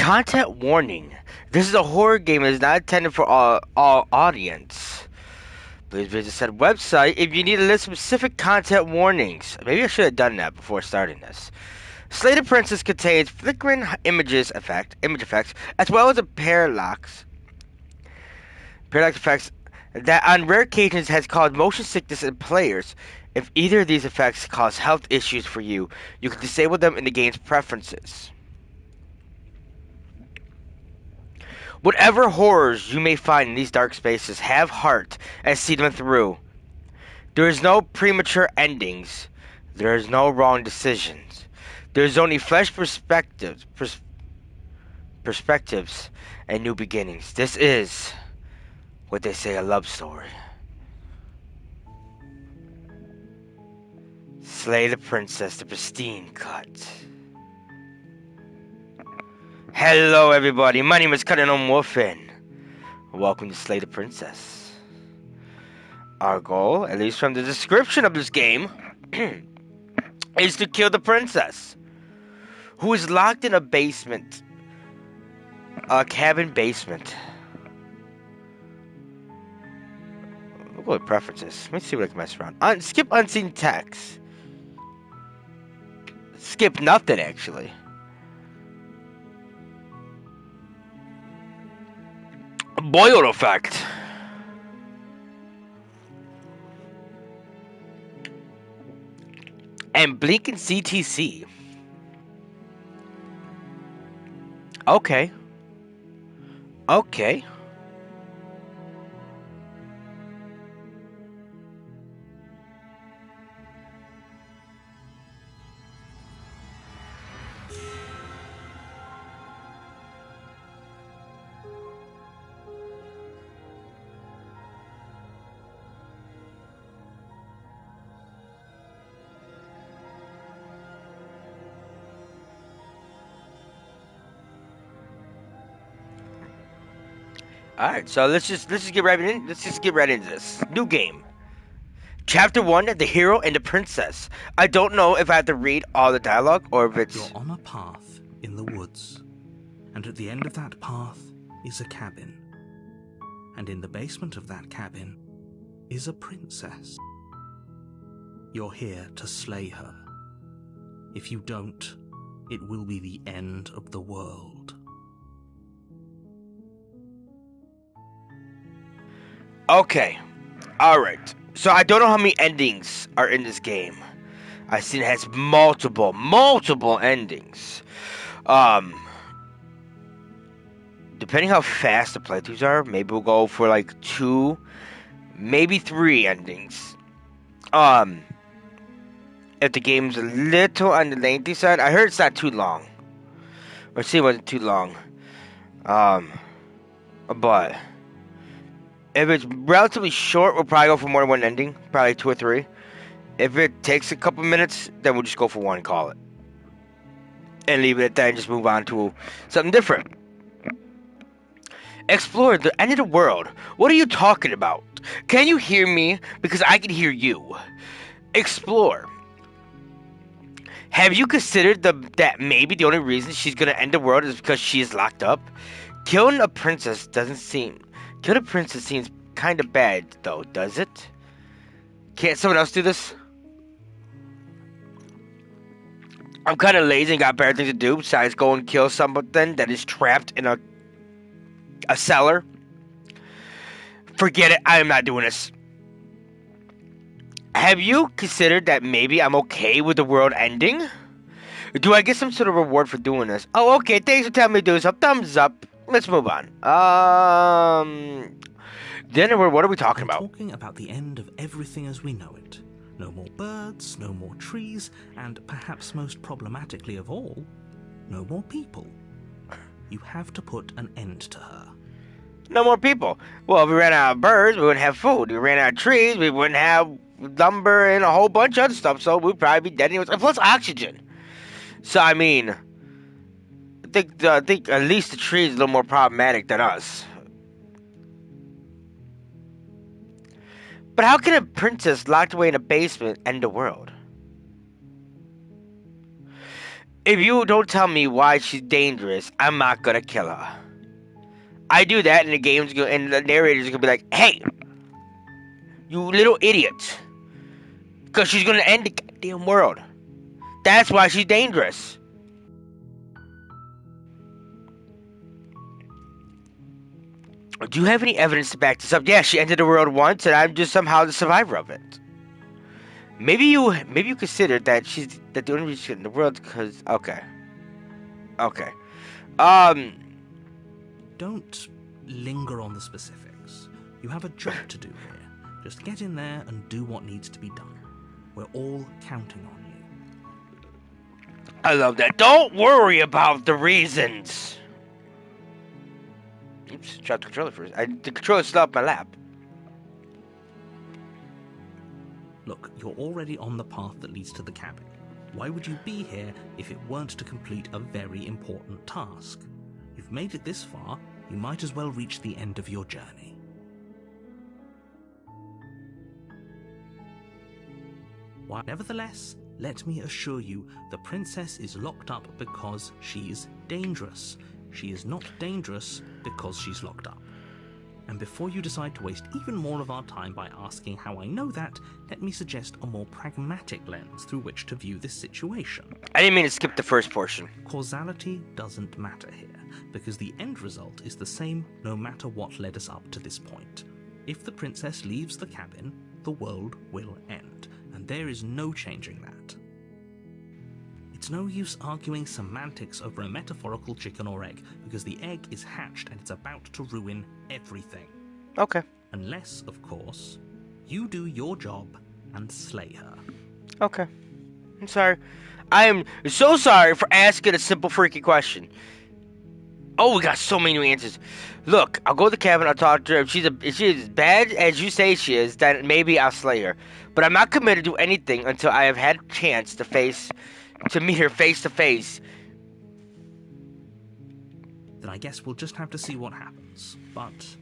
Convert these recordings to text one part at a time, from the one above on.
Content warning. This is a horror game and is not intended for all audience. Please visit said website if you need to list specific content warnings. Maybe I should have done that before starting this. Slay the Princess contains flickering image effects, as well as a parallax effects that on rare occasions has caused motion sickness in players. If either of these effects cause health issues for you, you can disable them in the game's preferences. Whatever horrors you may find in these dark spaces, have heart and see them through. There is no premature endings. There is no wrong decisions. There is only fresh perspectives and new beginnings. This is what they say a love story. Slay the Princess, the pristine cut. Hello everybody, my name is Cardinal Wolfen. Welcome to Slay the Princess. Our goal, at least from the description of this game, is to kill the princess, who is locked in a basement. A cabin basement. We'll go with preferences. Let me see what I can mess around. Skip unseen text. Skip nothing, actually. Boil effect. And blink and CTC. Okay. Okay. All right, so let's just get right in. Let's just get right into this new game. Chapter 1: The Hero and the Princess. I don't know if I have to read all the dialogue or if it's. You're on a path in the woods, and at the end of that path is a cabin. And in the basement of that cabin is a princess. You're here to slay her. If you don't, it will be the end of the world. Okay, alright. So I don't know how many endings are in this game. I've seen it has multiple endings. Depending how fast the playthroughs are, maybe we'll go for like 2, maybe 3 endings. If the game's a little on the lengthy side, I heard it's not too long. Let's see, it wasn't too long. But if it's relatively short, we'll probably go for more than one ending. Probably 2 or 3. If it takes a couple minutes, then we'll just go for one and call it. And leave it at that and just move on to something different. Explore the end of the world. What are you talking about? Can you hear me? Because I can hear you. Explore. Have you considered that maybe the only reason she's going to end the world is because she is locked up? Killing a princess seems kind of bad, though, does it? Can't someone else do this? I'm kind of lazy and got better things to do besides go and kill something that is trapped in a cellar. Forget it, I am not doing this. Have you considered that maybe I'm okay with the world ending? Do I get some sort of reward for doing this? Oh, okay, thanks for telling me to do so. Thumbs up. Let's move on. Then what are we talking about? Talking about the end of everything as we know it. No more birds, no more trees, and perhaps most problematically of all, no more people. You have to put an end to her. No more people. Well, if we ran out of birds, we wouldn't have food. If we ran out of trees, we wouldn't have lumber and a whole bunch of other stuff, so we'd probably be dead anyways. And plus oxygen. So, I mean, I think at least the trees are a little more problematic than us. But how can a princess locked away in a basement end the world? If you don't tell me why she's dangerous, I'm not gonna kill her. I do that, and and the narrator's gonna be like, "Hey, you little idiot," because she's gonna end the goddamn world. That's why she's dangerous. Do you have any evidence to back this up? Yeah, she ended the world once, and I'm just somehow the survivor of it. Maybe you considered that the only reason she's in the world because okay. Um, Don't linger on the specifics. You have a job to do here. Just get in there and do what needs to be done. We're all counting on you. I love that. Don't worry about the reasons. Oops, dropped the controller first. The controller's still up my lap. Look, you're already on the path that leads to the cabin. Why would you be here if it weren't to complete a very important task? You've made it this far, you might as well reach the end of your journey. Nevertheless, let me assure you, the princess is locked up because she's dangerous. She is not dangerous because she's locked up. And before you decide to waste even more of our time by asking how I know that, let me suggest a more pragmatic lens through which to view this situation. I didn't mean to skip the first portion. Causality doesn't matter here, because the end result is the same no matter what led us up to this point. If the princess leaves the cabin, the world will end, and there is no changing that. It's no use arguing semantics over a metaphorical chicken or egg, because the egg is hatched and it's about to ruin everything. Okay. Unless, of course, you do your job and slay her. Okay. I'm sorry. I am so sorry for asking a simple freaking question. Oh, we got so many new answers. Look, I'll go to the cabin, I'll talk to her. If she's as bad as you say she is, then maybe I'll slay her. But I'm not committed to anything until I have had a chance to meet her face to face. Then I guess we'll just have to see what happens. But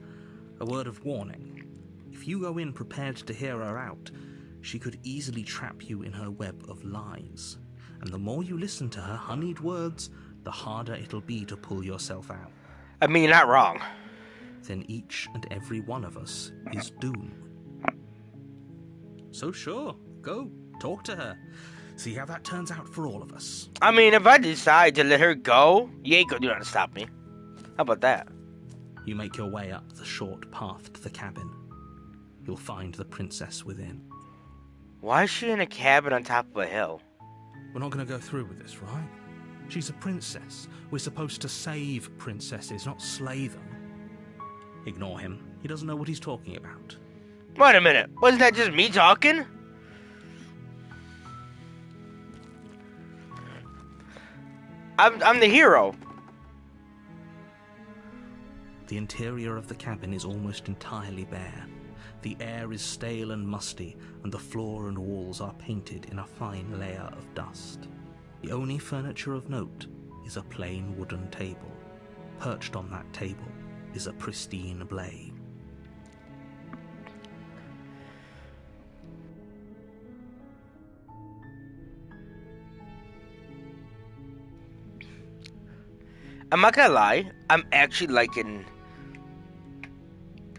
a word of warning. If you go in prepared to hear her out, she could easily trap you in her web of lies. And the more you listen to her honeyed words, the harder it'll be to pull yourself out. I mean, you're not wrong. Then each and every one of us is doomed. So sure, go, talk to her. See how that turns out for all of us. I mean, if I decide to let her go, you ain't gonna do nothing to stop me. How about that? You make your way up the short path to the cabin. You'll find the princess within. Why is she in a cabin on top of a hill? We're not going to go through with this, right? She's a princess. We're supposed to save princesses, not slay them. Ignore him. He doesn't know what he's talking about. Wait a minute. Wasn't that just me talking? I'm the hero. The interior of the cabin is almost entirely bare. The air is stale and musty, and the floor and walls are painted in a fine layer of dust. The only furniture of note is a plain wooden table. Perched on that table is a pristine blade. I'm not gonna lie, I'm actually liking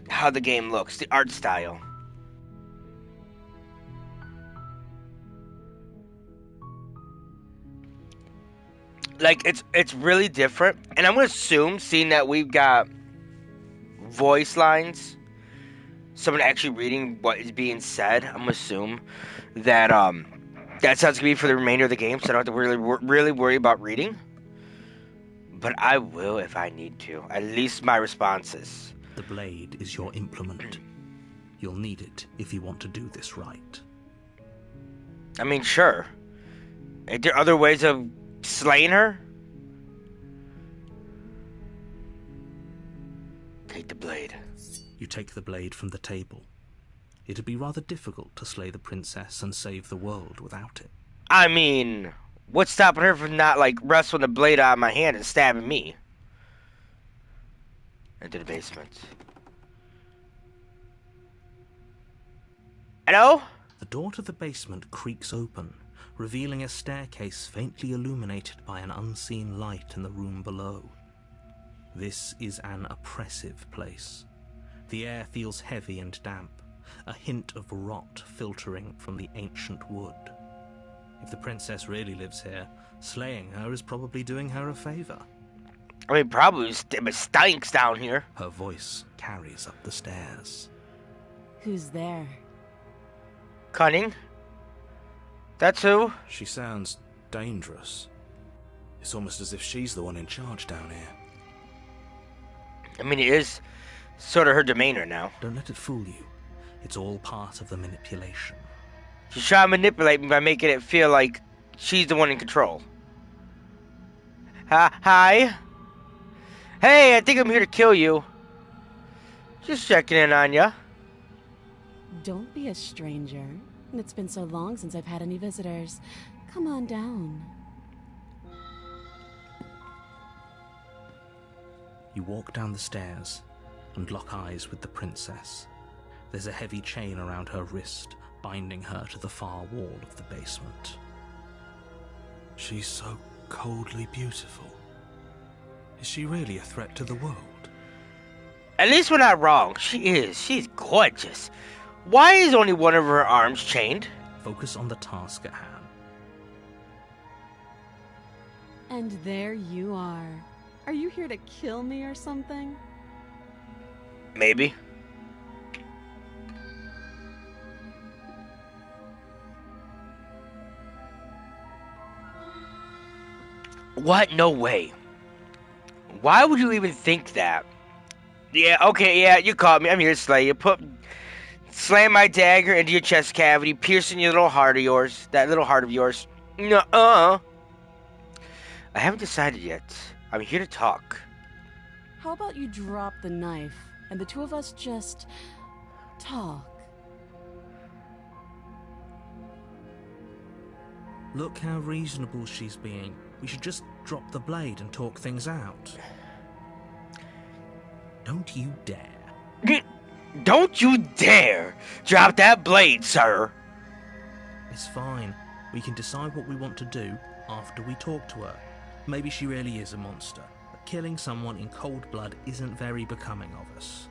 how the game looks, the art style. Like, it's really different, and I'm gonna assume, seeing that we've got voice lines, someone actually reading what is being said, I'm gonna assume that that's how it's gonna be for the remainder of the game, so I don't have to really worry about reading. But I will if I need to. At least my responses. The blade is your implement. You'll need it if you want to do this right. I mean, sure. Are there other ways of slaying her? Take the blade. You take the blade from the table. It'd be rather difficult to slay the princess and save the world without it. I mean, what's stopping her from not, like, wrestling the blade out of my hand and stabbing me? Into the basement. Hello? The door to the basement creaks open, revealing a staircase faintly illuminated by an unseen light in the room below. This is an oppressive place. The air feels heavy and damp, a hint of rot filtering from the ancient wood. If the princess really lives here, slaying her is probably doing her a favor. I mean, probably it stinks down here. Her voice carries up the stairs. Who's there? Cunning? That's who? She sounds dangerous. It's almost as if she's the one in charge down here. I mean, it is sort of her demeanor now. Don't let it fool you. It's all part of the manipulation. She's trying to manipulate me by making it feel like she's the one in control. Hi? Hey, I think I'm here to kill you. Just checking in on ya. Don't be a stranger. It's been so long since I've had any visitors. Come on down. You walk down the stairs and lock eyes with the princess. There's a heavy chain around her wrist, binding her to the far wall of the basement. She's so coldly beautiful. Is she really a threat to the world? At least we're not wrong. She is. She's gorgeous. Why is only one of her arms chained? Focus on the task at hand. And there you are. Are you here to kill me or something? Maybe. What? No way. Why would you even think that? Yeah, okay, yeah, you caught me. I'm here to slay you. Slam my dagger into your chest cavity, piercing your little heart of yours. That little heart of yours. Nuh-uh. I haven't decided yet. I'm here to talk. How about you drop the knife, and the two of us just talk? Look how reasonable she's being. We should just drop the blade and talk things out. Don't you dare. Don't you dare drop that blade, sir. It's fine. We can decide what we want to do after we talk to her. Maybe she really is a monster, but killing someone in cold blood isn't very becoming of us.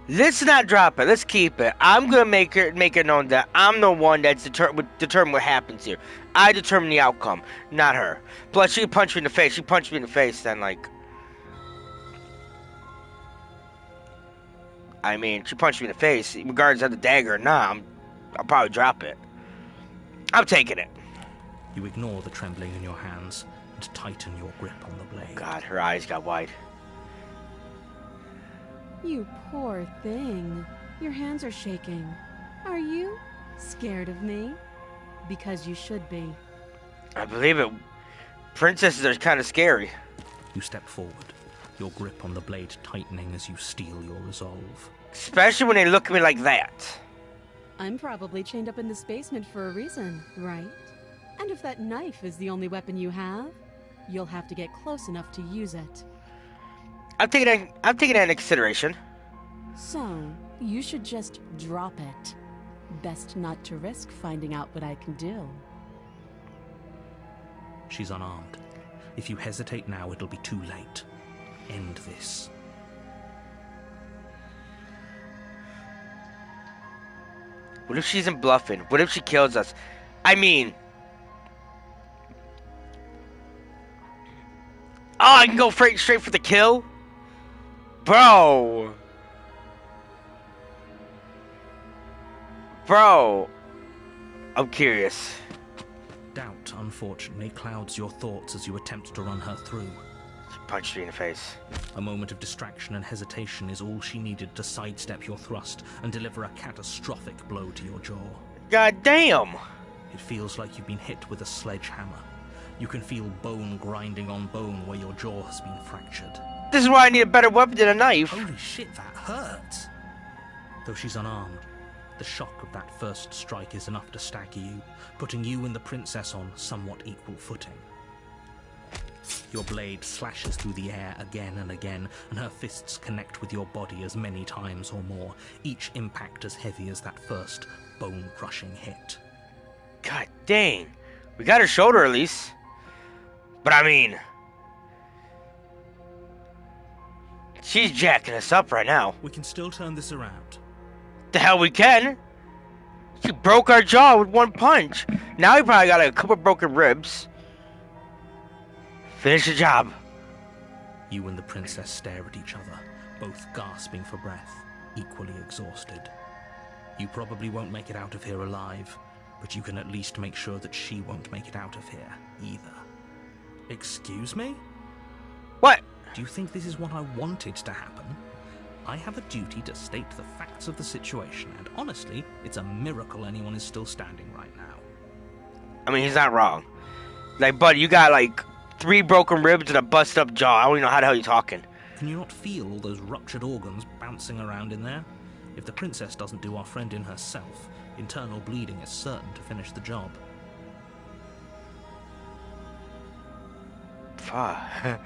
Let's not drop it. Let's keep it. I'm gonna make it known that I'm the one that's determine what happens here. I determine the outcome, not her. Plus, she punched me in the face. She punched me in the face. Then, like, I mean, she punched me in the face. Regardless of the dagger or not, I'll probably drop it. I'm taking it. You ignore the trembling in your hands and tighten your grip on the blade. God, her eyes got wide. You poor thing. Your hands are shaking. Are you scared of me? Because you should be. I believe it. Princesses are kind of scary. You step forward, your grip on the blade tightening as you steel your resolve. Especially when they look at me like that. I'm probably chained up in this basement for a reason, right? And if that knife is the only weapon you have, you'll have to get close enough to use it. I'm taking that into consideration. So, you should just drop it. Best not to risk finding out what I can do. She's unarmed. If you hesitate now, it'll be too late. End this. What if she isn't bluffing? What if she kills us? I mean... Oh, I can go straight for the kill? Bro! I'm curious. Doubt, unfortunately, clouds your thoughts as you attempt to run her through. She punched me in the face. A moment of distraction and hesitation is all she needed to sidestep your thrust and deliver a catastrophic blow to your jaw. God damn! It feels like you've been hit with a sledgehammer. You can feel bone grinding on bone where your jaw has been fractured. This is why I need a better weapon than a knife. Holy shit, that hurt! Though she's unarmed, the shock of that first strike is enough to stagger you, putting you and the princess on somewhat equal footing. Your blade slashes through the air again and again, and her fists connect with your body as many times or more, each impact as heavy as that first bone-crushing hit. God dang. We got her shoulder at least. But I mean, she's jacking us up right now. We can still turn this around. The hell we can. She broke our jaw with one punch. Now we probably got like a couple broken ribs. Finish the job. You and the princess stare at each other, both gasping for breath, equally exhausted. You probably won't make it out of here alive, but you can at least make sure that she won't make it out of here either. Excuse me? What? Do you think this is what I wanted to happen? I have a duty to state the facts of the situation, and honestly, it's a miracle anyone is still standing right now. I mean, he's not wrong. Like, buddy, you got like 3 broken ribs and a busted up jaw. I don't even know how the hell you're talking. Can you not feel all those ruptured organs bouncing around in there? If the princess doesn't do our friend in herself, internal bleeding is certain to finish the job. Fuck.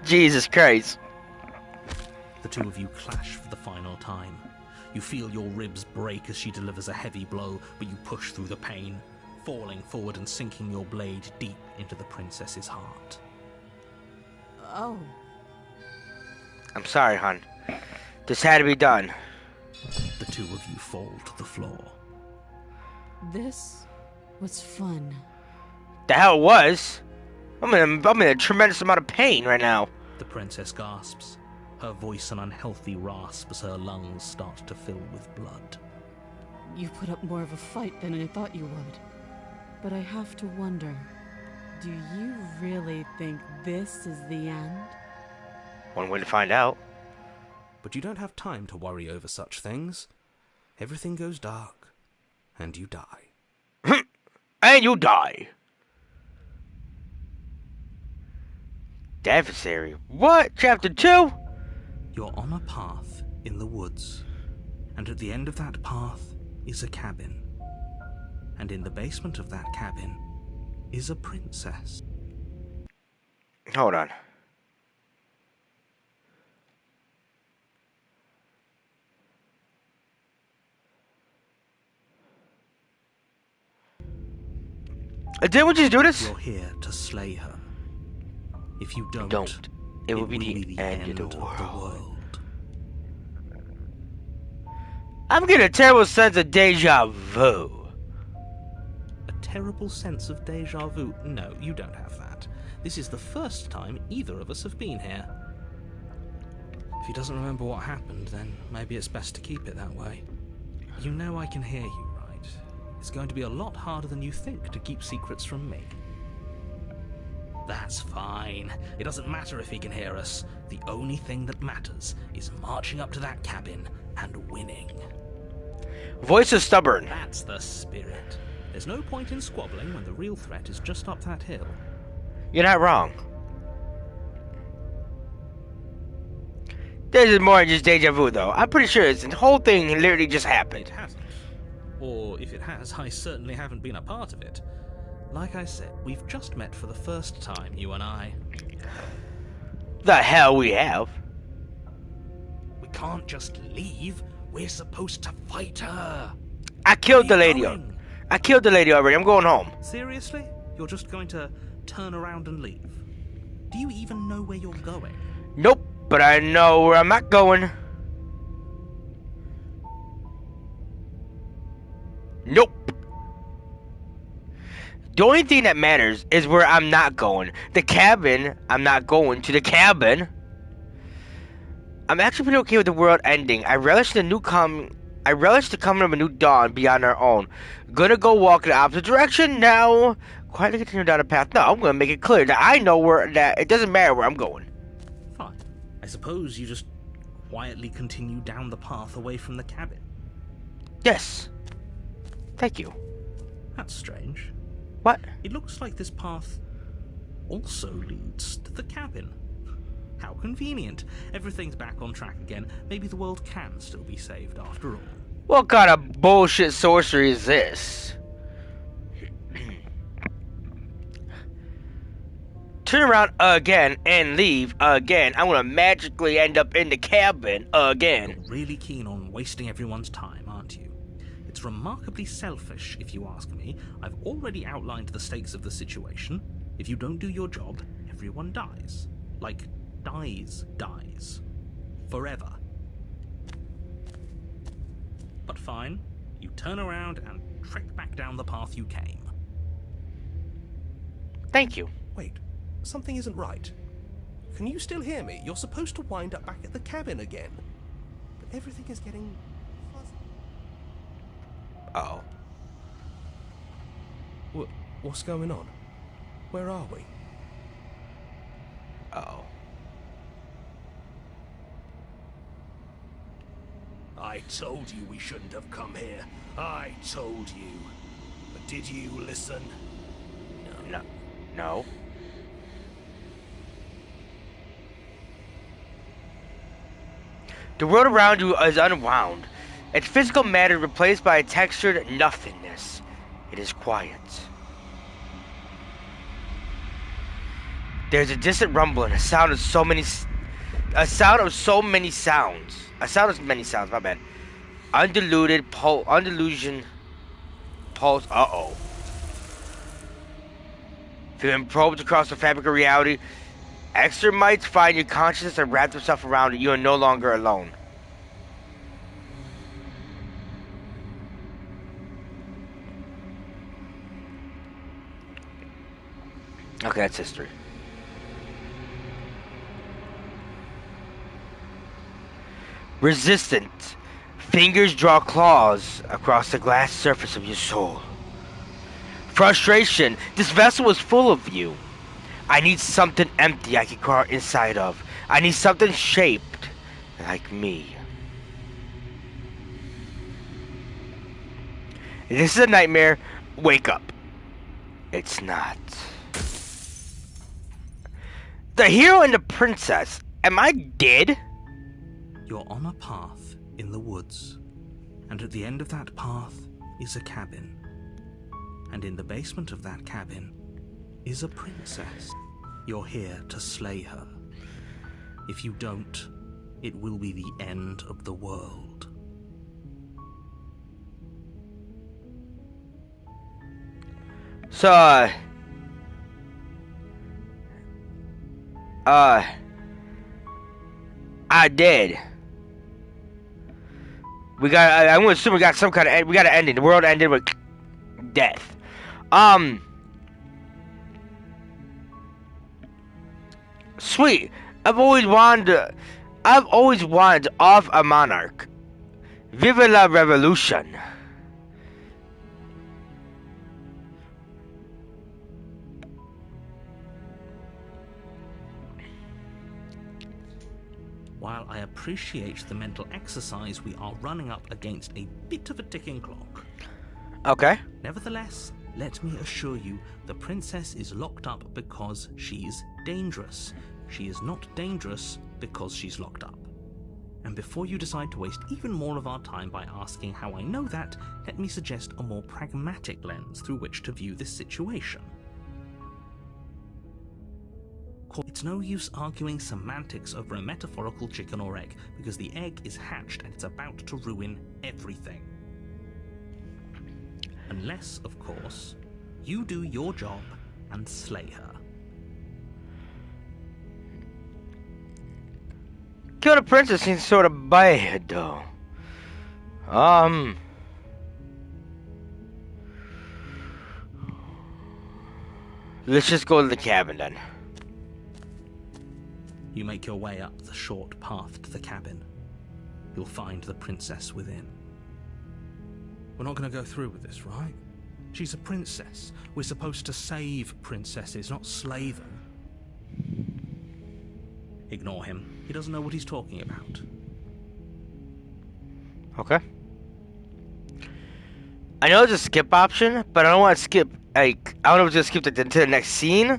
Jesus Christ. The two of you clash for the final time. You feel your ribs break as she delivers a heavy blow, but you push through the pain, falling forward and sinking your blade deep into the princess's heart. Oh. I'm sorry, hon. This had to be done. The two of you fall to the floor. This was fun. The hell it was? I'm in a tremendous amount of pain right now. The princess gasps, her voice an unhealthy rasp as her lungs start to fill with blood. You put up more of a fight than I thought you would. But I have to wonder, do you really think this is the end? One way to find out. But you don't have time to worry over such things. Everything goes dark, and you die. And you die. The adversary. What? Chapter 2? You're on a path in the woods, and at the end of that path is a cabin. And in the basement of that cabin is a princess. Hold on. Didn't we just do this? You're here to slay her. If you don't, it will be the end of the world. I'm getting a terrible sense of deja vu. A terrible sense of deja vu? No, you don't have that. This is the first time either of us have been here. If he doesn't remember what happened, then maybe it's best to keep it that way. You know I can hear you, right? It's going to be a lot harder than you think to keep secrets from me. That's fine. It doesn't matter if he can hear us. The only thing that matters is marching up to that cabin and winning. Voice is stubborn. That's the spirit. There's no point in squabbling when the real threat is just up that hill. You're not wrong. This is more than just deja vu, though. I'm pretty sure the whole thing literally just happened. It hasn't. Or if it has, I certainly haven't been a part of it. Like I said, we've just met for the first time, you and I. The hell we have? We can't just leave. We're supposed to fight her. I killed the lady. Going? I killed the lady already. I'm going home. Seriously? You're just going to turn around and leave? Do you even know where you're going? Nope, but I know where I'm not going. Nope. The only thing that matters is where I'm not going. The cabin, I'm not going to the cabin. I'm actually pretty okay with the world ending. I relish the coming of a new dawn beyond our own. Gonna go walk in the opposite direction now. Quietly continue down the path. No, I'm gonna make it clear that I know that it doesn't matter where I'm going. Fine. I suppose you just quietly continue down the path away from the cabin. Yes. Thank you. That's strange. What? It looks like this path also leads to the cabin. How convenient. Everything's back on track again. Maybe the world can still be saved after all. What kind of bullshit sorcery is this? Turn around again and leave again. I'm gonna magically end up in the cabin again. You're really keen on wasting everyone's time, aren't you? It's remarkably selfish, if you ask me. I've already outlined the stakes of the situation. If you don't do your job, everyone dies. Like, dies. Forever. But fine, you turn around and trek back down the path you came. Thank you. Wait, something isn't right. Can you still hear me? You're supposed to wind up back at the cabin again. But everything is getting fuzzy. Uh-oh. What's going on? Where are we? Uh-oh. I told you we shouldn't have come here. I told you. But did you listen? No. The world around you is unwound. Its physical matter replaced by a textured nothingness. It is quiet. There's a distant rumble and a sound of many sounds. My bad. Undiluted pulse. Uh-oh. Feeling probed across the fabric of reality, extremites find your consciousness and wrap themselves around it. You are no longer alone. Okay, that's history. Resistant. Fingers draw claws across the glass surface of your soul. Frustration. This vessel is full of you. I need something empty I can crawl inside of. I need something shaped like me. If this is a nightmare, wake up. It's not. The hero and the princess. Am I dead? You're on a path in the woods, and at the end of that path is a cabin. And in the basement of that cabin is a princess. You're here to slay her. If you don't, it will be the end of the world. So, I did. I'm gonna assume we got some kind of, we got an ending. The world ended with death. Sweet. I've always wanted of a monarch. Vive la revolution. While I appreciate the mental exercise, we are running up against a bit of a ticking clock. Okay. Nevertheless, let me assure you, the princess is locked up because she's dangerous. She is not dangerous because she's locked up. And before you decide to waste even more of our time by asking how I know that, let me suggest a more pragmatic lens through which to view this situation. It's no use arguing semantics over a metaphorical chicken or egg, because the egg is hatched and it's about to ruin everything. Unless, of course, you do your job and slay her. Kill the princess seems sort of bad, though. Let's just go to the cabin then. You make your way up the short path to the cabin. You'll find the princess within. We're not going to go through with this, right? She's a princess. We're supposed to save princesses, not slay them. Ignore him. He doesn't know what he's talking about. Okay. I know there's a skip option, but I don't want to skip, like, I don't know if it's going to skip to the next scene,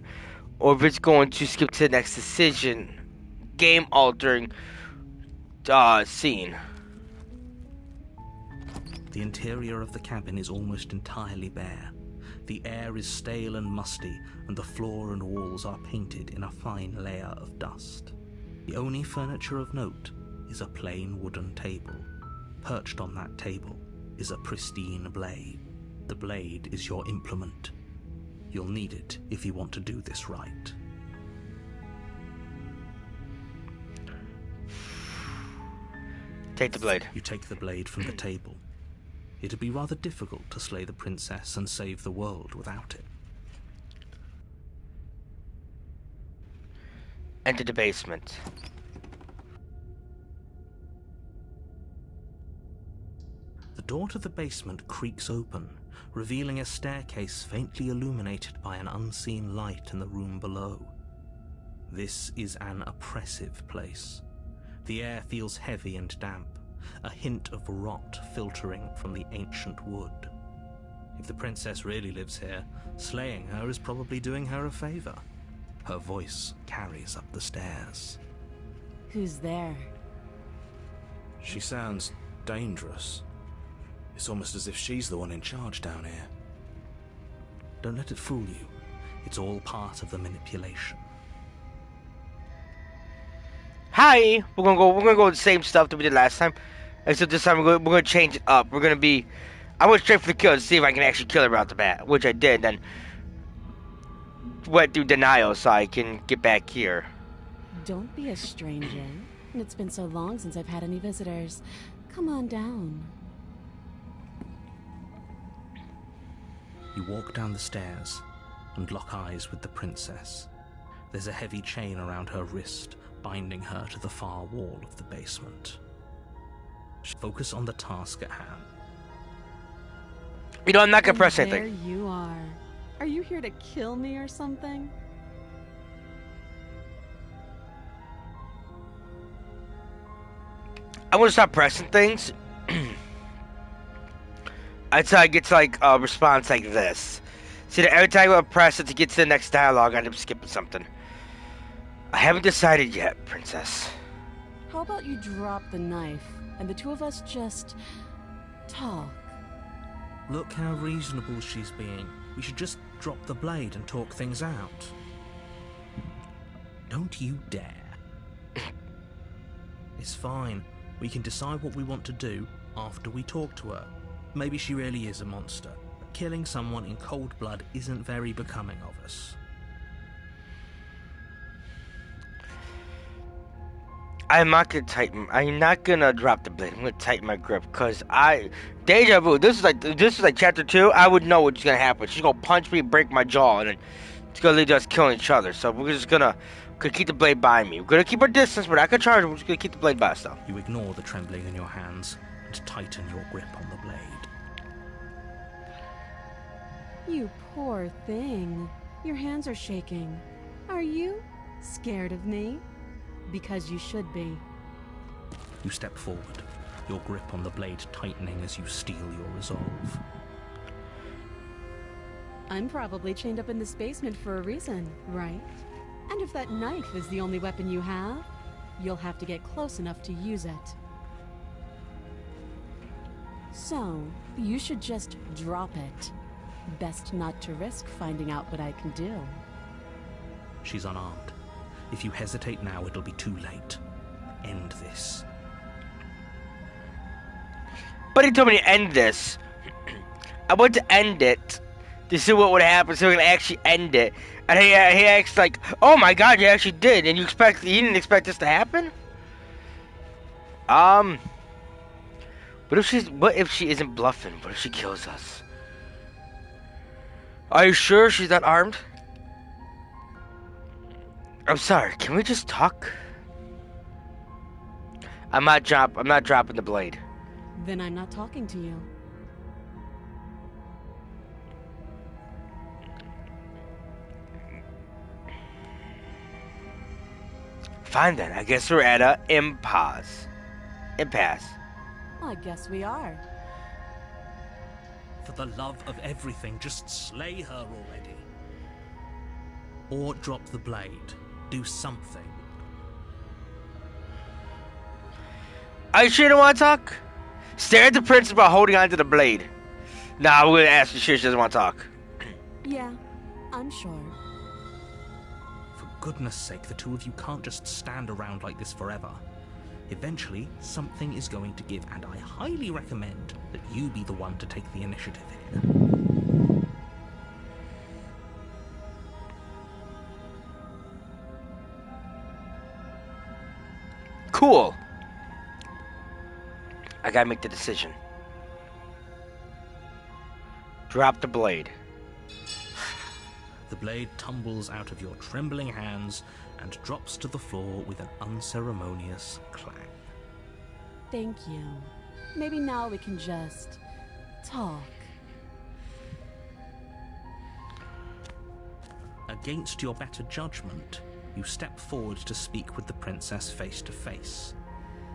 or if it's going to skip to the next decision. Game-altering scene. The interior of the cabin is almost entirely bare. The air is stale and musty, and the floor and walls are painted in a fine layer of dust. The only furniture of note is a plain wooden table. Perched on that table is a pristine blade. The blade is your implement. You'll need it if you want to do this right. Take the blade. You take the blade from the table. It'd be rather difficult to slay the princess and save the world without it. Enter the basement. The door to the basement creaks open, revealing a staircase faintly illuminated by an unseen light in the room below. This is an oppressive place. The air feels heavy and damp, a hint of rot filtering from the ancient wood. If the princess really lives here, slaying her is probably doing her a favor. Her voice carries up the stairs. Who's there? She sounds dangerous. It's almost as if she's the one in charge down here. Don't let it fool you. It's all part of the manipulation. Hi, we're gonna go with the same stuff that we did last time, except this time we're gonna change it up. I went straight for the kill to see if I can actually kill her out the bat, which I did. Then went through denial so I can get back here. Don't be a stranger. It's been so long since I've had any visitors. Come on down. You walk down the stairs and lock eyes with the princess. There's a heavy chain around her wrist, binding her to the far wall of the basement. Focus on the task at hand. You know, I'm not gonna press There anything. you are. Are you here to kill me or something? I'm gonna stop pressing things. Until I get to like a response like this. See that every time I press it to get to the next dialogue, I end up skipping something. I haven't decided yet, princess. How about you drop the knife and the two of us just talk? Look how reasonable she's being. We should just drop the blade and talk things out. Don't you dare. It's fine. We can decide what we want to do after we talk to her. Maybe she really is a monster, but killing someone in cold blood isn't very becoming of us. I'm not gonna drop the blade. I'm gonna tighten my grip because deja vu. This is like chapter 2. I would know what's gonna happen. She's gonna punch me, break my jaw, and then it's gonna lead to us killing each other. So we're just gonna keep the blade by me. We're gonna keep our distance. We're not gonna charge. We're just gonna keep the blade by us, though. You ignore the trembling in your hands and tighten your grip on the blade. You poor thing. Your hands are shaking. Are you scared of me? Because you should be. You step forward, your grip on the blade tightening as you steel your resolve. I'm probably chained up in this basement for a reason, right? And if that knife is the only weapon you have, you'll have to get close enough to use it. So, you should just drop it. Best not to risk finding out what I can do. She's unarmed. If you hesitate now, it'll be too late. End this. But he told me to end this. I went to end it to see what would happen, so we can actually end it. And he acts like, "Oh my God, you actually did!" And he didn't expect this to happen. What if she isn't bluffing? What if she kills us? Are you sure she's not armed? I'm sorry, can we just talk? I'm not dropping the blade. Then I'm not talking to you. Fine then, I guess we're at a impasse. I guess we are. For the love of everything, just slay her already. Or drop the blade. Do something. Are you sure you don't want to talk? Stare at the princess while holding onto the blade. Nah, we're gonna ask her sure she doesn't want to talk. Yeah, I'm sure. For goodness sake, the two of you can't just stand around like this forever. Eventually, something is going to give, and I highly recommend that you be the one to take the initiative here. Cool. I gotta make the decision. Drop the blade. The blade tumbles out of your trembling hands and drops to the floor with an unceremonious clang. Thank you. Maybe now we can just talk. Against your better judgment, you step forward to speak with the princess face to face,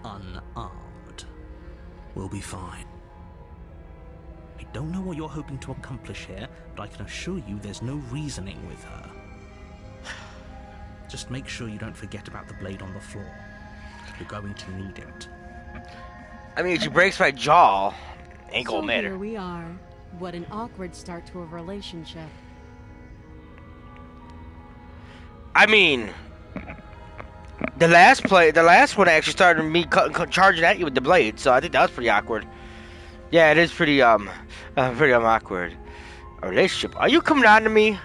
unarmed. We'll be fine. I don't know what you're hoping to accomplish here, but I can assure you there's no reasoning with her. Just make sure you don't forget about the blade on the floor. You're going to need it. I mean, if she breaks my jaw, ain't gonna So matter. here we are. What an awkward start to a relationship. I mean, the last one actually started me charging at you with the blade, so I think that was pretty awkward. Yeah, it is pretty awkward. A relationship. Are you coming on to me?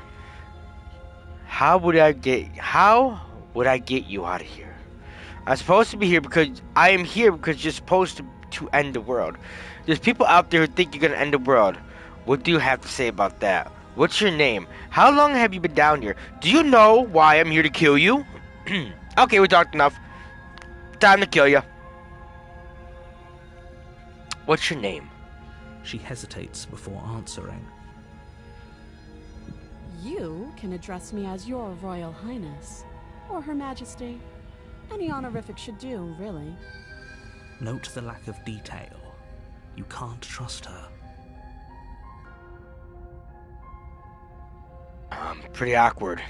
How would I get you out of here? I'm supposed to be here because I am here because you're supposed to end the world. There's people out there who think you're gonna end the world. What do you have to say about that? What's your name? How long have you been down here? Do you know why I'm here to kill you? Okay, we talked enough. Time to kill you. What's your name? She hesitates before answering. You can address me as your Royal Highness, or Her Majesty. Any honorific should do, really. Note the lack of detail. You can't trust her. Pretty awkward.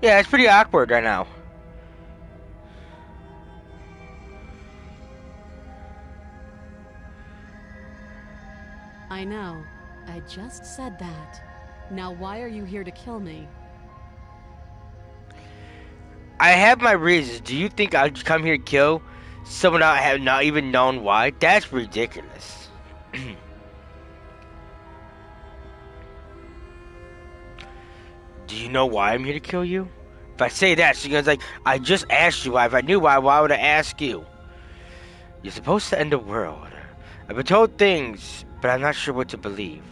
Yeah, it's pretty awkward right now. I know. I just said that. Now why are you here to kill me? I have my reasons. Do you think I'd come here to kill someone I have not even known why? That's ridiculous. Do you know why I'm here to kill you? If I say that, she goes like, I just asked you why. If I knew why would I ask you? You're supposed to end the world. I've been told things, but I'm not sure what to believe.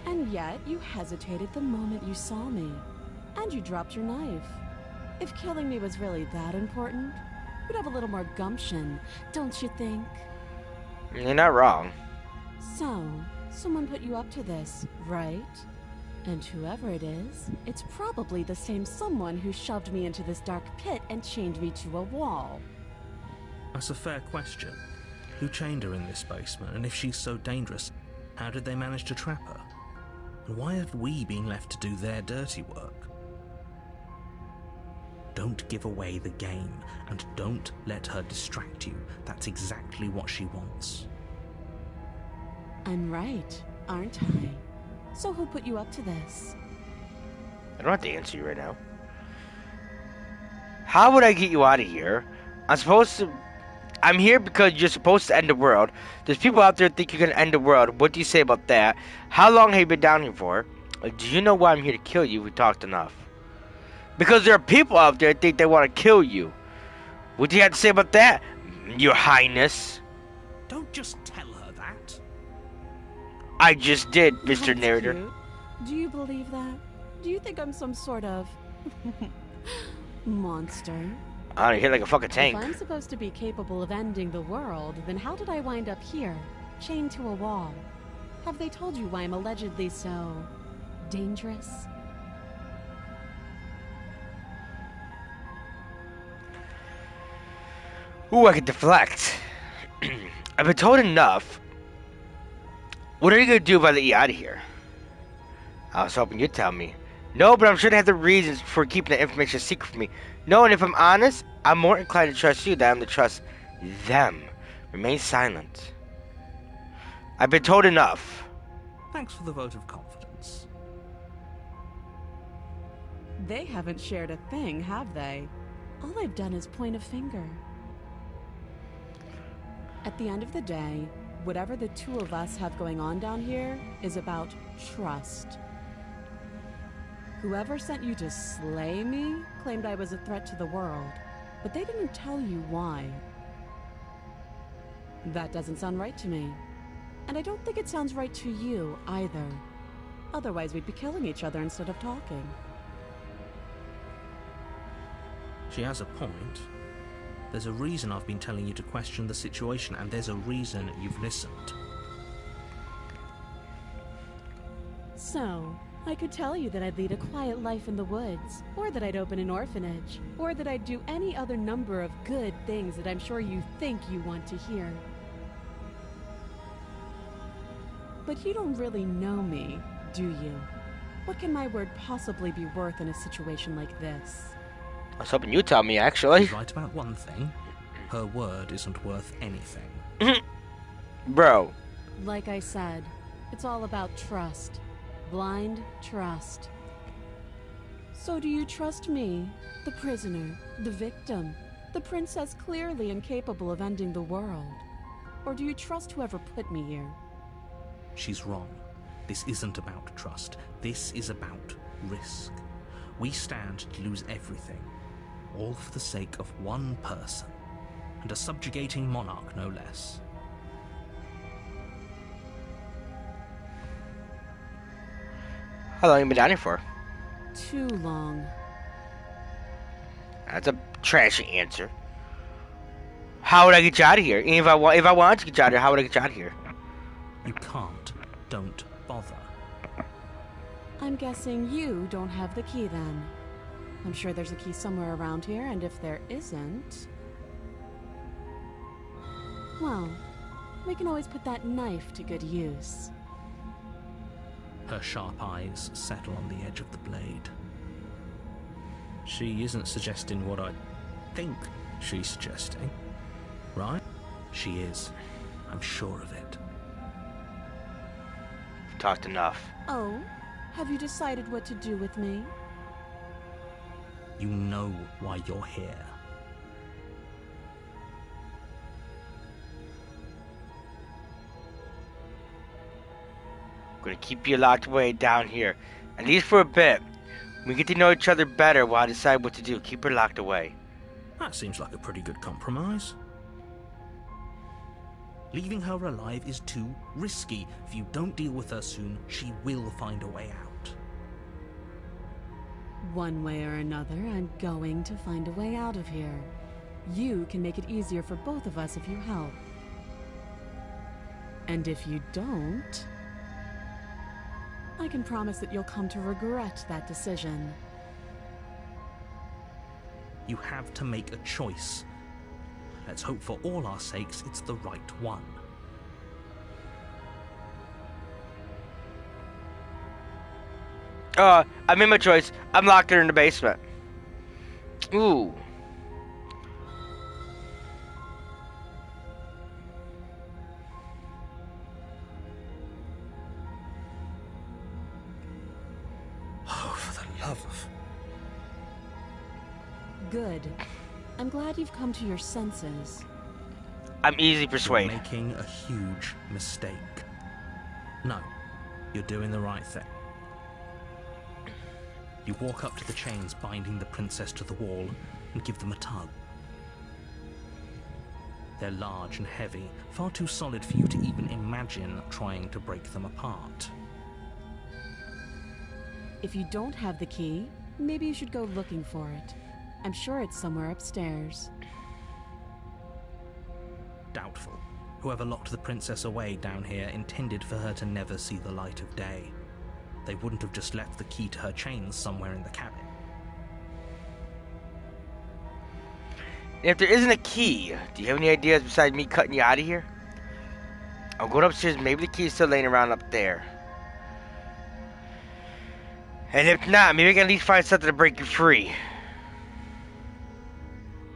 And yet, you hesitated the moment you saw me. And you dropped your knife. If killing me was really that important, you'd have a little more gumption, don't you think? You're not wrong. So, someone put you up to this, right? And whoever it is, it's probably the same someone who shoved me into this dark pit and chained me to a wall. That's a fair question. Who chained her in this basement, and if she's so dangerous, how did they manage to trap her? And why have we been left to do their dirty work? Don't give away the game, and don't let her distract you. That's exactly what she wants. I'm right, aren't I? So who put you up to this? I don't have to answer you right now. How would I get you out of here? I'm here because you're supposed to end the world. There's people out there think you're gonna end the world. What do you say about that? How long have you been down here for? Do you know why I'm here to kill you? We talked enough. Because there are people out there that think they want to kill you. What do you have to say about that, Your Highness? Don't just tell her that. I just did, Mr. That's Narrator. cute. Do you believe that? Do you think I'm some sort of monster? I don't hit like a fucking tank. If I'm supposed to be capable of ending the world, then how did I wind up here, chained to a wall? Have they told you why I'm allegedly so dangerous? Ooh, I can deflect. I've been told enough. What are you gonna do if I let you out of here? I was hoping you'd tell me. No, but I'm sure they have the reasons for keeping the information secret from me. No, and if I'm honest, I'm more inclined to trust you than I am to trust them. Remain silent. I've been told enough. Thanks for the vote of confidence. They haven't shared a thing, have they? All I've done is point a finger. At the end of the day, whatever the two of us have going on down here is about trust. Whoever sent you to slay me claimed I was a threat to the world, but they didn't tell you why. That doesn't sound right to me. And I don't think it sounds right to you, either. Otherwise, we'd be killing each other instead of talking. She has a point. There's a reason I've been telling you to question the situation, and there's a reason you've listened. So, I could tell you that I'd lead a quiet life in the woods, or that I'd open an orphanage, or that I'd do any other number of good things that I'm sure you think you want to hear. But you don't really know me, do you? What can my word possibly be worth in a situation like this? I was hoping you'd tell me, actually. She's right about one thing. Her word isn't worth anything. Bro. Like I said, it's all about trust. Blind trust. So do you trust me, the prisoner, the victim, the princess clearly incapable of ending the world? Or do you trust whoever put me here? She's wrong. This isn't about trust. This is about risk. We stand to lose everything, all for the sake of one person, and a subjugating monarch, no less. How long have you been down here for? Too long. That's a trashy answer. How would I get you out of here? If I wanted to get you out of here, how would I get you out of here? You can't. Don't bother. I'm guessing you don't have the key then. I'm sure there's a key somewhere around here, and if there isn't... well, we can always put that knife to good use. Her sharp eyes settle on the edge of the blade. She isn't suggesting what I think she's suggesting, right? She is. I'm sure of it. Talked enough. Oh? Have you decided what to do with me? You know why you're here. I'm gonna keep you locked away down here, at least for a bit. When we get to know each other better, while I decide what to do. Keep her locked away. That seems like a pretty good compromise. Leaving her alive is too risky. If you don't deal with her soon, she will find a way out. One way or another, I'm going to find a way out of here. You can make it easier for both of us if you help. And if you don't, I can promise that you'll come to regret that decision. You have to make a choice. Let's hope for all our sakes it's the right one. I made my choice. I'm locked her in the basement. Ooh. Oh, for the love of... Good. I'm glad you've come to your senses. I'm easy You're persuaded. making a huge mistake. No, you're doing the right thing. You walk up to the chains binding the princess to the wall and give them a tug. They're large and heavy, far too solid for you to even imagine trying to break them apart. If you don't have the key, maybe you should go looking for it. I'm sure it's somewhere upstairs. Doubtful. Whoever locked the princess away down here intended for her to never see the light of day. They wouldn't have just left the key to her chains somewhere in the cabin. If there isn't a key, do you have any ideas besides me cutting you out of here? I'm going upstairs. Maybe the key's still laying around up there. And if not, maybe I can at least find something to break you free.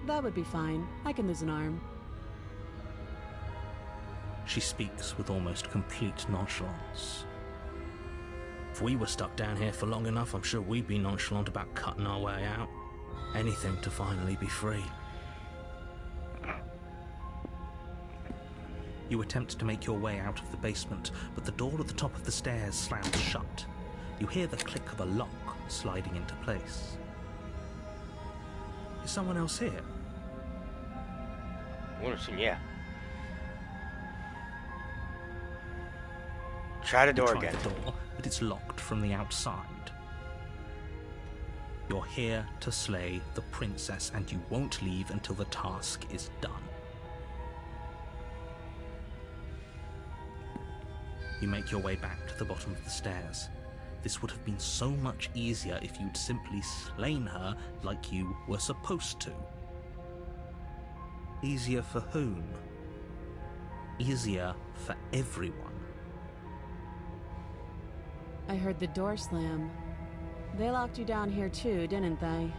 That would be fine. I can lose an arm. She speaks with almost complete nonchalance. If we were stuck down here for long enough, I'm sure we'd be nonchalant about cutting our way out. Anything to finally be free. You attempt to make your way out of the basement, but the door at the top of the stairs slams shut. You hear the click of a lock sliding into place. Is someone else here? Wonderson, yeah. Try the door You try again. the door, but it's locked from the outside. You're here to slay the princess, and you won't leave until the task is done. You make your way back to the bottom of the stairs. This would have been so much easier if you'd simply slain her like you were supposed to. Easier for whom? Easier for everyone. I heard the door slam. They locked you down here too, didn't they?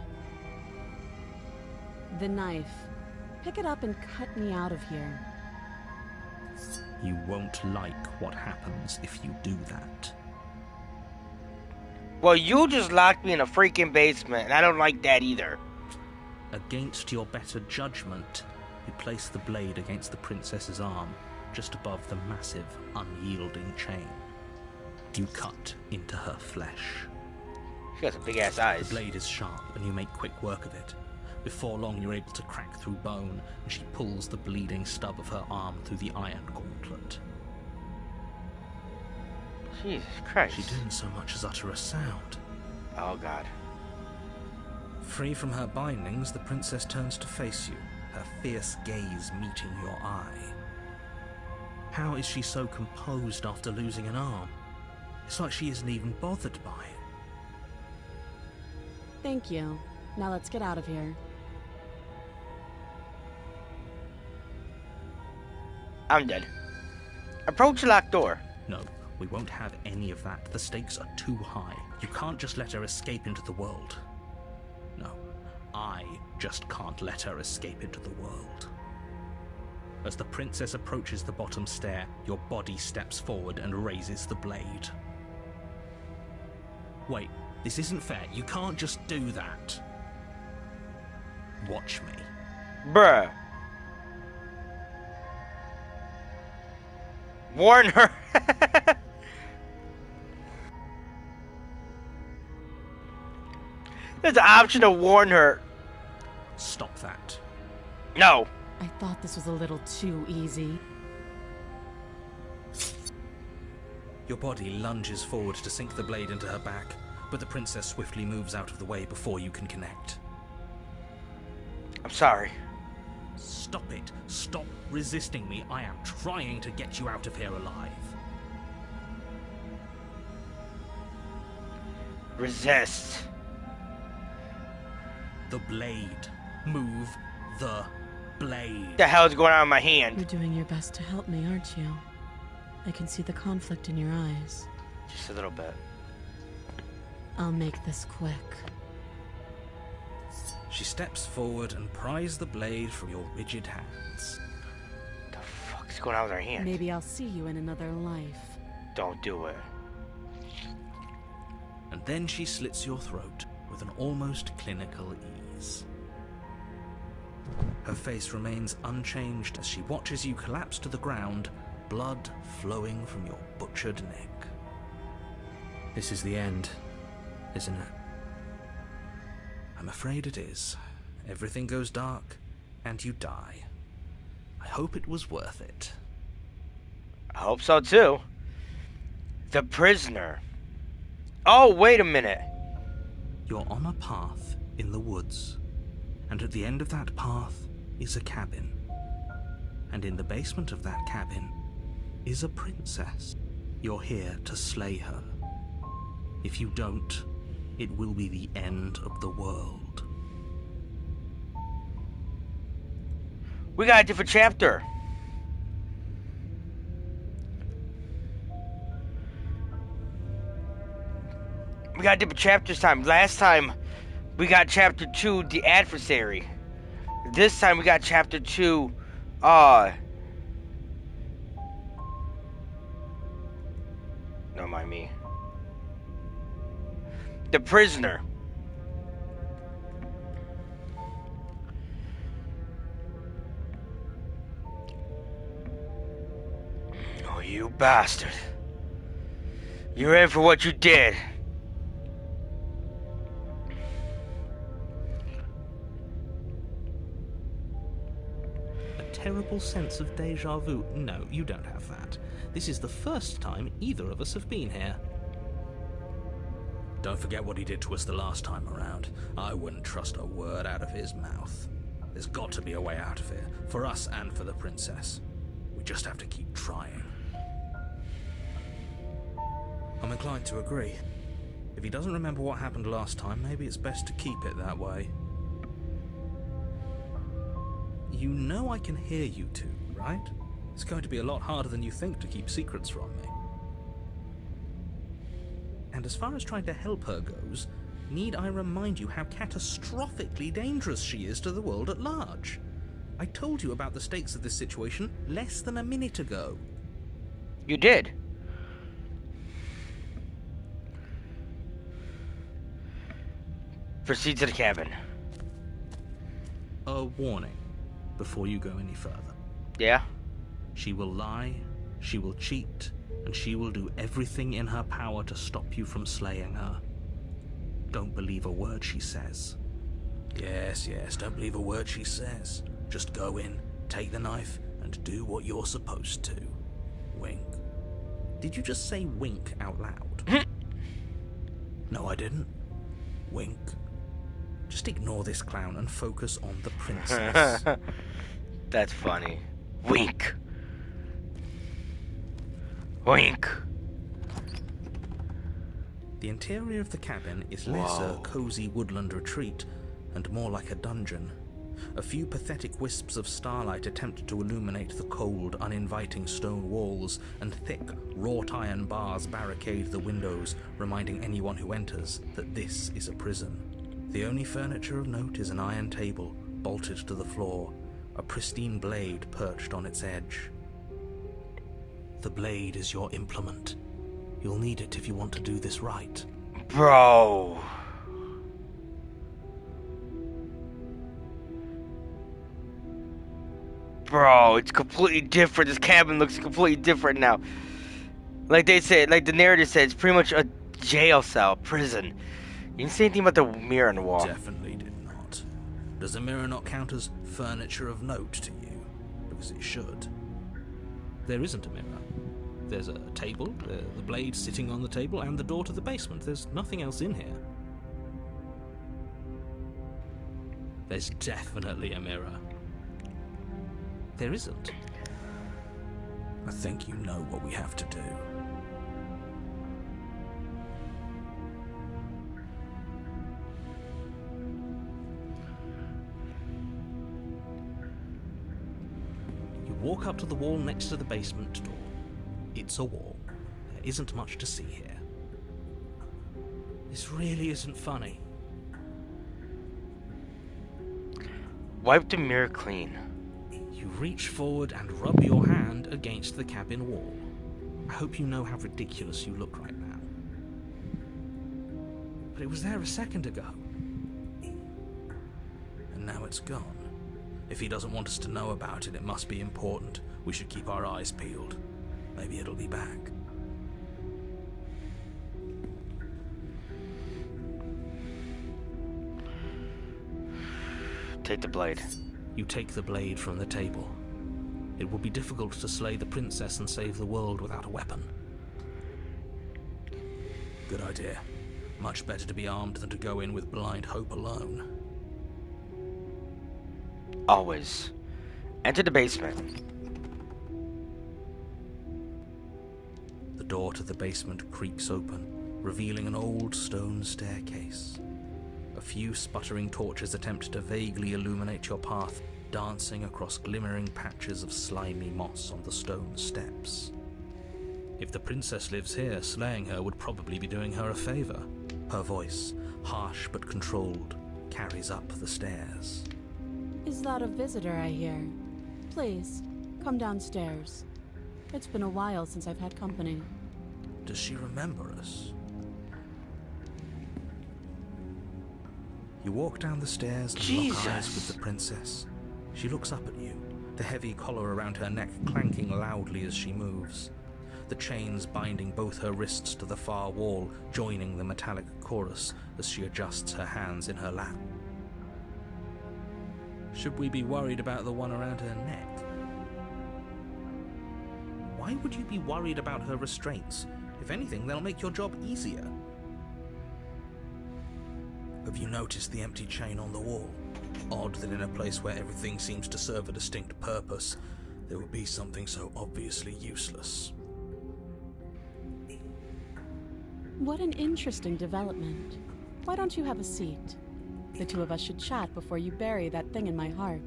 The knife. Pick it up and cut me out of here. You won't like what happens if you do that. Well, you just locked me in a freaking basement, and I don't like that either. Against your better judgment, you place the blade against the princess's arm, just above the massive, unyielding chain. You cut into her flesh. She got some big ass eyes. The blade is sharp, and you make quick work of it. Before long, you're able to crack through bone, and she pulls the bleeding stub of her arm through the iron gauntlet. Jesus Christ. She didn't so much as utter a sound. Oh God. Free from her bindings, the princess turns to face you, her fierce gaze meeting your eye. How is she so composed after losing an arm? It's like she isn't even bothered by it. Thank you. Now let's get out of here. I'm dead. Approach the locked door. No, we won't have any of that. The stakes are too high. You can't just let her escape into the world. No, I just can't let her escape into the world. As the princess approaches the bottom stair, your body steps forward and raises the blade. Wait, this isn't fair. You can't just do that. Watch me. Bruh. Warn her. There's an option to warn her. Stop that. No. I thought this was a little too easy. Your body lunges forward to sink the blade into her back, but the princess swiftly moves out of the way before you can connect. I'm sorry. Stop it. Stop resisting me. I am trying to get you out of here alive. Resist. The blade. Move the blade. What the hell is going on in my hand? You're doing your best to help me, aren't you? I can see the conflict in your eyes. Just a little bit. I'll make this quick. She steps forward and pries the blade from your rigid hands. What the fuck is going on with her hand? Maybe I'll see you in another life. Don't do it. And then she slits your throat with an almost clinical ease. Her face remains unchanged as she watches you collapse to the ground, blood flowing from your butchered neck. This is the end, isn't it? I'm afraid it is. Everything goes dark, and you die. I hope it was worth it. I hope so too. The prisoner. Oh, wait a minute. You're on a path in the woods, and at the end of that path is a cabin. And in the basement of that cabin is a princess. You're here to slay her. If you don't, it will be the end of the world. We got a different chapter. We got different chapters time. Last time we got chapter 2, The Adversary. This time we got chapter 2, Don't mind me. The prisoner. Oh, you bastard. You're in for what you did. A terrible sense of deja vu. No, you don't have that. This is the first time either of us have been here. Don't forget what he did to us the last time around. I wouldn't trust a word out of his mouth. There's got to be a way out of here, for us and for the princess. We just have to keep trying. I'm inclined to agree. If he doesn't remember what happened last time, maybe it's best to keep it that way. You know I can hear you two, right? It's going to be a lot harder than you think to keep secrets from me. And as far as trying to help her goes, need I remind you how catastrophically dangerous she is to the world at large? I told you about the stakes of this situation less than a minute ago. You did. Proceed to the cabin. A warning before you go any further. Yeah? She will lie, she will cheat, and she will do everything in her power to stop you from slaying her. Don't believe a word she says. Yes, don't believe a word she says. Just go in, take the knife, and do what you're supposed to. Wink. Did you just say wink out loud? No, I didn't. Wink. Just ignore this clown and focus on the princess. That's funny. Wink. Wink. The interior of the cabin is less a cozy woodland retreat and more like a dungeon. A few pathetic wisps of starlight attempt to illuminate the cold, uninviting stone walls, and thick, wrought iron bars barricade the windows, reminding anyone who enters that this is a prison. The only furniture of note is an iron table, bolted to the floor, a pristine blade perched on its edge. The blade is your implement. You'll need it if you want to do this right. Bro. Bro, it's completely different. This cabin looks completely different now. Like they said, like the narrative said, it's pretty much a jail cell, prison. You didn't say anything about the mirror on the wall. Definitely did not. Does the mirror not count as furniture of note to you? Because it should. There isn't a mirror. There's a table, the blade sitting on the table, and the door to the basement. There's nothing else in here. There's definitely a mirror. There isn't. I think you know what we have to do. You walk up to the wall next to the basement door. It's a wall. There isn't much to see here. This really isn't funny. Wipe the mirror clean. You reach forward and rub your hand against the cabin wall. I hope you know how ridiculous you look right now. But it was there a second ago. And now it's gone. If he doesn't want us to know about it, it must be important. We should keep our eyes peeled. Maybe it'll be back. Take the blade. You take the blade from the table. It will be difficult to slay the princess and save the world without a weapon. Good idea. Much better to be armed than to go in with blind hope alone. Always. Enter the basement. The door to the basement creaks open, revealing an old stone staircase. A few sputtering torches attempt to vaguely illuminate your path, dancing across glimmering patches of slimy moss on the stone steps. If the princess lives here, slaying her would probably be doing her a favor. Her voice, harsh but controlled, carries up the stairs. Is that a visitor I hear? Please, come downstairs. It's been a while since I've had company. Does she remember us? You walk down the stairs and Jesus. lock eyes with the princess. She looks up at you, the heavy collar around her neck clanking loudly as she moves. The chains binding both her wrists to the far wall, joining the metallic chorus as she adjusts her hands in her lap. Should we be worried about the one around her neck? Why would you be worried about her restraints? If anything, they'll make your job easier. Have you noticed the empty chain on the wall? Odd that in a place where everything seems to serve a distinct purpose, there would be something so obviously useless. What an interesting development. Why don't you have a seat? The two of us should chat before you bury that thing in my heart.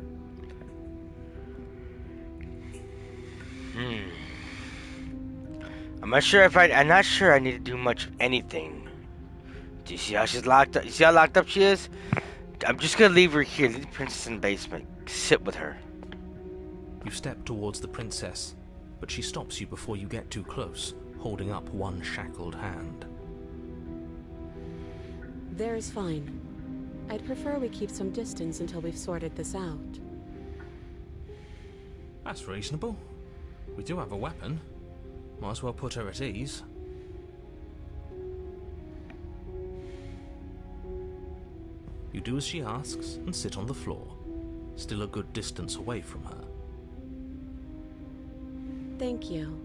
I'm not sure I need to do much of anything. Do you see how she's locked up? You see how locked up she is? I'm just gonna leave her here. Leave the princess in the basement. Sit with her. You step towards the princess, but she stops you before you get too close, holding up one shackled hand. There's fine. I'd prefer we keep some distance until we've sorted this out. That's reasonable. We do have a weapon. Might as well put her at ease. You do as she asks and sit on the floor, still a good distance away from her. Thank you.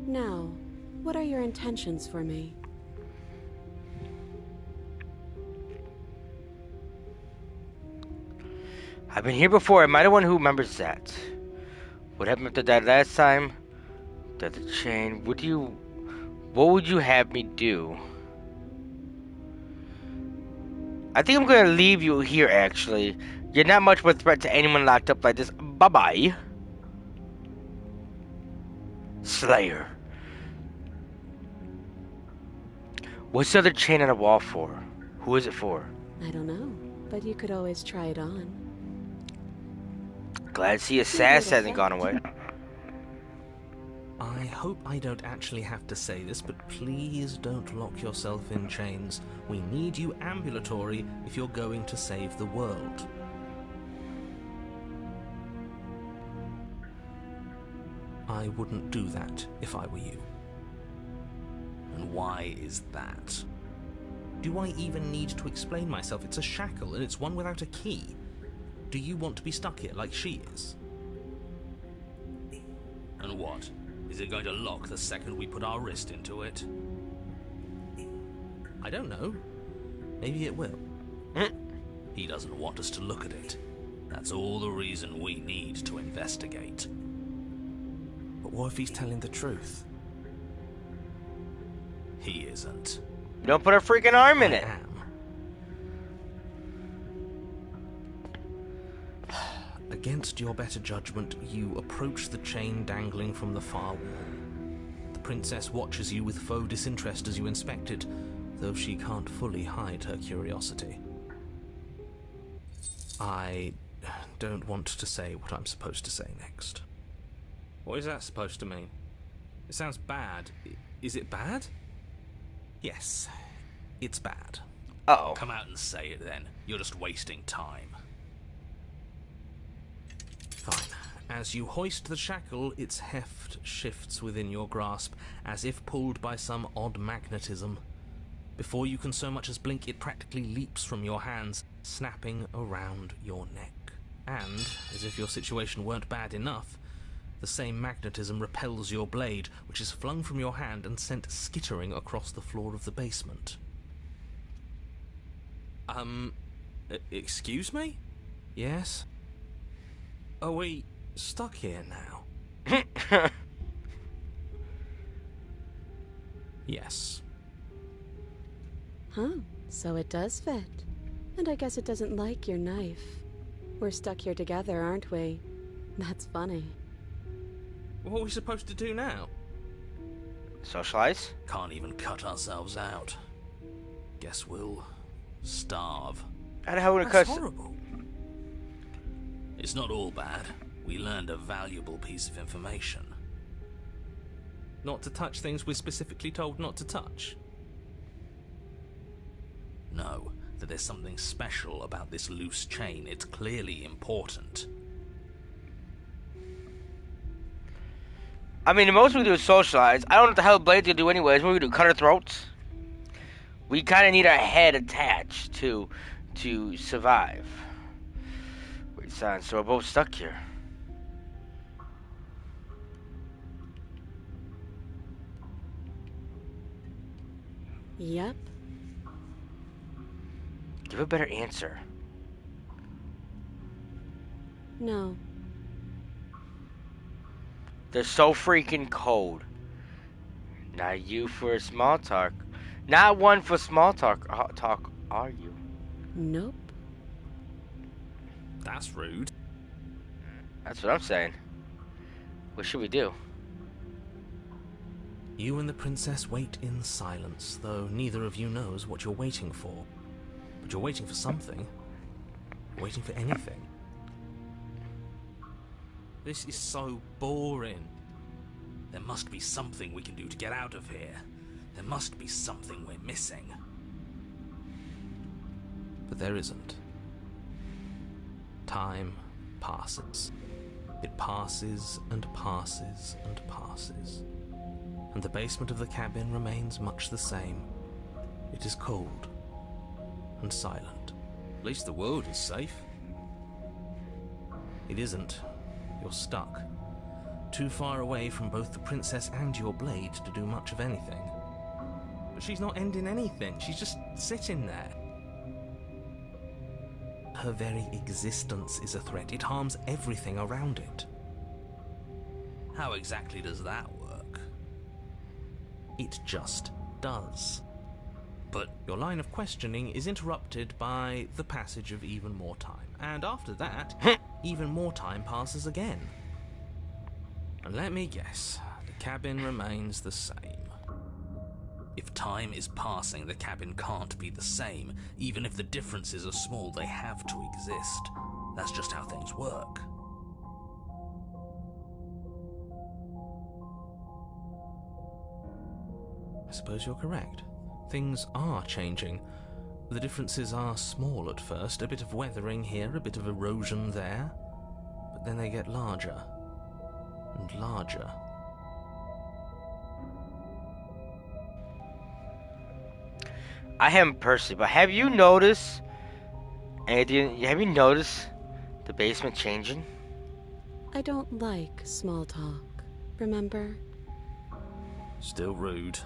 Now, what are your intentions for me? I've been here before. Am I the one who remembers that? What happened to that last time? The chain. What would you have me do? I think I'm gonna leave you here, actually. You're not much of a threat to anyone locked up like this. Bye-bye. Slayer. What's the other chain on the wall for? Who is it for? I don't know, but you could always try it on. Glad to see Sass hasn't gone away. I hope I don't actually have to say this, but please don't lock yourself in chains. We need you ambulatory if you're going to save the world. I wouldn't do that if I were you. And why is that? Do I even need to explain myself? It's a shackle, and it's one without a key. Do you want to be stuck here like she is? And what? Is it going to lock the second we put our wrist into it? I don't know. Maybe it will. He doesn't want us to look at it. That's all the reason we need to investigate. But what if he's telling the truth? He isn't. Don't put a freaking arm in I it. am. Against your better judgment, you approach the chain dangling from the far wall. The princess watches you with faux disinterest as you inspect it, though she can't fully hide her curiosity. I don't want to say what I'm supposed to say next. What is that supposed to mean? It sounds bad. Is it bad? Yes, it's bad. Uh-oh. Come out and say it then. You're just wasting time. Fine. As you hoist the shackle, its heft shifts within your grasp, as if pulled by some odd magnetism. Before you can so much as blink, it practically leaps from your hands, snapping around your neck. And, as if your situation weren't bad enough, the same magnetism repels your blade, which is flung from your hand and sent skittering across the floor of the basement. Excuse me? Yes? Are we stuck here now? Yes. Huh, so it does fit. And I guess it doesn't like your knife. We're stuck here together, aren't we? That's funny. What are we supposed to do now? Socialize? Can't even cut ourselves out. Guess we'll starve. How the hell would it That's cut? horrible. It's not all bad. We learned a valuable piece of information. Not to touch things we're specifically told not to touch? No, that there's something special about this loose chain. It's clearly important. I mean, the most we do is socialize. I don't know what the hell Blade's gonna do anyways. What we do? Cut our throats? We kind of need our head attached to survive. Wait, son, so we're both stuck here. Yep. Give a better answer. No. They're so freaking cold. Not you for a small talk. Not one for small talk, are you? Nope. That's rude. That's what I'm saying. What should we do? You and the princess wait in silence, though neither of you knows what you're waiting for. But you're waiting for something. You're waiting for anything. This is so boring. There must be something we can do to get out of here. There must be something we're missing. But there isn't. Time passes. It passes and passes and passes. And the basement of the cabin remains much the same. It is cold and silent. At least the world is safe. It isn't. You're stuck. Too far away from both the princess and your blade to do much of anything. But she's not ending anything. She's just sitting there. Her very existence is a threat. It harms everything around it. How exactly does that work? It just does. But your line of questioning is interrupted by the passage of even more time. And after that, even more time passes again. And let me guess, the cabin remains the same. If time is passing, the cabin can't be the same. Even if the differences are small, they have to exist. That's just how things work. I suppose you're correct. Things are changing. The differences are small at first, a bit of weathering here, a bit of erosion there, but then they get larger and larger. I haven't personally, but have you noticed anything? Have you noticed the basement changing? I don't like small talk, remember? Still rude.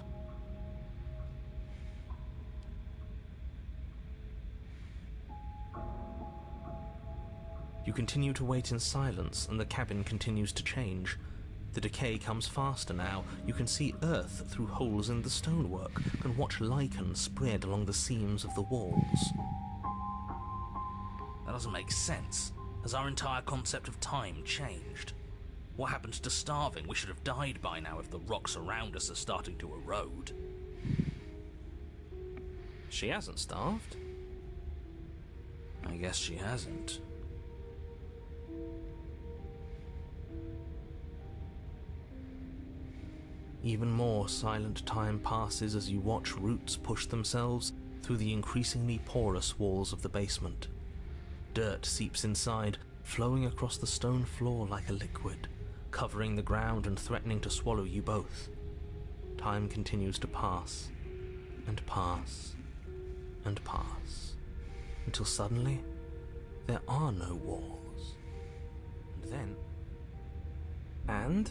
You continue to wait in silence, and the cabin continues to change. The decay comes faster now. You can see earth through holes in the stonework, and watch lichen spread along the seams of the walls. That doesn't make sense. Has our entire concept of time changed? What happened to starving? We should have died by now if the rocks around us are starting to erode. She hasn't starved. I guess she hasn't. Even more silent time passes as you watch roots push themselves through the increasingly porous walls of the basement. Dirt seeps inside, flowing across the stone floor like a liquid, covering the ground and threatening to swallow you both. Time continues to pass, and pass, and pass, until suddenly there are no walls. And then... And...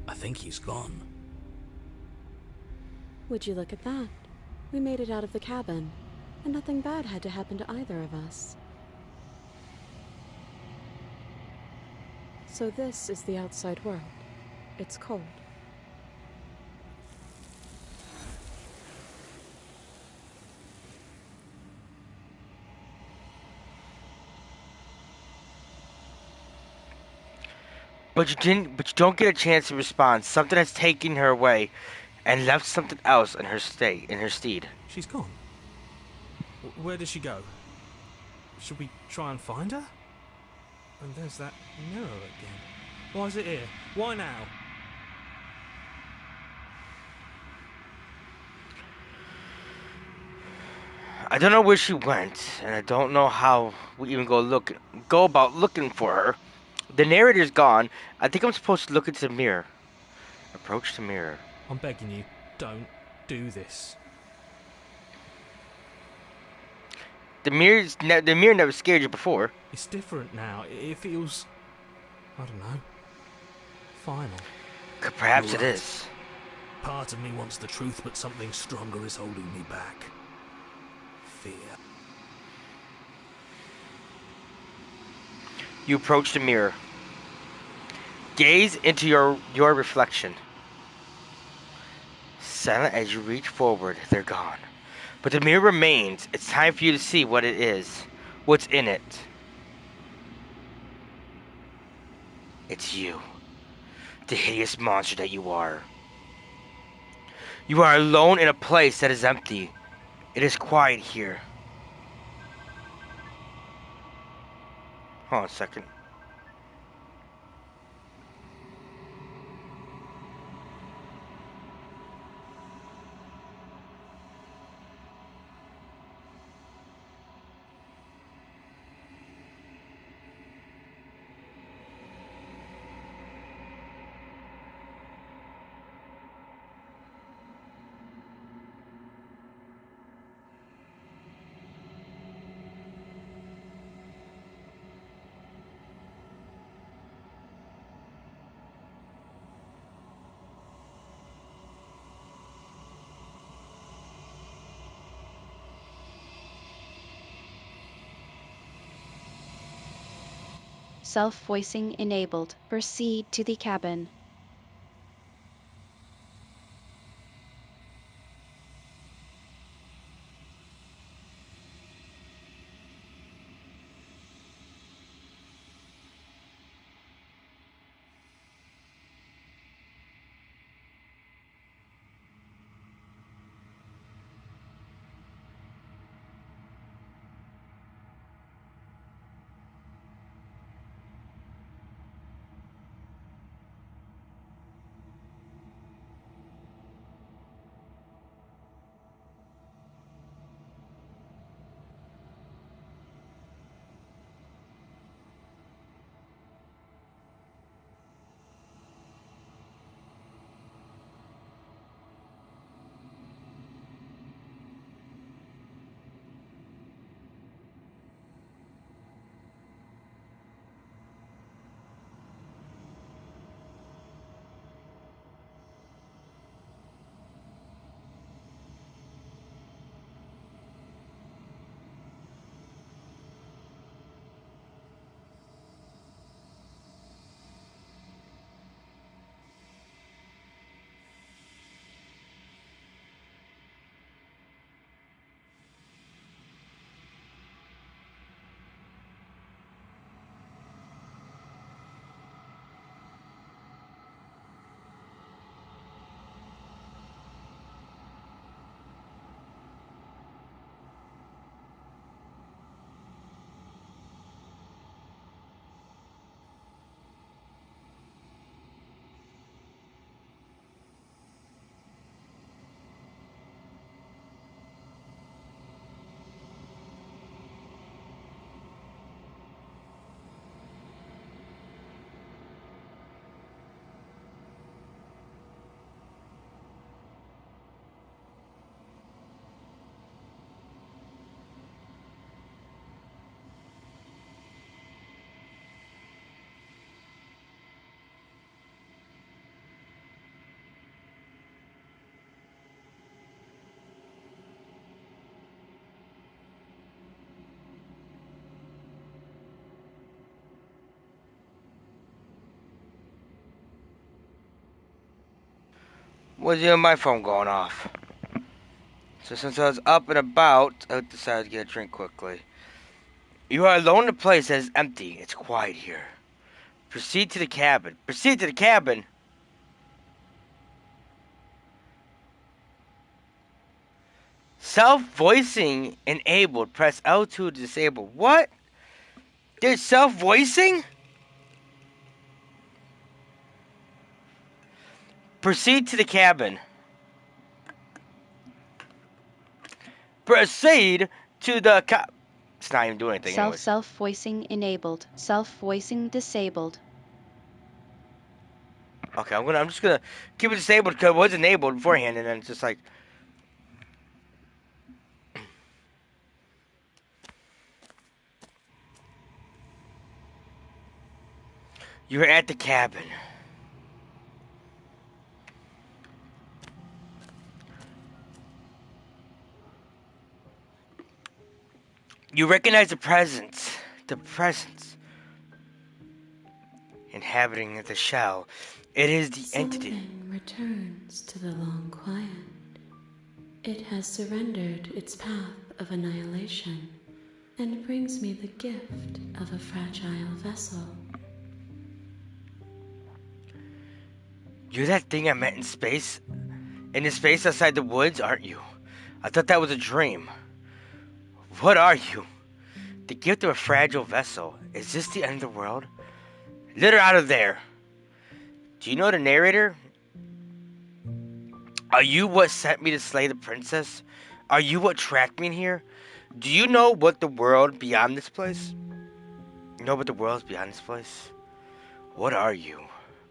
I think he's gone. Would you look at that? We made it out of the cabin, and nothing bad had to happen to either of us. So this is the outside world. It's cold. But you don't get a chance to respond. Something has taken her away and left something else in her stead. She's gone. Where did she go? Should we try and find her? And there's that mirror again. Why is it here? Why now? I don't know where she went, and I don't know how we even go about looking for her. The narrator's gone. I think I'm supposed to look into the mirror. Approach the mirror. I'm begging you, don't do this. The mirror never scared you before. It's different now. It feels, I don't know, final. Perhaps You're it right. is. Part of me wants the truth, but something stronger is holding me back. Fear. You approach the mirror. Gaze into your reflection. Silent as you reach forward, they're gone. But the mirror remains. It's time for you to see what it is. What's in it. It's you. The hideous monster that you are. You are alone in a place that is empty. It is quiet here. Hold on a second. Self-voicing enabled. Proceed to the cabin. Was my phone going off? So since I was up and about, I decided to get a drink quickly. You are alone in a place that is empty. It's quiet here. Proceed to the cabin. Proceed to the cabin. Self-voicing enabled. Press L2 to disable. What? There's self-voicing? Proceed to the cabin. Proceed to the It's not even doing anything anyways. Self-voicing enabled. Self-voicing disabled. Okay, I'm just gonna keep it disabled because it was enabled beforehand, and then it's just like. You're at the cabin. You recognize the presence. The presence. Inhabiting the shell. It is the entity. Something returns to the long quiet. It has surrendered its path of annihilation and brings me the gift of a fragile vessel. You're that thing I met in space? In the space outside the woods, aren't you? I thought that was a dream. What are you? The gift of a fragile vessel. Is this the end of the world? Let her out of there. Do you know the narrator? Are you what sent me to slay the princess? Are you what tracked me in here? Do you know what the world beyond this place? You know what the world is beyond this place? What are you,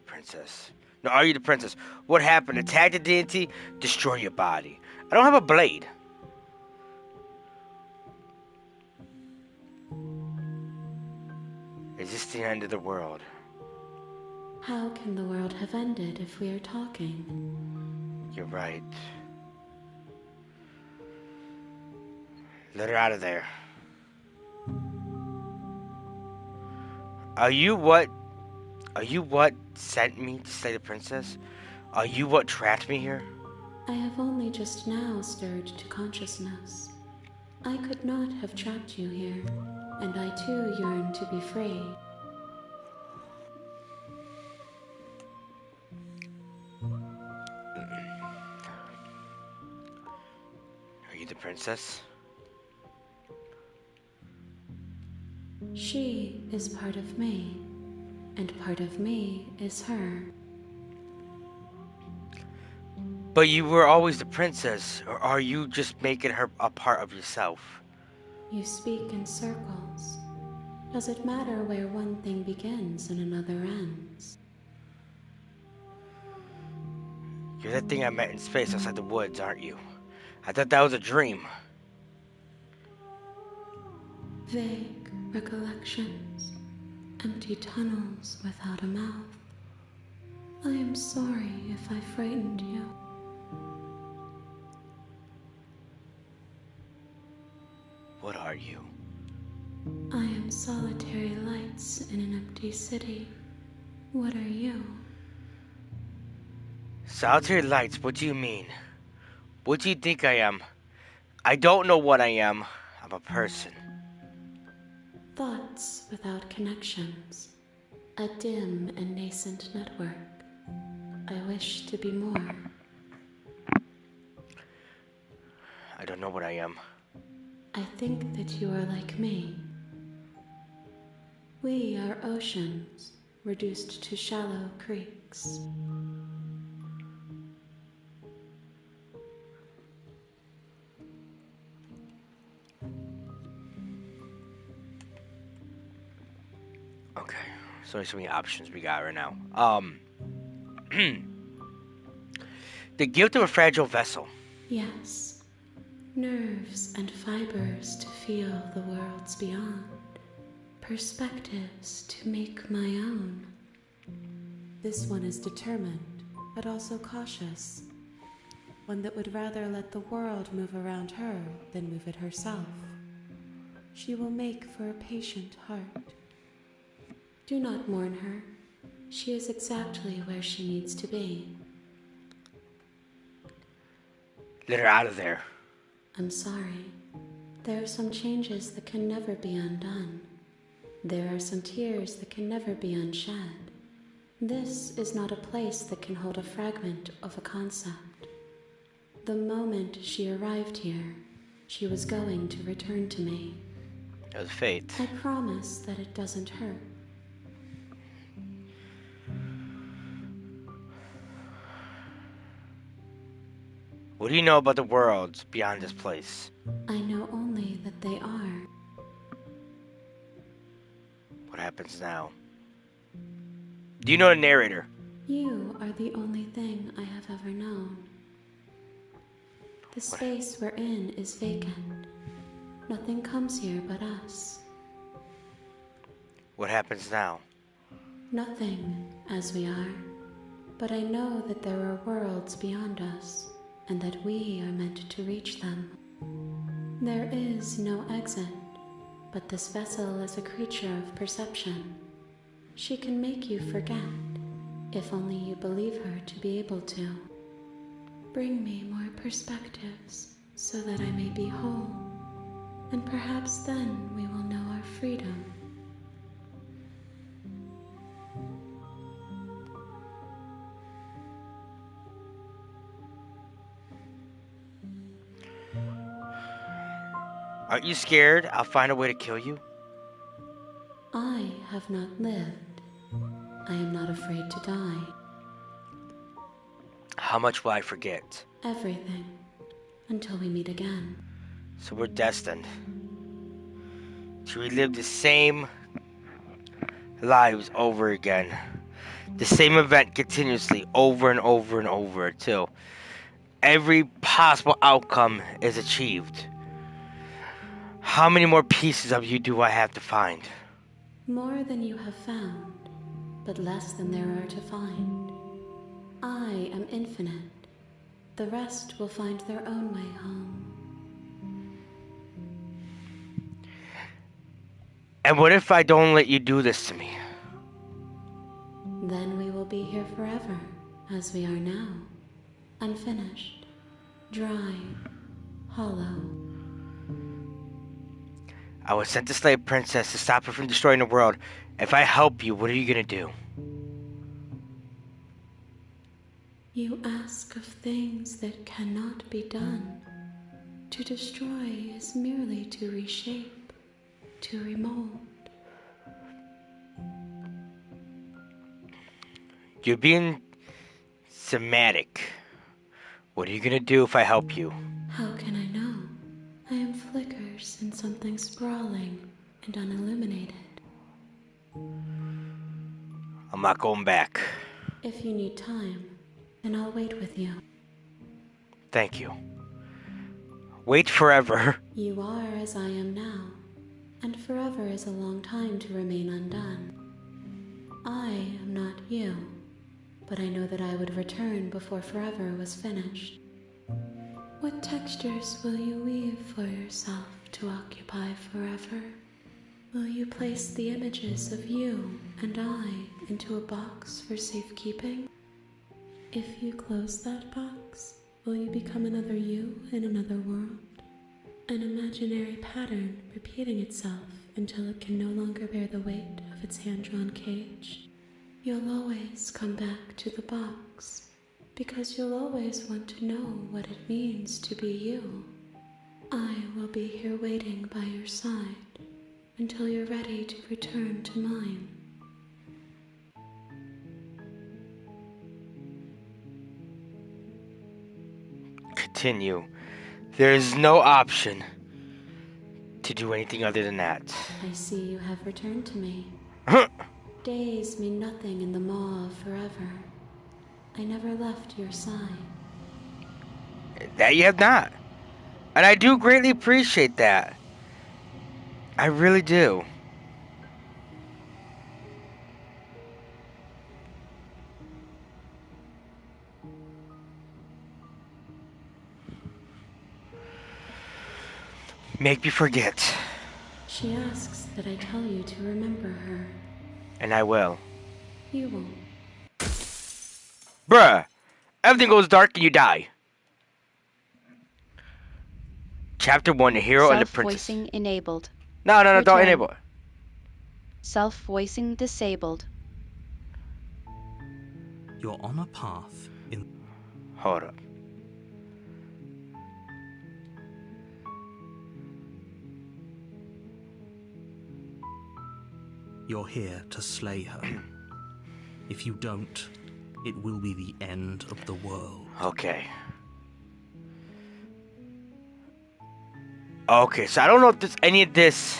princess? No, are you the princess? What happened? Attack the deity, destroy your body. I don't have a blade. Is this the end of the world? How can the world have ended if we are talking? You're right. Let her out of there. Are you what sent me to slay the princess? Are you what trapped me here? I have only just now stirred to consciousness. I could not have trapped you here, and I too yearn to be free. Are you the princess? She is part of me, and part of me is her. But you were always the princess, or are you just making her a part of yourself? You speak in circles. Does it matter where one thing begins and another ends? You're that thing I met in space outside the woods, aren't you? I thought that was a dream. Vague recollections, empty tunnels without a mouth. I am sorry if I frightened you. What are you? I am solitary lights in an empty city. What are you? Solitary lights, what do you mean? What do you think I am? I don't know what I am. I'm a person. Thoughts without connections. A dim and nascent network. I wish to be more. I don't know what I am. I think that you are like me. We are oceans, reduced to shallow creeks. Okay, so there's so many options we got right now. The gift of a fragile vessel. Yes, nerves and fibers to feel the worlds beyond, perspectives to make my own. This one is determined, but also cautious. One that would rather let the world move around her than move it herself. She will make for a patient heart. Do not mourn her. She is exactly where she needs to be. Let her out of there. I'm sorry. There are some changes that can never be undone. There are some tears that can never be unshed. This is not a place that can hold a fragment of a concept. The moment she arrived here, she was going to return to me. That was fate. I promise that it doesn't hurt. What do you know about the worlds beyond this place? I know only that they are. What happens now? Do you know the narrator? You are the only thing I have ever known. The space we're in is vacant. Nothing comes here but us. What happens now? Nothing, as we are. But I know that there are worlds beyond us, and that we are meant to reach them. There is no exit, but this vessel is a creature of perception. She can make you forget, if only you believe her to be able to. Bring me more perspectives, so that I may be whole, and perhaps then we will know our freedom. Aren't you scared I'll find a way to kill you? I have not lived. I am not afraid to die. How much will I forget? Everything, until we meet again. So we're destined to relive the same lives over again. The same event continuously over and over and over until every possible outcome is achieved. How many more pieces of you do I have to find? More than you have found, but less than there are to find. I am infinite. The rest will find their own way home. And what if I don't let you do this to me? Then we will be here forever, as we are now. Unfinished, dry, hollow. I was sent to slay a princess to stop her from destroying the world. If I help you, what are you gonna do? You ask of things that cannot be done. To destroy is merely to reshape, to remold. You're being semantic. What are you gonna do if I help you? How can I know? I am flickers in something sprawling and unilluminated. I'm not going back. If you need time, then I'll wait with you. Thank you. Wait forever. You are as I am now, and forever is a long time to remain undone. I am not you, but I know that I would return before forever was finished. What textures will you weave for yourself to occupy forever? Will you place the images of you and I into a box for safekeeping? If you close that box, will you become another you in another world? An imaginary pattern repeating itself until it can no longer bear the weight of its hand-drawn cage? You'll always come back to the box, because you'll always want to know what it means to be you. I will be here waiting by your side until you're ready to return to mine. Continue. There is no option to do anything other than that. I see you have returned to me. Days mean nothing in the maw of forever. I never left your side. That you have not. And I do greatly appreciate that. I really do. Make me forget. She asks that I tell you to remember her. And I will. You won't. Bruh. Everything goes dark and you die. Chapter 1, The Hero and the Princess. Self-voicing enabled. No, don't Return. enable it. Self-voicing disabled. You're on a path in. Hold up. You're here to slay her. If you don't, it will be the end of the world. Okay. Okay, so I don't know if there's any of this.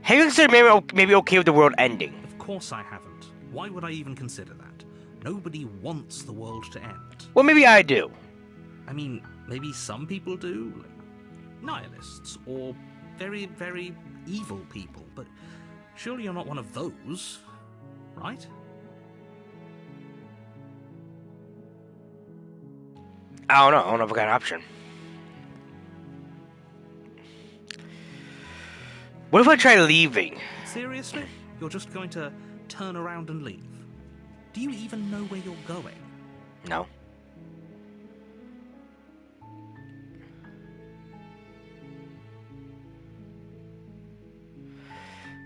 Have you considered maybe okay with the world ending? Of course I haven't. Why would I even consider that? Nobody wants the world to end. Well, maybe I do. I mean, maybe some people do, like nihilists, or very, very evil people, but surely you're not one of those, right? I don't know. I don't know if I got an option. What if I try leaving? Seriously? You're just going to turn around and leave? Do you even know where you're going? No.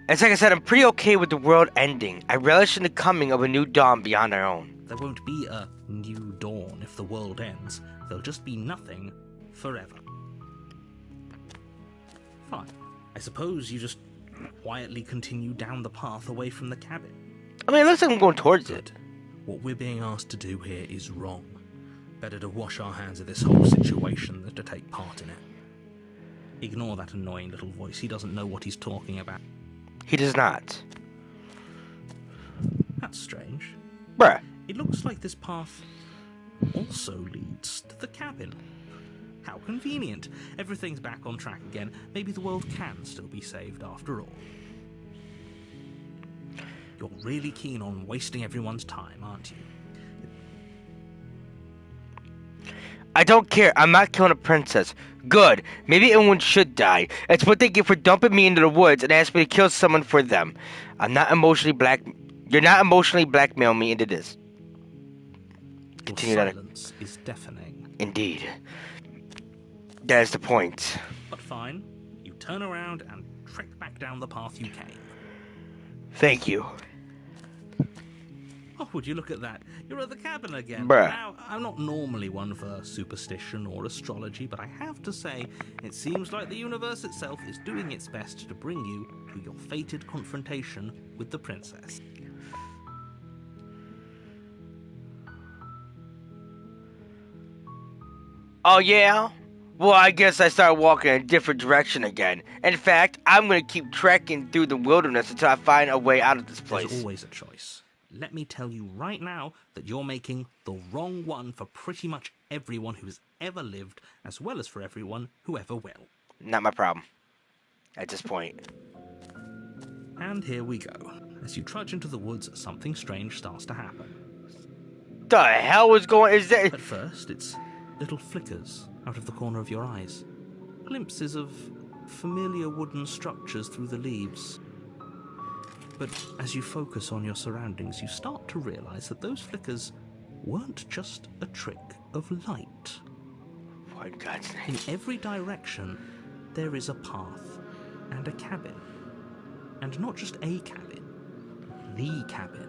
It's like I said, I'm pretty okay with the world ending. I relish in the coming of a new dawn beyond our own. There won't be a new dawn if the world ends. There'll just be nothing forever. Fine. I suppose you just quietly continue down the path away from the cabin. I mean, it looks like I'm going towards it. What we're being asked to do here is wrong. Better to wash our hands of this whole situation than to take part in it. Ignore that annoying little voice. He doesn't know what he's talking about. He does not. That's strange. Bruh. It looks like this path also leads to the cabin. How convenient. Everything's back on track again. Maybe the world can still be saved after all. You're really keen on wasting everyone's time, aren't you? I don't care. I'm not killing a princess. Good. Maybe everyone should die. It's what they get for dumping me into the woods and asking me to kill someone for them. I'm not emotionally You're not emotionally blackmailing me into this. Continue Your that. silence is deafening. Indeed. That is the point. But fine. You turn around and trek back down the path you came. Thank you. Oh, would you look at that? You're at the cabin again. Bruh. Now, I'm not normally one for superstition or astrology, but I have to say, it seems like the universe itself is doing its best to bring you to your fated confrontation with the princess. Oh, yeah? Well, I guess I start walking in a different direction again. In fact, I'm going to keep trekking through the wilderness until I find a way out of this place. There's always a choice. Let me tell you right now that you're making the wrong one for pretty much everyone who's ever lived, as well as for everyone who ever will. Not my problem. At this point. And here we go. As you trudge into the woods, something strange starts to happen. The hell was going... Is that... At first, it's little flickers out of the corner of your eyes. Glimpses of familiar wooden structures through the leaves. But as you focus on your surroundings, you start to realize that those flickers weren't just a trick of light. For God's name. In every direction, there is a path and a cabin. And not just a cabin, the cabin.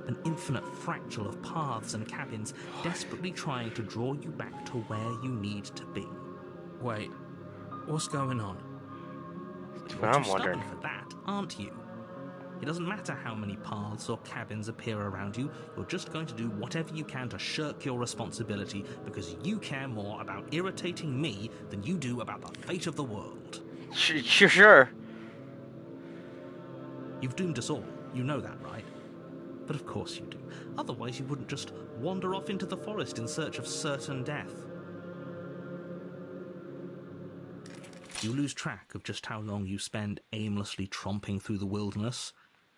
An infinite fractal of paths and cabins desperately trying to draw you back to where you need to be. Wait, what's going on? That's You're what I'm too wondering. stubborn for that, aren't you? It doesn't matter how many paths or cabins appear around you, you're just going to do whatever you can to shirk your responsibility because you care more about irritating me than you do about the fate of the world. Sure. You've doomed us all, you know that, right? But of course you do. Otherwise you wouldn't just wander off into the forest in search of certain death. You lose track of just how long you spend aimlessly tromping through the wilderness.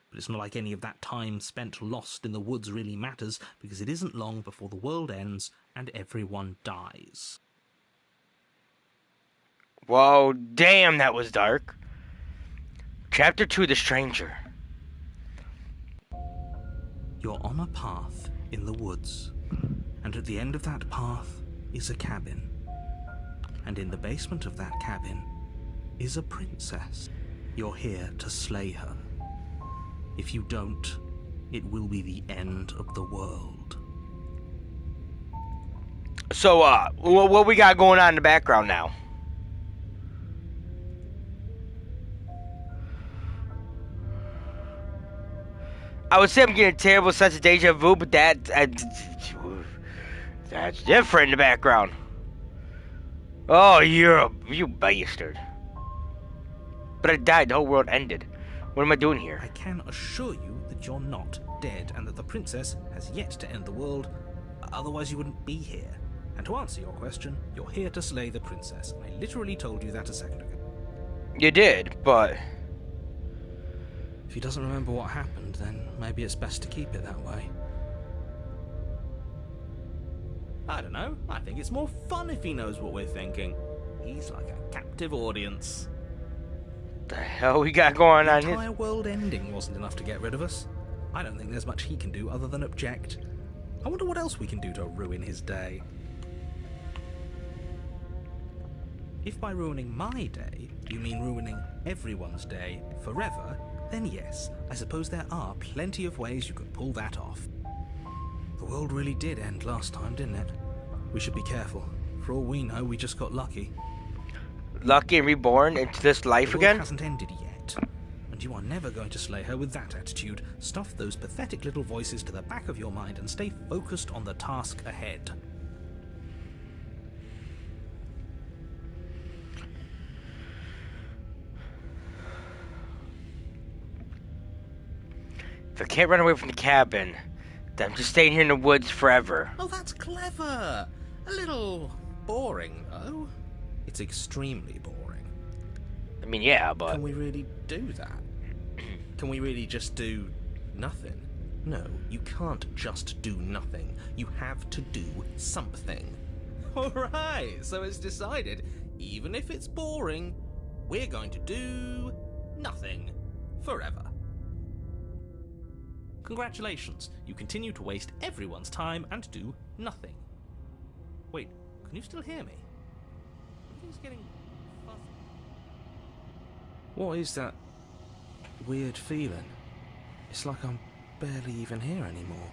But it's not like any of that time spent lost in the woods really matters, because it isn't long before the world ends and everyone dies. Whoa, damn, that was dark. Chapter 2, The Stranger. You're on a path in the woods, and at the end of that path is a cabin. And in the basement of that cabin is a princess. You're here to slay her. If you don't, it will be the end of the world. So, what we got going on in the background now? I would say I'm getting a terrible sense of deja vu, but that's different in the background. Oh, you bastard. But I died. The whole world ended. What am I doing here? I can assure you that you're not dead and that the princess has yet to end the world, otherwise you wouldn't be here. And to answer your question, you're here to slay the princess. I literally told you that a second ago. You did, but... If he doesn't remember what happened, then maybe it's best to keep it that way. I don't know. I think it's more fun if he knows what we're thinking. He's like a captive audience. The hell we got going on The here? entire world ending wasn't enough to get rid of us. I don't think there's much he can do other than object. I wonder what else we can do to ruin his day. If by ruining my day, you mean ruining everyone's day forever, then yes, I suppose there are plenty of ways you could pull that off. The world really did end last time, didn't it? We should be careful. For all we know, we just got lucky. Lucky and reborn into this life The world again? hasn't ended yet. And you are never going to slay her with that attitude. Stuff those pathetic little voices to the back of your mind and stay focused on the task ahead. If I can't run away from the cabin, then I'm just staying here in the woods forever. Oh, that's clever! A little boring, though. It's extremely boring. I mean, yeah, but... Can we really do that? Can we really just do nothing? No, you can't just do nothing. You have to do something. Alright, so it's decided. Even if it's boring, we're going to do nothing forever. Congratulations, you continue to waste everyone's time and do nothing. Wait, can you still hear me? Everything's getting fuzzy. What is that weird feeling? It's like I'm barely even here anymore.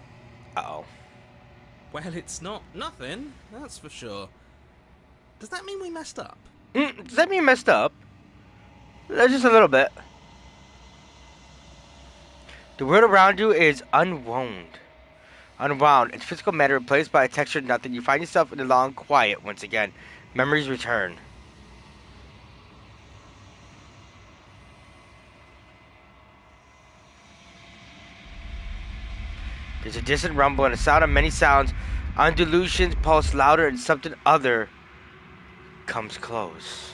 Uh-oh. Well, it's not nothing, that's for sure. Does that mean we messed up? Does that mean messed up? Just a little bit. The world around you is unwound. Unwound. It's physical matter replaced by a textured nothing. You find yourself in the long quiet once again. Memories return. There's a distant rumble and a sound of many sounds. Undulations pulse louder and something other comes close.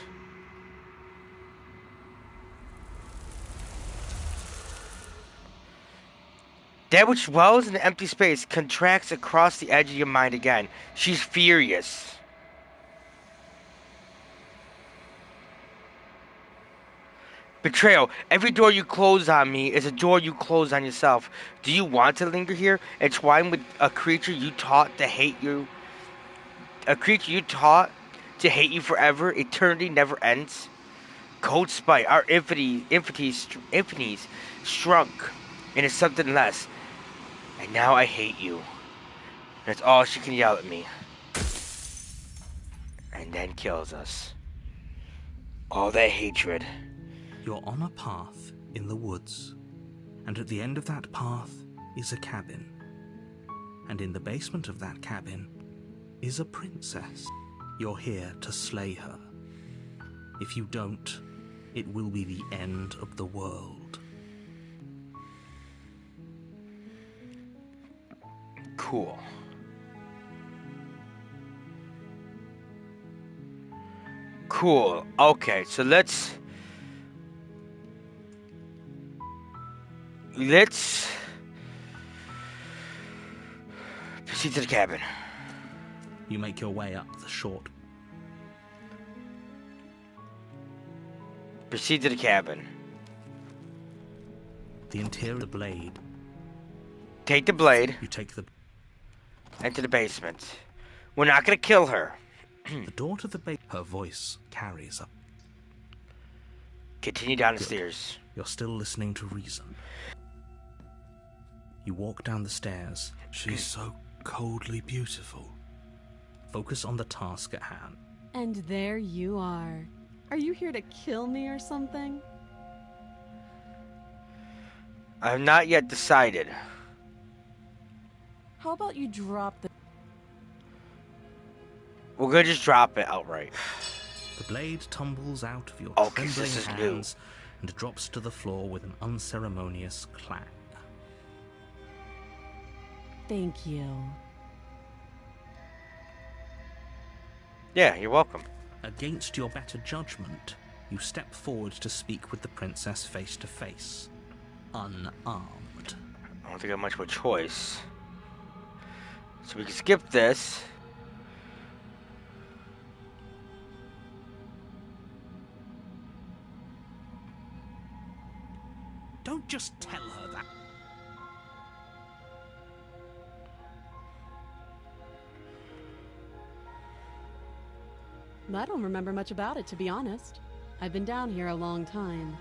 That which dwells in the empty space contracts across the edge of your mind again. She's furious. Betrayal. Every door you close on me is a door you close on yourself. Do you want to linger here, entwined with a creature you taught to hate you? A creature you taught to hate you forever? Eternity never ends. Cold spite. Our infinities shrunk into something less. And now I hate you. That's all she can yell at me. And then kills us. All that hatred. You're on a path in the woods, and at the end of that path is a cabin. And in the basement of that cabin is a princess. You're here to slay her. If you don't, it will be the end of the world. Cool. Cool. Okay, so let's proceed to the cabin. You make your way up the short. Proceed to the cabin. The interior of the blade. Take the blade. You take the... Enter the basement. We're not gonna kill her. The door to the base. Her voice carries up. Continue down the Good. stairs. You're still listening to reason. You walk down the stairs. She's so coldly beautiful. Focus on the task at hand. And there you are. Are you here to kill me or something? I have not yet decided. How about you drop the... We're gonna just drop it outright. The blade tumbles out of your Okay, trembling this is new. hands and drops to the floor with an unceremonious clang. Thank you. Yeah, you're welcome. Against your better judgment, you step forward to speak with the princess face to face, unarmed. I don't think I have much of a choice. So we can skip this. Don't just tell her that. I don't remember much about it, to be honest. I've been down here a long time.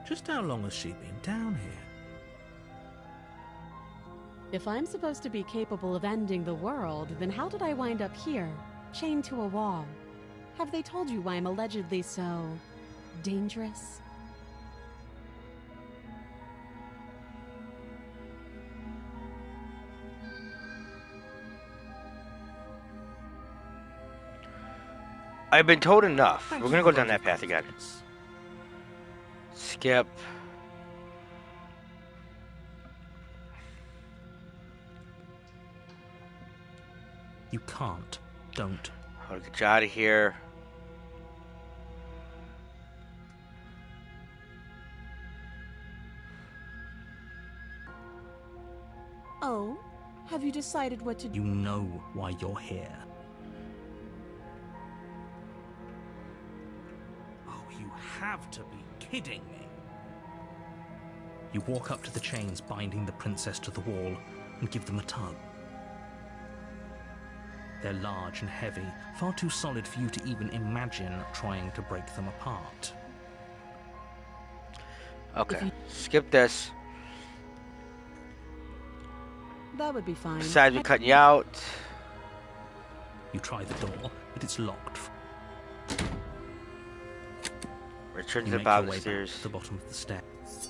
Just how long has she been down here? If I'm supposed to be capable of ending the world, then how did I wind up here, chained to a wall? Have they told you why I'm allegedly so dangerous? I've been told enough. Thank We're you gonna for go down both that path your again. comments. Skip. You can't. Don't. How to get you out of here. Oh? Have you decided what to do? You know why you're here. Oh, you have to be kidding me. You walk up to the chains binding the princess to the wall and give them a tug. They're large and heavy, far too solid for you to even imagine trying to break them apart. Okay. Skip this. That would be fine. Besides, we cutting you out. You try the door, but it's locked. Return to You the make your bottom way of the back stairs. to the bottom of the stairs.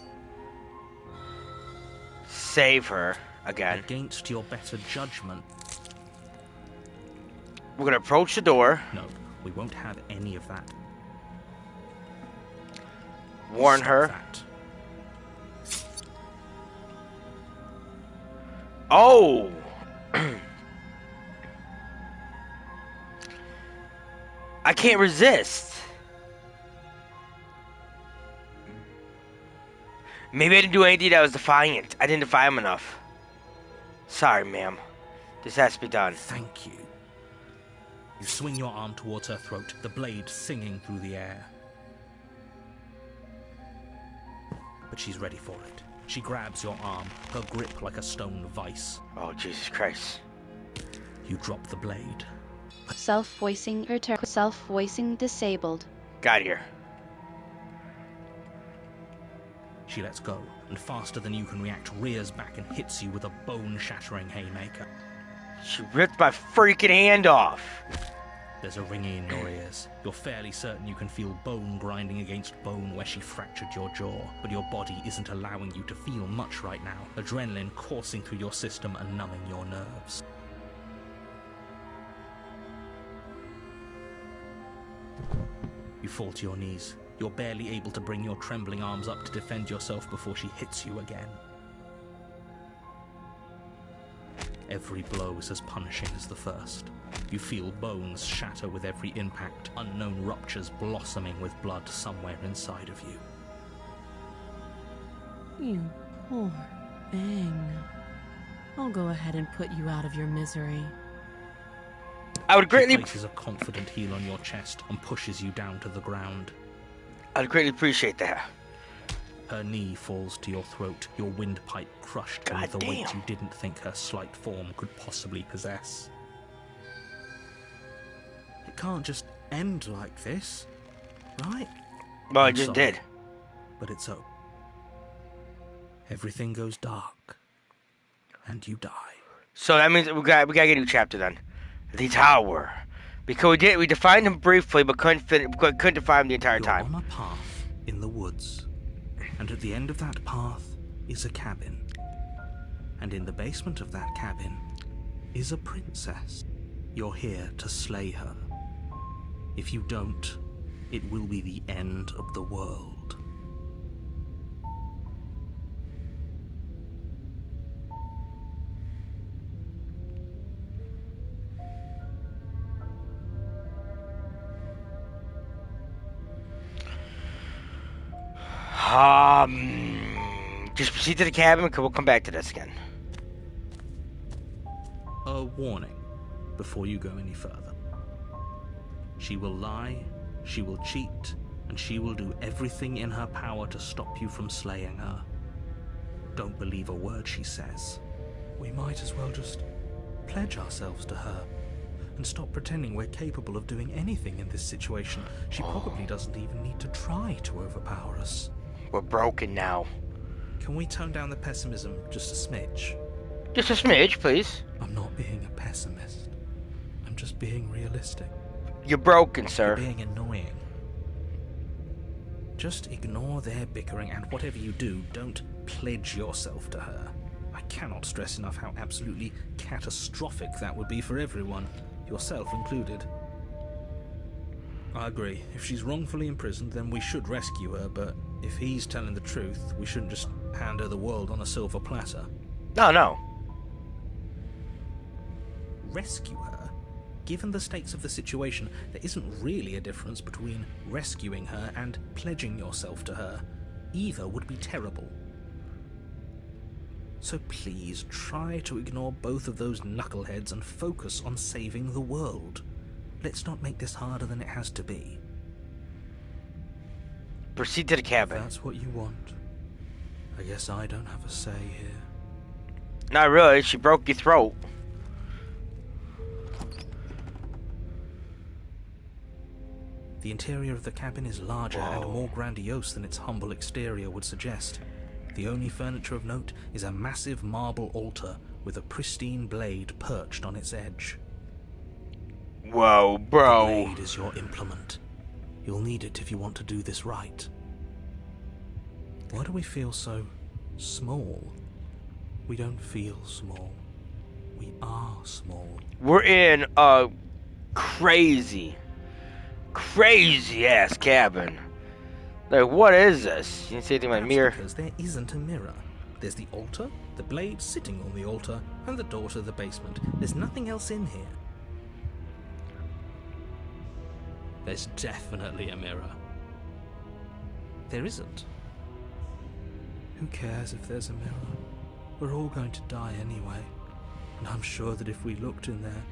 Save her again. Against your better judgment, We're gonna approach the door. no, we won't have any of that. Warn Stop her. that. Oh! I can't resist. Maybe I didn't do anything that was defiant. I didn't defy him enough. Sorry, ma'am. This has to be done. Thank you. You swing your arm towards her throat, the blade singing through the air. But she's ready for it. She grabs your arm, her grip like a stone vice. Oh, Jesus Christ. You drop the blade. Self-voicing disabled. Got here. She lets go, and faster than you can react, rears back and hits you with a bone-shattering haymaker. She ripped my freaking hand off. There's a ringing in your ears. You're fairly certain you can feel bone grinding against bone where she fractured your jaw, but your body isn't allowing you to feel much right now. Adrenaline coursing through your system and numbing your nerves. You fall to your knees. You're barely able to bring your trembling arms up to defend yourself before she hits you again. Every blow is as punishing as the first. You feel bones shatter with every impact, unknown ruptures blossoming with blood somewhere inside of you. You poor thing. I'll go ahead and put you out of your misery. I would She greatly, places a confident heel on your chest and pushes you down to the ground. I'd greatly appreciate that. Her knee falls to your throat, your windpipe crushed beneath a weight Goddamn. you didn't think her slight form could possibly possess. It can't just end like this, right? Well, I I'm just sorry, did. But it's over. Everything goes dark, and you die. So that means we gotta get a new chapter then. The tower. Because we defined him briefly, but couldn't define him the entire You're time. on a path in the woods, and at the end of that path is a cabin. And in the basement of that cabin is a princess. You're here to slay her. If you don't, it will be the end of the world. Just proceed to the cabin and we'll come back to this again. A warning before you go any further. She will lie, she will cheat, and she will do everything in her power to stop you from slaying her. Don't believe a word she says. We might as well just pledge ourselves to her and stop pretending we're capable of doing anything in this situation. She probably doesn't even need to try to overpower us. We're broken now. Can we tone down the pessimism just a smidge? Just a smidge, please. I'm not being a pessimist. I'm just being realistic. You're broken, sir. You're being annoying. Just ignore their bickering, and whatever you do, don't pledge yourself to her. I cannot stress enough how absolutely catastrophic that would be for everyone, yourself included. I agree. If she's wrongfully imprisoned, then we should rescue her, but if he's telling the truth, we shouldn't just hand her the world on a silver platter. No. Rescue her? Given the stakes of the situation, there isn't really a difference between rescuing her and pledging yourself to her. Either would be terrible. So please, try to ignore both of those knuckleheads and focus on saving the world. Let's not make this harder than it has to be. Proceed to the cabin. If that's what you want, I guess I don't have a say here. Not really, she broke your throat. The interior of the cabin is larger and more grandiose than its humble exterior would suggest. The only furniture of note is a massive marble altar with a pristine blade perched on its edge. Whoa, bro. The blade is your implement. You'll need it if you want to do this right. Why do we feel so small? We don't feel small. We are small. We're in a crazy ass cabin. Like, what is this? You didn't see anything about a mirror? Because there isn't a mirror. There's the altar, the blade sitting on the altar, and the door to the basement. There's nothing else in here. There's definitely a mirror. There isn't. Who cares if there's a mirror? We're all going to die anyway. And I'm sure that if we looked in there,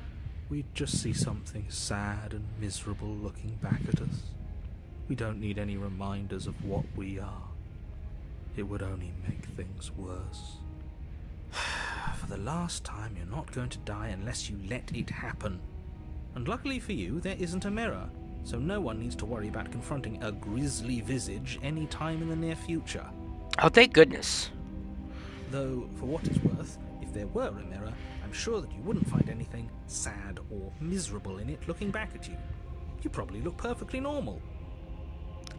we'd just see something sad and miserable looking back at us. We don't need any reminders of what we are. It would only make things worse. For the last time, you're not going to die unless you let it happen. And luckily for you, there isn't a mirror, so no one needs to worry about confronting a grisly visage any time in the near future. Oh, thank goodness. Though, for what it's worth, if there were a mirror, I'm sure that you wouldn't find anything sad or miserable in it looking back at you. You probably look perfectly normal.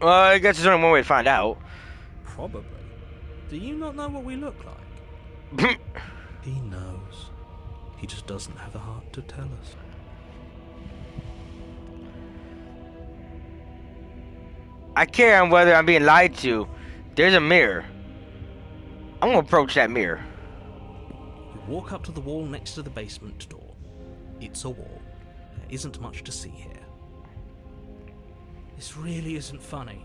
Well, I guess there's only one way to find out. Probably. Do you not know what we look like? He knows. He just doesn't have the heart to tell us. I care on whether I'm being lied to. There's a mirror. I'm gonna approach that mirror. You walk up to the wall next to the basement door. It's a wall. There isn't much to see here. This really isn't funny.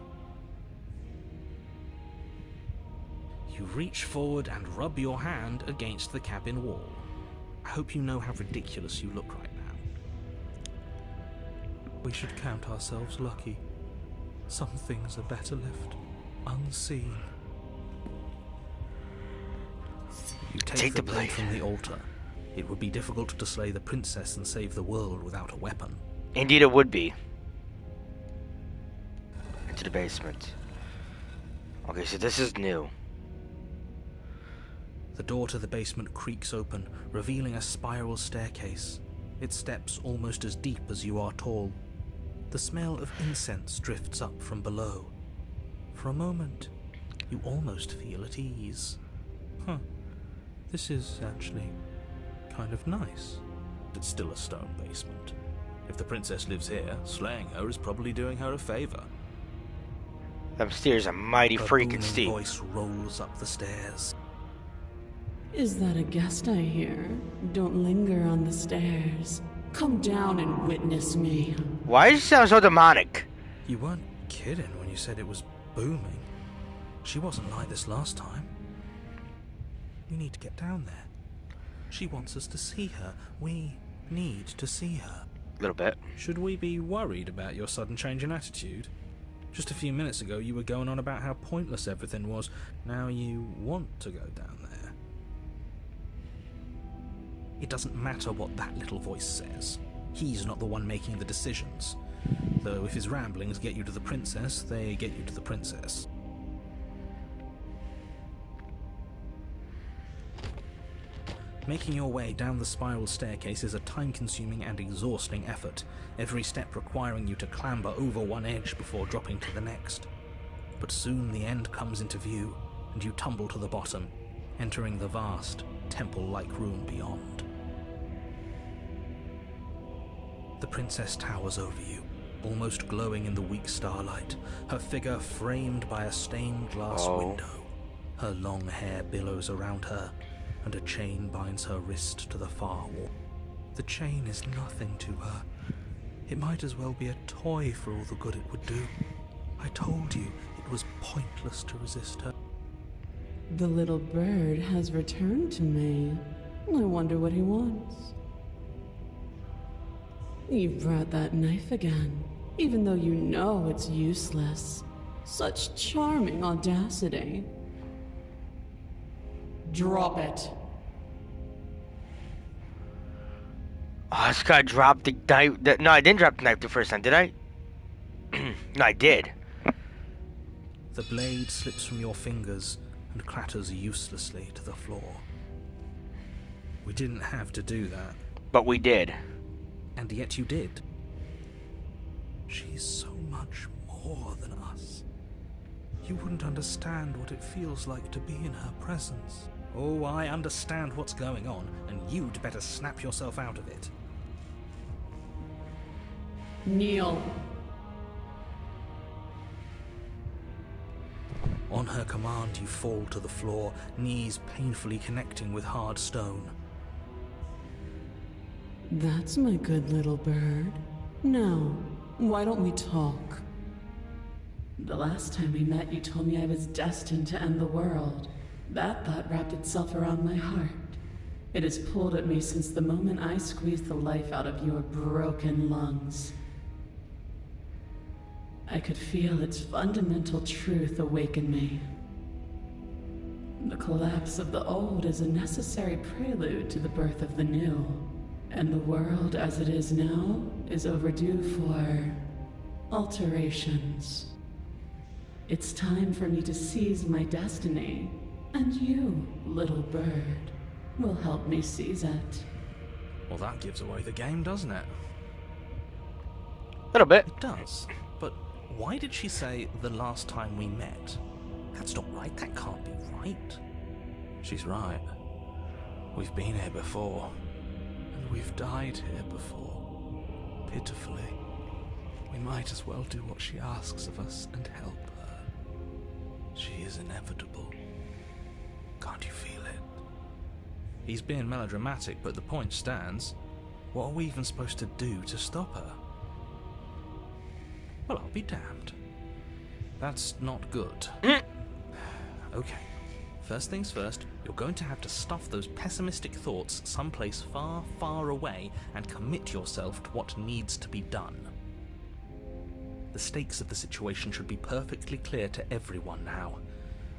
You reach forward and rub your hand against the cabin wall. I hope you know how ridiculous you look right now. We should count ourselves lucky. Some things are better left unseen. You take the blade from the altar. It would be difficult to slay the princess and save the world without a weapon. Indeed it would be. Into the basement. Okay, so this is new. The door to the basement creaks open, revealing a spiral staircase. Its steps almost as deep as you are tall. The smell of incense drifts up from below. For a moment, you almost feel at ease. This is actually kind of nice. It's still a stone basement. If the princess lives here, slaying her is probably doing her a favor. Them stairs are mighty Her freaking booming steep. voice rolls up the stairs. Is that a guest I hear? Don't linger on the stairs. Come down and witness me. Why does it sound so demonic? You weren't kidding when you said it was booming. She wasn't like this last time. You need to get down there. She wants us to see her. We need to see her. A little bit. Should we be worried about your sudden change in attitude? Just a few minutes ago you were going on about how pointless everything was. Now you want to go down there. It doesn't matter what that little voice says. He's not the one making the decisions. Though if his ramblings get you to the princess, they get you to the princess. Making your way down the spiral staircase is a time-consuming and exhausting effort, every step requiring you to clamber over one edge before dropping to the next. But soon the end comes into view, and you tumble to the bottom, entering the vast, temple-like room beyond. The princess towers over you, almost glowing in the weak starlight, her figure framed by a stained glass window. Her long hair billows around her, and a chain binds her wrist to the far wall. The chain is nothing to her. It might as well be a toy for all the good it would do. I told you it was pointless to resist her. The little bird has returned to me. I wonder what he wants. You brought that knife again, even though you know it's useless. Such charming audacity. Drop it. Oh, I just gotta drop the knife. No, I didn't drop the knife the first time, did I? No, I did. The blade slips from your fingers and clatters uselessly to the floor. We didn't have to do that. But we did. And yet you did. She's so much more than us. You wouldn't understand what it feels like to be in her presence. Oh, I understand what's going on, and you'd better snap yourself out of it. Kneel. On her command, you fall to the floor, knees painfully connecting with hard stone. That's my good little bird. Now, why don't we talk? The last time we met, you told me I was destined to end the world. That thought wrapped itself around my heart. It has pulled at me since the moment I squeezed the life out of your broken lungs. I could feel its fundamental truth awaken me. The collapse of the old is a necessary prelude to the birth of the new, and the world as it is now is overdue for alterations. It's time for me to seize my destiny, and you, little bird, will help me seize it. Well, that gives away the game, doesn't it? A little bit. It does. But why did she say the last time we met? That's not right. That can't be right. She's right. We've been here before. And we've died here before. Pitifully. We might as well do what she asks of us and help her. She is inevitable. Can't you feel it? He's being melodramatic, but the point stands. What are we even supposed to do to stop her? Well, I'll be damned. That's not good. Okay. First things first, you're going to have to stuff those pessimistic thoughts someplace far, far away and commit yourself to what needs to be done. The stakes of the situation should be perfectly clear to everyone now.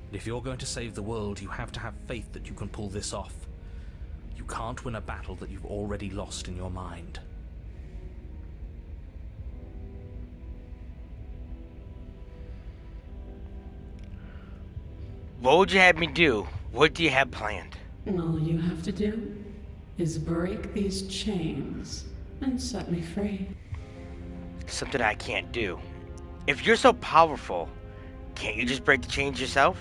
And if you're going to save the world, you have to have faith that you can pull this off. You can't win a battle that you've already lost in your mind. What would you have me do? What do you have planned? All you have to do is break these chains and set me free. Something I can't do. If you're so powerful, can't you just break the chains yourself?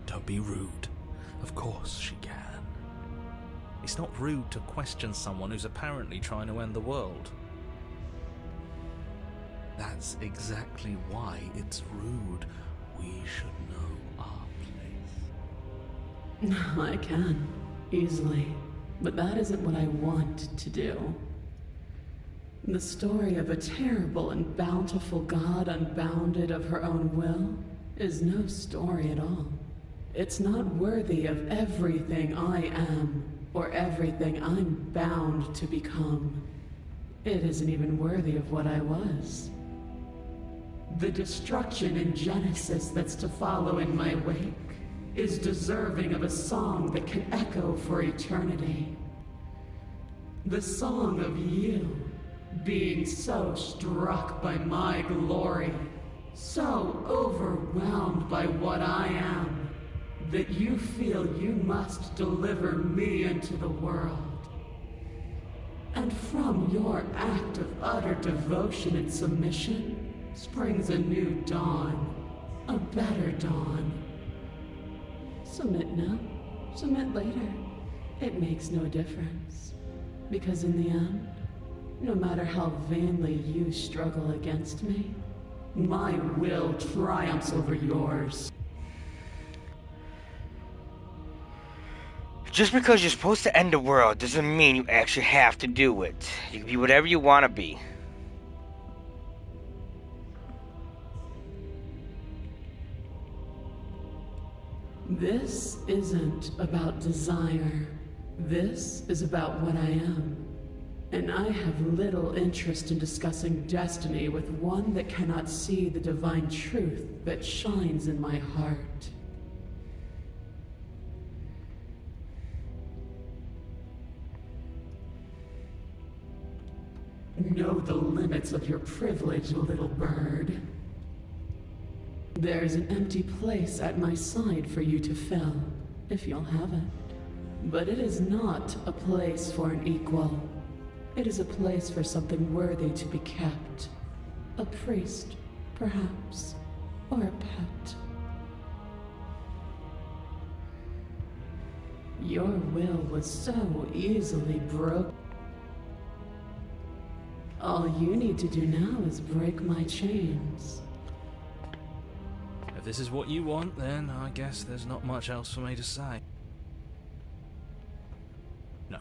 Don't be rude. Of course she can. It's not rude to question someone who's apparently trying to end the world. That's exactly why it's rude. We should know our place. I can, easily. But that isn't what I want to do. The story of a terrible and bountiful god unbounded of her own will is no story at all. It's not worthy of everything I am, or everything I'm bound to become. It isn't even worthy of what I was. The destruction in Genesis that's to follow in my wake is deserving of a song that can echo for eternity. The song of you, being so struck by my glory, so overwhelmed by what I am, that you feel you must deliver me into the world. And from your act of utter devotion and submission springs a new dawn, a better dawn. Submit now, submit later. It makes no difference. Because in the end, no matter how vainly you struggle against me, my will triumphs over yours. Just because you're supposed to end the world doesn't mean you actually have to do it. You can be whatever you want to be. This isn't about desire. This is about what I am. And I have little interest in discussing destiny with one that cannot see the divine truth that shines in my heart. Know the limits of your privilege, little bird. There's an empty place at my side for you to fill, if you'll have it. But it is not a place for an equal. It is a place for something worthy to be kept. A priest, perhaps, or a pet. Your will was so easily broken. All you need to do now is break my chains. If this is what you want, then I guess there's not much else for me to say. No,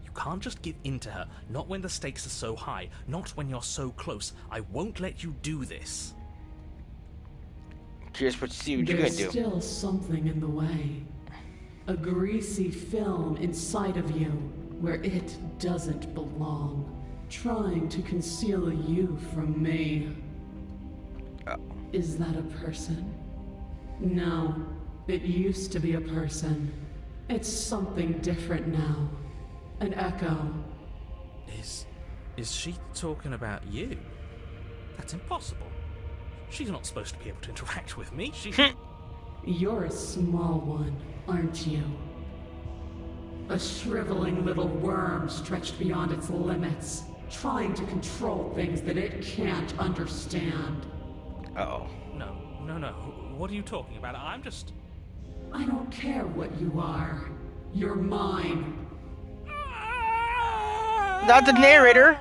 you can't just give in to her, not when the stakes are so high, not when you're so close. I won't let you do this. Just see what you're gonna do. There's still something in the way. A greasy film inside of you where it doesn't belong. Trying to conceal you from me. Is that a person? No, it used to be a person. It's something different now. An echo. Is she talking about you? That's impossible. She's not supposed to be able to interact with me. You're a small one, aren't you? A shriveling little worm stretched beyond its limits, trying to control things that it can't understand. Uh-oh. No. What are you talking about? I don't care what you are. You're mine. Not the narrator.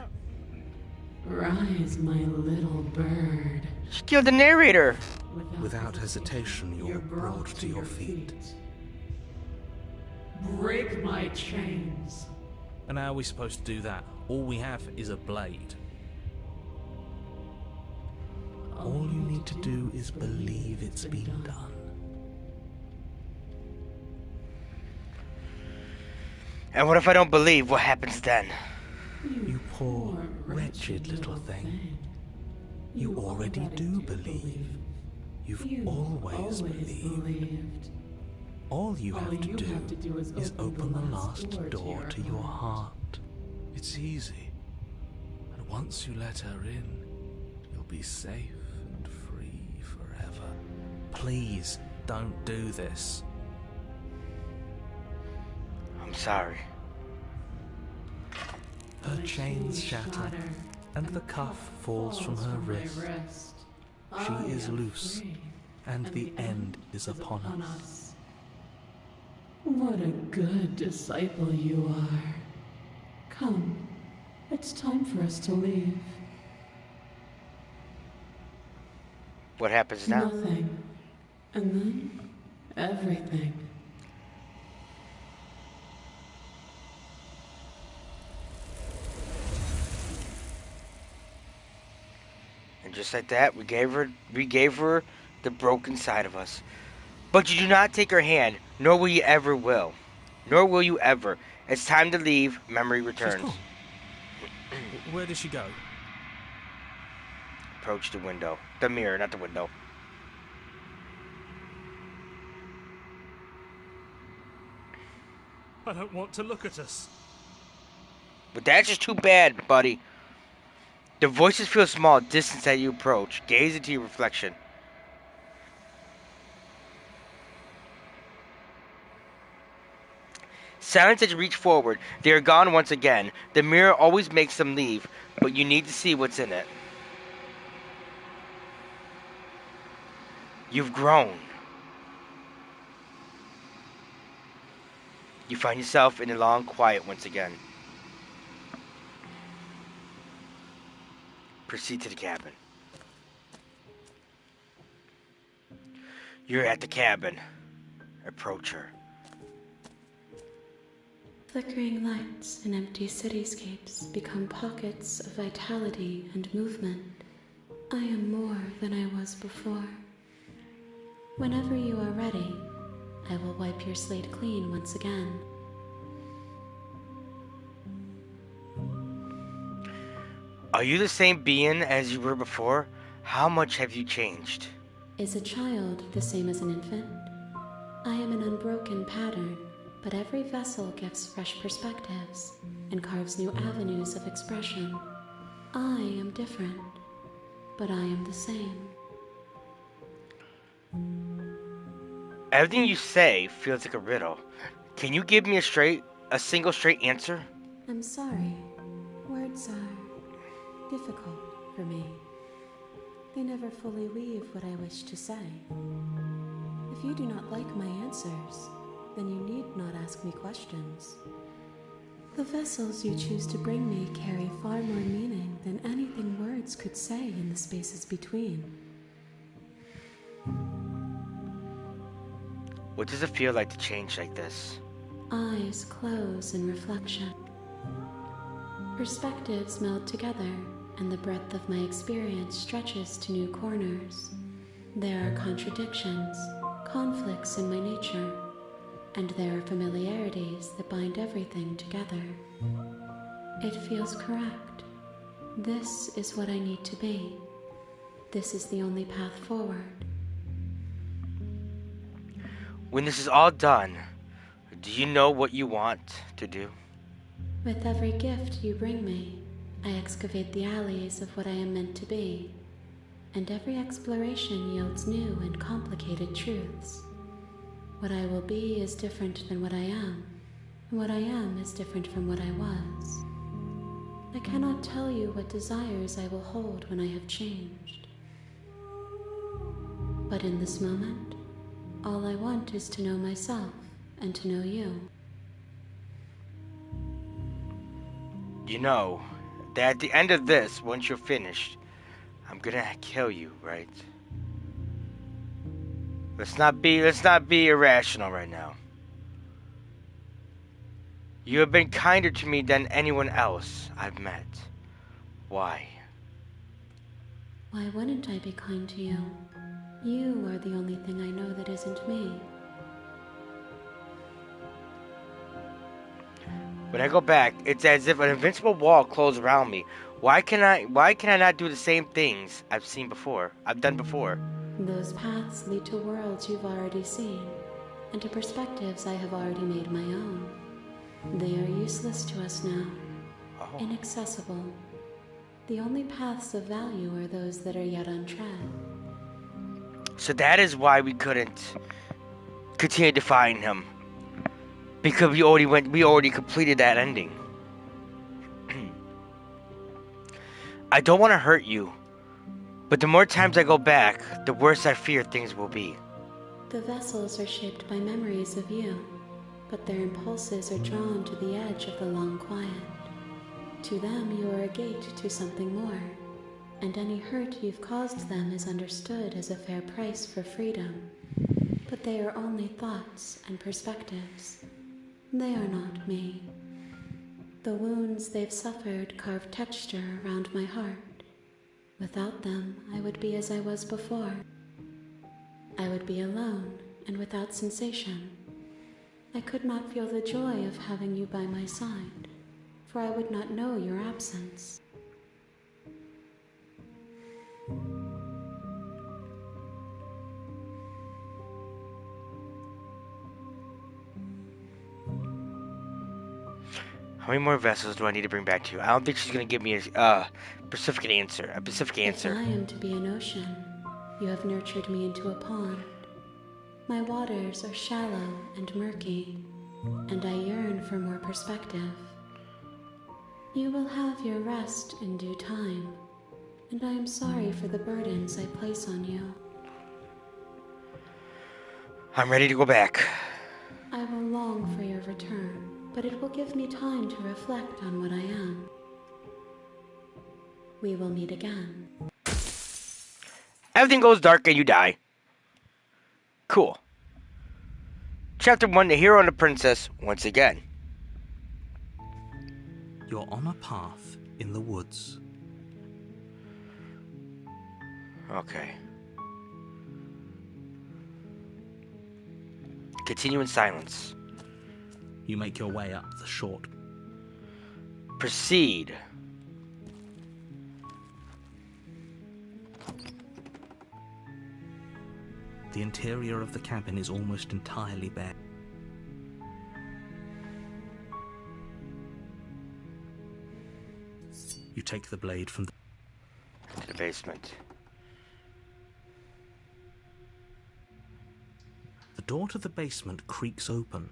Rise, my little bird. She killed the narrator. Without hesitation, you're brought to your feet. Break my chains. And how are we supposed to do that? All we have is a blade. All you need to do is believe it's been done. And what if I don't believe? What happens then? You poor, wretched little thing. You already do believe. You've always believed. All you have to do is open the last door to your heart. It's easy. And once you let her in, you'll be safe and free forever. Please don't do this. I'm sorry. Her chains shatter, and the cuff falls from her wrist. She is loose, and the end is upon us. What a good disciple you are. Come, it's time for us to leave. What happens now? Nothing. And then, everything. And just like that, we gave her the broken side of us. But you do not take her hand, nor will you ever will. Nor will you ever. It's time to leave. Memory She's returns. gone. Where did she go? Approach the window. The mirror, not the window. I don't want to look at us. But that's just too bad, buddy. The voices feel small, distance as you approach. Gaze into your reflection. Silence as you reach forward. They are gone once again. The mirror always makes them leave, but you need to see what's in it. You've grown. You find yourself in a long quiet once again. Proceed to the cabin. You're at the cabin. Approach her. Flickering lights and empty cityscapes become pockets of vitality and movement. I am more than I was before. Whenever you are ready, I will wipe your slate clean once again. Are you the same being as you were before? How much have you changed? Is a child the same as an infant? I am an unbroken pattern, but every vessel gives fresh perspectives and carves new avenues of expression. I am different, but I am the same. Everything you say feels like a riddle. Can you give me a single straight answer? I'm sorry. Words are difficult for me. They never fully weave what I wish to say. If you do not like my answers, then you need not ask me questions. The vessels you choose to bring me carry far more meaning than anything words could say in the spaces between. What does it feel like to change like this? Eyes close in reflection. Perspectives meld together, and the breadth of my experience stretches to new corners. There are contradictions, conflicts in my nature, and there are familiarities that bind everything together. It feels correct. This is what I need to be. This is the only path forward. When this is all done, do you know what you want to do? With every gift you bring me, I excavate the alleys of what I am meant to be, and every exploration yields new and complicated truths. What I will be is different than what I am, and what I am is different from what I was. I cannot tell you what desires I will hold when I have changed. But in this moment, all I want is to know myself and to know you. You know that at the end of this, once you're finished, I'm gonna kill you, right? Let's not be irrational right now. You have been kinder to me than anyone else I've met. Why? Why wouldn't I be kind to you? You are the only thing I know that isn't me. When I go back, it's as if an invincible wall closed around me. Why can I not do the same things I've done before? Those paths lead to worlds you've already seen, and to perspectives I have already made my own. They are useless to us now, inaccessible. The only paths of value are those that are yet untread. So that is why we couldn't continue to find him. Because we already completed that ending. I don't want to hurt you, but the more times I go back, the worse I fear things will be. The vessels are shaped by memories of you. but their impulses are drawn to the edge of the long quiet. To them, you are a gate to something more, and any hurt you've caused them is understood as a fair price for freedom. But they are only thoughts and perspectives. They are not me. The wounds they've suffered carve texture around my heart. Without them, I would be as I was before. I would be alone and without sensation. I could not feel the joy of having you by my side, for I would not know your absence. How many more vessels do I need to bring back to you? I don't think she's gonna give me a specific answer. If I am to be an ocean, you have nurtured me into a pond. My waters are shallow and murky, and I yearn for more perspective. You will have your rest in due time, and I am sorry for the burdens I place on you. I'm ready to go back. I will long for your return, but it will give me time to reflect on what I am. We will meet again. Everything goes dark and you die. Cool. Chapter 1, The Hero and the Princess, once again. You're on a path in the woods. Okay. Continue in silence. You make your way up the short. Proceed. The interior of the cabin is almost entirely bare. You take the blade from To the basement. the door to the basement creaks open.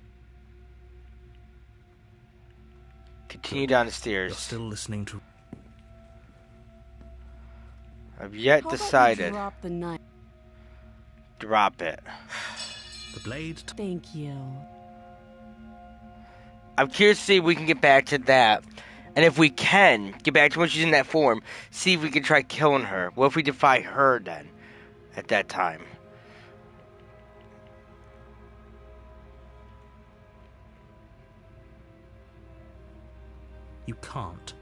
Continue down the You're stairs. still listening to. I've yet How about you decided. drop the knife? Drop it. The blade Thank you. I'm curious to see if we can get back to that. And if we can get back to when she's in that form, see if we can try killing her. What if we defy her then? At that time. You can't.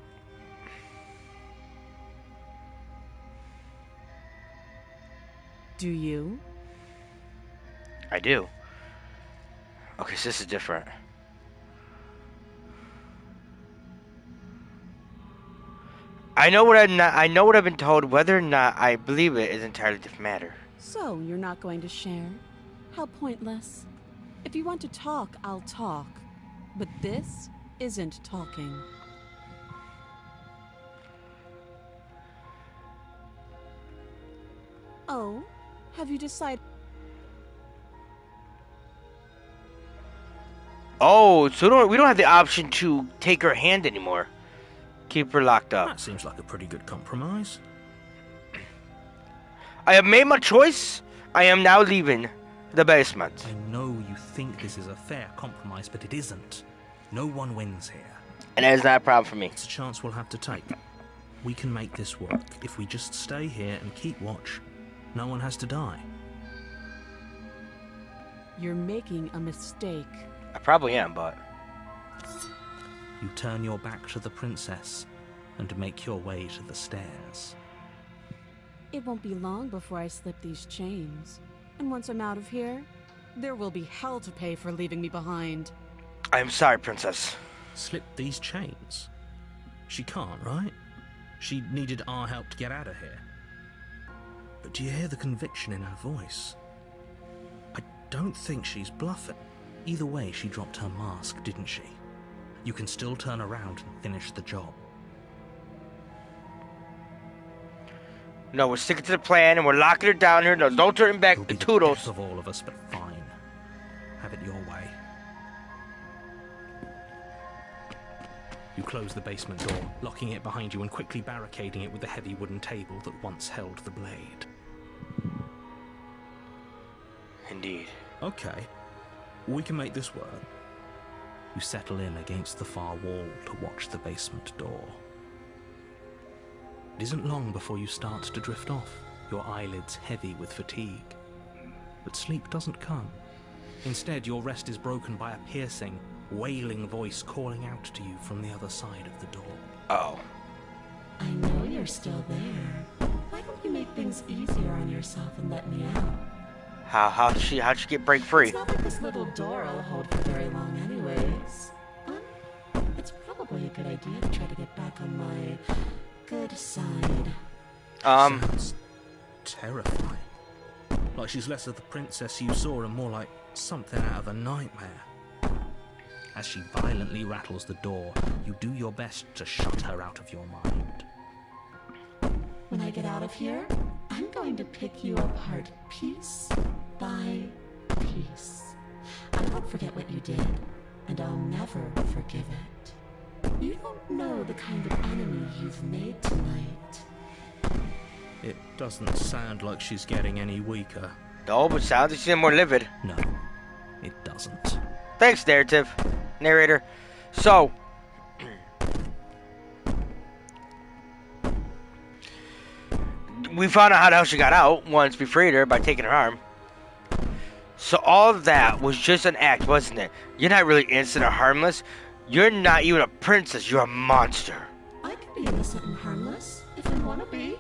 Do you? I do. Okay, so this is different. I know what I've been told. Whether or not I believe it is an entirely different matter. So, you're not going to share? How pointless. If you want to talk, I'll talk. But this isn't talking. Oh, have you decided? Oh, so we don't have the option to take her hand anymore. Keep her locked up. That seems like a pretty good compromise. I have made my choice. I am now leaving the basement. I know you think this is a fair compromise, but it isn't. No one wins here. And that is not a problem for me. It's a chance we'll have to take. We can make this work. If we just stay here and keep watch, no one has to die. You're making a mistake. I probably am, but... You turn your back to the princess and make your way to the stairs. It won't be long before I slip these chains. And once I'm out of here, there will be hell to pay for leaving me behind. I am sorry, princess. Slip these chains? She can't, right? She needed our help to get out of here. But do you hear the conviction in her voice? I don't think she's bluffing. Either way, she dropped her mask, didn't she? You can still turn around and finish the job. No, we're sticking to the plan and we're locking her down here. No, don't turn back It'll the be the toodles. death of all of us, but fine. Have it your way. You close the basement door, locking it behind you and quickly barricading it with the heavy wooden table that once held the blade. Indeed. Okay, we can make this work. You settle in against the far wall to watch the basement door. It isn't long before you start to drift off, your eyelids heavy with fatigue. But sleep doesn't come. Instead, your rest is broken by a piercing, wailing voice calling out to you from the other side of the door. Uh-oh. I know you're still there. Why don't you make things easier on yourself and let me out? How'd she get break free? It's not like this little door will hold for very long anyways. It's probably a good idea to try to get back on my good side. Sounds terrifying. Like she's less of the princess you saw and more like something out of a nightmare. As she violently rattles the door, you do your best to shut her out of your mind. When I get out of here, I'm going to pick you apart piece by piece. I won't forget what you did, and I'll never forgive it. You don't know the kind of enemy you've made tonight. It doesn't sound like she's getting any weaker. No, but sounds like she's more livid. No, it doesn't. Thanks, narrator. So, we found out how the hell she got out once we freed her by taking her arm. So all of that was just an act, wasn't it? You're not really innocent or harmless. You're not even a princess. You're a monster. I could be innocent and harmless, if I want to be.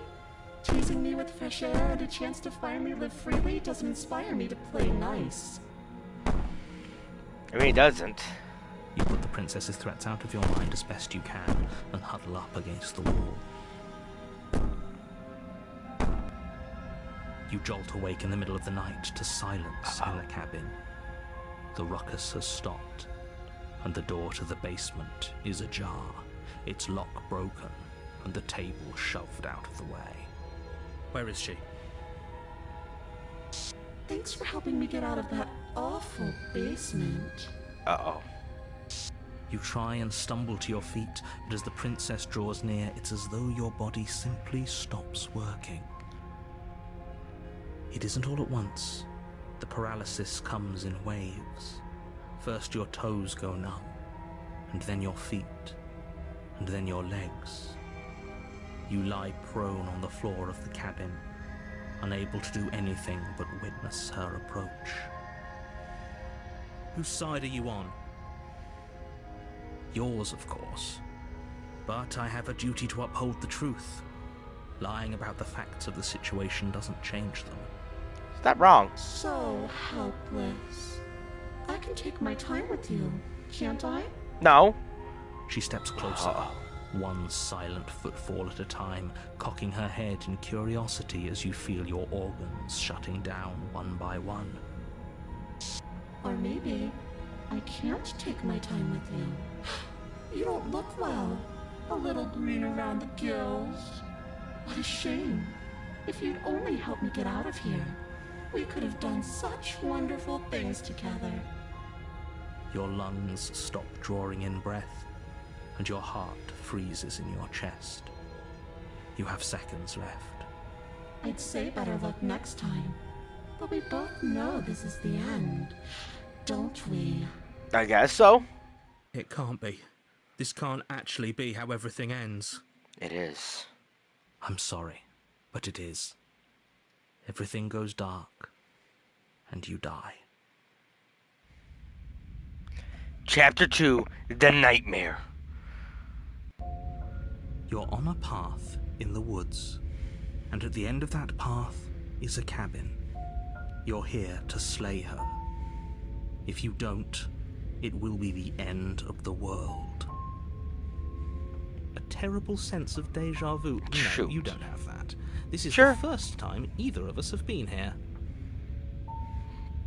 Teasing me with fresh air and a chance to finally live freely doesn't inspire me to play nice. I mean, it doesn't. You put the princess's threats out of your mind as best you can and huddle up against the wall. You jolt awake in the middle of the night to silence in the cabin. The ruckus has stopped, and the door to the basement is ajar, its lock broken, and the table shoved out of the way. Where is she? Thanks for helping me get out of that awful basement. Uh-oh. You try and stumble to your feet, but as the princess draws near, it's as though your body simply stops working. It isn't all at once. The paralysis comes in waves. First your toes go numb, and then your feet, and then your legs. You lie prone on the floor of the cabin, unable to do anything but witness her approach. Whose side are you on? Yours, of course. But I have a duty to uphold the truth. Lying about the facts of the situation doesn't change them. Is that wrong? So helpless. I can take my time with you, can't I? No. She steps closer, one silent footfall at a time, cocking her head in curiosity as you feel your organs shutting down one by one. Or maybe I can't take my time with you. You don't look well. A little green around the gills. What a shame. If you'd only helped me get out of here, we could have done such wonderful things together. Your lungs stop drawing in breath, and your heart freezes in your chest. You have seconds left. I'd say better luck next time, but we both know this is the end, don't we? I guess so. It can't be. This can't actually be how everything ends. It is. I'm sorry, but it is. Everything goes dark, and you die. Chapter 2, The Nightmare. You're on a path in the woods, and at the end of that path is a cabin. You're here to slay her. If you don't, it will be the end of the world. A terrible sense of deja vu. No, Shoot. you don't have that. This is Sure. the first time either of us have been here.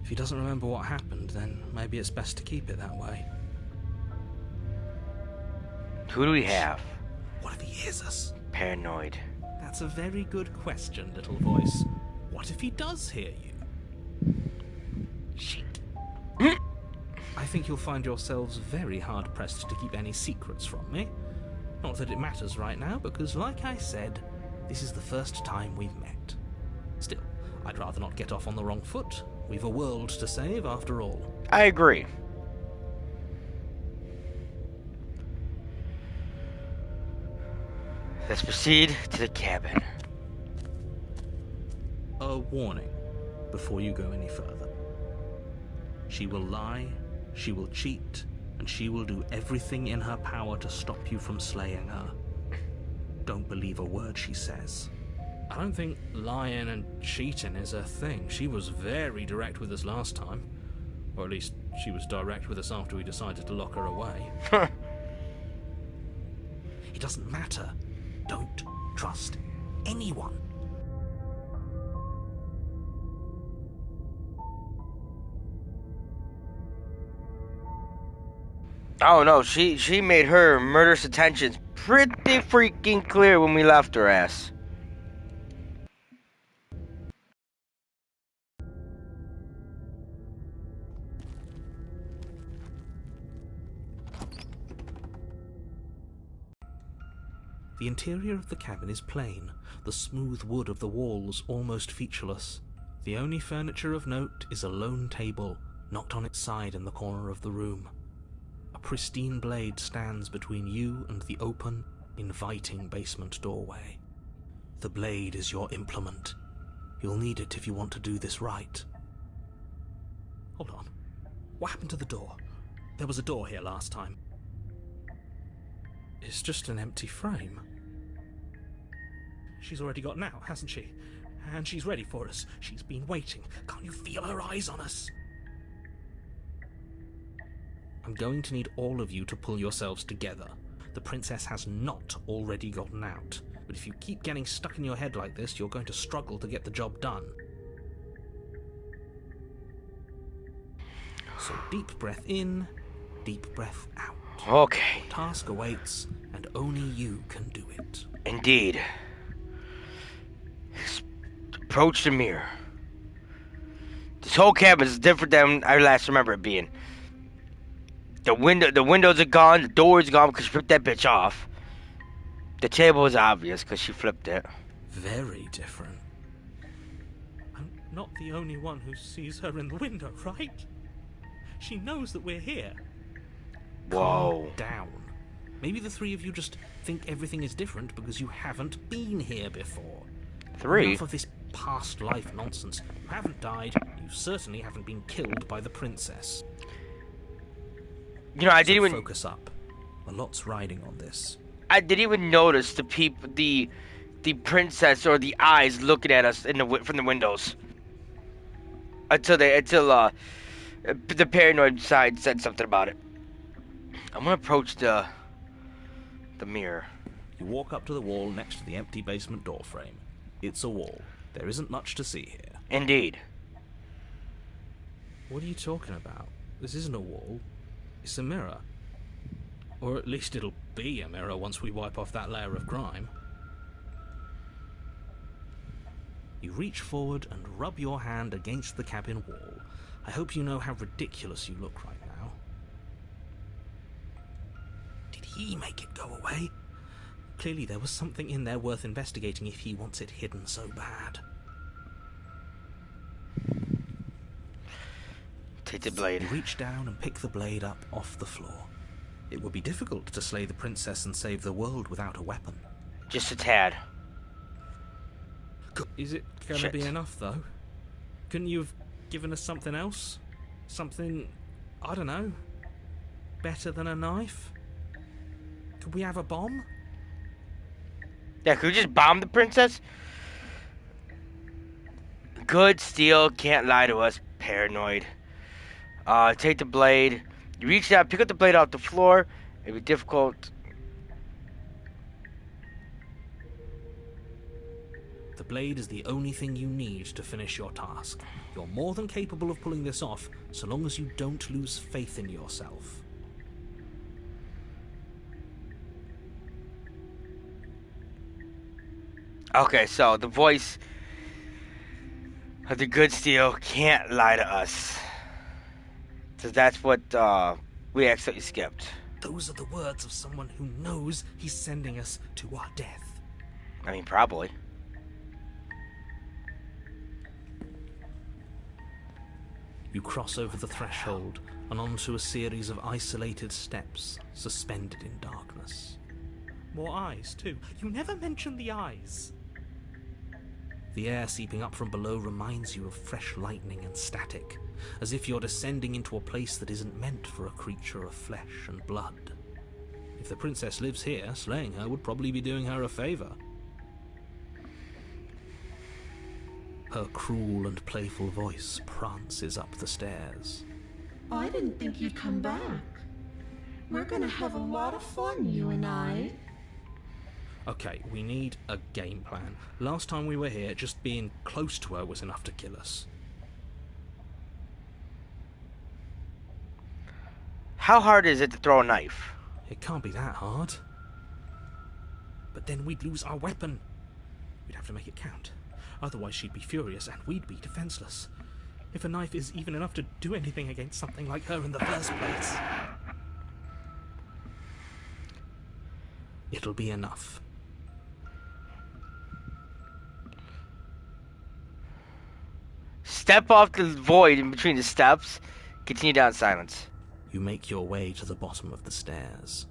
If he doesn't remember what happened, then maybe it's best to keep it that way. Who do we have? What if he hears us? Paranoid. That's a very good question, little voice. What if he does hear you? Shit. I think you'll find yourselves very hard-pressed to keep any secrets from me. Not that it matters right now, because like I said, this is the first time we've met. Still, I'd rather not get off on the wrong foot. We've a world to save, after all. I agree. Let's proceed to the cabin. A warning before you go any further. She will lie, she will cheat, and she will do everything in her power to stop you from slaying her. Don't believe a word she says. I don't think lying and cheating is her thing. She was very direct with us last time. Or at least she was direct with us after we decided to lock her away. It doesn't matter. Don't trust anyone. Oh no, she made her murderous intentions pretty freaking clear when we left her ass. The interior of the cabin is plain, the smooth wood of the walls almost featureless. The only furniture of note is a lone table, knocked on its side in the corner of the room. A pristine blade stands between you and the open, inviting basement doorway. The blade is your implement. You'll need it if you want to do this right. Hold on. What happened to the door? There was a door here last time. It's just an empty frame. She's already gotten out, hasn't she? And she's ready for us. She's been waiting. Can't you feel her eyes on us? I'm going to need all of you to pull yourselves together. The princess has not already gotten out. But if you keep getting stuck in your head like this, you're going to struggle to get the job done. So deep breath in, deep breath out. Okay. Your task awaits, and only you can do it. Indeed. Approach the mirror. This whole cabin is different than I last remember it being. The windows are gone, the door is gone because she flipped that bitch off. The table is obvious because she flipped it. Very different. I'm not the only one who sees her in the window, right? She knows that we're here. Whoa. Calm down. Maybe the three of you just think everything is different because you haven't been here before. Three? Enough of this past life nonsense. You haven't died. You certainly haven't been killed by the princess. You know, I didn't even focus up. A lot's riding on this. I didn't even notice the princess or the eyes looking at us from the windows until the paranoid side said something about it. I'm gonna approach the mirror. You walk up to the wall next to the empty basement door frame. It's a wall. There isn't much to see here. Indeed. What are you talking about? This isn't a wall. It's a mirror. Or at least it'll be a mirror once we wipe off that layer of grime. You reach forward and rub your hand against the cabin wall. I hope you know how ridiculous you look right now. Did he make it go away? Clearly there was something in there worth investigating if he wants it hidden so bad. Take the blade. You reach down and pick the blade up off the floor. It would be difficult to slay the princess and save the world without a weapon. Just a tad. Is it going to be enough, though? Couldn't you have given us something else? Something, I don't know, better than a knife? Could we have a bomb? Yeah, could we just bomb the princess? Good steel, can't lie to us, paranoid. Take the blade. You reach out, pick up the blade off the floor. It'd be difficult. The blade is the only thing you need to finish your task. You're more than capable of pulling this off, so long as you don't lose faith in yourself. Okay, so the voice of the good steel can't lie to us. So that's what we accidentally skipped. Those are the words of someone who knows he's sending us to our death. I mean, probably. You cross over the threshold and onto a series of isolated steps suspended in darkness. More eyes, too. You never mention the eyes. The air seeping up from below reminds you of fresh lightning and static, as if you're descending into a place that isn't meant for a creature of flesh and blood. If the princess lives here, slaying her would probably be doing her a favor. Her cruel and playful voice prances up the stairs. I didn't think you'd come back. We're gonna have a lot of fun, you and I. Okay, we need a game plan. Last time we were here, just being close to her was enough to kill us. How hard is it to throw a knife? It can't be that hard. But then we'd lose our weapon. We'd have to make it count. Otherwise she'd be furious and we'd be defenseless. If a knife is even enough to do anything against something like her in the first place. It'll be enough. Step off the void in between the steps. Continue down in silence. You make your way to the bottom of the stairs.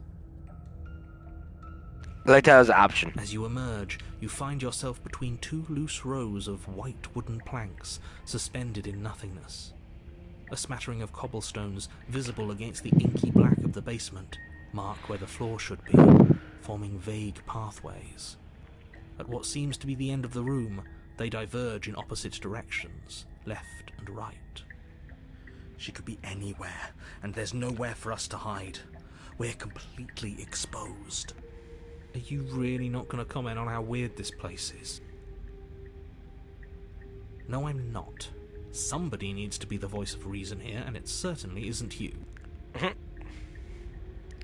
I like that as an option. As you emerge, you find yourself between two loose rows of white wooden planks suspended in nothingness. A smattering of cobblestones visible against the inky black of the basement mark where the floor should be, forming vague pathways. At what seems to be the end of the room, they diverge in opposite directions, left and right. She could be anywhere, and there's nowhere for us to hide. We're completely exposed. Are you really not going to comment on how weird this place is? No, I'm not. Somebody needs to be the voice of reason here, and it certainly isn't you.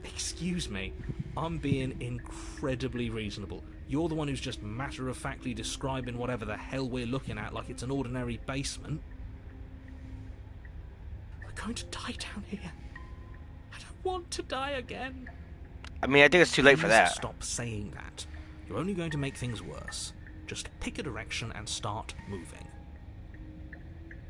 Excuse me, I'm being incredibly reasonable. You're the one who's just matter-of-factly describing whatever the hell we're looking at like it's an ordinary basement. We're going to die down here. I don't want to die again. I mean, I think it's too late for Please that. Stop saying that. You're only going to make things worse. Just pick a direction and start moving.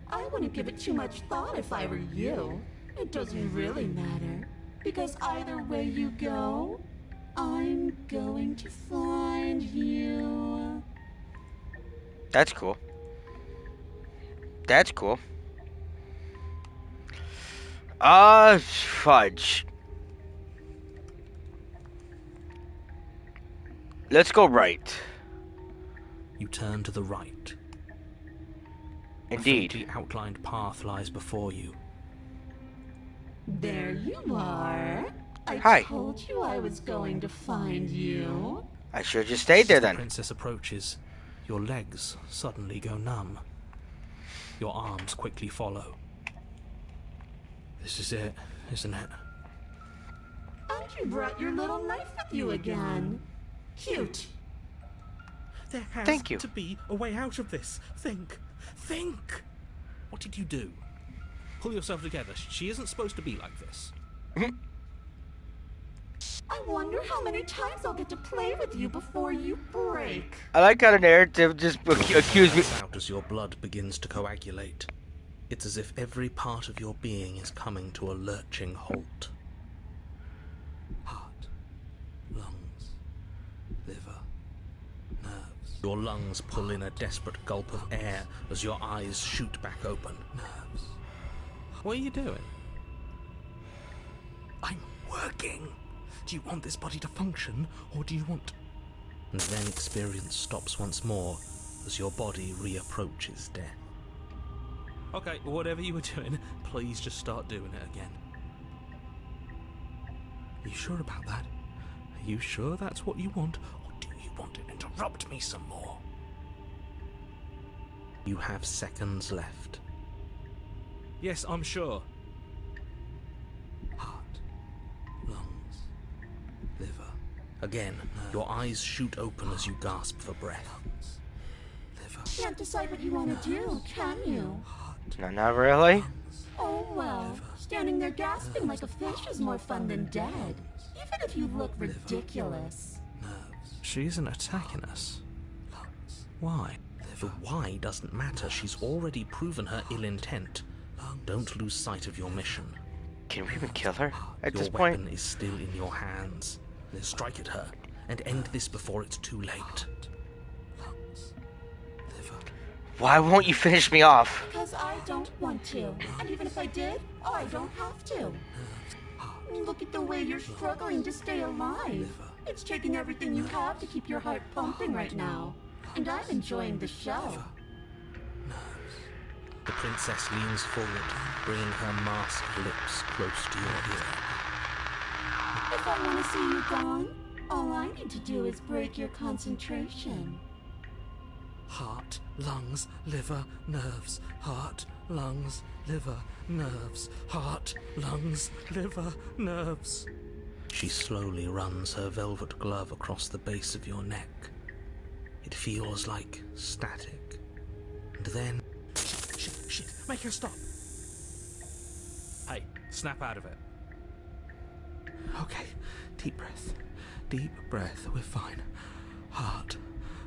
I wouldn't give it too much thought if I were you. It doesn't really matter. Because either way you go, I'm going to find you. That's cool. That's cool. Fudge. Let's go right. You turn to the right. Indeed. A faintly outlined path lies before you. There you are. Hi. I told you I was going to find you. I should have just stayed there As the then. princess approaches, your legs suddenly go numb. Your arms quickly follow. This is it, isn't it? And you brought your little knife with you again. Cute. There has Thank you. to be a way out of this. Think. What did you do? Pull yourself together. She isn't supposed to be like this. I wonder how many times I'll get to play with you before you break. I like how the narrative just accused me. Out as your blood begins to coagulate. It's as if every part of your being is coming to a lurching halt. Heart, lungs, liver, nerves. Your lungs pull in a desperate gulp of air as your eyes shoot back open. Nerves. What are you doing? I'm working. Do you want this body to function, or do you want... And then experience stops once more as your body reapproaches death. Okay, whatever you were doing, please just start doing it again. Are you sure about that? Are you sure that's what you want, or do you want to interrupt me some more? You have seconds left. Yes, I'm sure. Heart, lungs, liver. Again, your eyes shoot open as you gasp for breath. Liver. Can't decide what you want to do, can you? No, not really. Oh well, standing there gasping like a fish is more fun than dead. Even if you look ridiculous. She isn't attacking us. Why? The why doesn't matter. She's already proven her ill intent. Don't lose sight of your mission. Can we even kill her at Your this weapon point? is still in your hands. Then strike at her. and end this before it's too late. Lungs. Liver. Why won't you finish me off? Because I don't want to. And even if I did, I don't have to. Look at the way you're struggling to stay alive. It's taking everything you have to keep your heart pumping right now. And I'm enjoying the show. The princess leans forward, bringing her masked lips close to your ear. If I want to see you gone, all I need to do is break your concentration. Heart, lungs, liver, nerves. Heart, lungs, liver, nerves. Heart, lungs, liver, nerves. She slowly runs her velvet glove across the base of your neck. It feels like static. And then... Shit, make her stop. Hey, snap out of it. Okay, deep breath. Deep breath, we're fine. Heart,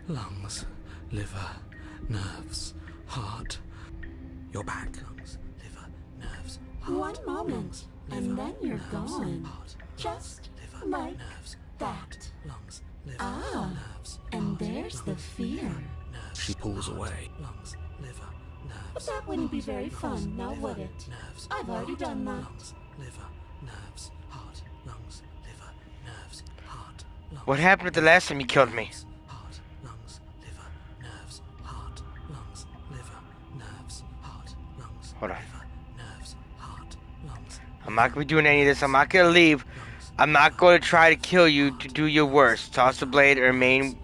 lungs, liver, nerves. Heart. You're back. Lungs, liver, nerves. Heart, One moment, and then you're gone. Heart, Just liver, like nerves. that. Lungs, liver, Ah, nerves. and there's the fear. Nerves. She pulls away. Lungs, liver, But nerves. that wouldn't be very fun, now would it? Nerves. I've already done that. Lungs, liver, nerves. Heart, lungs, liver, nerves. Heart, lungs. What happened the last time you killed me? Heart, lungs, liver, nerves. Heart, lungs, liver, nerves. Heart, lungs, Hold on. liver, nerves. Heart, lungs. I'm not gonna be doing any of this. I'm not gonna leave. I'm not going to try to kill you to do your worst. Toss the blade and remain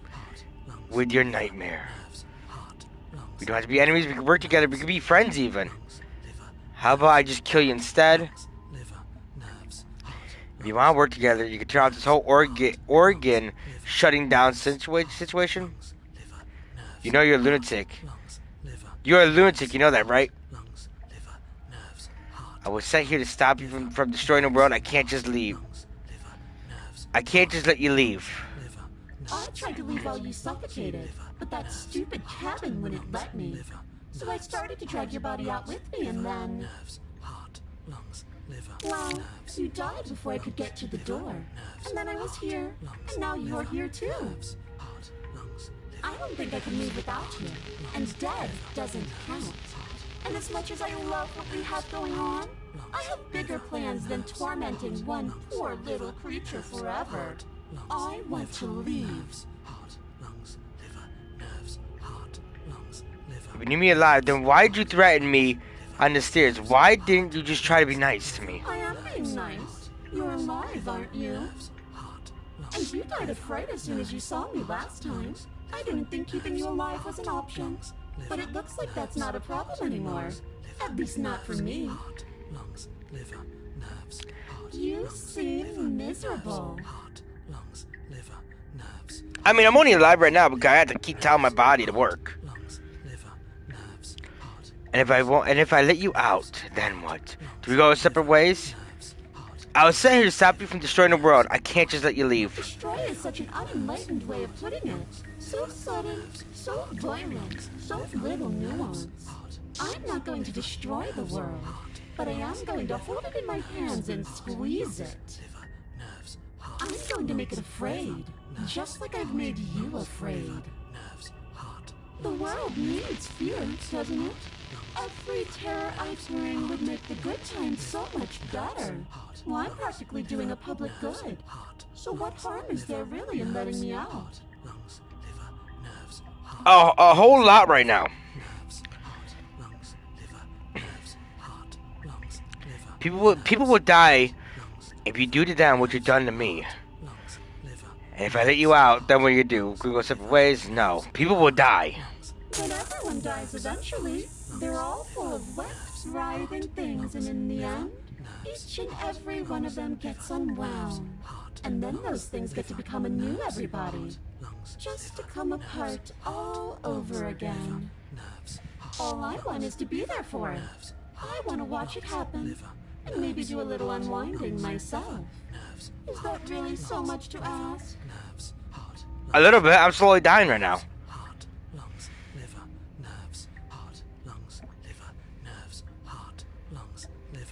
with your nightmare. We don't have to be enemies. We can work together. We can be friends even. How about I just kill you instead? If you want to work together, you can turn off this whole organ shutting down situation. You know you're a lunatic. You're a lunatic. You know that, right? I was sent here to stop you from destroying the world. I can't just leave. I can't just let you leave. I tried to leave while you suffocated, but that stupid cabin wouldn't let me. So I started to drag your body out with me, and then... Well, you died before I could get to the door. And then I was here, and now you're here too. I don't think I can leave without you, and dead doesn't count. And as much as I love what we have going on, I have bigger plans than tormenting one poor little creature forever. I want to leave. If you need me alive, then why did you threaten me on the stairs? Why didn't you just try to be nice to me? I am being nice. You're alive, aren't you? And you died of fright as soon as you saw me last time. I didn't think keeping you alive was an option. But it looks like that's not a problem anymore. At least not for me. You seem miserable. I mean, I'm only alive right now because I have to keep telling my body to work. And if I let you out, then what? Do we go separate ways? I was sent here to stop you from destroying the world. I can't just let you leave. Destroy is such an unenlightened way of putting it. So sudden, so violent, so little nuance. I'm not going to destroy the world, but I am going to hold it in my hands and squeeze it. I'm going to make it afraid, just like I've made you afraid. The world needs fear, doesn't it? Every terror I bring would make the good times so much better. Well, I'm practically doing a public good. So what harm is there really in letting me out? Oh, a whole lot right now. People will die if you do to them what you've done to me. And if I let you out, then what you do? We go separate ways? No. People will die. But everyone dies eventually. They're all full of wet, writhing things, and in the end, each and every one of them gets unwound. And then those things get to become a new everybody. Just to come apart all over again. All I want is to be there for it. I want to watch it happen. And maybe do a little unwinding myself. Is that really so much to ask? A little bit. I'm slowly dying right now.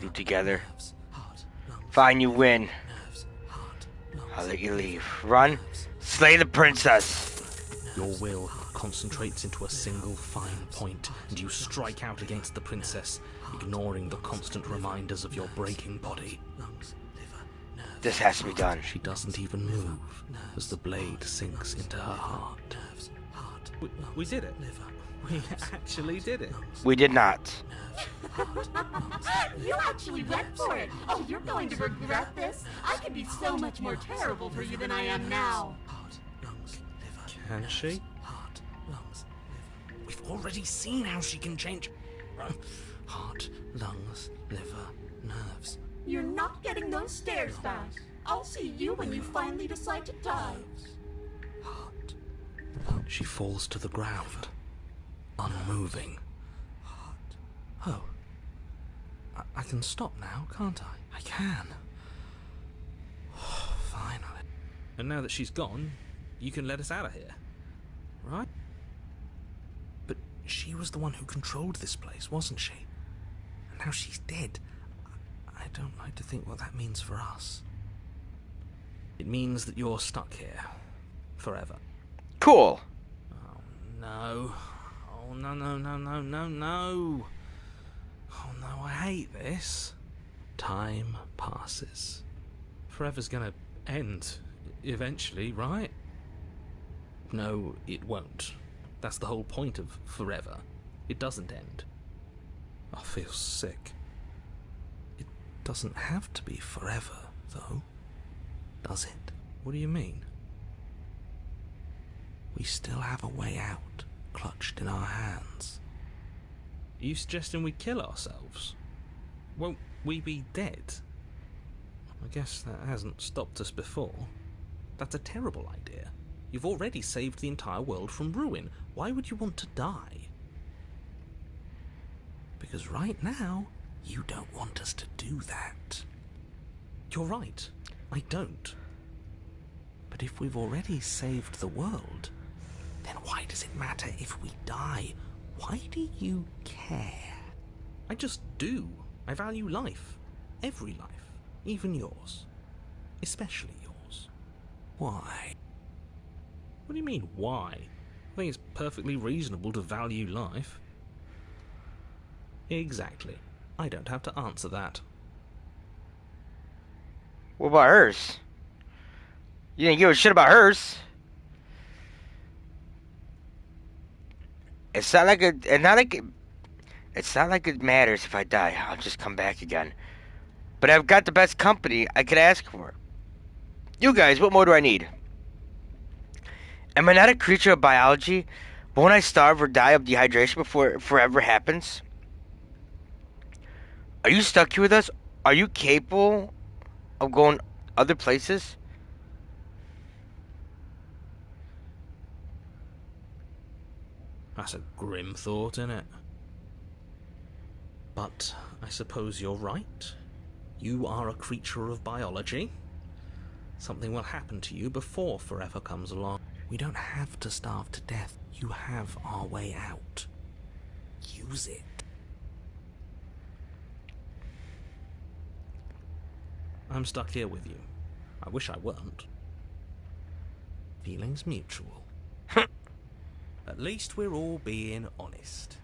You together. Fine, you win. I'll let you leave. Run. slay the princess. Your will concentrates into a single fine point, and you strike out against the princess, ignoring the constant reminders of your breaking body. This has to be done. She doesn't even move as the blade sinks into her heart. We did it. We actually did it. We did not. You actually went for it. Oh, you're going to regret this. I could be so much more terrible for you than I am now. Can she? We've already seen how she can change. Heart, lungs, liver, nerves. You're not getting those stairs fast. I'll see you when you finally decide to die. Heart. She falls to the ground, unmoving. Oh. I can stop now, can't I? I can. Finally. And now that she's gone, you can let us out of here. Right? But she was the one who controlled this place, wasn't she? And now she's dead. I don't like to think what that means for us. It means that you're stuck here. Forever. Cool. Oh, no. Oh, no, no, no, no, no, no. Oh, no, I hate this. Time passes. Forever's gonna end. Eventually, right? No, it won't. That's the whole point of forever. It doesn't end. I feel sick. It doesn't have to be forever, though. Does it? What do you mean? We still have a way out, clutched in our hands. Are you suggesting we kill ourselves? Won't we be dead? I guess that hasn't stopped us before. That's a terrible idea. You've already saved the entire world from ruin. Why would you want to die? Because right now, you don't want us to do that. You're right. I don't. But if we've already saved the world, then why does it matter if we die? Why do you care? I just do. I value life. Every life. Even yours. Especially yours. Why? What do you mean, why? I think it's perfectly reasonable to value life. Exactly. I don't have to answer that. What about hers? You didn't give a shit about hers. It's not like it matters if I die. I'll just come back again. But I've got the best company I could ask for. You guys, what more do I need? Am I not a creature of biology? Won't I starve or die of dehydration before it forever happens? Are you stuck here with us? Are you capable of going other places? That's a grim thought, isn't it? But I suppose you're right. You are a creature of biology. Something will happen to you before forever comes along. We don't have to starve to death. You have our way out. Use it. I'm stuck here with you. I wish I weren't. Feelings mutual. At least we're all being honest.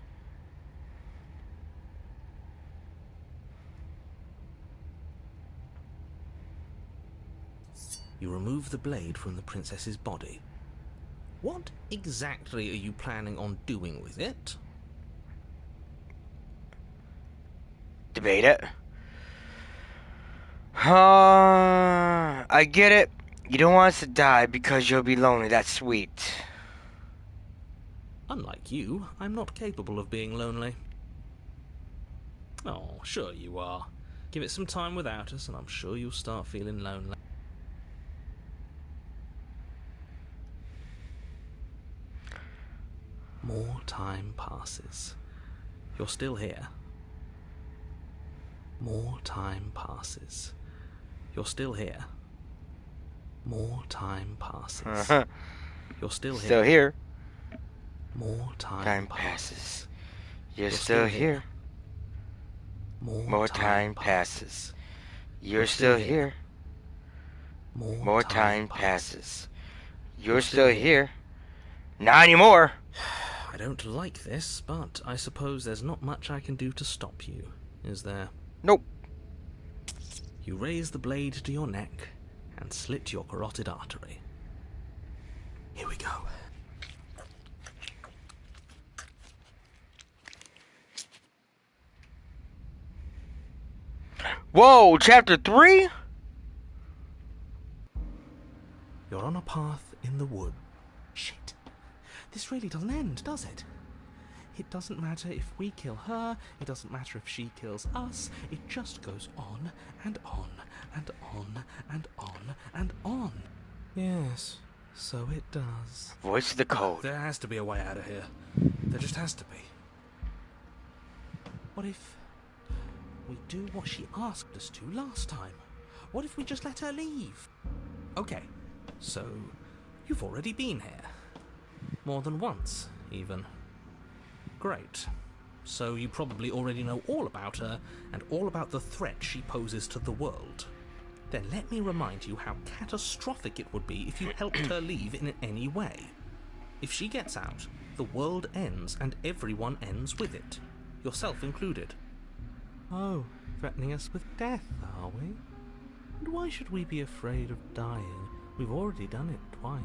You remove the blade from the princess's body. What exactly are you planning on doing with it? Debate it. I get it. You don't want us to die because you'll be lonely. That's sweet. Unlike you, I'm not capable of being lonely. Oh, sure you are. Give it some time without us, and I'm sure you'll start feeling lonely. More time passes. You're still here. More time passes. You're still here. More time passes. You're still here. Still here. More time passes. You're still here. More time passes. You're still here. More time passes. You're still here. Not anymore. I don't like this, but I suppose there's not much I can do to stop you, is there? Nope. You raise the blade to your neck and slit your carotid artery. Here we go. Whoa, chapter 3? You're on a path in the wood. Shit. This really doesn't end, does it? It doesn't matter if we kill her, it doesn't matter if she kills us, it just goes on and on and on and on and on. Yes, so it does. Voice of the code. There has to be a way out of here. There just has to be. What if we do what she asked us to last time? What if we just let her leave? Okay, so you've already been here. More than once, even. Great. So you probably already know all about her and all about the threat she poses to the world. Then let me remind you how catastrophic it would be if you helped her leave in any way. If she gets out, the world ends and everyone ends with it, yourself included. Oh, threatening us with death, are we? And why should we be afraid of dying? We've already done it twice.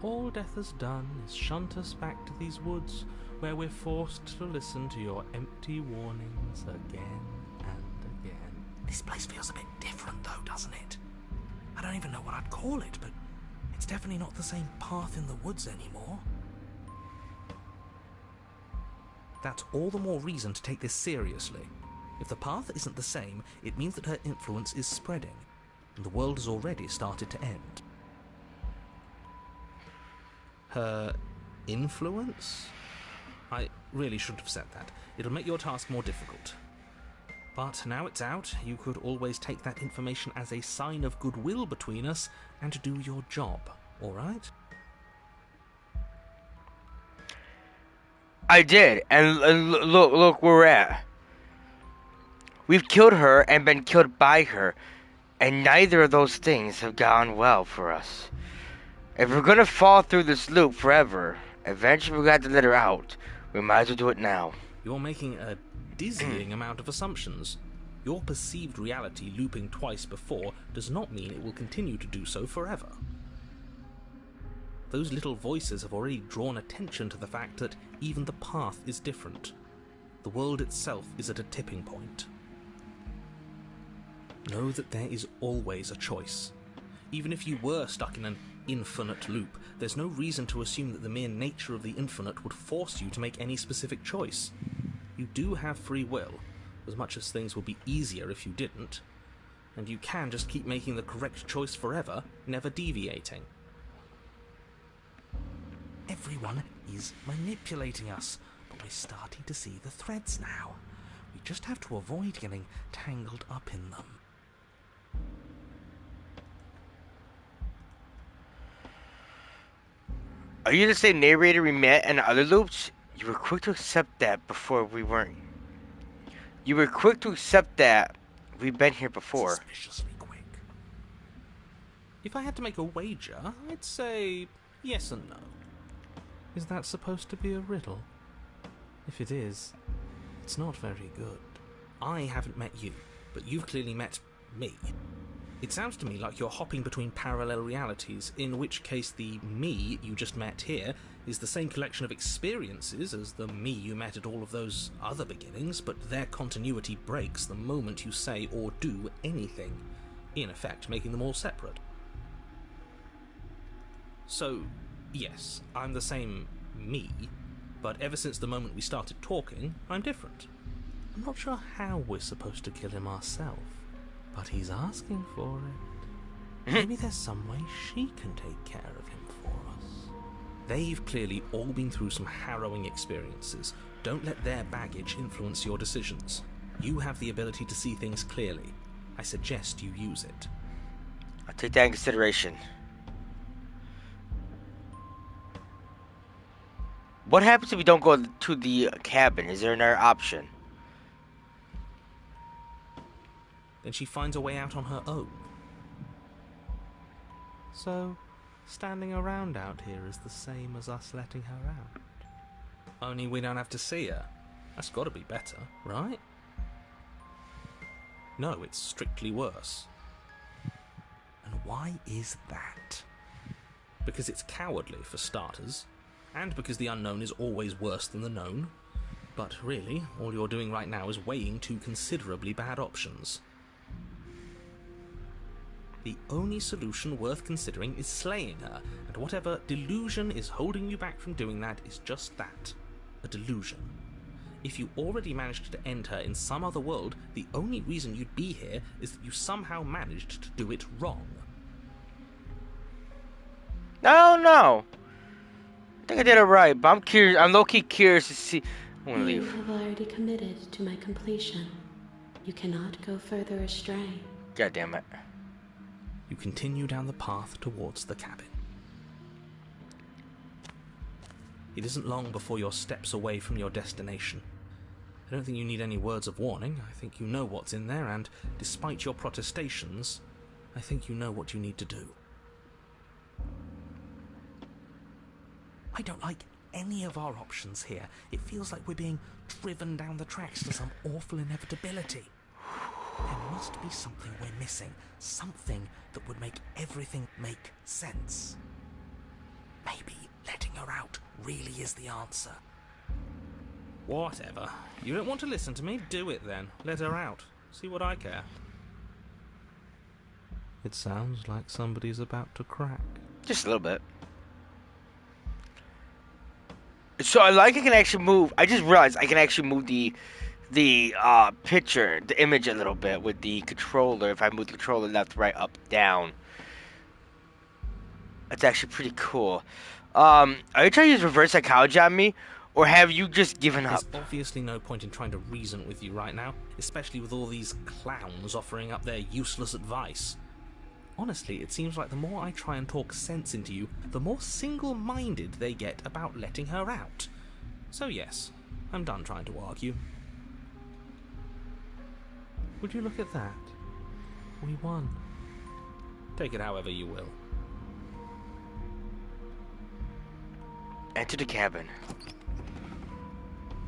All death has done is shunt us back to these woods, where we're forced to listen to your empty warnings again and again. This place feels a bit different though, doesn't it? I don't even know what I'd call it, but it's definitely not the same path in the woods anymore. That's all the more reason to take this seriously. If the path isn't the same, it means that her influence is spreading, and the world has already started to end. Her influence? I really shouldn't have said that. It'll make your task more difficult. But now it's out, you could always take that information as a sign of goodwill between us and do your job, alright? I did, and look where we're at. We've killed her and been killed by her, and neither of those things have gone well for us. If we're gonna fall through this loop forever, eventually we're gonna have to let her out. We might as well do it now. You're making a dizzying amount of assumptions. Your perceived reality looping twice before does not mean it will continue to do so forever. Those little voices have already drawn attention to the fact that even the path is different. The world itself is at a tipping point. Know that there is always a choice. Even if you were stuck in an infinite loop, there's no reason to assume that the mere nature of the infinite would force you to make any specific choice. You do have free will, as much as things would be easier if you didn't, and you can just keep making the correct choice forever, never deviating. Everyone is manipulating us, but we're starting to see the threads now. We just have to avoid getting tangled up in them. Are you the same narrator we met in other loops? You were quick to accept that before we weren't. You were quick to accept that we've been here before. Suspiciously quick. If I had to make a wager, I'd say yes and no. Is that supposed to be a riddle? If it is, it's not very good. I haven't met you, but you've clearly met me. It sounds to me like you're hopping between parallel realities, in which case the me you just met here is the same collection of experiences as the me you met at all of those other beginnings, but their continuity breaks the moment you say or do anything, in effect making them all separate. So, yes, I'm the same me, but ever since the moment we started talking, I'm different. I'm not sure how we're supposed to kill him ourselves. But he's asking for it. Maybe there's some way she can take care of him for us. They've clearly all been through some harrowing experiences. Don't let their baggage influence your decisions. You have the ability to see things clearly. I suggest you use it. I'll take that in consideration. What happens if we don't go to the cabin? Is there another option? Then she finds a way out on her own. So, Standing around out here is the same as us letting her out. Only we don't have to see her. That's got to be better, right? No, it's strictly worse. And why is that? Because it's cowardly, for starters, and because the unknown is always worse than the known. But really, all you're doing right now is weighing two considerably bad options. The only solution worth considering is slaying her, and whatever delusion is holding you back from doing that is just that, a delusion. If you already managed to end her in some other world, the only reason you'd be here is that you somehow managed to do it wrong. No. I think I did it right, but I'm curious. I'm low-key curious to see. I'm gonna You leave. have already committed to my completion. You cannot go further astray. God damn it. You continue down the path towards the cabin. It isn't long before you're steps away from your destination. I don't think you need any words of warning. I think you know what's in there, and despite your protestations, I think you know what you need to do. I don't like any of our options here. It feels like we're being driven down the tracks to some awful inevitability. There must be something we're missing. Something that would make everything make sense. Maybe letting her out really is the answer. Whatever. You don't want to listen to me? Do it then. Let her out. See what I care. It sounds like somebody's about to crack. Just a little bit. So I can actually move. I just realized I can actually move the picture, the image a little bit with the controller. If I move the controller left, right, up, down. That's actually pretty cool. Are you trying to use reverse psychology on me? Or have you just given up? There's obviously no point in trying to reason with you right now, especially with all these clowns offering up their useless advice. Honestly, it seems like the more I try and talk sense into you, the more single-minded they get about letting her out. So yes, I'm done trying to argue. Would you look at that? We won. Take it however you will. Enter the cabin.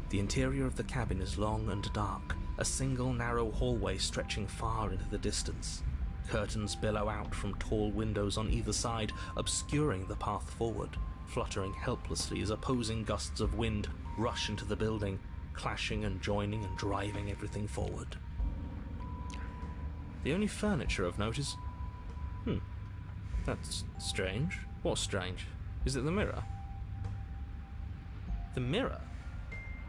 The interior of the cabin is long and dark, a single narrow hallway stretching far into the distance. Curtains billow out from tall windows on either side, obscuring the path forward, fluttering helplessly as opposing gusts of wind rush into the building, clashing and joining and driving everything forward. The only furniture of note is... That's strange. What's strange? Is it the mirror? The mirror?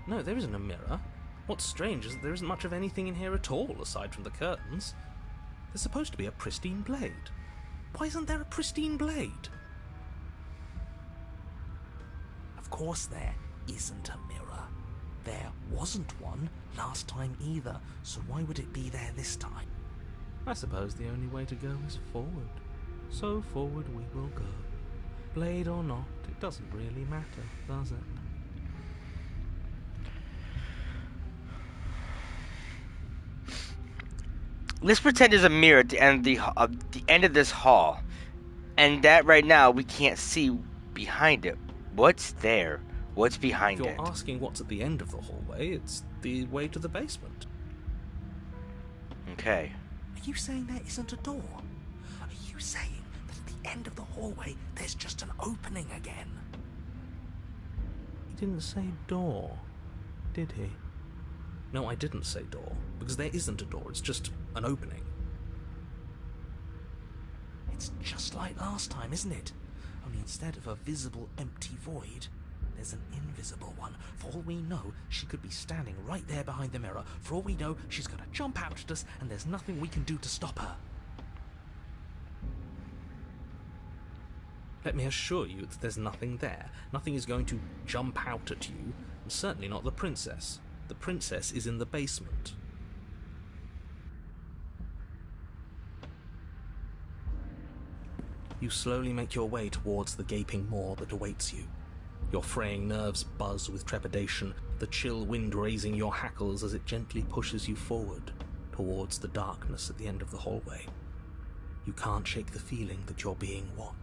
No, there isn't a mirror. What's strange is that there isn't much of anything in here at all, aside from the curtains. There's supposed to be a pristine blade. Why isn't there a pristine blade? Of course there isn't a mirror. There wasn't one last time either, so why would it be there this time? I suppose the only way to go is forward. So forward we will go. Blade or not, it doesn't really matter, does it? Let's pretend there's a mirror at the end of this hall, and that right now we can't see behind it. What's there? What's behind it? it? If you're asking what's at the end of the hallway, it's the way to the basement. Okay. Are you saying there isn't a door? Are you saying that at the end of the hallway there's just an opening again? He didn't say door, did he? No, I didn't say door, because there isn't a door, it's just an opening. It's just like last time, isn't it? Only instead of a visible empty void, there's an invisible one. For all we know, she could be standing right there behind the mirror. For all we know, she's going to jump out at us, and there's nothing we can do to stop her. Let me assure you that there's nothing there. Nothing is going to jump out at you, and certainly not the princess. The princess is in the basement. You slowly make your way towards the gaping maw that awaits you. Your fraying nerves buzz with trepidation, the chill wind raising your hackles as it gently pushes you forward, towards the darkness at the end of the hallway. You can't shake the feeling that you're being watched.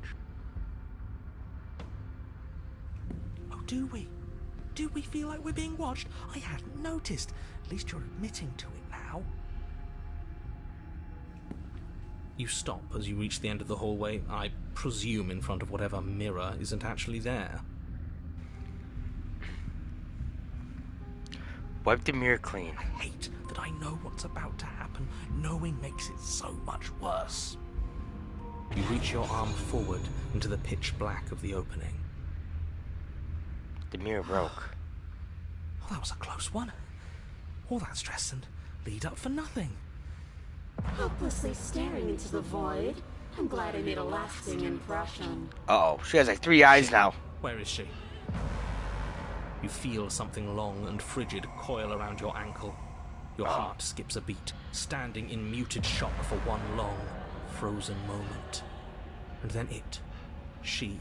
Do we? Do we feel like we're being watched? I hadn't noticed. At least you're admitting to it now. You stop as you reach the end of the hallway, I presume in front of whatever mirror isn't actually there. Wipe the mirror clean. I hate that I know what's about to happen. Knowing makes it so much worse. You reach your arm forward into the pitch black of the opening. The mirror broke. Well, that was a close one. All that stress and lead up for nothing. Hopelessly staring into the void. I'm glad I made a lasting impression. Uh-oh, she has like 3 eyes now. Where is she? You feel something long and frigid coil around your ankle. Your heart skips a beat, standing in muted shock for one long, frozen moment. And then she,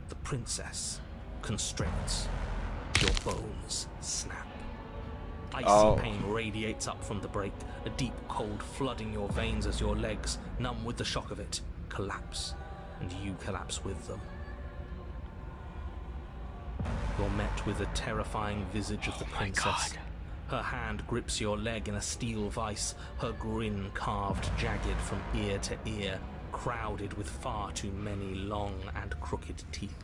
the princess, constricts. Your bones snap. Icy pain radiates up from the break, a deep cold flooding your veins as your legs, numb with the shock of it, collapse, and you collapse with them. You're met with the terrifying visage of the princess. Her hand grips your leg in a steel vice, her grin carved jagged from ear to ear, crowded with far too many long and crooked teeth.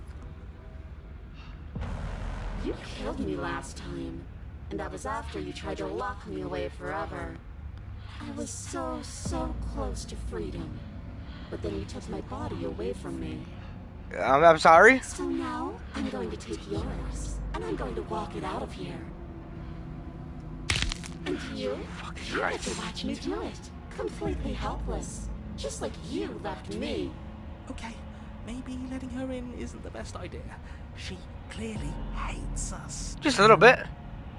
You killed me last time, and that was after you tried to lock me away forever. I was so close to freedom, but then you took my body away from me. I'm sorry? So now, I'm going to take yours, and I'm going to walk it out of here. And you get to watch me do it, completely helpless, just like you left me. Okay, maybe letting her in isn't the best idea. She clearly hates us. Just a little bit.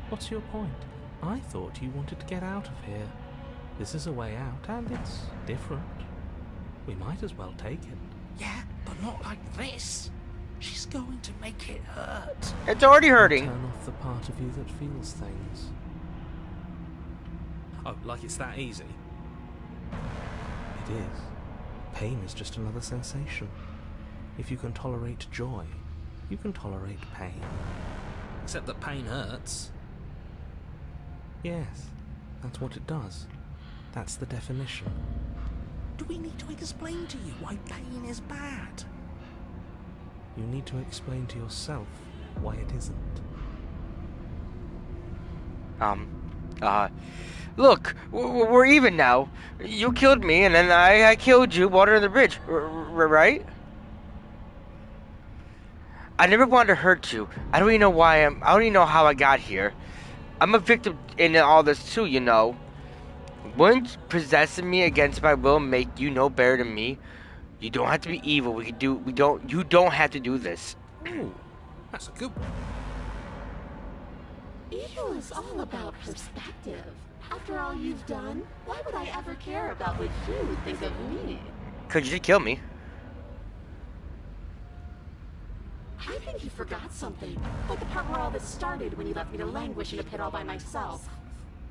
What's your point? I thought you wanted to get out of here. This is a way out, and it's different. We might as well take it. Yeah, but not like this. She's going to make it hurt. It's already hurting. Turn off the part of you that feels things. Oh, like it's that easy? It is. Pain is just another sensation. If you can tolerate joy, you can tolerate pain. Except that pain hurts. Yes, that's what it does. That's the definition. Do we need to explain to you why pain is bad? You need to explain to yourself why it isn't. Look, we're even now. You killed me, and then I killed you, water under the bridge, right? I never wanted to hurt you. I don't even know why I don't even know how I got here. I'm a victim in all this too, you know. Wouldn't possessing me against my will make you no better than me? You don't have to be evil. You don't have to do this. Ooh, that's a good one. Evil is all about perspective. After all you've done, why would I ever care about what you would think of me? 'Cause you did kill me. I think you forgot something. Like the part where all this started when you left me to languish in a pit all by myself.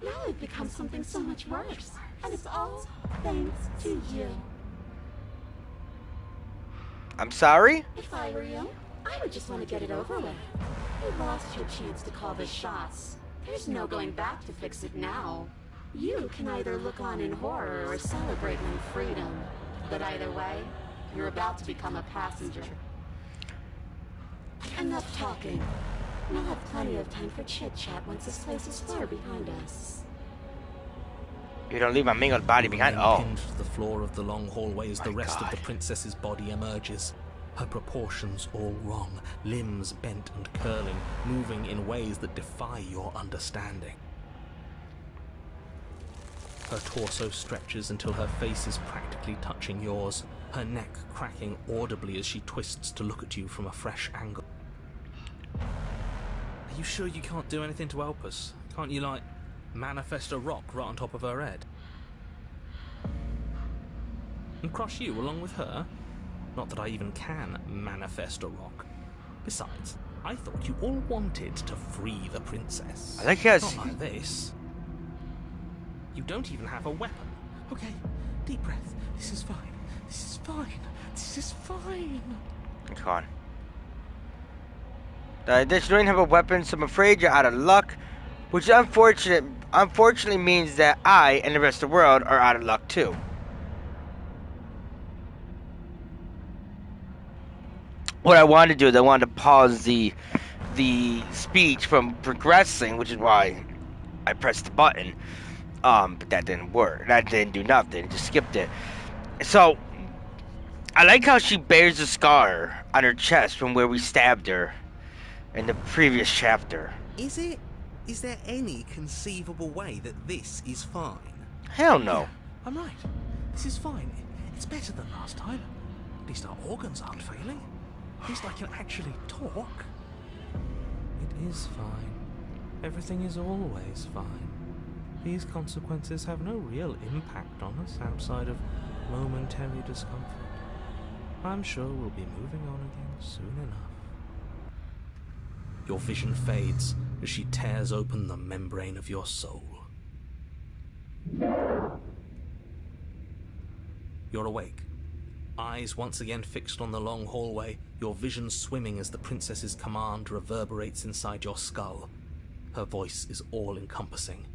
Now I've become something so much worse. And it's all thanks to you. I'm sorry? If I were you, I would just want to get it over with. You lost your chance to call the shots. There's no going back to fix it now. You can either look on in horror or celebrate my freedom. But either way, you're about to become a passenger. Enough talking. We'll have plenty of time for chit-chat once this place is far behind us. You don't leave my mangled body behind. Pinned to the floor of the long hallway as the rest God. of the princess's body emerges. Her proportions all wrong, limbs bent and curling, moving in ways that defy your understanding. Her torso stretches until her face is practically touching yours, her neck cracking audibly as she twists to look at you from a fresh angle. Are you sure you can't do anything to help us? Can't you, like, manifest a rock right on top of her head? And crush you along with her? Not that I even can manifest a rock. Besides, I thought you all wanted to free the princess. I think yes. Not like this. You don't even have a weapon. Okay, deep breath. This is fine. This is fine. This is fine. Come on. This you don't have a weapon, so I'm afraid you're out of luck, which unfortunately means that I and the rest of the world are out of luck too. What I wanted to do is I wanted to pause the speech from progressing, which is why I pressed the button. But that didn't work. That didn't do nothing. It just skipped it. So I like how she bears a scar on her chest from where we stabbed her in the previous chapter. Is there any conceivable way that this is fine? Hell no. Yeah, I'm right. This is fine. It's better than last time. At least our organs aren't failing. At least I can actually talk. It is fine. Everything is always fine. These consequences have no real impact on us outside of momentary discomfort. I'm sure we'll be moving on again soon enough. Your vision fades as she tears open the membrane of your soul. You're awake. Eyes once again fixed on the long hallway, your vision swimming as the princess's command reverberates inside your skull. Her voice is all-encompassing.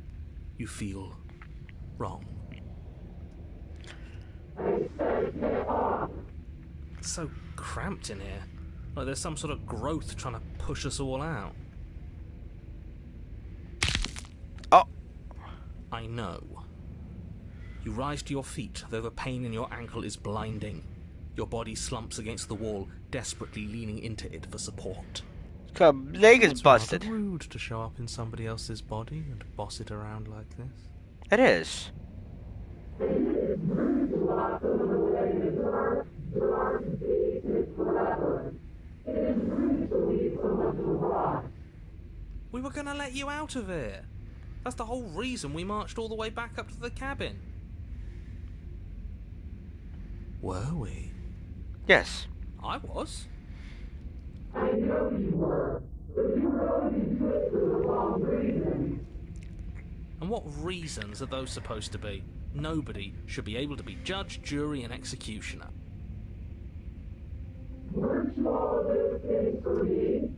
You feel wrong. It's so cramped in here. Like there's some sort of growth trying to push us all out. Oh. I know. You rise to your feet, though the pain in your ankle is blinding. Your body slumps against the wall, desperately leaning into it for support. Her leg is busted. It's rather rude to show up in somebody else's body and boss it around like this. It is. We were gonna let you out of here. That's the whole reason we marched all the way back up to the cabin. Were we? Yes. I was. I know you were, but you were only doing it for the wrong reasons. And what reasons are those supposed to be? Nobody should be able to be judge, jury, and executioner. Weren't you all of those things for me?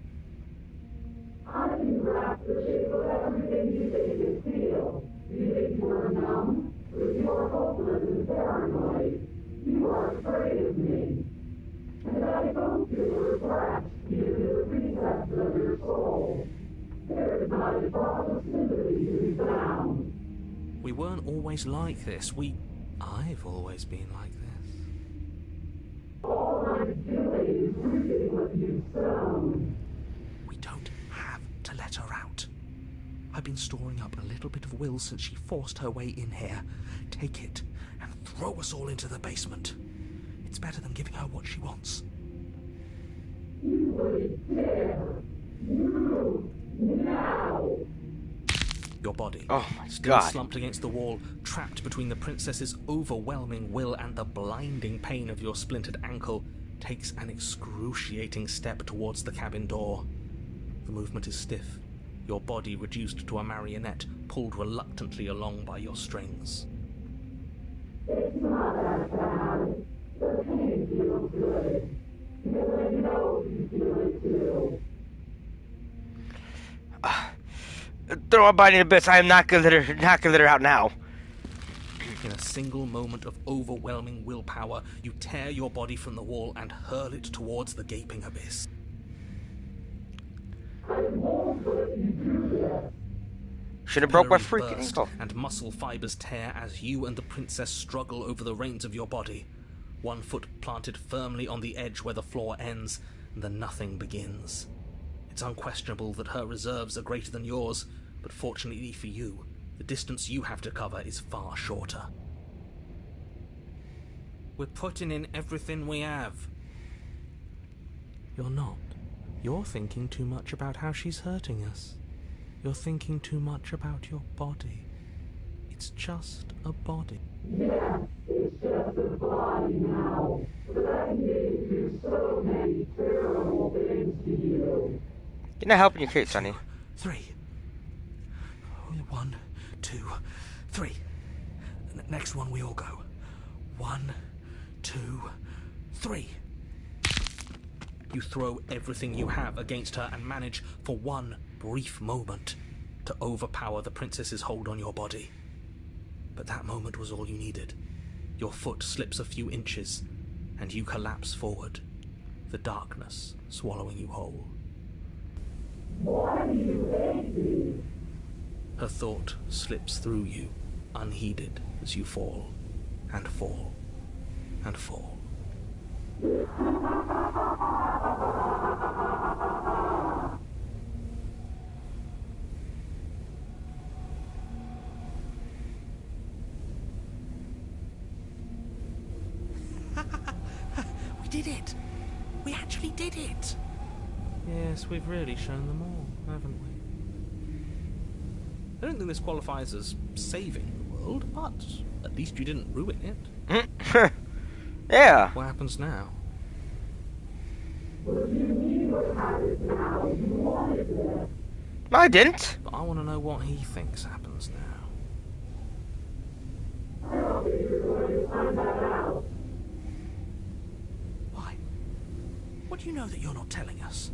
I can grasp the shape of everything you think is feel. You think you are numb, but you are hopeless and paranoid. You are afraid of me. And I don't feel regret into the recesses of your soul. There is not a drop of sympathy to be found. We weren't always like this. I've always been like this. All I'm doing is reading what you've sown. We don't have to let her out. I've been storing up a little bit of will since she forced her way in here. Take it and throw us all into the basement. It's better than giving her what she wants. You wouldn't dare. You, now. Your body, Oh my still God. slumped against the wall, trapped between the princess's overwhelming will and the blinding pain of your splintered ankle, takes an excruciating step towards the cabin door. The movement is stiff, your body reduced to a marionette, pulled reluctantly along by your strings. It's not that bad. The pain feels good. Because I know you feel it too. Throw a body in the abyss. I am not gonna let her out now. In a single moment of overwhelming willpower, you tear your body from the wall and hurl it towards the gaping abyss. I won't let you do this. Should have broke my Capillaries freaking burst ankle. and muscle fibers tear as you and the princess struggle over the reins of your body. One foot planted firmly on the edge where the floor ends, and the nothing begins. It's unquestionable that her reserves are greater than yours, but fortunately for you, the distance you have to cover is far shorter. We're putting in everything we have. You're not. You're thinking too much about how she's hurting us. You're thinking too much about your body. It's just a body. Yes, it's just a body now. But I gave you so many terrible things to you. You're not helping your case, Sonny. 3. 1, 2, 3. Next one we all go. 1, 2, 3. You throw everything you have against her and manage, for one brief moment, to overpower the princess's hold on your body. But that moment was all you needed. Your foot slips a few inches, and you collapse forward, the darkness swallowing you whole. Why do you hate me? Her thought slips through you, unheeded, as you fall, and fall, and fall. We did it! We actually did it! Yes, we've really shown them all, haven't we? I don't think this qualifies as saving the world, but at least you didn't ruin it. Yeah. What happens now? What do you mean what happens now? You wanted this. I didn't. But I want to know what he thinks happens now. I don't think you're going to find that out. Why? What do you know that you're not telling us?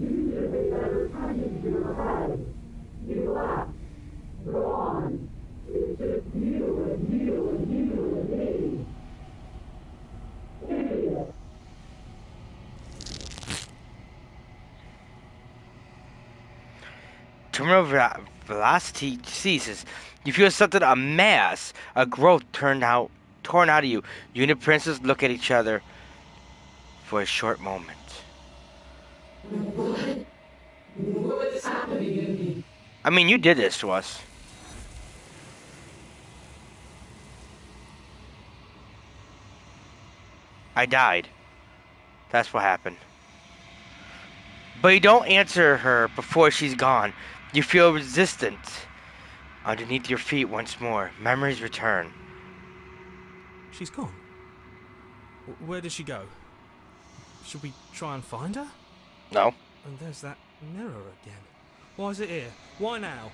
You should be better tending to your head. You left. Go on. It's just you and you and you and me. Idiot. Terminal velocity ceases. You feel something, a mass, a growth torn out of you. You and the princess look at each other for a short moment. What's happening in me? I mean, you did this to us. I died. That's what happened. But you don't answer her before she's gone. You feel resistant underneath your feet once more. Memories return. She's gone. Where did she go? Should we try and find her? No. And there's that mirror again. Why is it here? Why now?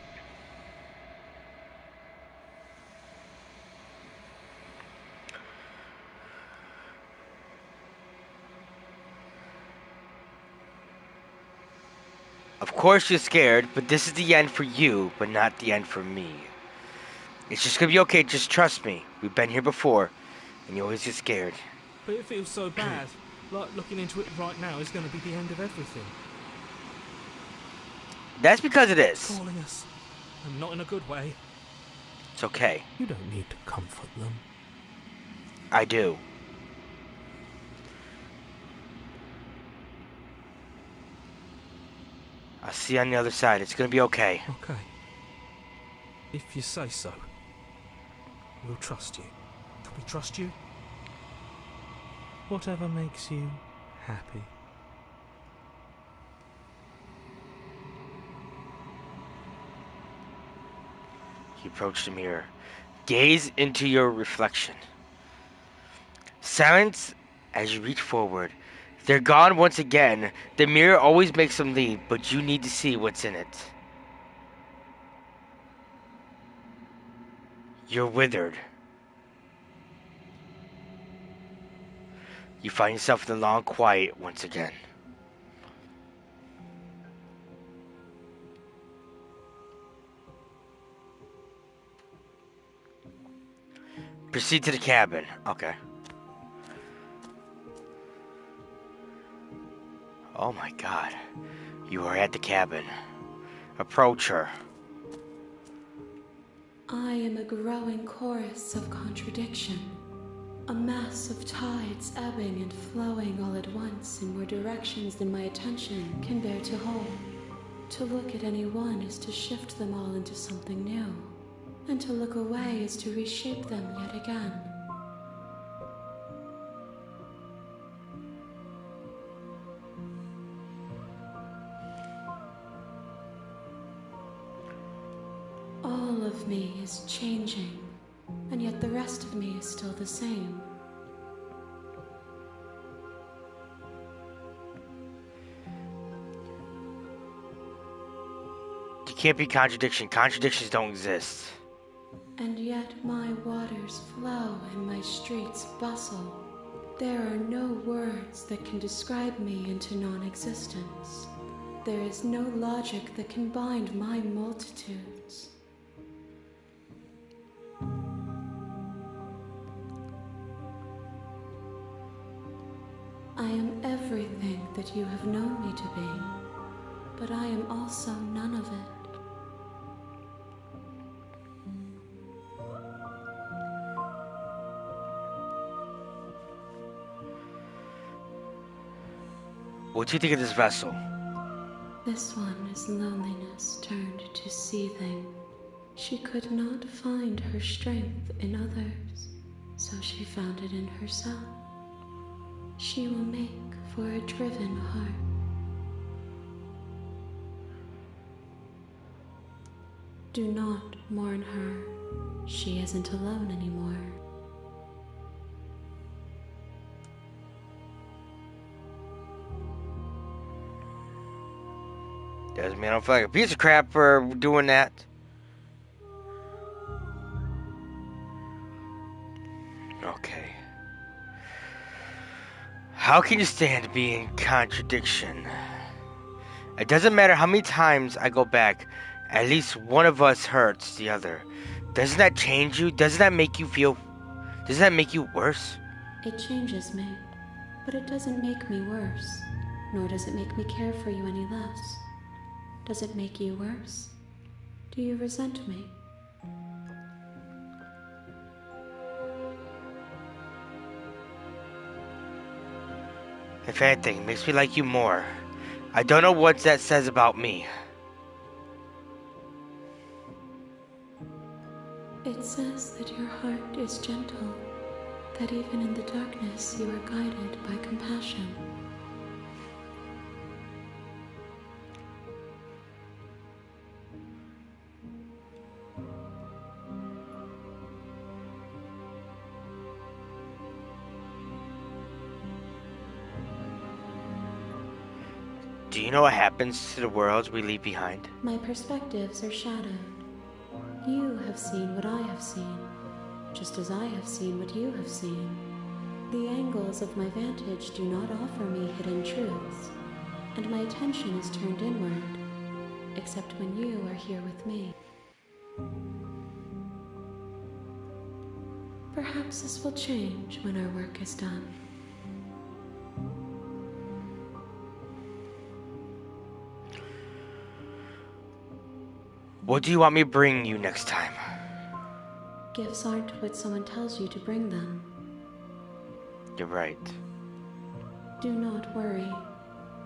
Of course you're scared, but this is the end for you, but not the end for me. It's just gonna be okay, just trust me. We've been here before, and you always get scared. But it feels so bad. Like looking into it right now is going to be the end of everything. That's because it is. Calling us. And not in a good way. It's okay. You don't need to comfort them. I do. I'll see you on the other side. It's gonna be okay. Okay. If you say so. We'll trust you. Can we trust you? Whatever makes you happy. You approach the mirror. Gaze into your reflection. Silence as you reach forward. They're gone once again. The mirror always makes them leave, but you need to see what's in it. You're withered. You find yourself in the long quiet once again. Proceed to the cabin. Okay. Oh my God. You are at the cabin. Approach her. I am a growing chorus of contradiction. A mass of tides ebbing and flowing all at once in more directions than my attention can bear to hold. To look at any one is to shift them all into something new, and to look away is to reshape them yet again. All of me is changing, and yet the rest of me is still the same. You can't be contradiction. Contradictions don't exist. And yet my waters flow and my streets bustle. There are no words that can describe me into non-existence. There is no logic that can bind my multitudes. I am everything that you have known me to be, but I am also none of it. What do you think of this vessel? This one is loneliness turned to seething. She could not find her strength in others, so she found it in herself. She will make for a driven heart. Do not mourn her. She isn't alone anymore. Doesn't mean I don't feel like a piece of crap for doing that. Okay. How can you stand being in contradiction? It doesn't matter how many times I go back, at least one of us hurts the other. Doesn't that change you? Doesn't that make you feel... Doesn't that make you worse? It changes me, but it doesn't make me worse, nor does it make me care for you any less. Does it make you worse? Do you resent me? If anything, it makes me like you more. I don't know what that says about me. It says that your heart is gentle, that even in the darkness you are guided by compassion. Do you know what happens to the worlds we leave behind? My perspectives are shadowed. You have seen what I have seen, just as I have seen what you have seen. The angles of my vantage do not offer me hidden truths, and my attention is turned inward, except when you are here with me. Perhaps this will change when our work is done. What do you want me to bring you next time? Gifts aren't what someone tells you to bring them. You're right. Do not worry.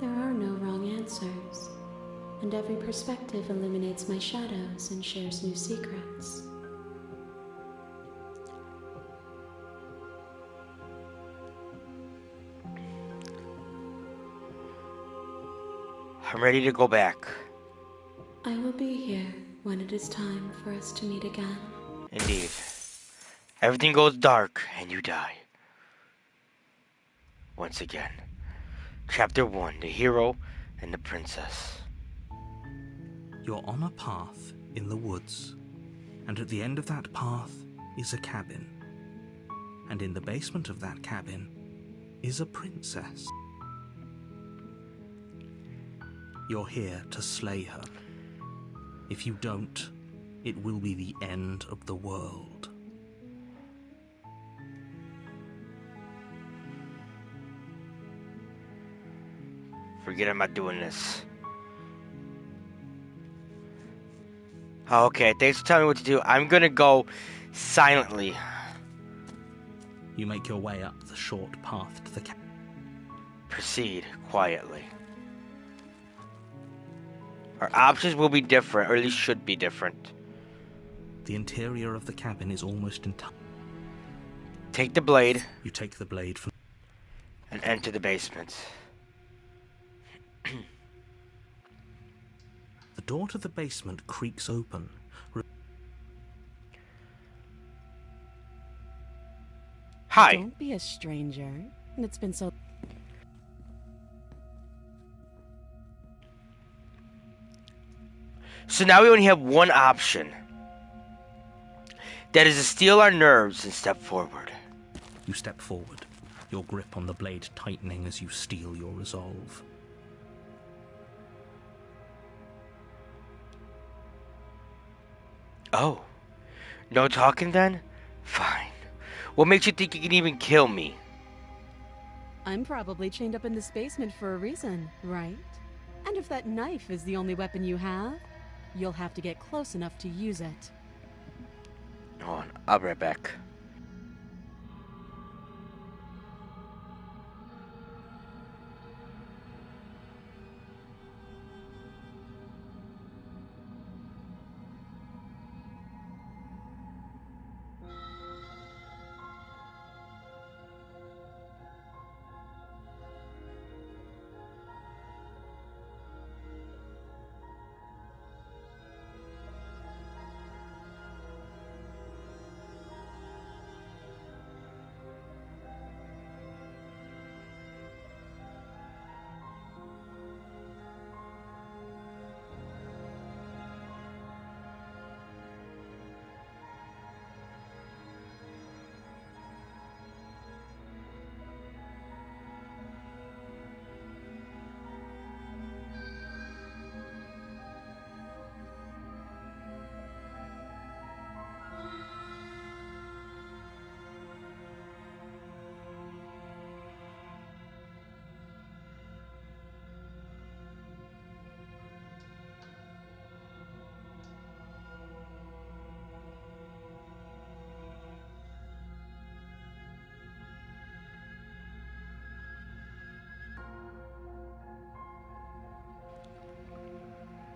There are no wrong answers, and every perspective illuminates my shadows and shares new secrets. I'm ready to go back. I will be here when it is time for us to meet again. Indeed. Everything goes dark and you die. Once again. Chapter 1, The Hero and the Princess. You're on a path in the woods, and at the end of that path is a cabin. And in the basement of that cabin is a princess. You're here to slay her. If you don't, it will be the end of the world. Forget I'm not doing this. Okay, thanks for telling me what to do. I'm gonna go silently. You make your way up the short path to the cabin. Proceed quietly. Our options will be different, or at least should be different. The interior of the cabin is almost entire. Take the blade. You take the blade from... and enter the basement. The door to the basement creaks open. Hi. Don't be a stranger. And it's been so... So now we only have one option. That is to steal our nerves and step forward. You step forward. your grip on the blade tightening as you steel your resolve. Oh. No talking then? Fine. What makes you think you can even kill me? I'm probably chained up in this basement for a reason, right? And if that knife is the only weapon you have, you'll have to get close enough to use it. Hold on, I'll be right back.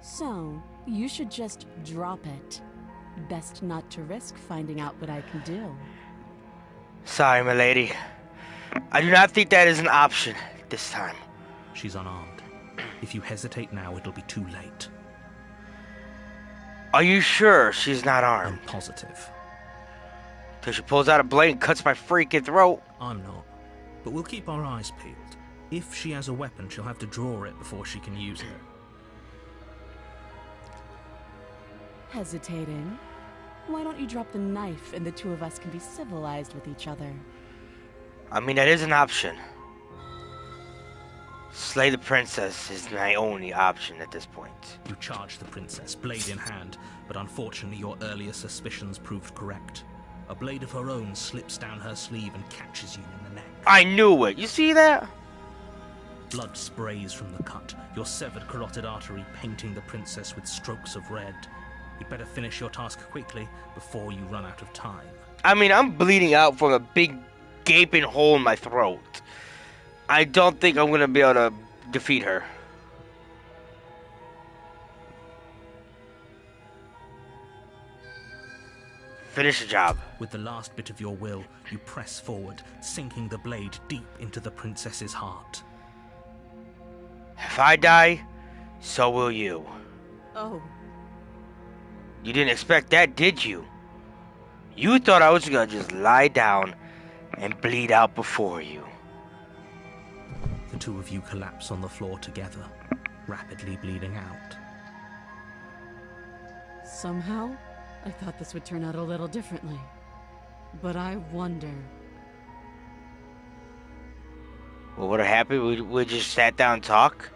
So, you should just drop it. Best not to risk finding out what I can do. Sorry, milady. I do not think that is an option this time. She's unarmed. If you hesitate now, it'll be too late. Are you sure she's not armed? I'm positive. Till she pulls out a blade and cuts my freaking throat. I'm not. But we'll keep our eyes peeled. If she has a weapon, she'll have to draw it before she can use it. Hesitating? Why don't you drop the knife and the two of us can be civilized with each other? I mean, that is an option. Slay the princess is my only option at this point. You charge the princess, blade in hand, but unfortunately your earlier suspicions proved correct. A blade of her own slips down her sleeve and catches you in the neck. I knew it! You see that? Blood sprays from the cut, your severed carotid artery painting the princess with strokes of red. You'd better finish your task quickly before you run out of time. I mean, I'm bleeding out from a big gaping hole in my throat. I don't think I'm gonna be able to defeat her. Finish the job. With the last bit of your will, you press forward, sinking the blade deep into the princess's heart. If I die, so will you. Oh. You didn't expect that, did you? You thought I was gonna just lie down and bleed out before you. The two of you collapse on the floor together, rapidly bleeding out. Somehow, I thought this would turn out a little differently. But I wonder... Well, what happened? We just sat down and talked?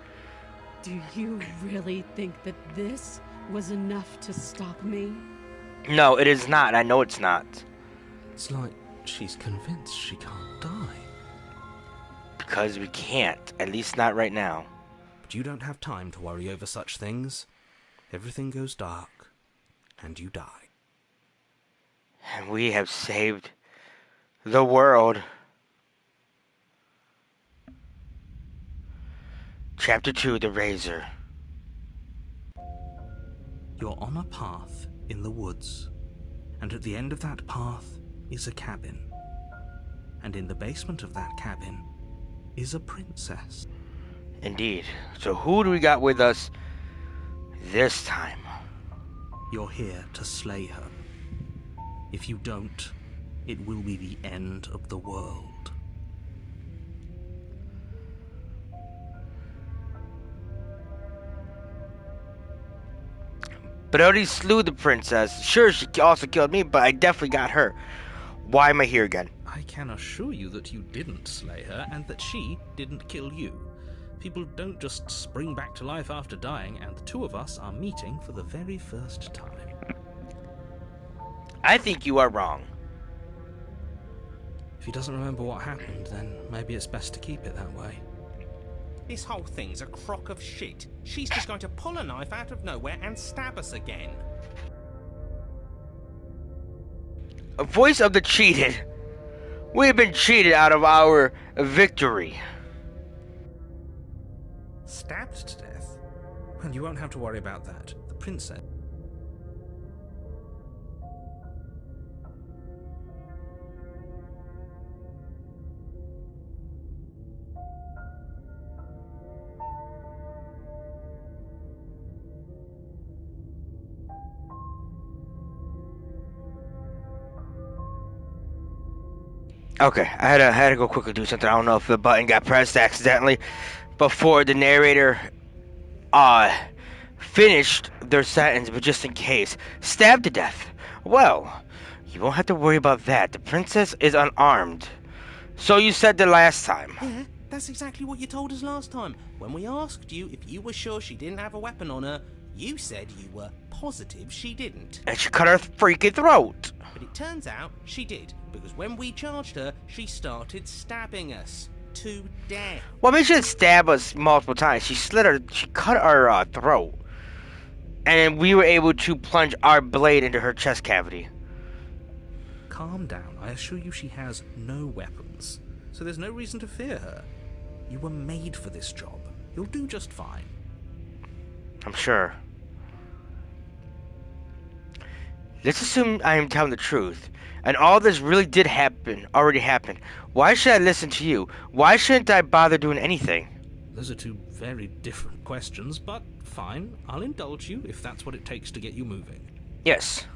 Do you really think that this was enough to stop me? No, it is not. I know it's not. It's like she's convinced she can't die. Because we can't. At least not right now. But you don't have time to worry over such things. Everything goes dark, and you die. And we have saved the world. Chapter 2, The Razor. You're on a path in the woods, and at the end of that path is a cabin. And in the basement of that cabin is a princess. Indeed. So who do we got with us this time? You're here to slay her. If you don't, it will be the end of the world. But I already slew the princess. Sure, she also killed me, but I definitely got her. Why am I here again? I can assure you that you didn't slay her and that she didn't kill you. People don't just spring back to life after dying, and the two of us are meeting for the very first time. I think you are wrong. If he doesn't remember what happened, then maybe it's best to keep it that way. This whole thing's a crock of shit. She's just going to pull a knife out of nowhere and stab us again. A voice of the cheated. We have been cheated out of our victory. Stabbed to death? Well, you won't have to worry about that. The princess... Okay, I had to go quickly do something. I don't know if the button got pressed accidentally before the narrator finished their sentence, but just in case. Stabbed to death. Well, you won't have to worry about that. The princess is unarmed. So you said the last time. Yeah, that's exactly what you told us last time. When we asked you if you were sure she didn't have a weapon on her, you said you were positive she didn't. And she cut her freaking throat. But it turns out she did, because when we charged her, she started stabbing us to death. Well, I mean, she didn't stab us multiple times. She cut our throat. And we were able to plunge our blade into her chest cavity. Calm down. I assure you she has no weapons. So there's no reason to fear her. You were made for this job. You'll do just fine. I'm sure. Let's assume I am telling the truth, and all this really did already happened. Why should I listen to you? Why shouldn't I bother doing anything? Those are two very different questions, but fine. I'll indulge you if that's what it takes to get you moving. Yes.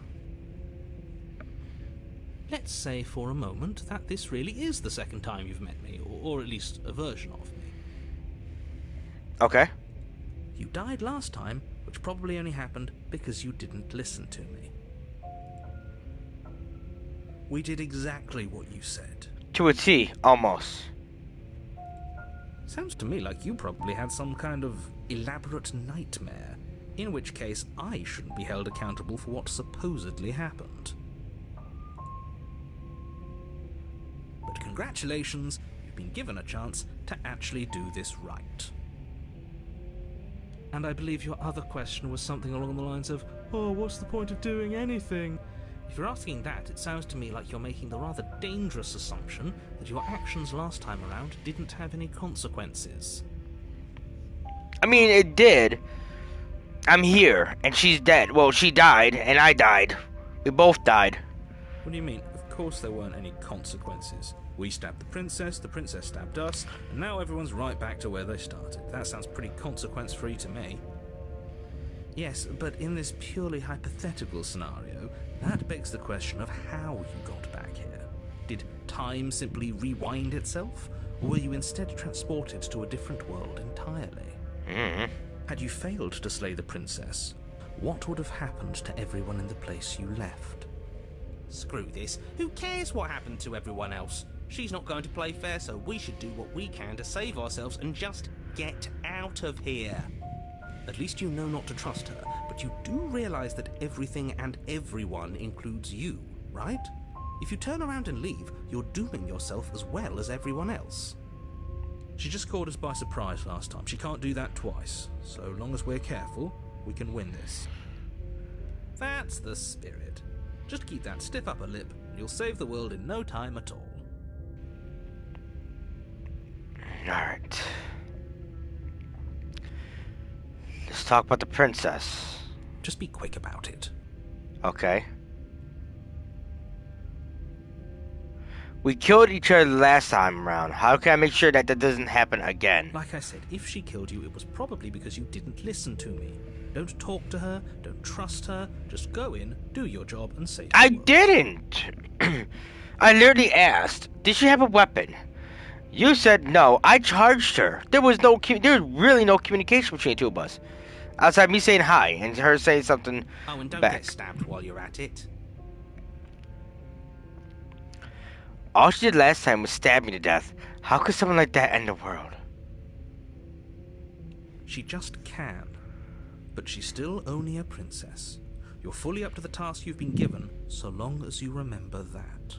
Let's say for a moment that this really is the second time you've met me, or at least a version of me. Okay. You died last time, which probably only happened because you didn't listen to me. We did exactly what you said. To a T, almost. Sounds to me like you probably had some kind of elaborate nightmare, in which case I shouldn't be held accountable for what supposedly happened. But congratulations, you've been given a chance to actually do this right. And I believe your other question was something along the lines of, oh, what's the point of doing anything? If you're asking that, it sounds to me like you're making the rather dangerous assumption that your actions last time around didn't have any consequences. I mean, it did. I'm here, and she's dead. Well, she died, and I died. We both died. What do you mean? Of course there weren't any consequences. We stabbed the princess stabbed us, and now everyone's right back to where they started. That sounds pretty consequence-free to me. Yes, but in this purely hypothetical scenario, that begs the question of how you got back here. Did time simply rewind itself, or were you instead transported to a different world entirely? Had you failed to slay the princess, what would have happened to everyone in the place you left? Screw this. Who cares what happened to everyone else? She's not going to play fair, so we should do what we can to save ourselves and just get out of here. At least you know not to trust her, but you do realize that everything and everyone includes you, right? If you turn around and leave, you're dooming yourself as well as everyone else. She just caught us by surprise last time. She can't do that twice. So long as we're careful, we can win this. That's the spirit. Just keep that stiff upper lip, and you'll save the world in no time at all. Alright. Let's talk about the princess. Just be quick about it. Okay. We killed each other last time around. How can I make sure that doesn't happen again? Like I said, if she killed you, it was probably because you didn't listen to me. Don't talk to her, don't trust her, just go in, do your job, and save the world. Didn't! I literally asked, did she have a weapon? You said no. I charged her. There was really no communication between the two of us. Outside me saying hi and her saying something and don't back. get stabbed while you're at it. All she did last time was stab me to death. How could someone like that end the world? She just can. But she's still only a princess. You're fully up to the task you've been given, so long as you remember that.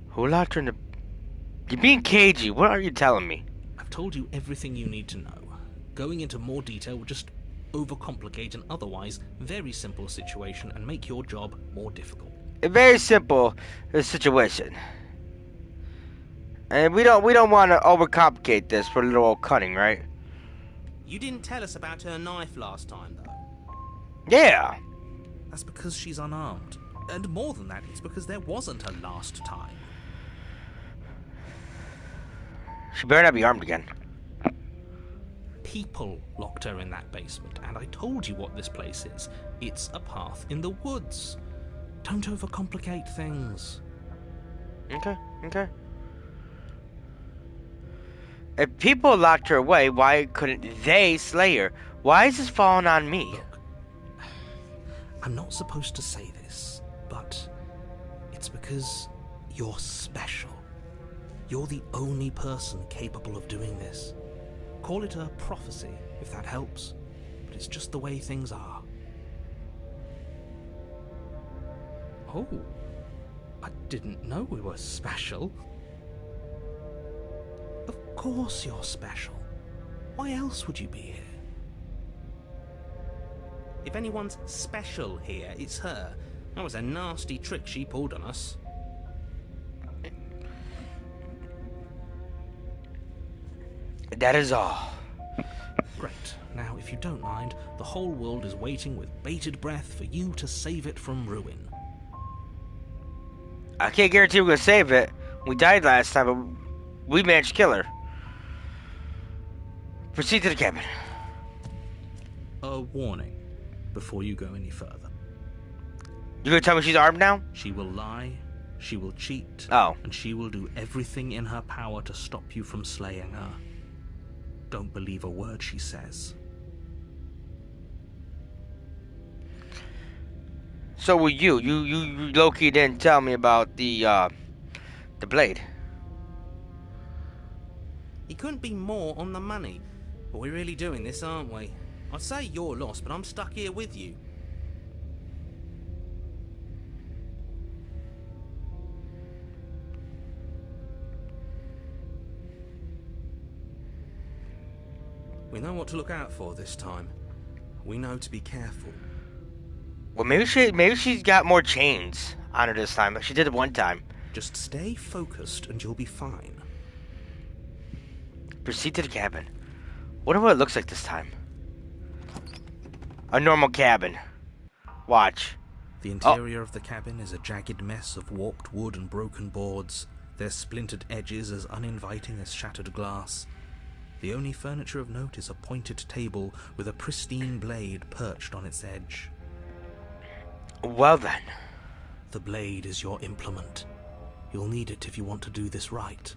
Who locked her in the... You're being cagey. What are you telling me? I've told you everything you need to know. Going into more detail would just overcomplicate an otherwise very simple situation and make your job more difficult. A very simple situation. And we don't want to overcomplicate this for a little old cutting, right? You didn't tell us about her knife last time, though. Yeah. That's because she's unarmed. And more than that, it's because there wasn't a last time. She better not be armed again. People locked her in that basement, and I told you what this place is. It's a path in the woods. Don't overcomplicate things. Okay. If people locked her away, why couldn't they slay her? Why is this falling on me? Look, I'm not supposed to say this, but it's because you're special. You're the only person capable of doing this. Call it a prophecy, if that helps, but it's just the way things are. Oh, I didn't know we were special. Of course you're special. Why else would you be here? If anyone's special here, it's her. That was a nasty trick she pulled on us. That is all. Great. Now, if you don't mind, the whole world is waiting with bated breath for you to save it from ruin. I can't guarantee we're gonna save it. We died last time, but we managed to kill her. Proceed to the cabin. A warning before you go any further. You gonna tell me she's armed now? She will lie, she will cheat, Oh. and she will do everything in her power to stop you from slaying her. Don't believe a word she says. So will you. You low-key didn't tell me about the blade. He couldn't be more on the money. But we're really doing this, aren't we? I'd say you're lost, but I'm stuck here with you. We know what to look out for this time. We know to be careful. Well, maybe she's got more chains on her this time, like she did it one time. Just stay focused and you'll be fine. Proceed to the cabin. Wonder what it looks like this time. A normal cabin. Watch. The interior of the cabin is a jagged mess of warped wood and broken boards, their splintered edges as uninviting as shattered glass. The only furniture of note is a pointed table with a pristine blade perched on its edge. Well then. The blade is your implement. You'll need it if you want to do this right.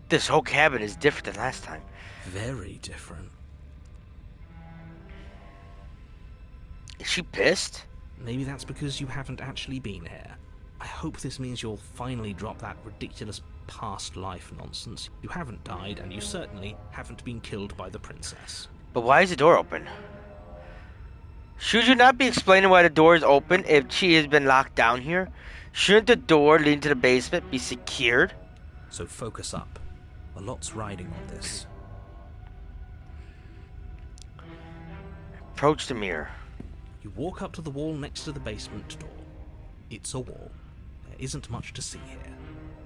This whole cabin is different than last time. Very different. Is she pissed? Maybe that's because you haven't actually been here. I hope this means you'll finally drop that ridiculous past life nonsense. You haven't died, and you certainly haven't been killed by the princess. But why is the door open? Should you not be explaining why the door is open if she has been locked down here? Shouldn't the door leading to the basement be secured? So focus up. A lot's riding on this. Approach the mirror. You walk up to the wall next to the basement door. It's a wall. There isn't much to see here.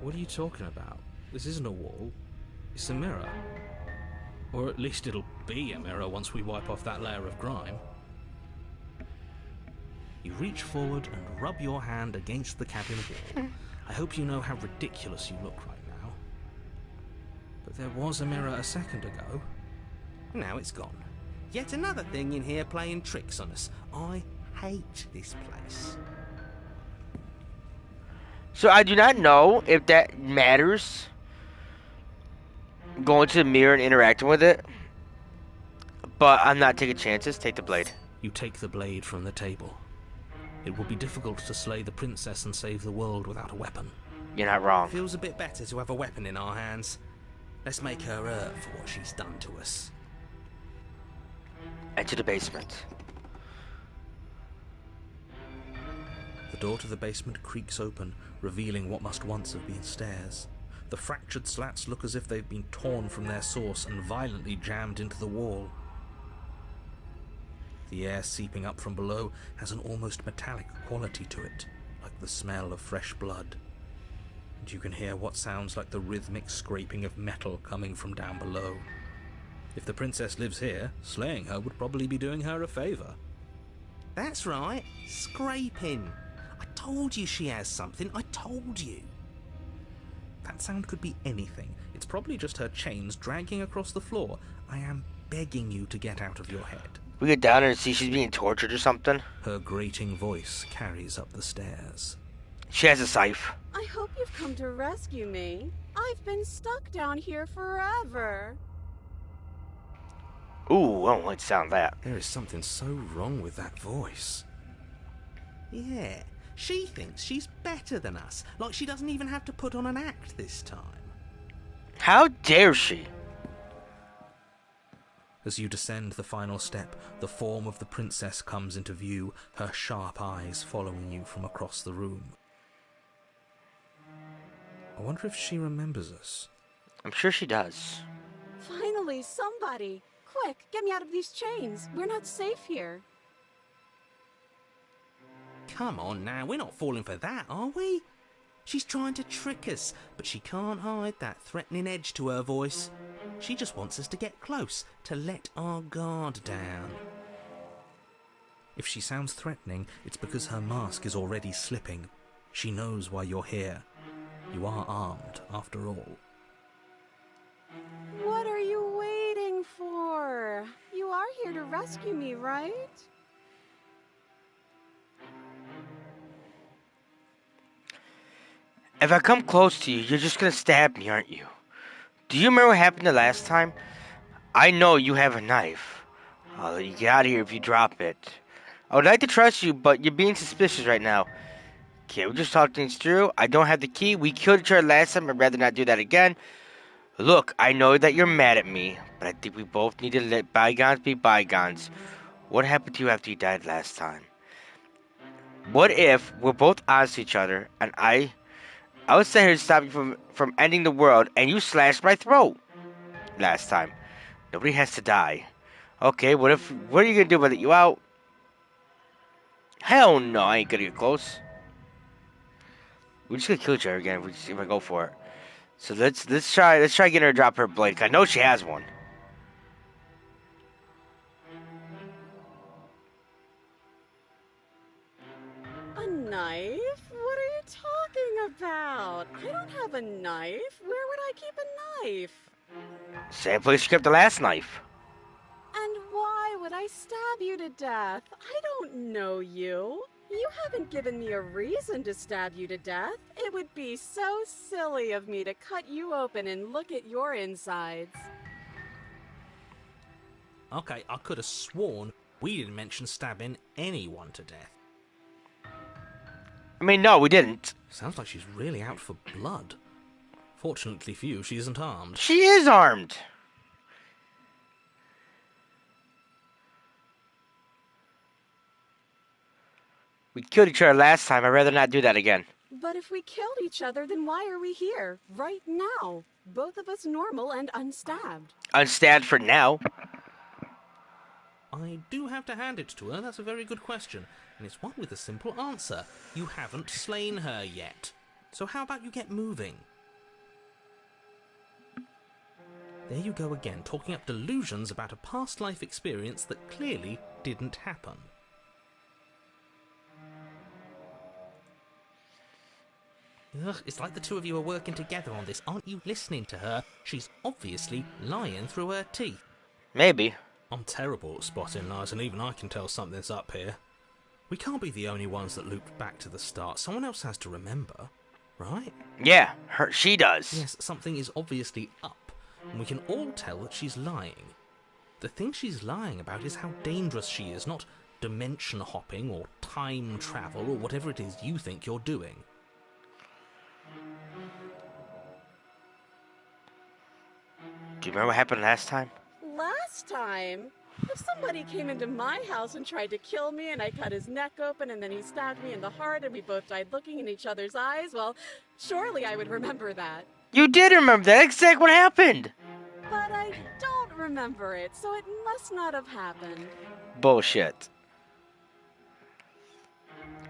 What are you talking about? This isn't a wall. It's a mirror. Or at least it'll be a mirror once we wipe off that layer of grime. You reach forward and rub your hand against the cabin wall. I hope you know how ridiculous you look right now. But there was a mirror a second ago. Now it's gone. Yet another thing in here playing tricks on us. I hate this place. So I do not know if that matters. going to the mirror and interacting with it. But I'm not taking chances. Take the blade. You take the blade from the table. It will be difficult to slay the princess and save the world without a weapon. You're not wrong. Feels a bit better to have a weapon in our hands. Let's make her hurt for what she's done to us. Enter the basement. The door to the basement creaks open, revealing what must once have been stairs. The fractured slats look as if they've been torn from their source and violently jammed into the wall. The air seeping up from below has an almost metallic quality to it, like the smell of fresh blood. And you can hear what sounds like the rhythmic scraping of metal coming from down below. If the princess lives here, slaying her would probably be doing her a favour. That's right, scraping. I told you she has something, I told you. That sound could be anything. It's probably just her chains dragging across the floor. I am begging you to get out of your head. We get down there and see she's being tortured or something. Her grating voice carries up the stairs. She has a scythe. I hope you've come to rescue me. I've been stuck down here forever. Ooh, I don't like the sound of that. There is something so wrong with that voice. Yeah, she thinks she's better than us, like she doesn't even have to put on an act this time. How dare she? As you descend the final step, the form of the princess comes into view, her sharp eyes following you from across the room. I wonder if she remembers us. I'm sure she does. Finally, somebody! Quick, get me out of these chains. We're not safe here. Come on now, we're not falling for that, are we? She's trying to trick us, but she can't hide that threatening edge to her voice. She just wants us to get close, to let our guard down. If she sounds threatening, it's because her mask is already slipping. She knows why you're here. You are armed, after all. What are you waiting for? You are here to rescue me, right? If I come close to you, you're just gonna stab me, aren't you? Do you remember what happened the last time? I know you have a knife. I'll let you get out of here if you drop it. I would like to trust you, but you're being suspicious right now. Okay, we just talked things through. I don't have the key. We killed each other last time. I'd rather not do that again. Look, I know that you're mad at me, but I think we both need to let bygones be bygones. What happened to you after you died last time? What if we're both honest to each other, and I was sent here to stop you from ending the world, and you slashed my throat last time. Nobody has to die. Okay, what are you gonna do? Let you out? Hell no, I ain't gonna get close. We're just gonna kill each other again if I go for it. So let's try getting her to drop her blade. 'Cause I know she has one. A knife? What are you talking about? I don't have a knife. Where would I keep a knife? Same place you kept the last knife. And why would I stab you to death? I don't know you. You haven't given me a reason to stab you to death. It would be so silly of me to cut you open and look at your insides. Okay, I could have sworn we didn't mention stabbing anyone to death. I mean, no, we didn't. Sounds like she's really out for blood. Fortunately for you, she isn't armed. She is armed. We killed each other last time. I'd rather not do that again. But if we killed each other, then why are we here, right now? Both of us normal and unstabbed. Unstabbed for now. I do have to hand it to her, that's a very good question. And it's one with a simple answer. You haven't slain her yet. So how about you get moving? There you go again, talking up delusions about a past life experience that clearly didn't happen. Ugh, it's like the two of you are working together on this. Aren't you listening to her? She's obviously lying through her teeth. Maybe. I'm terrible at spotting lies, and even I can tell something's up here. We can't be the only ones that looped back to the start. Someone else has to remember, right? Yeah, she does. Yes, something is obviously up. and we can all tell that she's lying. The thing she's lying about is how dangerous she is, not dimension hopping or time travel or whatever it is you think you're doing. Do you remember what happened last time? Last time? If somebody came into my house and tried to kill me and I cut his neck open and then he stabbed me in the heart and we both died looking in each other's eyes, well, surely I would remember that. You did remember that. That's exactly what happened. But I don't remember it, so it must not have happened. Bullshit.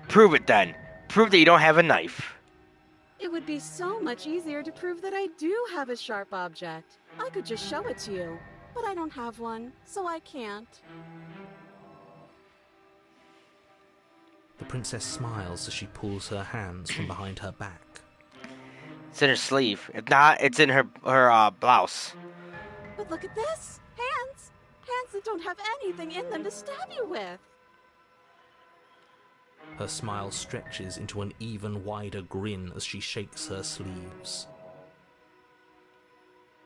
Prove it then. Prove that you don't have a knife. It would be so much easier to prove that I do have a sharp object. I could just show it to you. But I don't have one, so I can't. The princess smiles as she pulls her hands from behind her back. It's in her sleeve. If not, it's in her blouse. But look at this! Hands! Hands that don't have anything in them to stab you with! Her smile stretches into an even wider grin as she shakes her sleeves.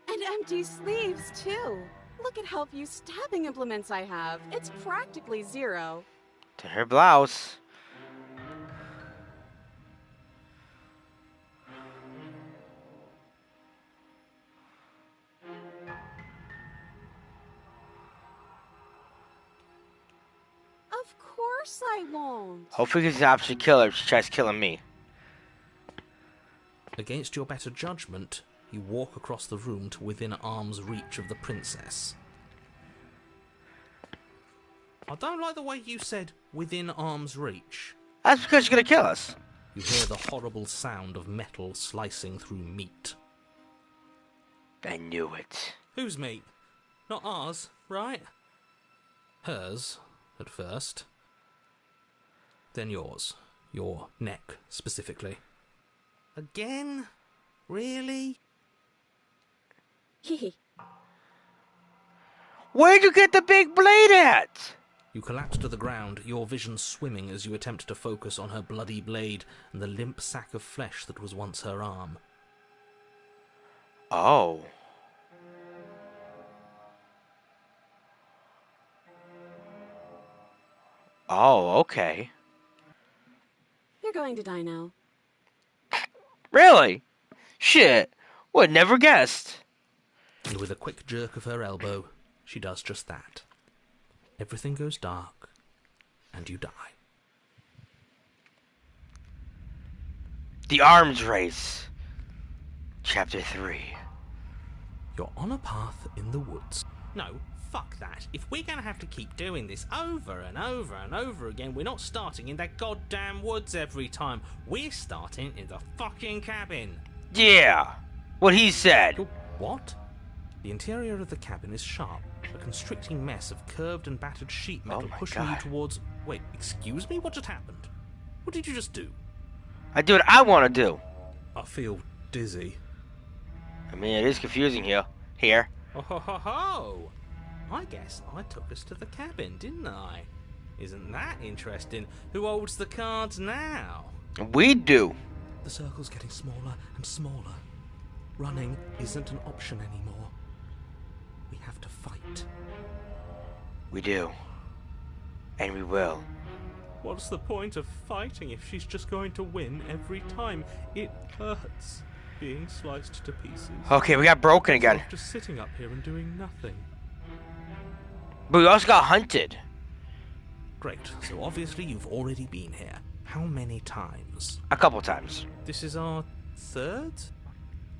And empty sleeves, too! Look at how few stabbing implements I have. It's practically zero. To her blouse. Of course I won't. Hopefully he's an option killer if she tries killing me. Against your better judgment, you walk across the room to within arm's reach of the princess. I don't like the way you said, within arm's reach. That's because she's gonna kill us. You hear the horrible sound of metal slicing through meat. I knew it. Whose meat? Not ours, right? Hers, at first. Then yours. Your neck, specifically. Again? Really? Hehe. Where'd you get the big blade at? You collapse to the ground, your vision swimming as you attempt to focus on her bloody blade and the limp sack of flesh that was once her arm. Oh. Oh, okay. You're going to die now. Really? Shit. Would never guessed. And with a quick jerk of her elbow, she does just that. Everything goes dark, and you die. The Arms Race. Chapter 3. You're on a path in the woods. No, fuck that. If we're gonna have to keep doing this over and over and over again, we're not starting in that goddamn woods every time. We're starting in the fucking cabin. Yeah. What he said. What? The interior of the cabin is sharp, a constricting mess of curved and battered sheet metal pushing you towards... Wait, excuse me? What just happened? What did you just do? I do what I want to do. I feel dizzy. I mean, it is confusing here. Oh ho ho ho! I guess I took us to the cabin, didn't I? Isn't that interesting? Who holds the cards now? We do. The circle's getting smaller and smaller. Running isn't an option anymore. We have to fight. We do. And we will. What's the point of fighting if she's just going to win every time? It hurts being sliced to pieces. Okay, we got broken again. Just sitting up here and doing nothing. But we also got hunted. Great, so obviously you've already been here. How many times? A couple times. This is our third?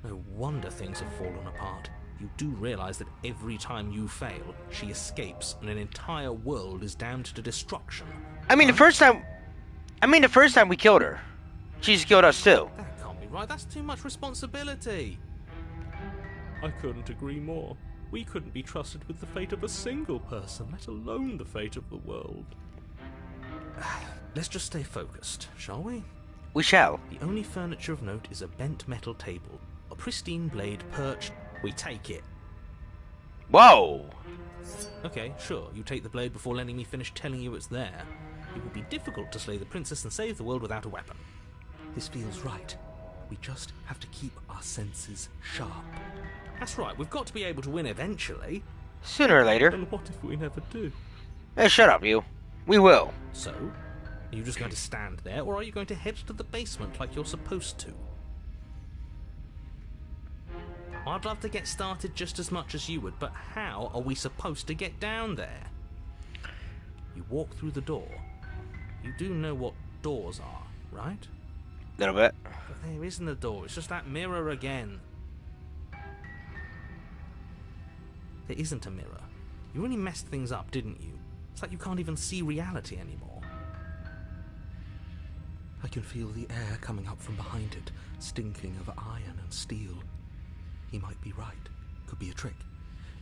No wonder things have fallen apart. You do realize that every time you fail, she escapes and an entire world is damned to destruction. I mean, the first time we killed her. She just killed us too. That can't be right. That's too much responsibility. I couldn't agree more. We couldn't be trusted with the fate of a single person, let alone the fate of the world. Let's just stay focused, shall we? We shall. The only furniture of note is a bent metal table, a pristine blade perched. We take it. Whoa! Okay, sure, you take the blade before letting me finish telling you it's there. It would be difficult to slay the princess and save the world without a weapon. This feels right. We just have to keep our senses sharp. That's right, we've got to be able to win eventually. Sooner or later. And what if we never do? Hey, shut up, you. We will. So, are you just going to stand there, or are you going to head to the basement like you're supposed to? I'd love to get started just as much as you would, but how are we supposed to get down there? You walk through the door. You do know what doors are, right? Little bit. But there isn't a door, it's just that mirror again. There isn't a mirror. You really messed things up, didn't you? It's like you can't even see reality anymore. I can feel the air coming up from behind it, stinking of iron and steel. He might be right. Could be a trick.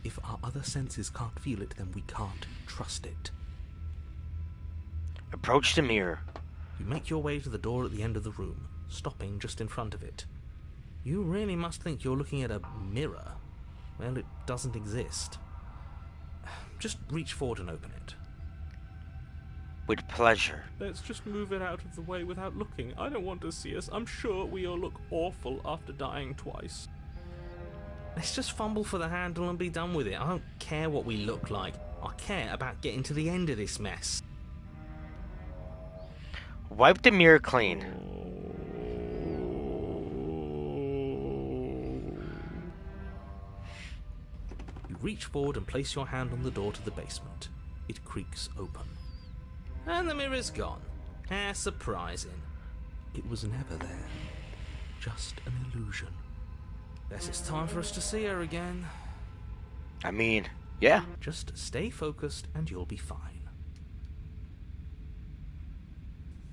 If our other senses can't feel it, then we can't trust it. Approach the mirror. You make your way to the door at the end of the room, stopping just in front of it. You really must think you're looking at a mirror. Well, it doesn't exist. Just reach forward and open it. With pleasure. Let's just move it out of the way without looking. I don't want to see us. I'm sure we all look awful after dying twice. Let's just fumble for the handle and be done with it. I don't care what we look like. I care about getting to the end of this mess. Wipe the mirror clean. You reach forward and place your hand on the door to the basement. It creaks open. And the mirror's gone. How surprising. It was never there. Just an illusion. Guess it's time for us to see her again. I mean, yeah. Just stay focused and you'll be fine.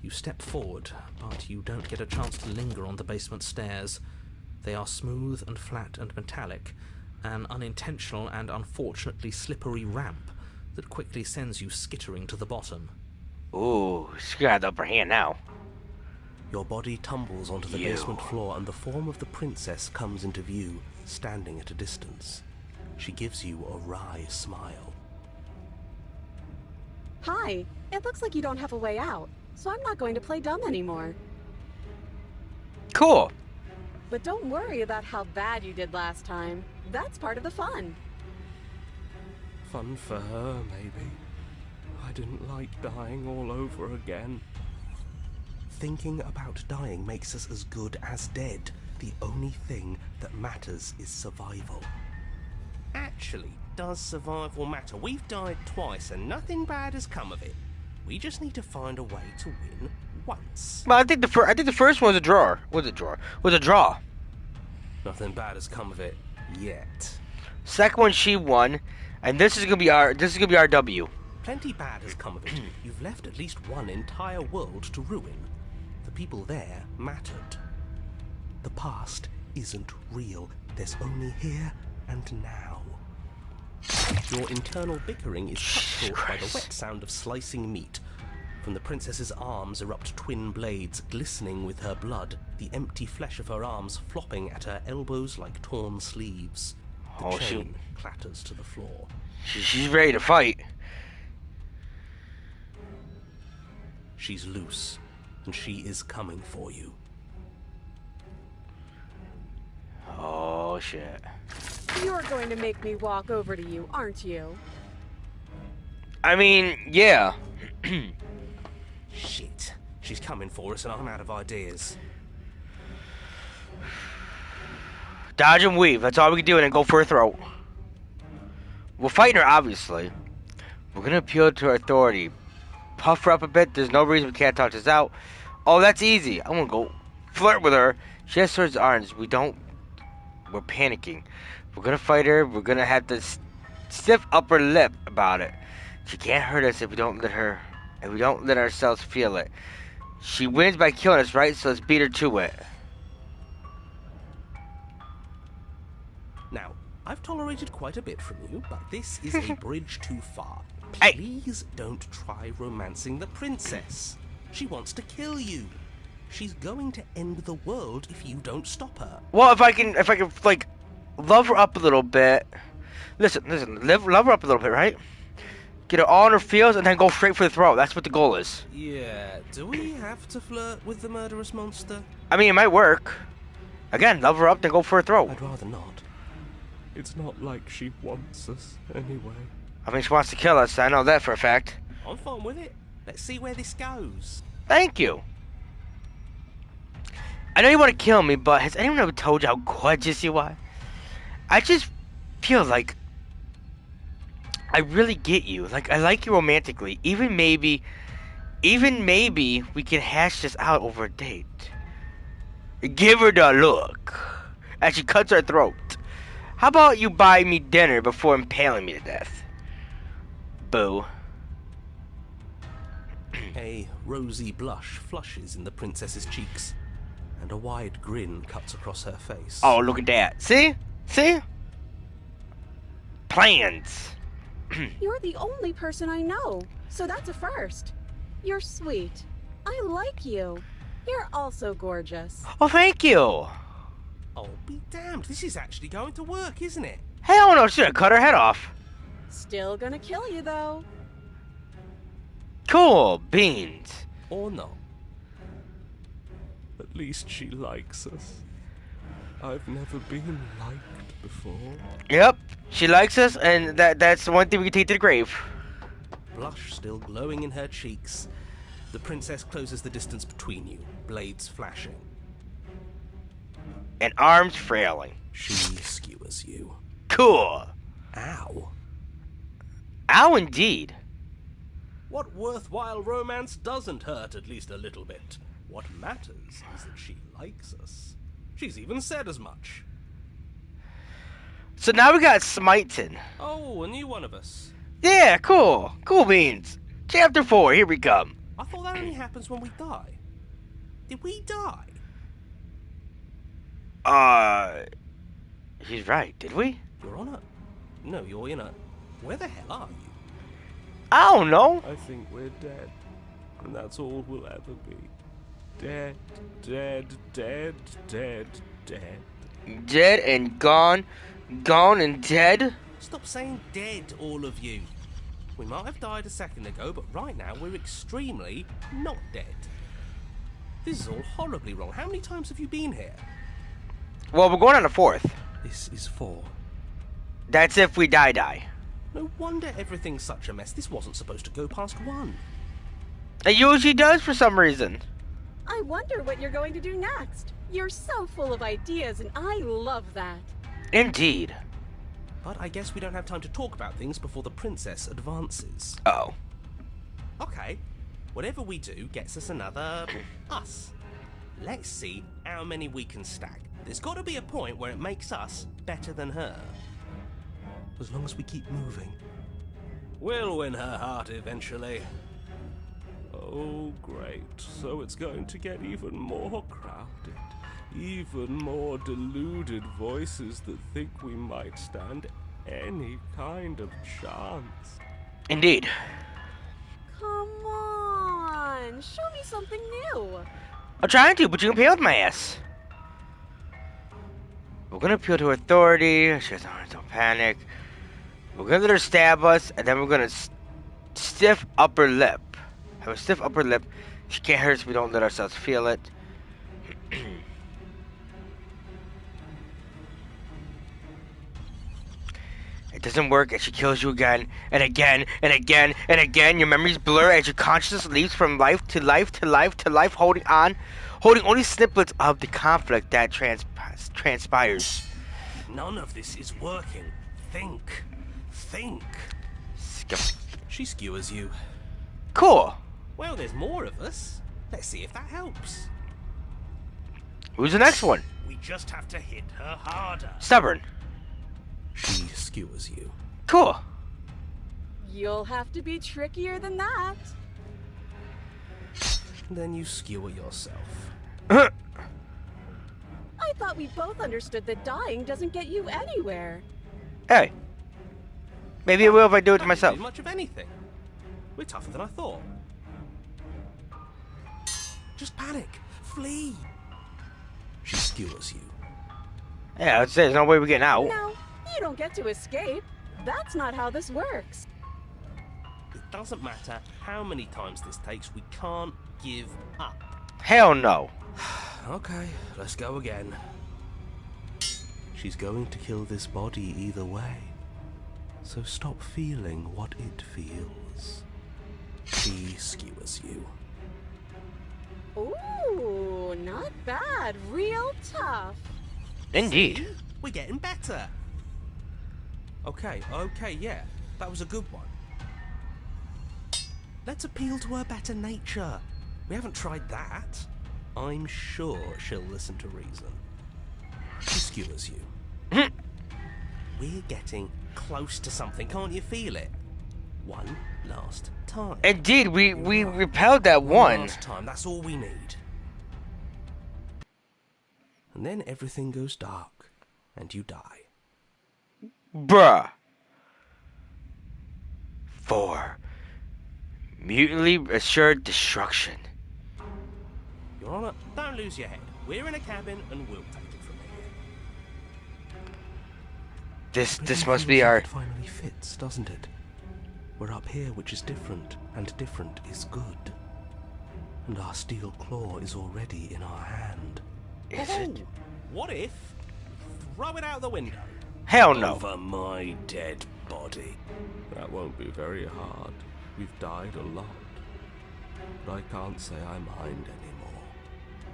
You step forward, but you don't get a chance to linger on the basement stairs. They are smooth and flat and metallic, an unintentional and unfortunately slippery ramp that quickly sends you skittering to the bottom. Ooh, she got the upper hand now. Your body tumbles onto the basement floor and the form of the princess comes into view, standing at a distance. She gives you a wry smile. Hi, it looks like you don't have a way out, so I'm not going to play dumb anymore. Cool. But don't worry about how bad you did last time. That's part of the fun. Fun for her, maybe. I didn't like dying all over again. Thinking about dying makes us as good as dead. The only thing that matters is survival. Actually, does survival matter? We've died twice and nothing bad has come of it. We just need to find a way to win once. Well, I think the first one was a draw. Was a draw. Nothing bad has come of it yet. Second one she won, and this is gonna be our W. Plenty bad has come of it. You've left at least one entire world to ruin. The people there mattered. The past isn't real. There's only here and now. Your internal bickering is cut short by the wet sound of slicing meat. From the princess's arms erupt twin blades, glistening with her blood, the empty flesh of her arms flopping at her elbows like torn sleeves. The chain clatters to the floor. She's ready to fight. She's loose, and she is coming for you. Oh, shit. You're going to make me walk over to you, aren't you? I mean, yeah. Shit. She's coming for us, and I'm out of ideas. Dodge and weave. That's all we can do, and then go for a throat. We're fighting her, obviously. We're gonna appeal to her authority. Puff her up a bit. There's no reason we can't talk this out. Oh, that's easy. I'm gonna go flirt with her. She has swords arms. We're panicking. We're gonna fight her. We're gonna have this stiff upper lip about it. She can't hurt us if we don't let her, and we don't let ourselves feel it. She wins by killing us, right? So let's beat her to it. Now, I've tolerated quite a bit from you, but this is a bridge too far. Please don't try romancing the princess. She wants to kill you. She's going to end the world if you don't stop her. Well, if I can, like, love her up a little bit. Listen, love her up a little bit, right? Get her all on her feels and then go straight for the throat. That's what the goal is. Yeah, do we have to flirt with the murderous monster? I mean, it might work. Again, love her up, then go for a throat. I'd rather not. It's not like she wants us, anyway. I mean, she wants to kill us. I know that for a fact. I'm fine with it. Let's see where this goes. Thank you. I know you want to kill me, but has anyone ever told you how gorgeous you are? I just feel like I really get you. Like, I like you romantically. Even maybe we can hash this out over a date. Give her the look as she cuts her throat. How about you buy me dinner before impaling me to death? Boo. A rosy blush flushes in the princess's cheeks, and a wide grin cuts across her face. Oh, look at that. See? See? Plans. You're the only person I know, so that's a first. You're sweet. I like you. You're also gorgeous. Oh, thank you. Oh, be damned. This is actually going to work, isn't it? Hell no, should have cut her head off. Still gonna kill you, though. Cool beans. Or not. At least she likes us. I've never been liked before. Yep, she likes us, and that's the one thing we can take to the grave. Blush still glowing in her cheeks. The princess closes the distance between you, blades flashing. And arms frailing. She skewers you. Cool. Ow. Ow, indeed. What worthwhile romance doesn't hurt at least a little bit? What matters is that she likes us. She's even said as much. So now we got Smiting. Oh, a new one of us. Yeah, cool. Cool beans. Chapter 4, here we come. I thought that only happens when we die. Did we die? He's right, did we? You're on a... No, you're in a... Where the hell are you? I don't know. I think we're dead. And that's all we'll ever be. Dead, dead, dead, dead, dead. Dead and gone. Gone and dead? Stop saying dead, all of you. We might have died a second ago, but right now we're extremely not dead. This is all horribly wrong. How many times have you been here? Well, we're going on the 4th. This is 4. That's if we die. No wonder everything's such a mess. This wasn't supposed to go past 1. It usually does for some reason. I wonder what you're going to do next. You're so full of ideas, and I love that. Indeed. But I guess we don't have time to talk about things before the princess advances. Oh. Okay. Whatever we do gets us another... us. Let's see how many we can stack. There's got to be a point where it makes us better than her. As long as we keep moving. We'll win her heart eventually. Oh, great. So it's going to get even more crowded. Even more deluded voices that think we might stand any kind of chance. Indeed. Come on, show me something new. I'm trying to, but you can appeal with my ass. We're gonna appeal to authority. She doesn't panic. We're gonna let her stab us, and then we're gonna stiff upper lip. Have a stiff upper lip. She can't hurt us if we don't let ourselves feel it. It doesn't work, and she kills you again, and again, and again, and again. Your memories blur as your consciousness leaps from life to life to life to life, holding only snippets of the conflict that transpires. None of this is working. Think. She skewers you. Cool. Well, there's more of us. Let's see if that helps. Who's the next one? We just have to hit her harder. Stubborn. She skewers you. Cool. You'll have to be trickier than that. Then you skewer yourself. I thought we both understood that dying doesn't get you anywhere. Hey. Maybe it will if I do it to myself. Do much of anything. We're tougher than I thought. Just panic. Flee. She skewers you. Yeah, I'd say there's no way we're getting out. No, you don't get to escape. That's not how this works. It doesn't matter how many times this takes, we can't give up. Hell no. Okay, let's go again. She's going to kill this body either way. So stop feeling what it feels. She skewers you. Ooh, not bad. Real tough. Indeed. See? We're getting better. Okay, yeah. That was a good one. Let's appeal to her better nature. We haven't tried that. I'm sure she'll listen to reason. She skewers you. We're getting close to something, can't you feel it? One last time. Indeed, we repelled that one. Last time, that's all we need. And then everything goes dark, and you die. Bruh. 4. Mutantly assured destruction. Your Honor, don't lose your head. We're in a cabin, and we'll take it from here. This must be our... It finally fits, doesn't it? We're up here, which is different, and different is good. And our steel claw is already in our hand. Is it? What if? Throw it out the window. Hell no. Over my dead body. That won't be very hard. We've died a lot. But I can't say I mind anymore.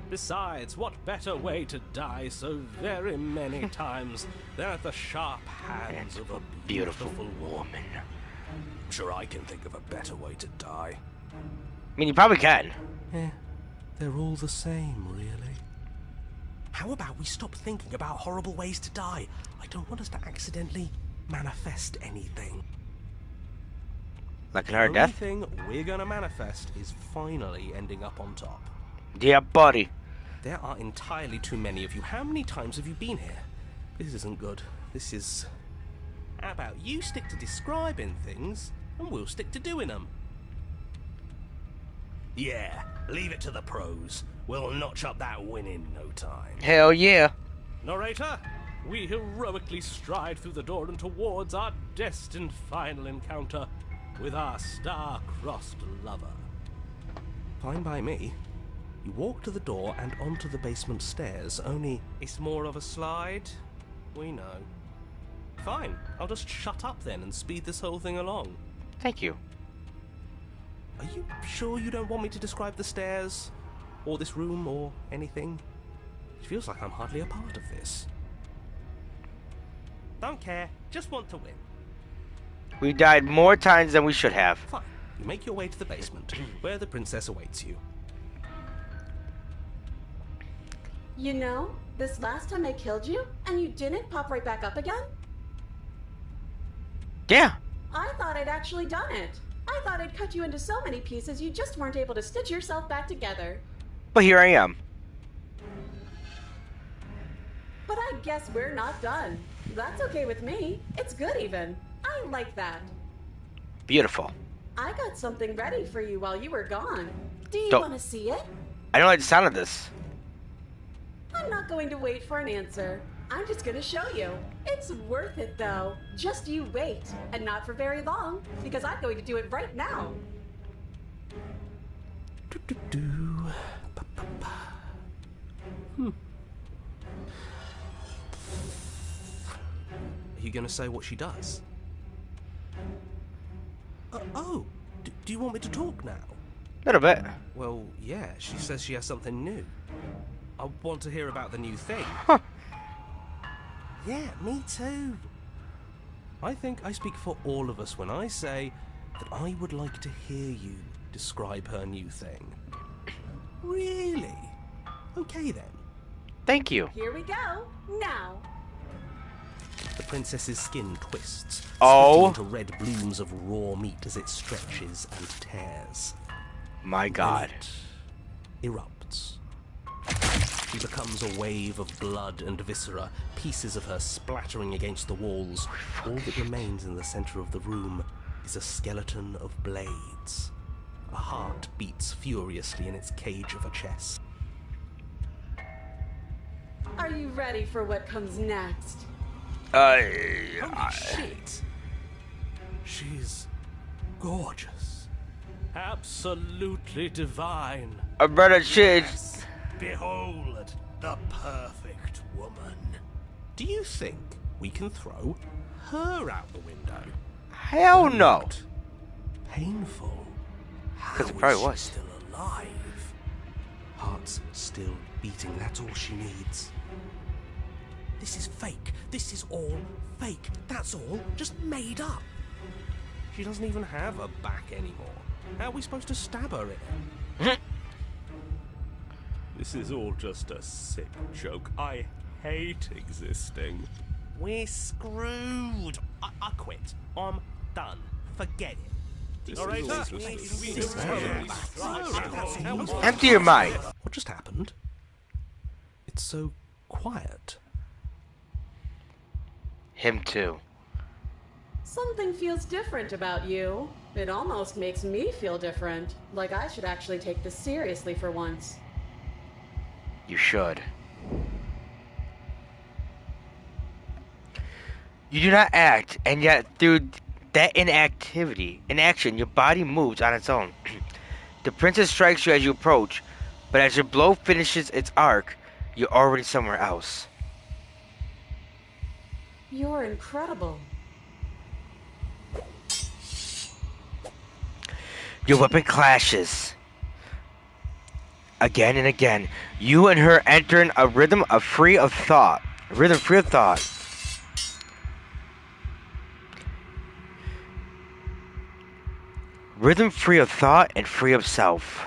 Besides, what better way to die so very many times than at the sharp hands of a Beautiful woman. I'm sure I can think of a better way to die. I mean, you probably can. Yeah, they're all the same, really. How about we stop thinking about horrible ways to die? I don't want us to accidentally manifest anything. Like an The hard only death? thing we're gonna manifest is finally ending up on top. Yeah, buddy. There are entirely too many of you. How many times have you been here? This isn't good. This is... How about you stick to describing things, and we'll stick to doing them? Yeah, leave it to the pros. We'll notch up that win in no time. Hell yeah. Narrator, we heroically stride through the door and towards our destined final encounter with our star-crossed lover. Fine by me. You walk to the door and onto the basement stairs, only it's more of a slide. We know. Fine, I'll just shut up then and speed this whole thing along. Thank you. Are you sure you don't want me to describe the stairs? Or this room, or anything? It feels like I'm hardly a part of this. Don't care, just want to win. We died more times than we should have. Fine, you make your way to the basement, where the princess awaits you. You know, this last time I killed you, and you didn't pop right back up again? Yeah. I thought I'd actually done it. I thought I'd cut you into so many pieces you just weren't able to stitch yourself back together. But here I am. But I guess we're not done. That's okay with me. It's good even. I like that. Beautiful. I got something ready for you while you were gone. Do you Don't- want to see it? I don't like the sound of this. I'm not going to wait for an answer. I'm just going to show you. It's worth it, though. Just you wait. And not for very long, because I'm going to do it right now. Are you going to say what she does? Do you want me to talk now? Little bit. Well, yeah, she says she has something new. I want to hear about the new thing. Huh. Yeah, me too. I think I speak for all of us when I say that I would like to hear you describe her new thing. Really? Okay then. Thank you. Here we go. Now. The princess's skin twists, Oh. splitting into red blooms of raw meat as it stretches and tears. My God. Then it erupts. She becomes a wave of blood and viscera, pieces of her splattering against the walls. All that remains in the center of the room is a skeleton of blades. A heart beats furiously in its cage of a chest. Are you ready for what comes next? Holy shit! She's gorgeous. Absolutely divine. Brother shit. Behold, the perfect woman. Do you think we can throw her out the window? Hell no. Painful. Because it How probably is she was. still alive? Heart's still beating, that's all she needs. This is fake. This is all fake. That's all just made up. She doesn't even have a back anymore. How are we supposed to stab her in it? This is all just a sick joke. I hate existing. We're screwed. I quit. I'm done. Forget it. All right, Empty your mind. What just happened? It's so quiet. Him too. Something feels different about you. It almost makes me feel different. Like I should actually take this seriously for once. You should. You do not act, and yet through that inaction, your body moves on its own. The princess strikes you as you approach, but as your blow finishes its arc, you're already somewhere else. You're incredible. Your weapon clashes. Again and again, you and her enter in a rhythm free of thought. Rhythm free of thought. Rhythm free of thought and free of self.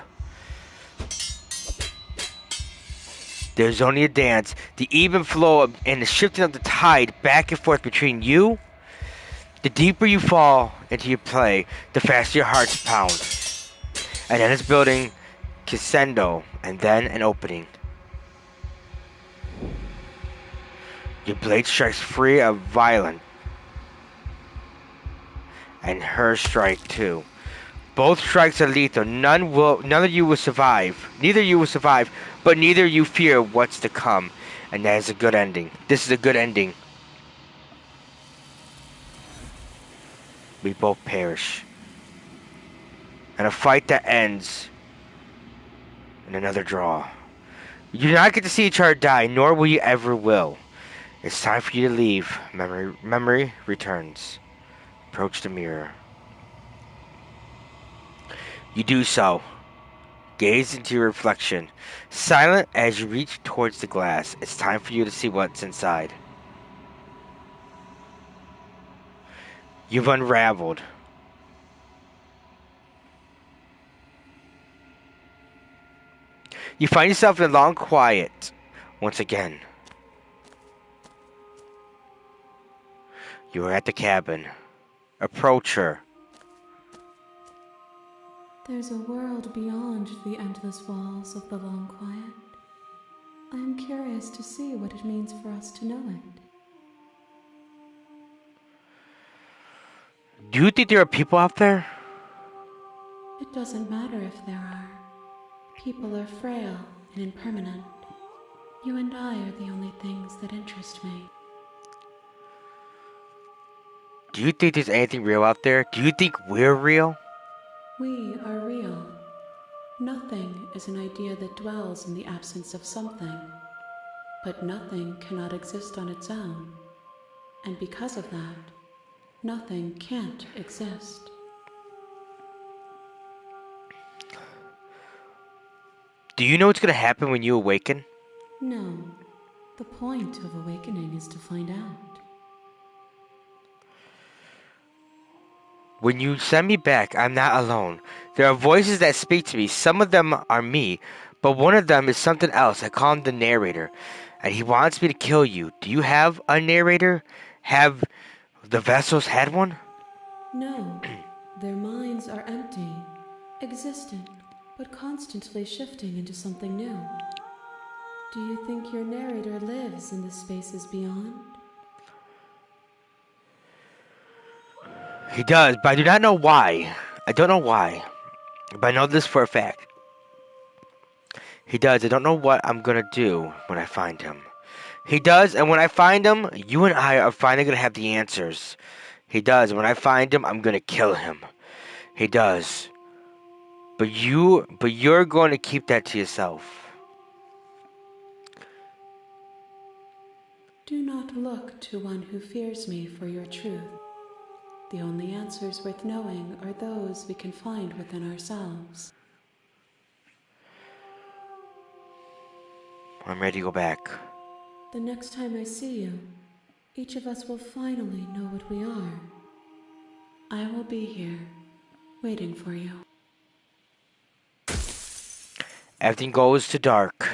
There's only a dance, the even flow and the shifting of the tide back and forth between you. The deeper you fall into your play, the faster your hearts pound. And then it's building crescendo, and then an opening. Your blade strikes free of violence, and her strike too. Both strikes are lethal. None of you will survive. Neither you will survive, but neither you fear what's to come. And that is a good ending. This is a good ending. We both perish. And a fight that ends in another draw. You do not get to see each other die, nor will you ever will. It's time for you to leave. Memory returns. Approach the mirror. You do so. Gaze into your reflection. Silent as you reach towards the glass. It's time for you to see what's inside. You've unraveled. You find yourself in a long quiet once again. You are at the cabin. Approach her. There's a world beyond the endless walls of the long quiet. I am curious to see what it means for us to know it. Do you think there are people out there? It doesn't matter if there are. People are frail and impermanent. You and I are the only things that interest me. Do you think there's anything real out there? Do you think we're real? We are real. Nothing is an idea that dwells in the absence of something. But nothing cannot exist on its own. And because of that, nothing can't exist. Do you know what's going to happen when you awaken? No. The point of awakening is to find out. When you send me back, I'm not alone. There are voices that speak to me. Some of them are me, but one of them is something else. I call him the narrator, and he wants me to kill you. Do you have a narrator? Have the vessels had one? No. Their minds are empty, existent, but constantly shifting into something new. Do you think your narrator lives in the spaces beyond? He does, but I do not know why. I don't know why, but I know this for a fact. He does. I don't know what I'm going to do when I find him. He does, and when I find him, you and I are finally going to have the answers. He does. When I find him, I'm going to kill him. He does. But you're going to keep that to yourself. Do not look to one who fears me for your truth. The only answers worth knowing are those we can find within ourselves. I'm ready to go back. The next time I see you, each of us will finally know what we are. I will be here, waiting for you. Everything goes to dark,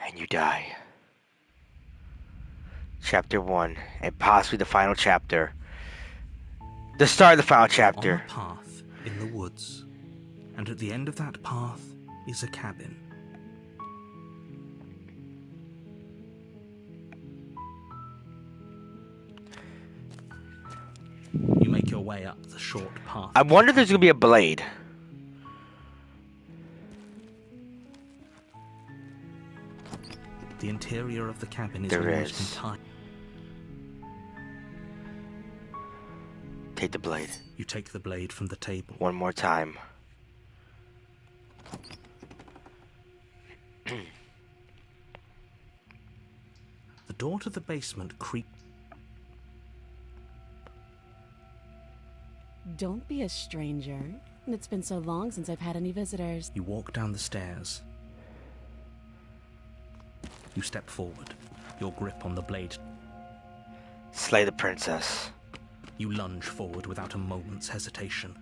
and you die. Chapter 1, and possibly the final chapter. The start of the final chapter. On a path in the woods, and at the end of that path is a cabin. You make your way up the short path. I wonder if there's going to be a blade. The interior of the cabin is There almost is. entire. Take the blade. You take the blade from the table. One more time. The door to the basement creaks. Don't be a stranger. It's been so long since I've had any visitors. You walk down the stairs. You step forward, your grip on the blade. Slay the princess. You lunge forward without a moment's hesitation.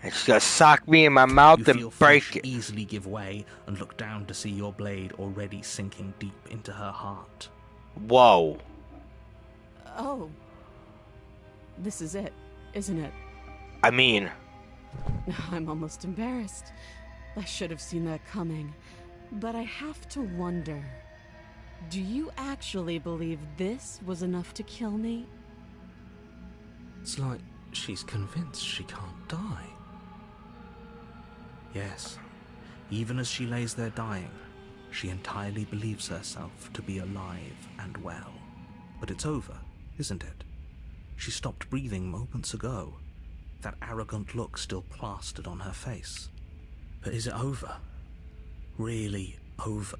And she's gonna sock me in my mouth You and feel break flesh it. easily give way and look down to see your blade already sinking deep into her heart. Whoa. Oh. This is it, isn't it? I mean, I'm almost embarrassed. I should have seen that coming. But I have to wonder, do you actually believe this was enough to kill me? It's like she's convinced she can't die. Yes, even as she lays there dying, she entirely believes herself to be alive and well. But it's over, isn't it? She stopped breathing moments ago, that arrogant look still plastered on her face. But is it over? Really over?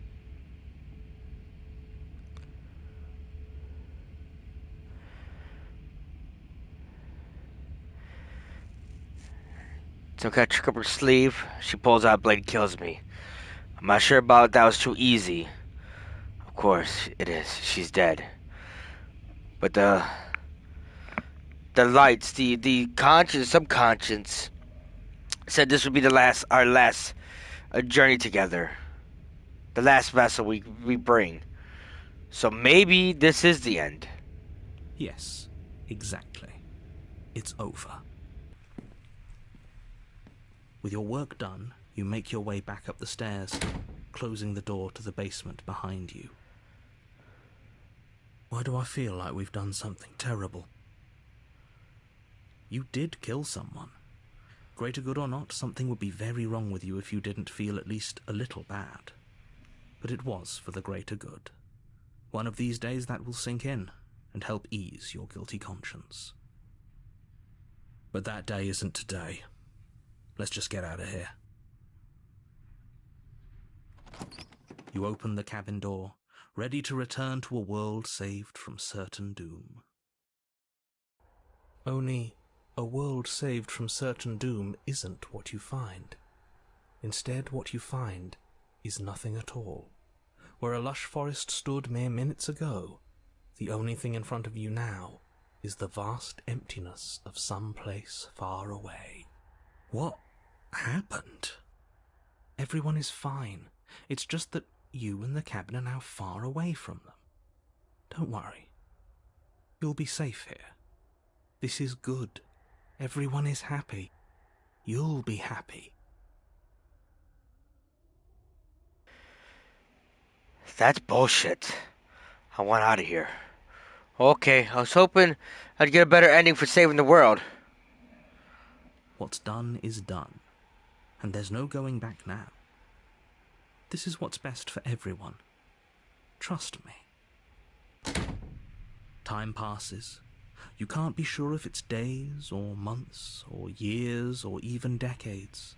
so I trick up her sleeve. She pulls out a blade and kills me. I'm not sure about that was too easy. Of course, it is. She's dead. But the lights, the conscience, subconscious said this would be our last journey together. The last vessel we bring. So maybe this is the end. Yes, exactly. It's over. With your work done, you make your way back up the stairs, closing the door to the basement behind you. Why do I feel like we've done something terrible? You did kill someone. Greater good or not, something would be very wrong with you if you didn't feel at least a little bad. But it was for the greater good. One of these days that will sink in and help ease your guilty conscience. But that day isn't today. Let's just get out of here. You open the cabin door, ready to return to a world saved from certain doom. Only, a world saved from certain doom isn't what you find. Instead, what you find is nothing at all. Where a lush forest stood mere minutes ago, the only thing in front of you now is the vast emptiness of some place far away. What happened? Everyone is fine. It's just that you and the cabin are now far away from them. Don't worry. You'll be safe here. This is good. Everyone is happy. You'll be happy. That's bullshit. I want out of here. Okay, I was hoping I'd get a better ending for saving the world. What's done is done, and there's no going back now. This is what's best for everyone. Trust me. Time passes. You can't be sure if it's days, or months, or years, or even decades.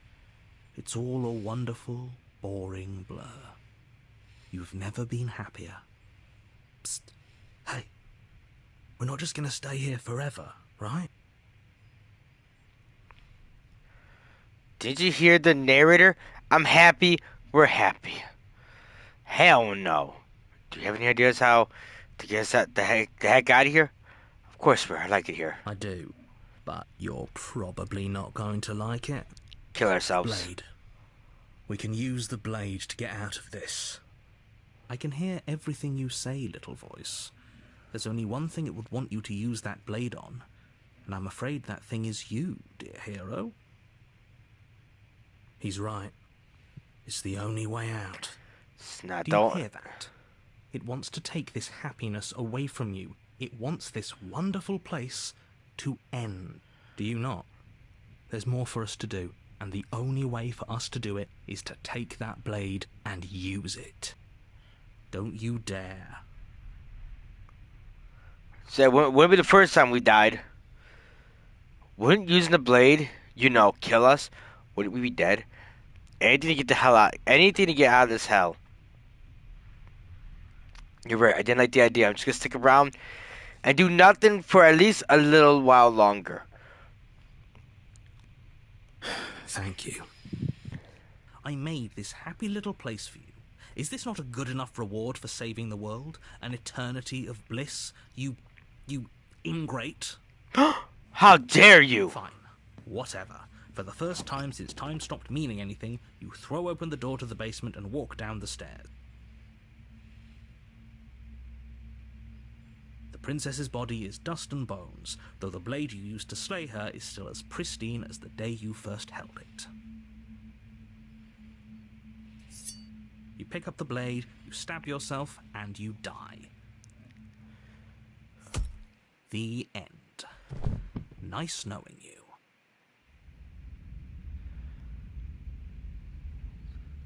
It's all a wonderful, boring blur. You've never been happier. Psst. Hey, we're not just gonna stay here forever, right? Did you hear the narrator? I'm happy, we're happy. Hell no. Do you have any ideas how to get us the heck out of here? Of course, I'd like it here. I do, but you're probably not going to like it. Kill ourselves. Blade. We can use the blade to get out of this. I can hear everything you say, little voice. There's only one thing it would want you to use that blade on, and I'm afraid that thing is you, dear hero. He's right. It's the only way out. Not Do you hear that? It wants to take this happiness away from you. It wants this wonderful place to end. Do you not? There's more for us to do, and the only way for us to do it is to take that blade and use it. Don't you dare. So it wouldn't be the first time we died. Wouldn't using the blade, kill us? Wouldn't we be dead? Anything to get the hell out. Anything to get out of this hell. You're right. I didn't like the idea. I'm just going to stick around and do nothing for at least a little while longer. Thank you. I made this happy little place for you. Is this not a good enough reward for saving the world? An eternity of bliss? You ingrate? How dare you! Fine. Whatever. For the first time since time stopped meaning anything, you throw open the door to the basement and walk down the stairs. The princess's body is dust and bones, though the blade you used to slay her is still as pristine as the day you first held it. You pick up the blade, you stab yourself, and you die. The end. Nice knowing you.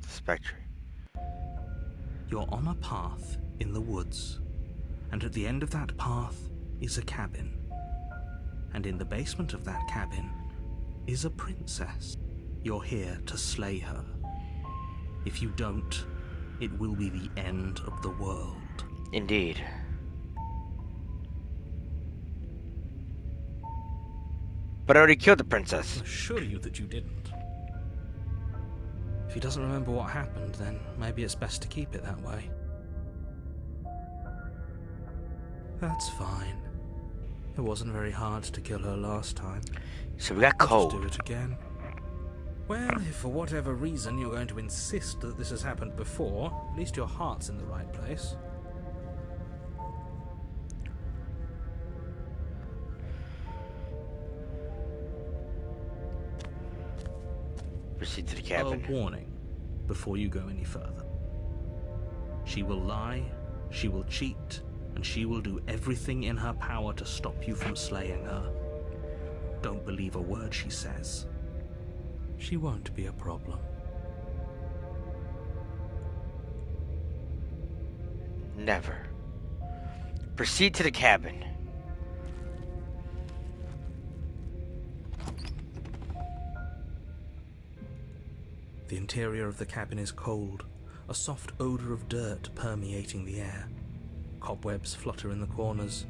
Spectre. You're on a path in the woods, and at the end of that path is a cabin. And in the basement of that cabin is a princess. You're here to slay her. If you don't, it will be the end of the world. Indeed. But I already killed the princess. I assure you that you didn't. If he doesn't remember what happened, then maybe it's best to keep it that way. That's fine. It wasn't very hard to kill her last time. So we got I'll cold. just do it again. Well, if for whatever reason you're going to insist that this has happened before, at least your heart's in the right place. Proceed to the cabin. A warning before you go any further. She will lie, she will cheat, and she will do everything in her power to stop you from slaying her. Don't believe a word she says. She won't be a problem. Never. Proceed to the cabin. The interior of the cabin is cold, a soft odor of dirt permeating the air. Cobwebs flutter in the corners.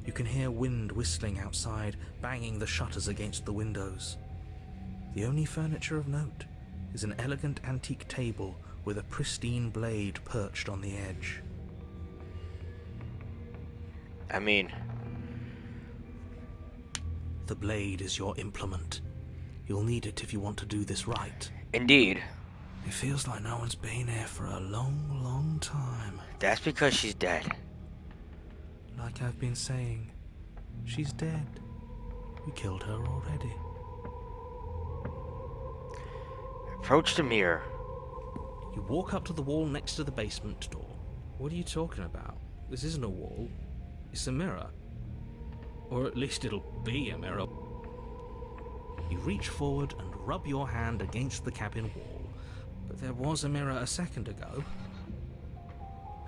You can hear wind whistling outside, banging the shutters against the windows. The only furniture of note is an elegant antique table with a pristine blade perched on the edge. The blade is your implement. You'll need it if you want to do this right. Indeed. It feels like no one's been here for a long, long time. That's because she's dead. Like I've been saying, she's dead. We killed her already. Approach the mirror. You walk up to the wall next to the basement door. What are you talking about? This isn't a wall. It's a mirror. Or at least it'll be a mirror. You reach forward and rub your hand against the cabin wall. But there was a mirror a second ago.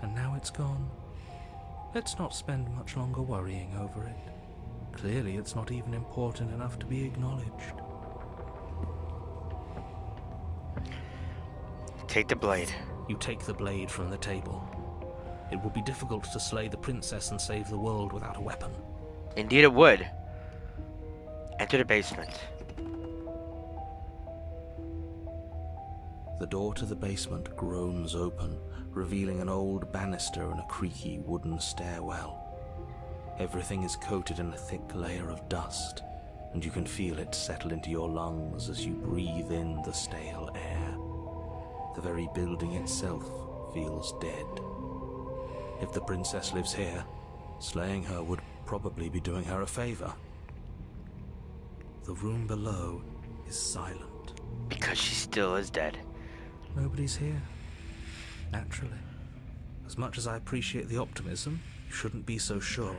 And now it's gone. Let's not spend much longer worrying over it. Clearly it's not even important enough to be acknowledged. Take the blade. You take the blade from the table. It would be difficult to slay the princess and save the world without a weapon. Indeed it would. Enter the basement. The door to the basement groans open, revealing an old banister and a creaky wooden stairwell. Everything is coated in a thick layer of dust, and you can feel it settle into your lungs as you breathe in the stale air. The very building itself feels dead. If the princess lives here, slaying her would probably be doing her a favor. The room below is silent. Because she still is dead. Nobody's here. Naturally. As much as I appreciate the optimism, you shouldn't be so sure.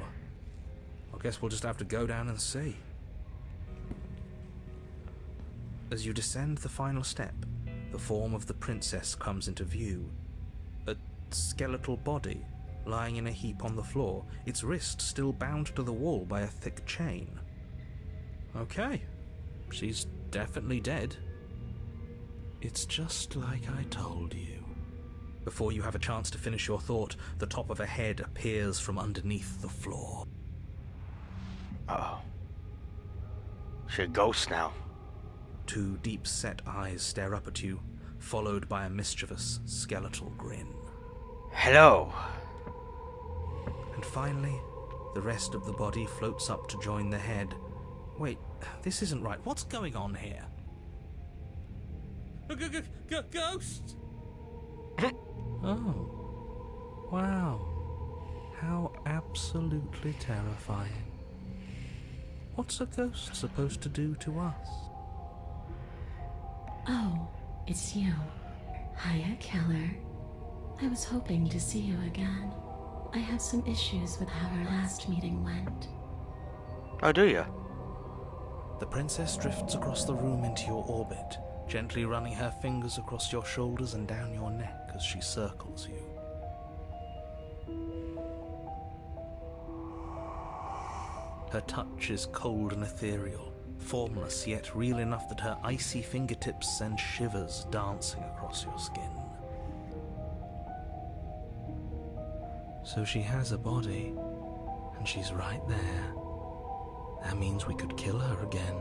I guess we'll just have to go down and see. As you descend the final step, the form of the princess comes into view. A skeletal body, lying in a heap on the floor, its wrist still bound to the wall by a thick chain. Okay, she's definitely dead. It's just like I told you. Before you have a chance to finish your thought, the top of a head appears from underneath the floor. Uh-oh. She's a ghost now. Two deep-set eyes stare up at you, followed by a mischievous, skeletal grin. Hello. And finally, the rest of the body floats up to join the head. Wait, this isn't right. What's going on here? Ghost! Oh. Wow. How absolutely terrifying. What's a ghost supposed to do to us? Oh, it's you. Hiya, Killer. I was hoping to see you again. I have some issues with how our last meeting went. Oh, do you? The princess drifts across the room into your orbit, gently running her fingers across your shoulders and down your neck as she circles you. Her touch is cold and ethereal, formless yet real enough that her icy fingertips send shivers dancing across your skin. So she has a body, and she's right there. That means we could kill her again,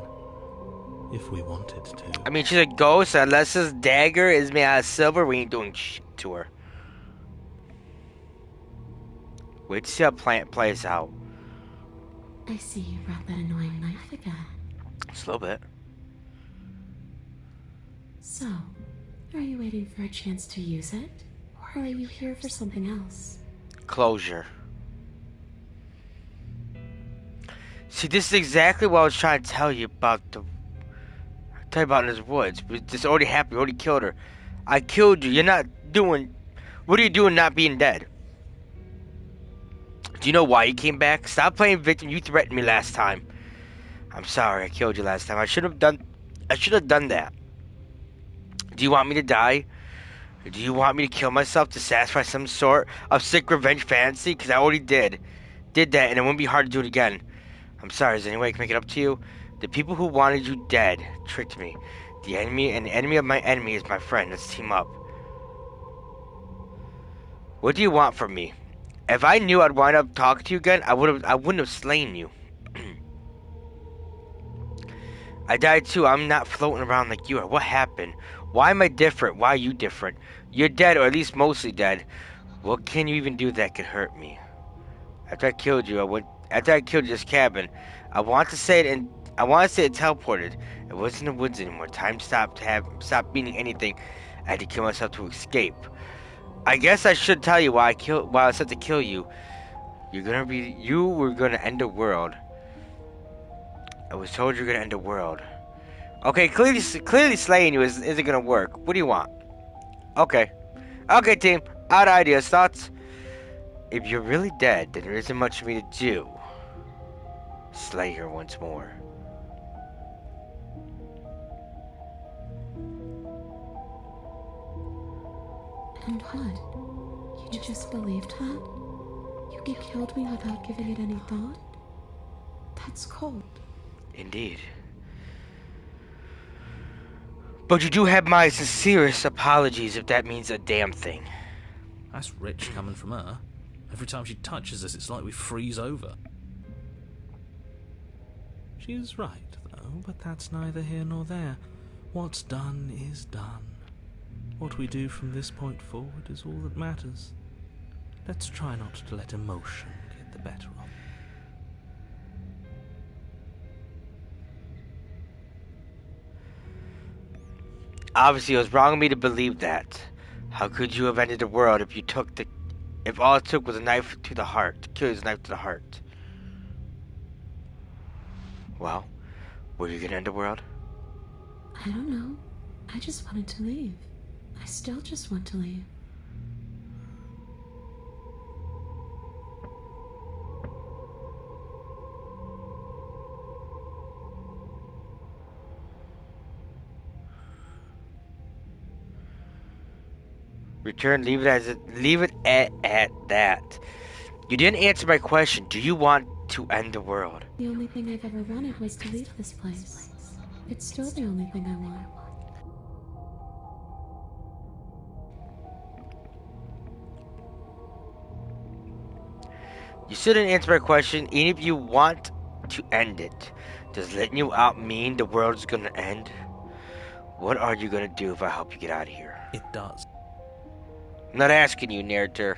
if we wanted to. I mean, she's a ghost. Unless this dagger is made out of silver, we ain't doing shit to her. Wait to see how plant plays out. I see you brought that annoying knife again. Just a little bit. So, are you waiting for a chance to use it? Or are you here for something else? Closure. See, this is exactly what I was trying to tell you about in this woods. But this already happened. You already killed her. I killed you. You're not doing... What are you doing not being dead? Do you know why you came back? Stop playing victim. You threatened me last time. I'm sorry. I killed you last time. I should have done that. Do you want me to die? Do you want me to kill myself to satisfy some sort of sick revenge fantasy? Because I already did that, and it wouldn't be hard to do it again. I'm sorry. Is there any way I can make it up to you? The people who wanted you dead tricked me. The enemy of my enemy is my friend. Let's team up. What do you want from me? If I knew I'd wind up talking to you again, I wouldn't have slain you. I died too. I'm not floating around like you are. What happened? Why am I different? Why are you different? You're dead, or at least mostly dead. What can you even do that could hurt me? After I killed this cabin, I want to say it teleported. It wasn't in the woods anymore. Time stopped meaning anything. I had to kill myself to escape. I guess I should tell you why I said to kill you. You were gonna end the world. I was told you're gonna end the world. Okay, clearly slaying you isn't gonna work. What do you want? Okay, team. Out of ideas, thoughts. If you're really dead, then there isn't much for me to do. Slay her once more. And what? You just believed that? You killed me without giving it any thought? That's cold. Indeed. But you do have my sincerest apologies if that means a damn thing. That's rich coming from her. Every time she touches us, it's like we freeze over. She's right, though, but that's neither here nor there. What's done is done. What we do from this point forward is all that matters. Let's try not to let emotion get the better of. Obviously, it was wrong of me to believe that. How could you have ended the world if all it took was a knife to the heart? To kill you with a knife to the heart. Well, were you gonna end the world? I don't know. I just wanted to leave. I still just want to leave. Return, leave it at that. You didn't answer my question. Do you want to end the world? The only thing I've ever wanted was to leave this place. It's still the only thing I want. You still didn't answer my question. Even if you want to end it, does letting you out mean the world's gonna end? What are you gonna do if I help you get out of here? It does. I'm not asking you, narrator.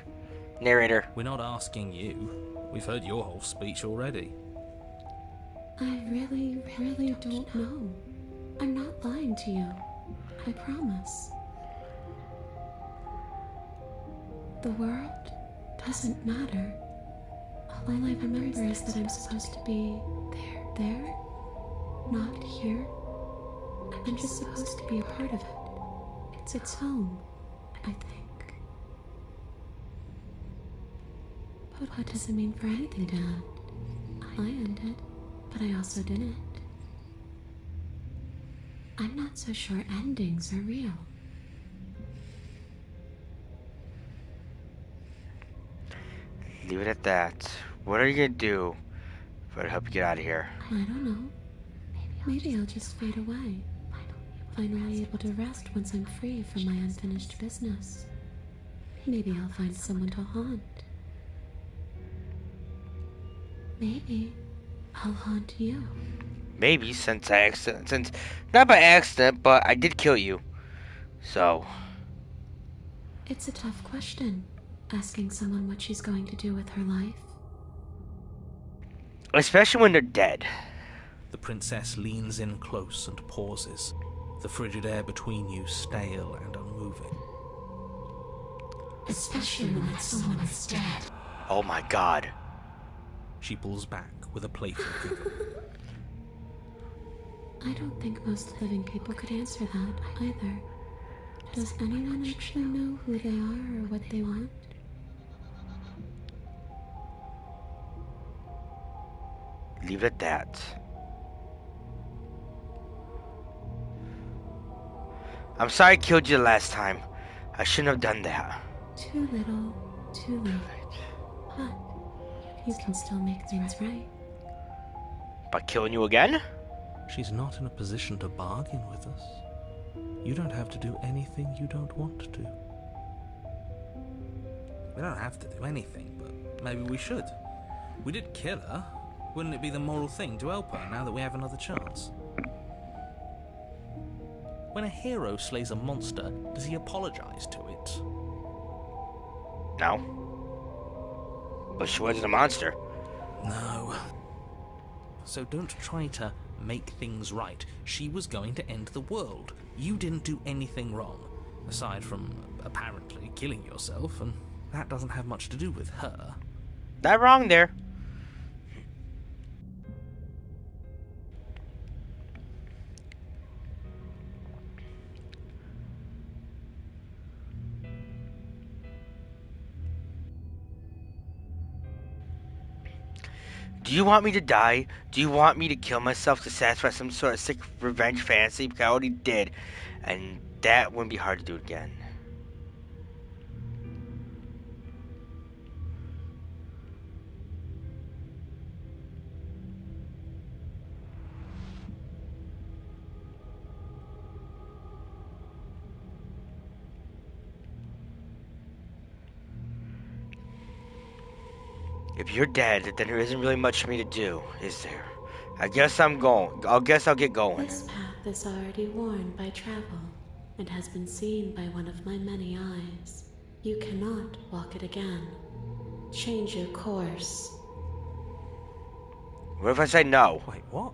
We're not asking you. We've heard your whole speech already. I really don't know. I'm not lying to you. I promise. The world doesn't matter. All I remember is that I'm supposed to be there, not here. I'm just supposed to be a part of it. It's home, I think. But what does it mean for anything to end? I ended, but I also didn't. I'm not so sure endings are real. Leave it at that. What are you gonna do if I help you get out of here? I don't know. Maybe I'll just fade away. Finally able to rest once I'm free from my unfinished business. Maybe I'll find someone to haunt. Maybe I'll haunt you. Maybe since not by accident, but I did kill you. So It's a tough question, asking someone what she's going to do with her life. especially when they're dead. The princess leans in close and pauses, the frigid air between you stale and unmoving. Especially when that someone is dead. Oh my god. She pulls back with a playful giggle. I don't think most living people could answer that either. Does anyone actually know who they are or what they want? Leave it at that. I'm sorry I killed you last time. I shouldn't have done that. Too little, too late. But you can still make things right. By killing you again? She's not in a position to bargain with us. You don't have to do anything you don't want to. We don't have to do anything, but maybe we should. We did kill her. Wouldn't it be the moral thing to help her now that we have another chance? When a hero slays a monster, does he apologize to it? No. But she wasn't a monster. No. So don't try to make things right. She was going to end the world. You didn't do anything wrong, aside from apparently killing yourself, and that doesn't have much to do with her. Not wrong there. Do you want me to die? Do you want me to kill myself to satisfy some sort of sick revenge fantasy? Because I already did. And that wouldn't be hard to do again. If you're dead, then there isn't really much for me to do, is there? I guess I'm going. I'll get going. This path is already worn by travel and has been seen by one of my many eyes. You cannot walk it again. Change your course. What if I say no? Wait, what?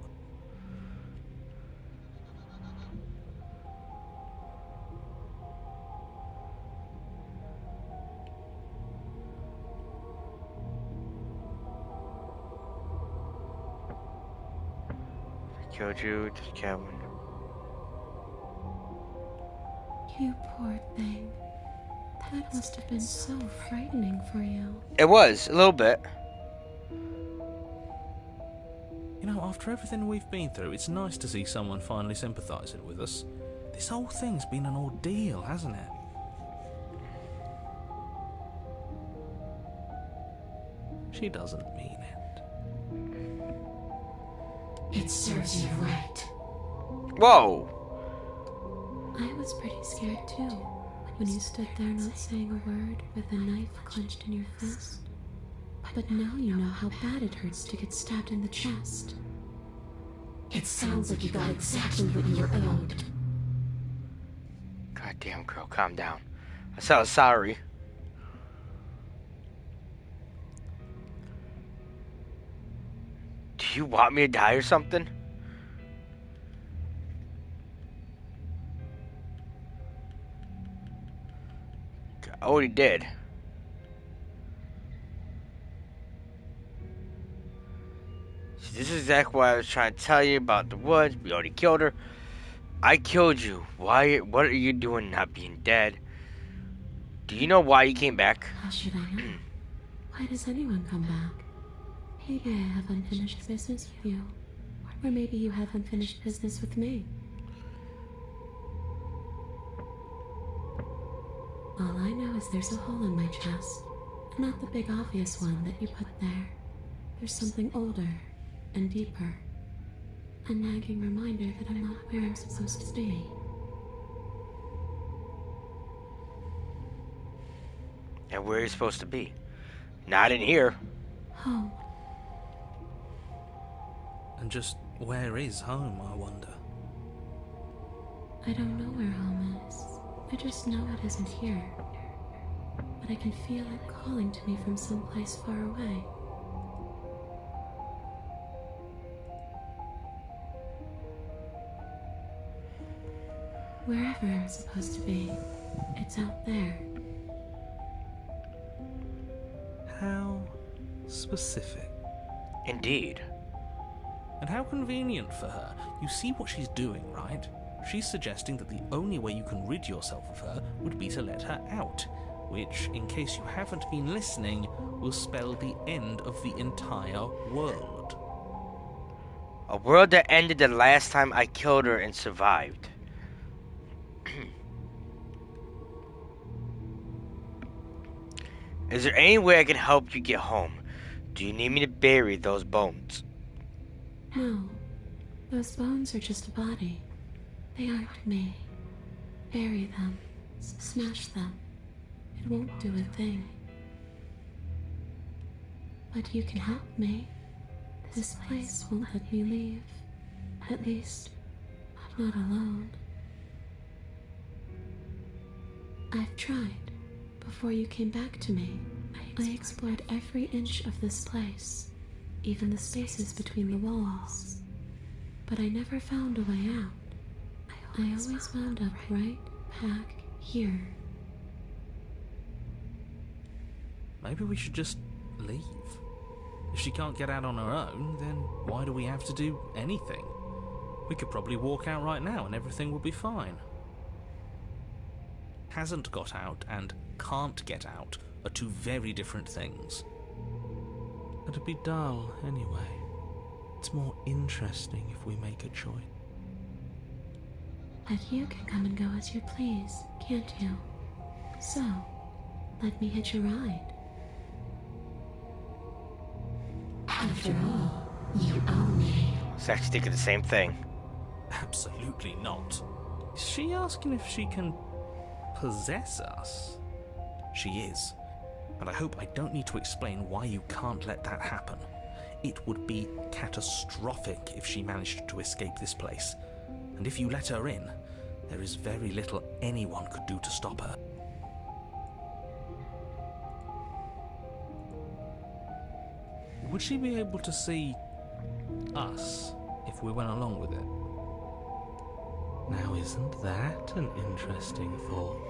Killed you to the cabin. You poor thing. That must have been so frightening for you. It was, a little bit. You know, after everything we've been through, it's nice to see someone finally sympathising with us. This whole thing's been an ordeal, hasn't it? She doesn't mean it. It serves you right. Whoa! I was pretty scared too, when you stood there not saying a word with a knife clenched in your fist. But now you know how bad it hurts to get stabbed in the chest. It sounds like you got exactly what you were owed. Goddamn girl, calm down. I said I was sorry. Do you want me to die or something? I already did. See, this is exactly what I was trying to tell you about the woods. We already killed her. I killed you. Why? What are you doing not being dead? Do you know why you came back? How should I know? Why does anyone come back? Maybe I have unfinished business with you. Or maybe you have unfinished business with me. All I know is there's a hole in my chest. Not the big obvious one that you put there. There's something older and deeper. A nagging reminder that I'm not where I'm supposed to be. And where are you supposed to be? Not in here. Home. And just where is home, I wonder? I don't know where home is. I just know it isn't here. But I can feel it calling to me from someplace far away. Wherever I'm supposed to be, it's out there. How specific. Indeed. And how convenient for her. You see what she's doing, right? She's suggesting that the only way you can rid yourself of her would be to let her out, which, in case you haven't been listening, will spell the end of the entire world. A world that ended the last time I killed her and survived. Is there any way I can help you get home? Do you need me to bury those bones? No. Those bones are just a body. They aren't me. Bury them. Smash them. It won't do a thing. But you can help me. This place won't let me leave. At least, not alone. I've tried. Before you came back to me, I explored every inch of this place, even the spaces between the walls. But I never found a way out. I always wound up right back here. Maybe we should just leave. If she can't get out on her own, then why do we have to do anything? We could probably walk out right now and everything will be fine. Hasn't got out and can't get out are two very different things. It'd be dull anyway. It's more interesting if we make a choice. But you can come and go as you please, can't you? So, let me hitch a ride. After all, you own me. I was actually thinking the same thing. Absolutely not. Is she asking if she can possess us? She is. And I hope I don't need to explain why you can't let that happen. It would be catastrophic if she managed to escape this place. And if you let her in, there is very little anyone could do to stop her. Would she be able to see us if we went along with it? Now, isn't that an interesting thought?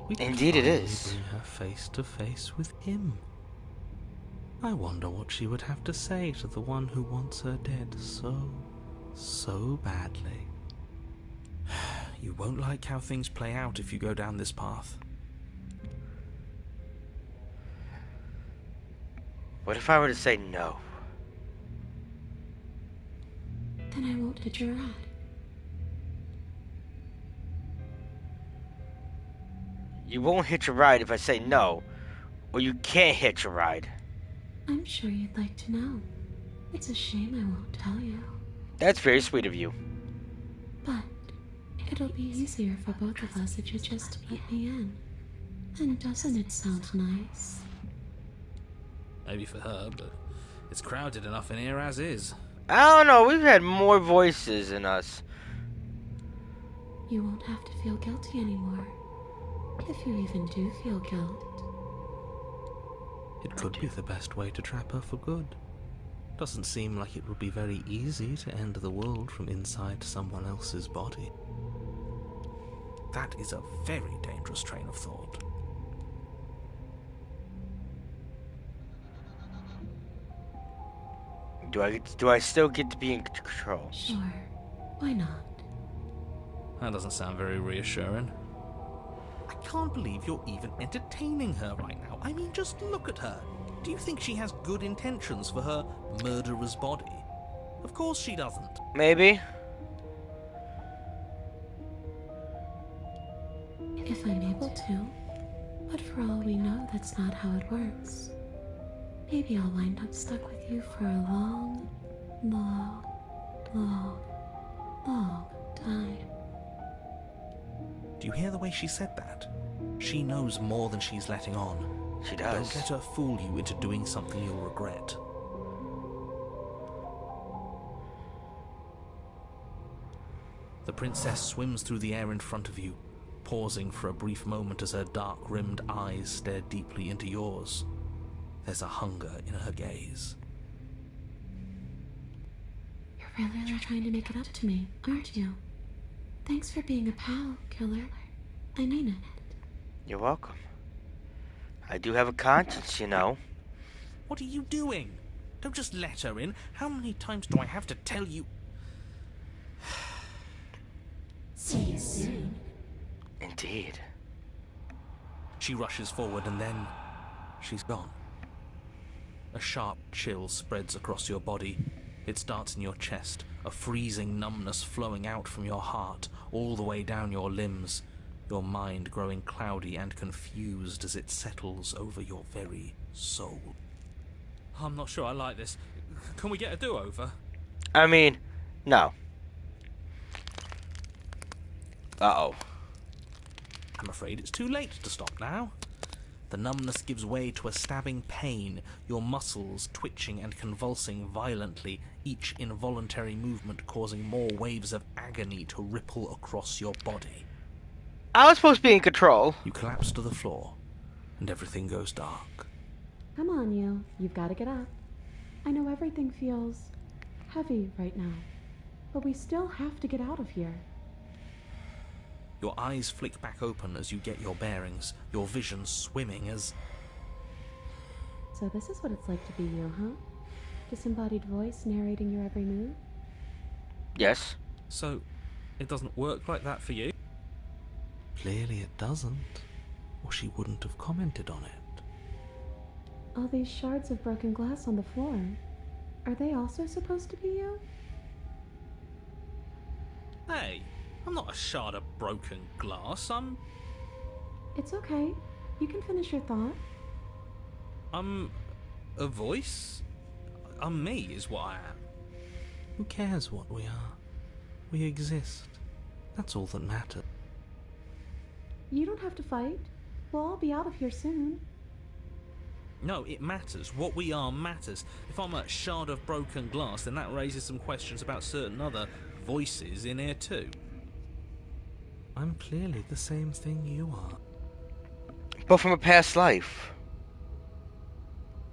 We could Indeed it finally is. bring her face to face with him. I wonder what she would have to say to the one who wants her dead so badly. You won't like how things play out if you go down this path. What if I were to say no? Then I won't hit your rod. You won't hitch a ride if I say no, or you can't hitch a ride. I'm sure you'd like to know. It's a shame I won't tell you. That's very sweet of you. But it'll be easier for both of us if you just let me in. And doesn't it sound nice? Maybe for her, but it's crowded enough in here as is. I don't know, we've had more voices in us. You won't have to feel guilty anymore. If you even do feel guilt. It could be the best way to trap her for good. Doesn't seem like it would be very easy to end the world from inside someone else's body. That is a very dangerous train of thought. Do I still get to be in control? Sure. Why not? That doesn't sound very reassuring. I can't believe you're even entertaining her right now. I mean, just look at her. Do you think she has good intentions for her murderer's body? Of course she doesn't. Maybe. If I'm able to. But for all we know, that's not how it works. Maybe I'll wind up stuck with you for a long time. Do you hear the way she said that? She knows more than she's letting on. She does. Don't let her fool you into doing something you'll regret. The princess swims through the air in front of you, pausing for a brief moment as her dark-rimmed eyes stare deeply into yours. There's a hunger in her gaze. You're really trying to make it up to me, aren't you? Thanks for being a pal, killer. I mean it. You're welcome. I do have a conscience, you know. What are you doing? Don't just let her in. How many times do I have to tell you? See you soon. Indeed. She rushes forward and then she's gone. A sharp chill spreads across your body. It starts in your chest, a freezing numbness flowing out from your heart, all the way down your limbs, your mind growing cloudy and confused as it settles over your very soul. I'm not sure I like this. Can we get a do-over? I mean, no. Uh-oh. I'm afraid it's too late to stop now. The numbness gives way to a stabbing pain, your muscles twitching and convulsing violently, each involuntary movement causing more waves of agony to ripple across your body. I was supposed to be in control. You collapse to the floor, and everything goes dark. Come on, you. You've got to get up. I know everything feels heavy right now, but we still have to get out of here. Your eyes flick back open as you get your bearings, your vision swimming as... So this is what it's like to be you, huh? Disembodied voice narrating your every move? Yes. So, it doesn't work like that for you? Clearly it doesn't, or she wouldn't have commented on it. All these shards of broken glass on the floor, are they also supposed to be you? Hey, I'm not a shard of broken glass. It's okay. You can finish your thought. I'm a voice? I'm me, is what I am. Who cares what we are? We exist. That's all that matters. You don't have to fight. We'll all be out of here soon. No, it matters. What we are matters. If I'm a shard of broken glass, then that raises some questions about certain other voices in here too. I'm clearly the same thing you are. But from a past life.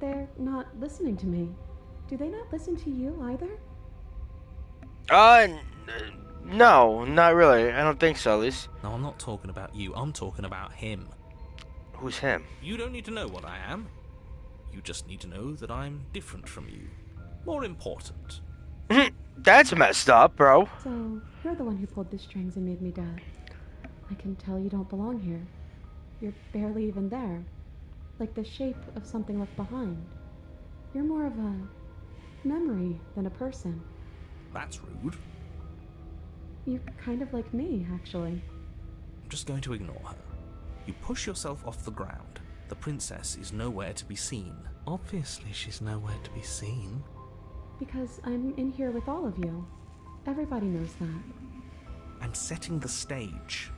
They're not listening to me. Do they not listen to you either? No, not really. I don't think so, at least. No, I'm not talking about you. I'm talking about him. Who's him? You don't need to know what I am. You just need to know that I'm different from you. More important. That's messed up, bro. So, you're the one who pulled the strings and made me dead. I can tell you don't belong here. You're barely even there. Like the shape of something left behind. You're more of a memory than a person. That's rude. You're kind of like me, actually. I'm just going to ignore her. You push yourself off the ground. The princess is nowhere to be seen. Obviously, she's nowhere to be seen. Because I'm in here with all of you. Everybody knows that. I'm setting the stage.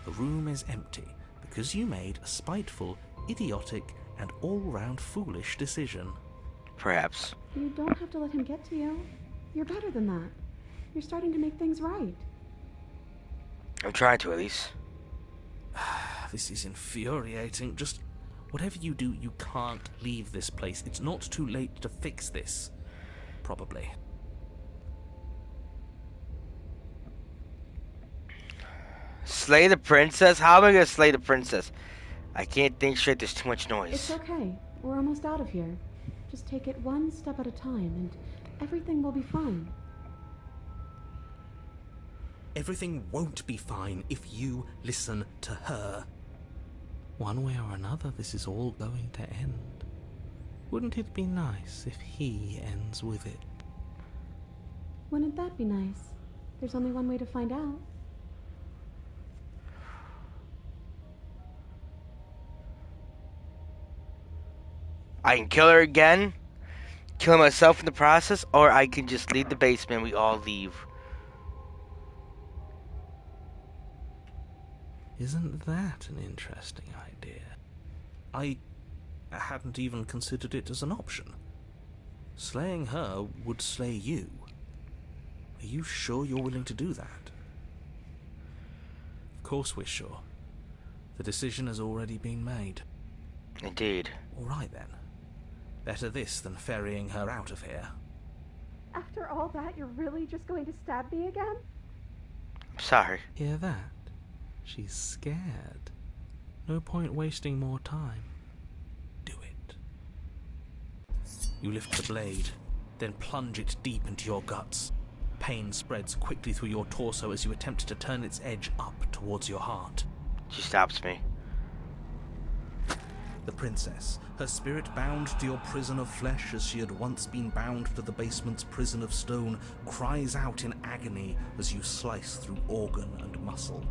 The room is empty because you made a spiteful, idiotic, and all-round foolish decision. Perhaps. You don't have to let him get to you. You're better than that. You're starting to make things right. I'm trying to, at least. This is infuriating. Just whatever you do, you can't leave this place. It's not too late to fix this. Probably. Slay the princess? How am I gonna slay the princess? I can't think straight, there's too much noise. It's okay. We're almost out of here. Just take it one step at a time, and everything will be fine. Everything won't be fine if you listen to her. One way or another, this is all going to end. Wouldn't it be nice if he ends with it? Wouldn't that be nice? There's only one way to find out. I can kill her again, kill myself in the process, or I can just leave the basement and we all leave. Isn't that an interesting idea? I hadn't even considered it as an option. Slaying her would slay you. Are you sure you're willing to do that? Of course we're sure. The decision has already been made. Indeed. All right then. Better this than ferrying her out of here. After all that, you're really just going to stab me again? I'm sorry. Hear that? She's scared. No point wasting more time. Do it. You lift the blade, then plunge it deep into your guts. Pain spreads quickly through your torso as you attempt to turn its edge up towards your heart. She stops me. The princess, her spirit bound to your prison of flesh as she had once been bound to the basement's prison of stone, cries out in agony as you slice through organ and muscle.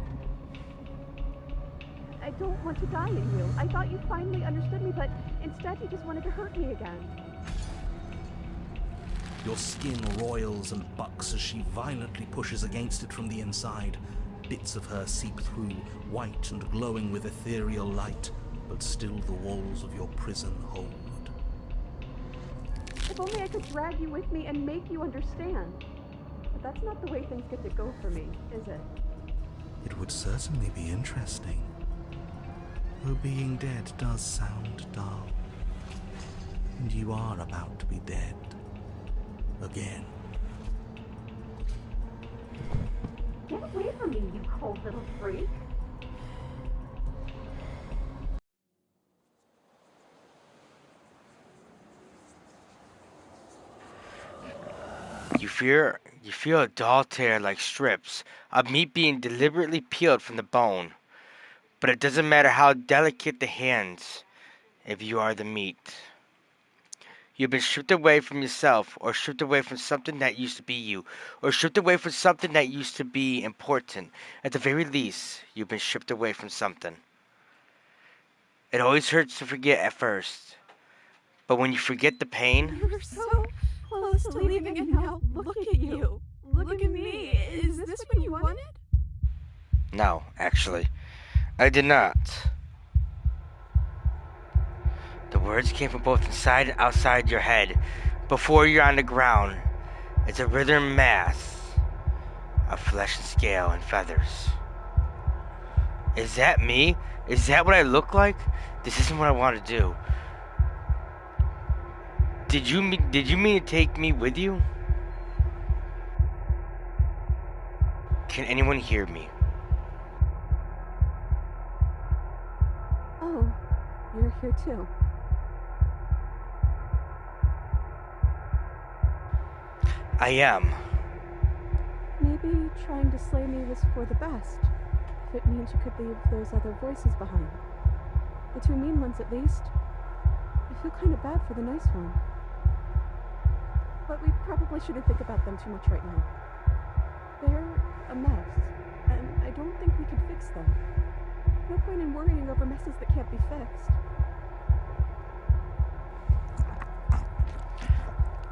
I don't want to die in you. I thought you finally understood me, but instead you just wanted to hurt me again. Your skin roils and bucks as she violently pushes against it from the inside. Bits of her seep through, white and glowing with ethereal light, but still the walls of your prison hold. If only I could drag you with me and make you understand. But that's not the way things get to go for me, is it? It would certainly be interesting. Though being dead does sound dull. And you are about to be dead. Again. Get away from me, you cold little freak. You feel a dull tear like strips of meat being deliberately peeled from the bone. But it doesn't matter how delicate the hands if you are the meat. You've been stripped away from yourself, or stripped away from something that used to be you, or stripped away from something that used to be important. At the very least, you've been stripped away from something. It always hurts to forget at first, but when you forget the pain... You were so close to leaving, and now look at you. Look at me. Is this what you wanted? No, actually, I did not. The words came from both inside and outside your head. Before you're on the ground, it's a rhythm mass of flesh and scale and feathers. Is that me? Is that what I look like? This isn't what I want to do. Did you mean to take me with you? Can anyone hear me? Oh, you're here too. I am. Maybe trying to slay me was for the best, if it means you could leave those other voices behind. The two mean ones, at least. I feel kind of bad for the nice one. But we probably shouldn't think about them too much right now. They're a mess, and I don't think we can fix them. No point in worrying over messes that can't be fixed.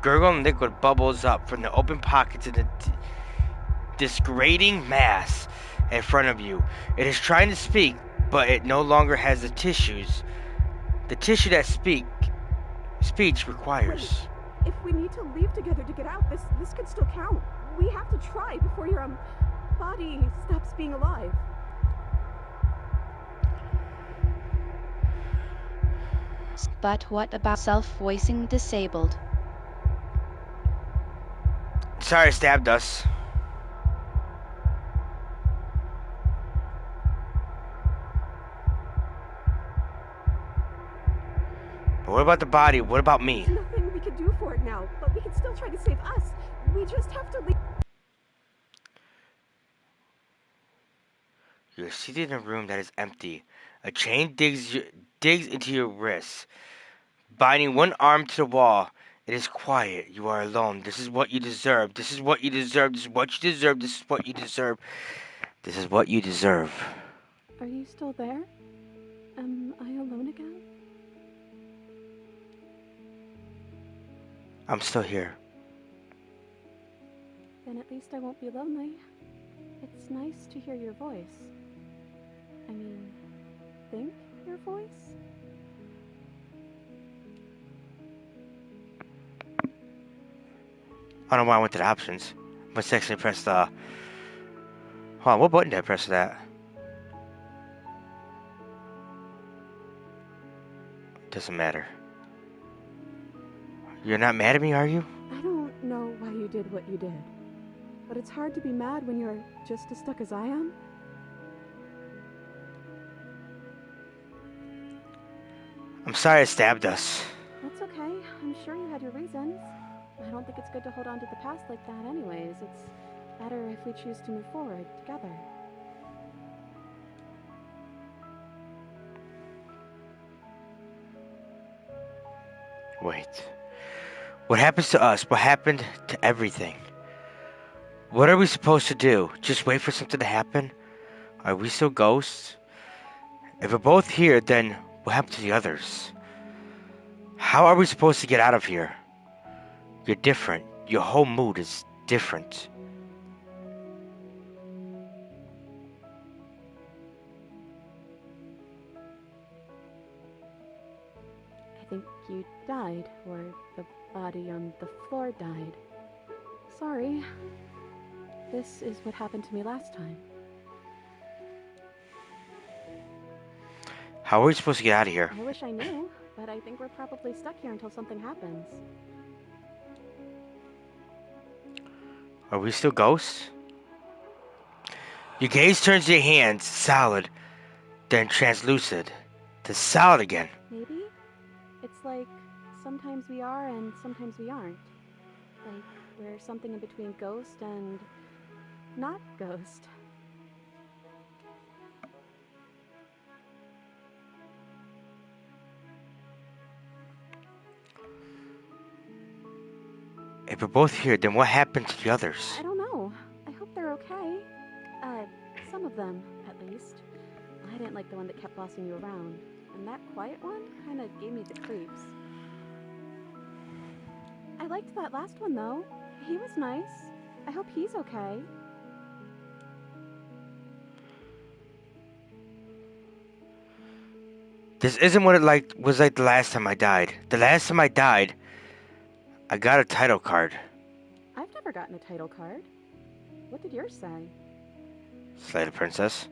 Gurgle liquid bubbles up from the open pockets of this grating mass in front of you. It is trying to speak, but it no longer has the tissues. The tissue that speech requires. Wait, if we need to leave together to get out, this could still count. We have to try before your body stops being alive. But what about self-voicing disabled? Sorry, I stabbed us. But what about the body? What about me? There's nothing we can do for it now, but we can still try to save us. We just have to leave. You're seated in a room that is empty. A chain digs into your wrist, binding one arm to the wall. It is quiet. You are alone. This is what you deserve. This is what you deserve. This is what you deserve. This is what you deserve. This is what you deserve. Are you still there? Am I alone again? I'm still here. Then at least I won't be lonely. It's nice to hear your voice. I mean, think your voice? I don't know why I went to the options. But actually press the... Hold on, what button did I press for that? Doesn't matter. You're not mad at me, are you? I don't know why you did what you did. But it's hard to be mad when you're just as stuck as I am. I'm sorry I stabbed us. That's okay. I'm sure you had your reasons. I don't think it's good to hold on to the past like that anyways. It's better if we choose to move forward together. Wait. What happens to us? What happened to everything? What are we supposed to do? Just wait for something to happen? Are we still ghosts? If we're both here, then what happened to the others? How are we supposed to get out of here? You're different. Your whole mood is different. I think you died, or the body on the floor died. Sorry. This is what happened to me last time. How are we supposed to get out of here? I wish I knew, but I think we're probably stuck here until something happens. Are we still ghosts? Your gaze turns to your hands, solid, then translucid, to solid again. Maybe? It's like sometimes we are and sometimes we aren't. Like we're something in between ghost and not ghost. If we're both here, then what happened to the others? I don't know. I hope they're okay. Some of them, at least. I didn't like the one that kept bossing you around. And that quiet one kind of gave me the creeps. I liked that last one, though. He was nice. I hope he's okay. This isn't what it was like the last time I died. The last time I died, I got a title card. I've never gotten a title card. What did yours say? Slay the princess.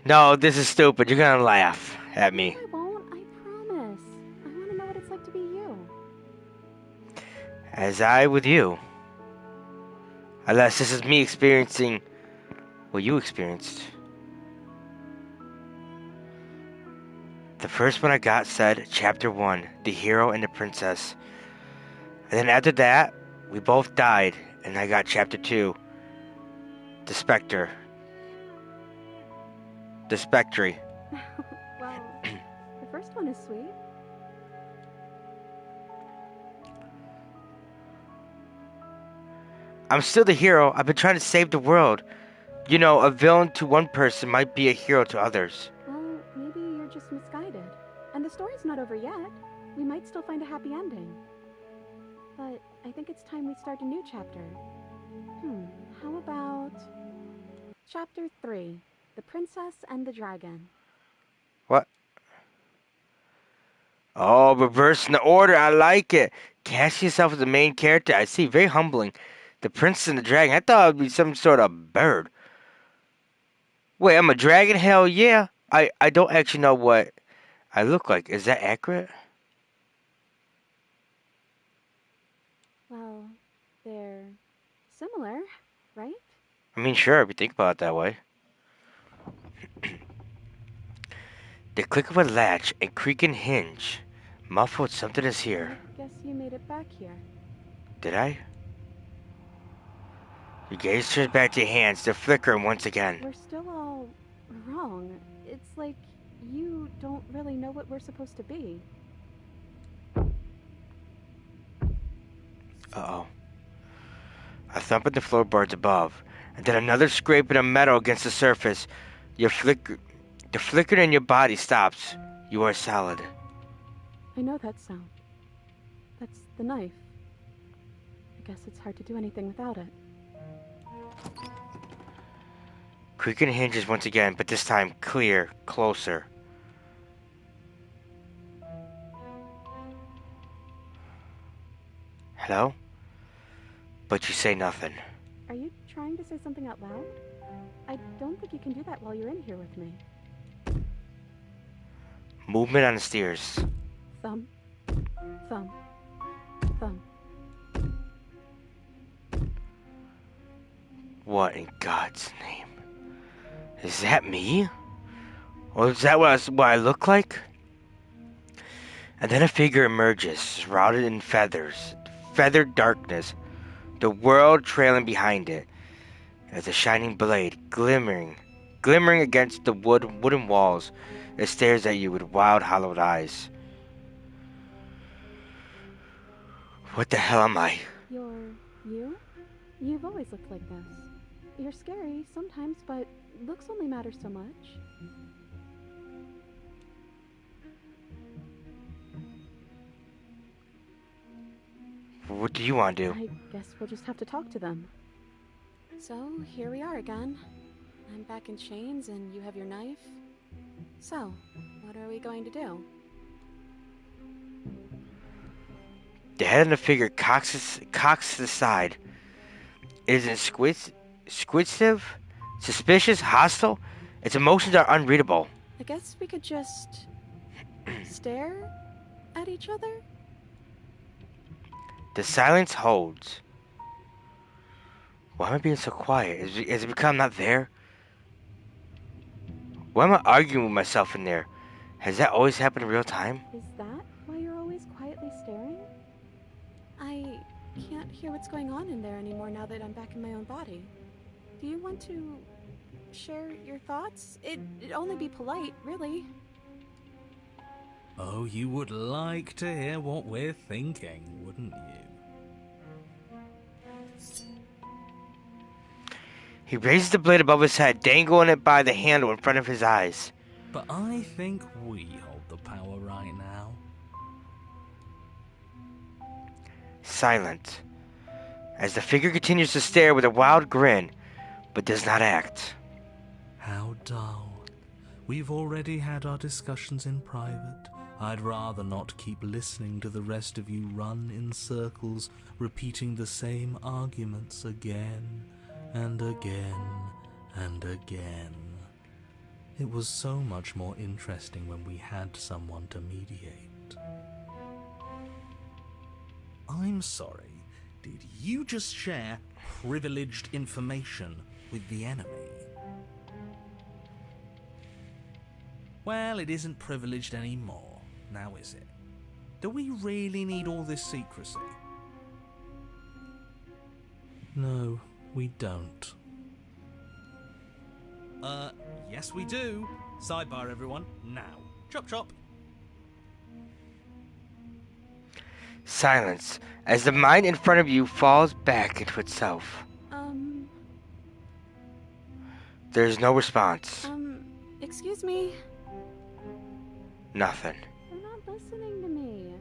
No, this is stupid. You're gonna laugh at me. I won't, I promise. I want to know what it's like to be you. As I with you. Unless this is me experiencing what you experienced. The first one I got said, Chapter 1, The Hero and the Princess. And then after that, we both died, and I got Chapter 2, The Spectre. The Spectre. Well, the first one is sweet. I'm still the hero. I've been trying to save the world. You know, a villain to one person might be a hero to others. Well, maybe you're just misguided. And the story's not over yet. We might still find a happy ending. But I think it's time we start a new chapter. How about... Chapter 3, The Princess and the Dragon. What? Oh, reversing the order. I like it. Cast yourself as the main character. I see. Very humbling. The Princess and the Dragon. I thought it would be some sort of bird. Wait, I'm a dragon? Hell yeah. I don't actually know what I look like. Is that accurate? Well, they're similar, right? I mean, sure, if you think about it that way. The click of a latch and creaking hinge. Muffled, something is here. I guess you made it back here. Did I? Your gaze turns back to your hands. They're flickering once again. We're still all wrong. It's like you don't really know what we're supposed to be. Uh-oh. A thump at the floorboards above, and then another scraping of metal against the surface. The flickering in your body stops. You are solid. I know that sound. That's the knife. I guess it's hard to do anything without it. Creaking hinges once again, but this time clear, closer. Hello? But you say nothing. Are you trying to say something out loud? I don't think you can do that while you're in here with me. Movement on the stairs. Thumb. Thumb. Thumb. What in God's name? Is that me? Or is that what I look like? And then a figure emerges, shrouded in feathers. Feathered darkness. The world trailing behind it. As a shining blade, glimmering against the wooden walls. It stares at you with wild, hollowed eyes. What the hell am I? You're you? You've always looked like this. You're scary sometimes, but looks only matter so much. What do you want to do? I guess we'll just have to talk to them. So, here we are again. I'm back in chains and you have your knife. So, what are we going to do? The head of the figure cocks to the side. It isn't squidsive, suspicious, hostile. Its emotions are unreadable. I guess we could just stare at each other? The silence holds. Why am I being so quiet? Is it because I'm not there? Why am I arguing with myself in there? Has that always happened in real time? Is that why you're always quietly staring? I can't hear what's going on in there anymore now that I'm back in my own body. Do you want to share your thoughts? It'd only be polite, really. Oh, you would like to hear what we're thinking, wouldn't you? He raises the blade above his head, dangling it by the handle in front of his eyes. But I think we hold the power right now. Silent. As the figure continues to stare with a wild grin, but does not act. How dull. We've already had our discussions in private. I'd rather not keep listening to the rest of you run in circles, repeating the same arguments again and again and again. It was so much more interesting when we had someone to mediate. I'm sorry, did you just share privileged information with the enemy? Well, it isn't privileged anymore, now is it? Do we really need all this secrecy? No, we don't. Yes we do. Sidebar, everyone. Now. Chop chop. Silence, as the mind in front of you falls back into itself. There's no response. Excuse me? Nothing. They're not listening to me.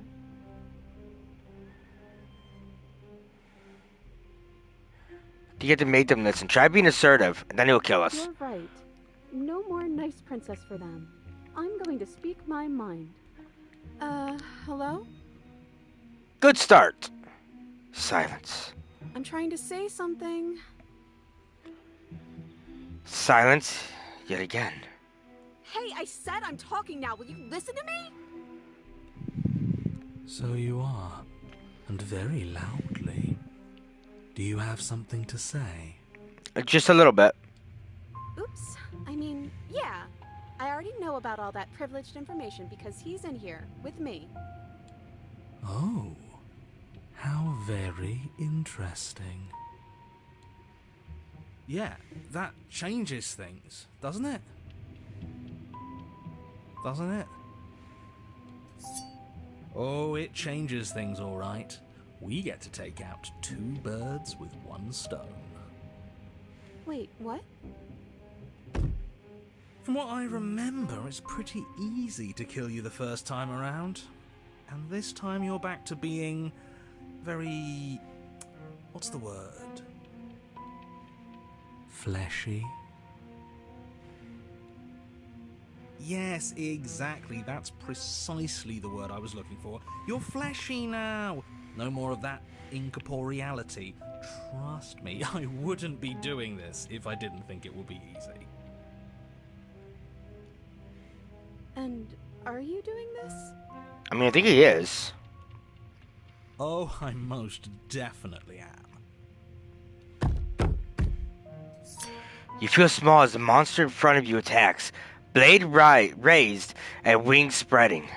You get to make them listen. Try being assertive, and then he'll kill us. You're right. No more nice princess for them. I'm going to speak my mind. Hello? Good start. Silence. I'm trying to say something. Silence yet again. Hey, I said I'm talking now. Will you listen to me? So you are, and very loudly. Do you have something to say? Just a little bit. Oops. I mean, yeah. I already know about all that privileged information because he's in here with me. Oh, how very interesting. Yeah, that changes things, doesn't it? Doesn't it? Oh, it changes things, all right. We get to take out 2 birds with 1 stone. Wait, what? From what I remember, it's pretty easy to kill you the first time around. And this time you're back to being very... what's the word? Fleshy? Yes, exactly. That's precisely the word I was looking for. You're fleshy now. No more of that incorporeality. Trust me, I wouldn't be doing this if I didn't think it would be easy. And are you doing this? I mean, I think he is. Oh, I most definitely am. You feel small as the monster in front of you attacks, blade raised and wings spreading.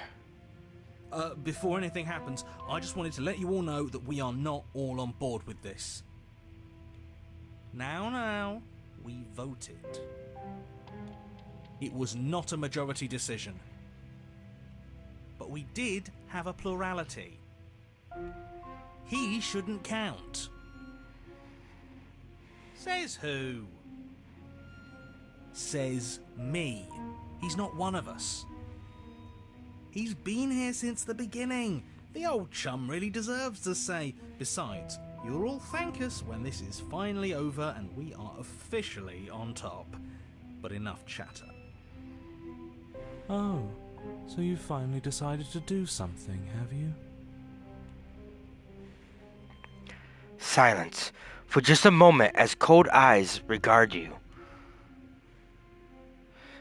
Before anything happens, I just wanted to let you all know that we are not all on board with this. Now, we voted. It was not a majority decision. But we did have a plurality. He shouldn't count. Says who? Says me. He's not one of us. He's been here since the beginning. The old chum really deserves a say. Besides, you'll all thank us when this is finally over and we are officially on top. But enough chatter. Oh, so you finally decided to do something, have you? Silence for just a moment as cold eyes regard you.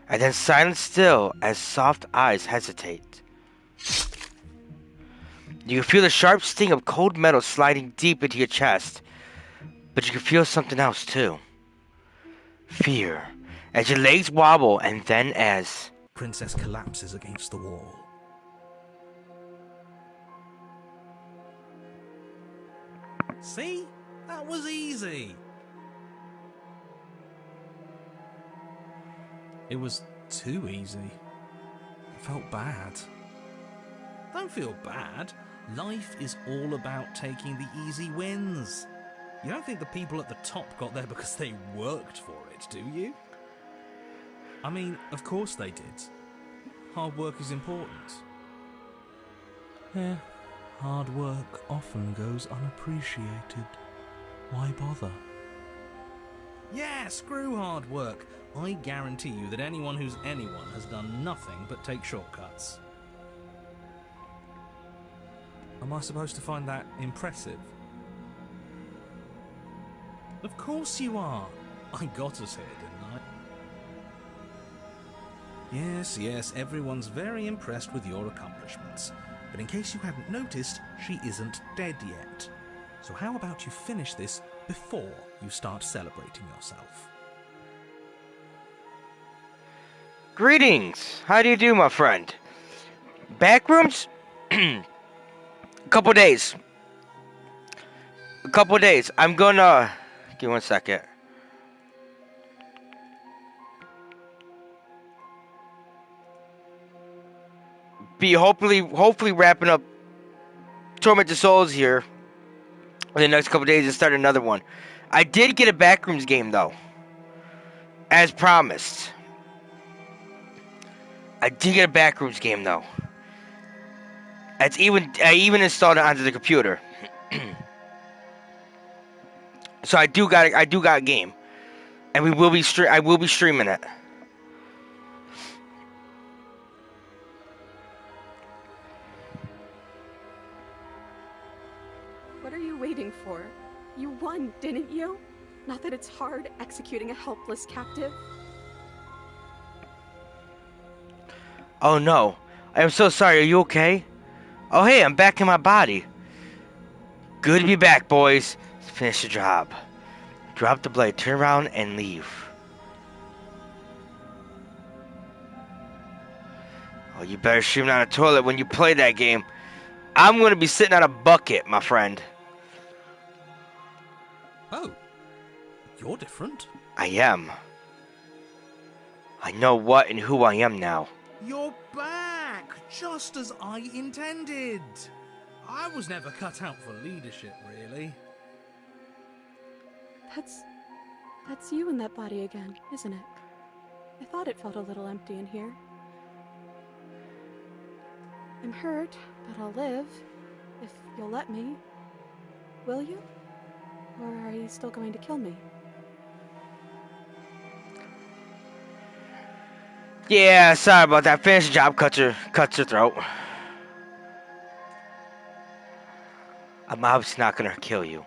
And then silence still as soft eyes hesitate. You can feel the sharp sting of cold metal sliding deep into your chest, but you can feel something else too. Fear, as your legs wobble and then as... Princess collapses against the wall. See? That was easy. It was too easy. I felt bad. Don't feel bad. Life is all about taking the easy wins. You don't think the people at the top got there because they worked for it, do you? I mean, of course they did. Hard work is important. Yeah, hard work often goes unappreciated. Why bother? Yeah, screw hard work. I guarantee you that anyone who's anyone has done nothing but take shortcuts. Am I supposed to find that impressive? Of course you are. I got us here, didn't I? Yes, everyone's very impressed with your accomplishments. But in case you hadn't noticed, she isn't dead yet. So how about you finish this before you start celebrating yourself? Greetings. How do you do, my friend? Backrooms? Couple days. I'm gonna... Give me 1 second. Be hopefully wrapping up Tormented Souls here in the next couple days and start another one. I did get a Backrooms game though, as promised. I even installed it onto the computer. So I do got a game, and I will be streaming it. What are you waiting for? You won, didn't you? Not that it's hard executing a helpless captive. Oh no, I am so sorry. Are you okay? Oh hey, I'm back in my body. Good to be back, boys. Let's finish the job. Drop the blade, turn around, and leave. Oh, you better stream on a toilet when you play that game. I'm gonna be sitting on a bucket, my friend. Oh, you're different. I am. I know what and who I am now. You're back, just as I intended. I was never cut out for leadership, really. That's you in that body again, isn't it? I thought it felt a little empty in here. I'm hurt, but I'll live, if you'll let me. Will you? Or are you still going to kill me? Yeah, sorry about that. Finish the job, cuts your throat. I'm obviously not gonna kill you.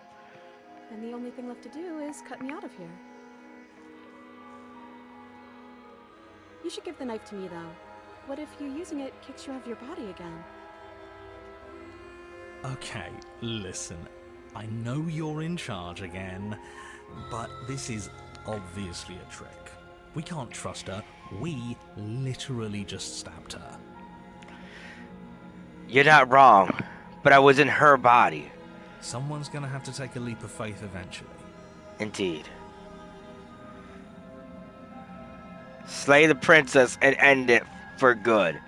And the only thing left to do is cut me out of here. You should give the knife to me, though. What if you using it kicks you out of your body again? Okay, listen. I know you're in charge again, but this is obviously a trick. We can't trust her. We literally just stabbed her. You're not wrong, but I was in her body. Someone's gonna have to take a leap of faith eventually. Indeed. Slay the princess and end it for good.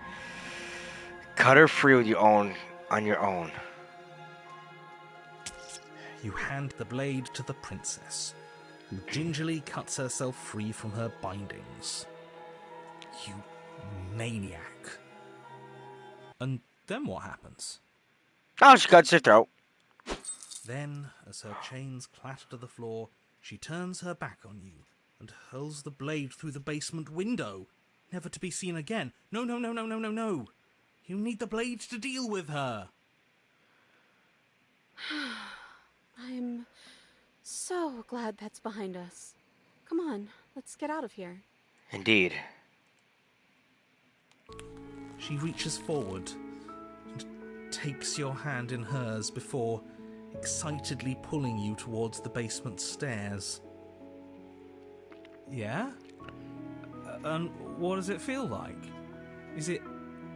Cut her free on your own. You hand the blade to the princess, who gingerly cuts herself free from her bindings. You maniac. And then what happens? Oh, she cuts her throat. Then, as her chains clatter to the floor, she turns her back on you and hurls the blade through the basement window, never to be seen again. No. You need the blade to deal with her. I'm so glad that's behind us. Come on, let's get out of here. Indeed. She reaches forward and takes your hand in hers before excitedly pulling you towards the basement stairs. Yeah? And what does it feel like? Is it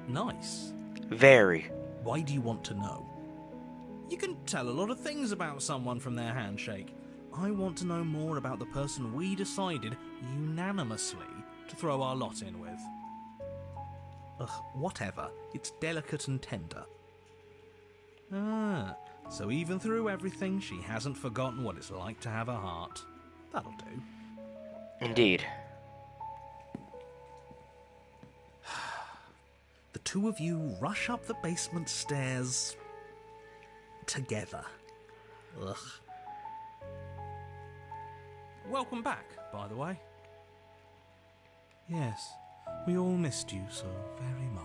nice? Very. Why do you want to know? You can tell a lot of things about someone from their handshake. I want to know more about the person we decided unanimously to throw our lot in with. Ugh, whatever. It's delicate and tender. Ah, so even through everything, she hasn't forgotten what it's like to have a heart. That'll do. Indeed. The two of you rush up the basement stairs together. Ugh. welcome back, by the way. Yes, we all missed you so very much.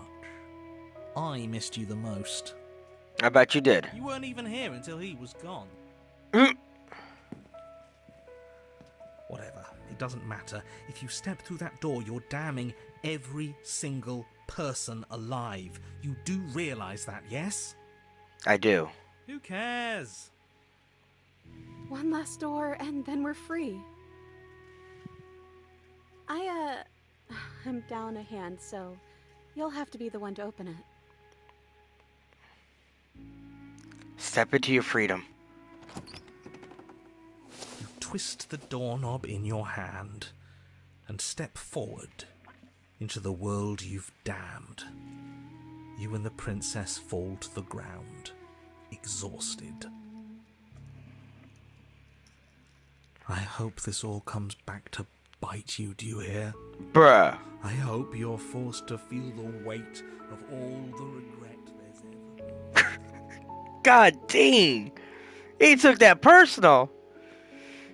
I missed you the most. I bet you did. You weren't even here until he was gone. Whatever, it doesn't matter. If you step through that door, you're damning every single person alive. You do realise that, yes? I do. Who cares? One last door, and then we're free. I'm down a hand, so you'll have to be the one to open it. Step into your freedom. You twist the doorknob in your hand and step forward into the world you've damned. You and the princess fall to the ground, exhausted. I hope this all comes back to bite you, do you hear? Bruh. I hope you're forced to feel the weight of all the regret there's ever been. God dang. He took that personal.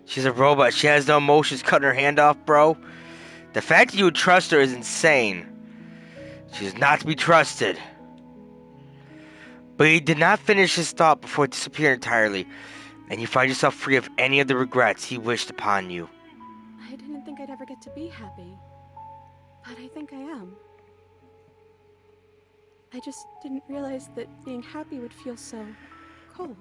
She's a robot. She has no emotions. Cutting her hand off, bro. The fact that you would trust her is insane. She's not to be trusted. But he did not finish his thought before disappearing entirely, and you find yourself free of any of the regrets he wished upon you. I didn't think I'd ever get to be happy, but I think I am. I just didn't realize that being happy would feel so cold.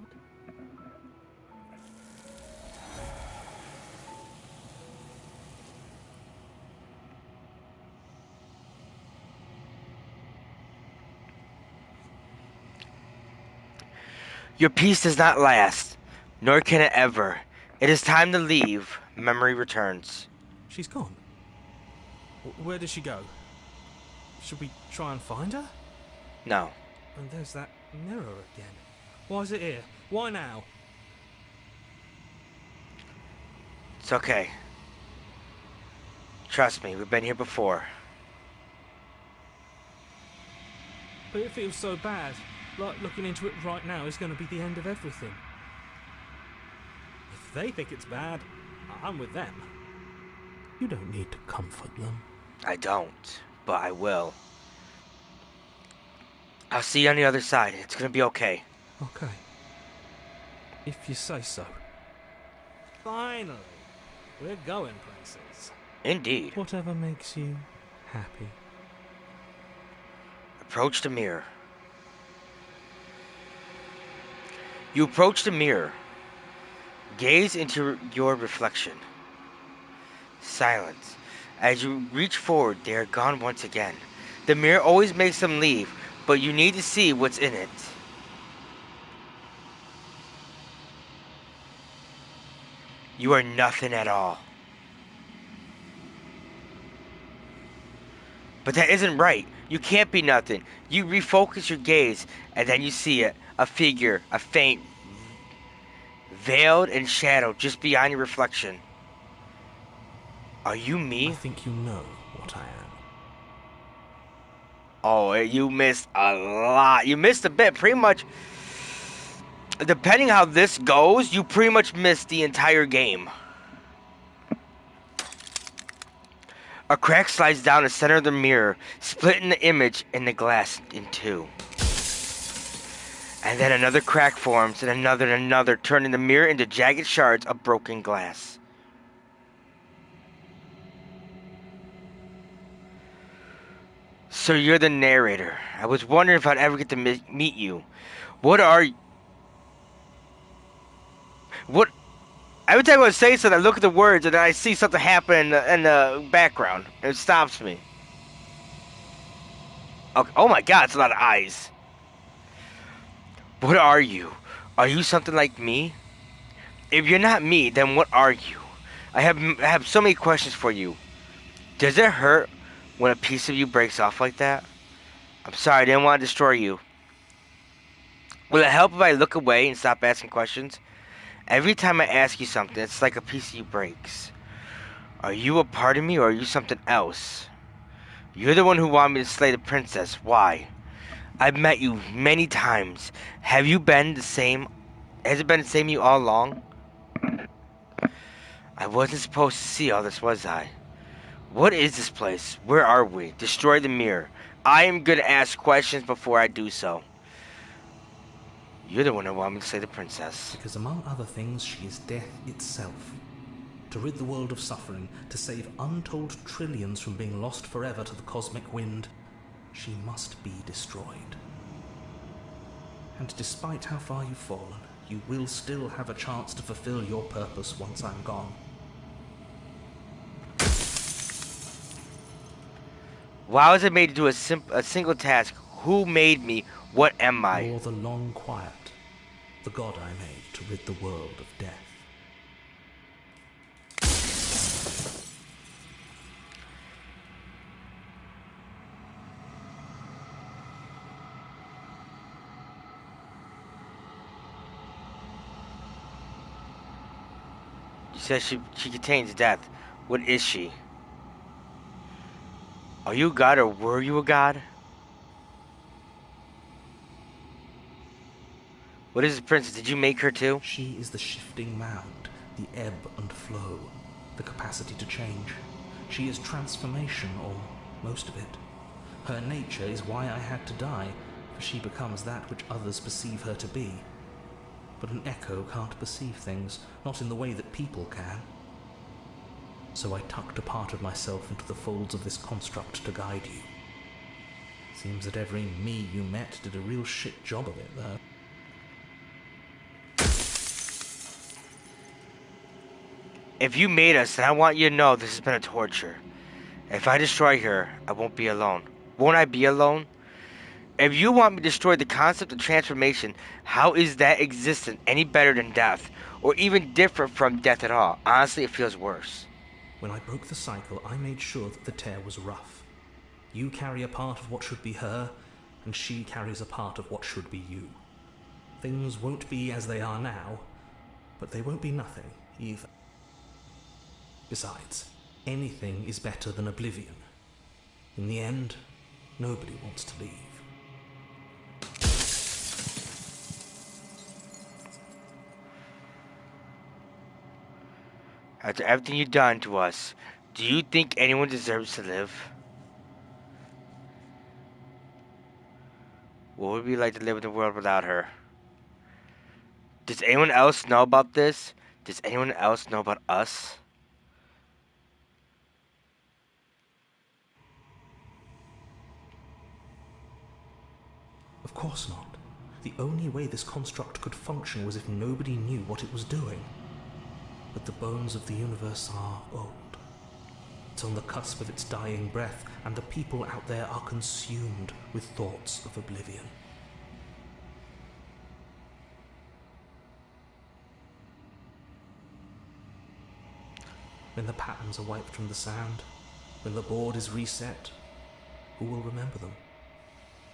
Your peace does not last, nor can it ever. It is time to leave. Memory returns. She's gone. Where did she go? Should we try and find her? No. And there's that mirror again. Why is it here? Why now? It's okay. Trust me, we've been here before. But it feels so bad. Like looking into it right now is going to be the end of everything. If they think it's bad, I'm with them. You don't need to comfort them. I don't, but I will. I'll see you on the other side. It's gonna be okay. Okay. If you say so. Finally, we're going places. Indeed. Whatever makes you happy. Approach the mirror. You approach the mirror. Gaze into your reflection. Silence. As you reach forward, they are gone once again. The mirror always makes them leave, but you need to see what's in it. You are nothing at all. But that isn't right. You can't be nothing. You refocus your gaze, and then you see it. A figure, a faint, veiled in shadow just beyond your reflection. Are you me? I think you know what I am. Oh, you missed a lot. You missed a bit. Pretty much, depending how this goes, you pretty much missed the entire game. A crack slides down the center of the mirror, splitting the image in the glass in two. And then another crack forms, and another, turning the mirror into jagged shards of broken glass. So you're the narrator. I was wondering if I'd ever get to meet you. What are you? What? Every time I say something, I look at the words, and then I see something happen in the background. And it stops me. Okay. Oh my god, it's a lot of eyes. What are you? Are you something like me? If you're not me, then what are you? I have so many questions for you. Does it hurt when a piece of you breaks off like that? I'm sorry, I didn't want to destroy you. Will it help if I look away and stop asking questions? Every time I ask you something, it's like a piece of you breaks. Are you a part of me, or are you something else? You're the one who wanted me to slay the princess. Why? I've met you many times. Have you been the same? Has it been the same you all along? I wasn't supposed to see all this, was I? What is this place? Where are we? Destroy the mirror. I am gonna ask questions before I do so. You're the one who wanted me to slay the princess. Because among other things, she is death itself. To rid the world of suffering, to save untold trillions from being lost forever to the cosmic wind, she must be destroyed. And despite how far you've fallen, you will still have a chance to fulfill your purpose once I'm gone. Why was I made to do a single task? Who made me? What am I? You're the long quiet, the god I made to rid the world of death. You said she contains death. What is she? Are you a god or were you a god? What is this princess? Did you make her too? She is the shifting mound, the ebb and flow, the capacity to change. She is transformation, or most of it. Her nature is why I had to die, for she becomes that which others perceive her to be. But an echo can't perceive things, not in the way that people can. So I tucked a part of myself into the folds of this construct to guide you. Seems that every me you met did a real shit job of it, though. If you made us, then I want you to know this has been a torture. If I destroy her, I won't be alone. Won't I be alone? If you want me to destroy the concept of transformation, how is that existence any better than death? Or even different from death at all? Honestly, it feels worse. When I broke the cycle, I made sure that the tear was rough. You carry a part of what should be her, and she carries a part of what should be you. Things won't be as they are now, but they won't be nothing either. Besides, anything is better than oblivion. In the end, nobody wants to leave. After everything you've done to us, do you think anyone deserves to live? What would it be like to live in the world without her? Does anyone else know about this? Does anyone else know about us? Of course not. The only way this construct could function was if nobody knew what it was doing. But the bones of the universe are old. It's on the cusp of its dying breath, and the people out there are consumed with thoughts of oblivion. When the patterns are wiped from the sand, when the board is reset, who will remember them?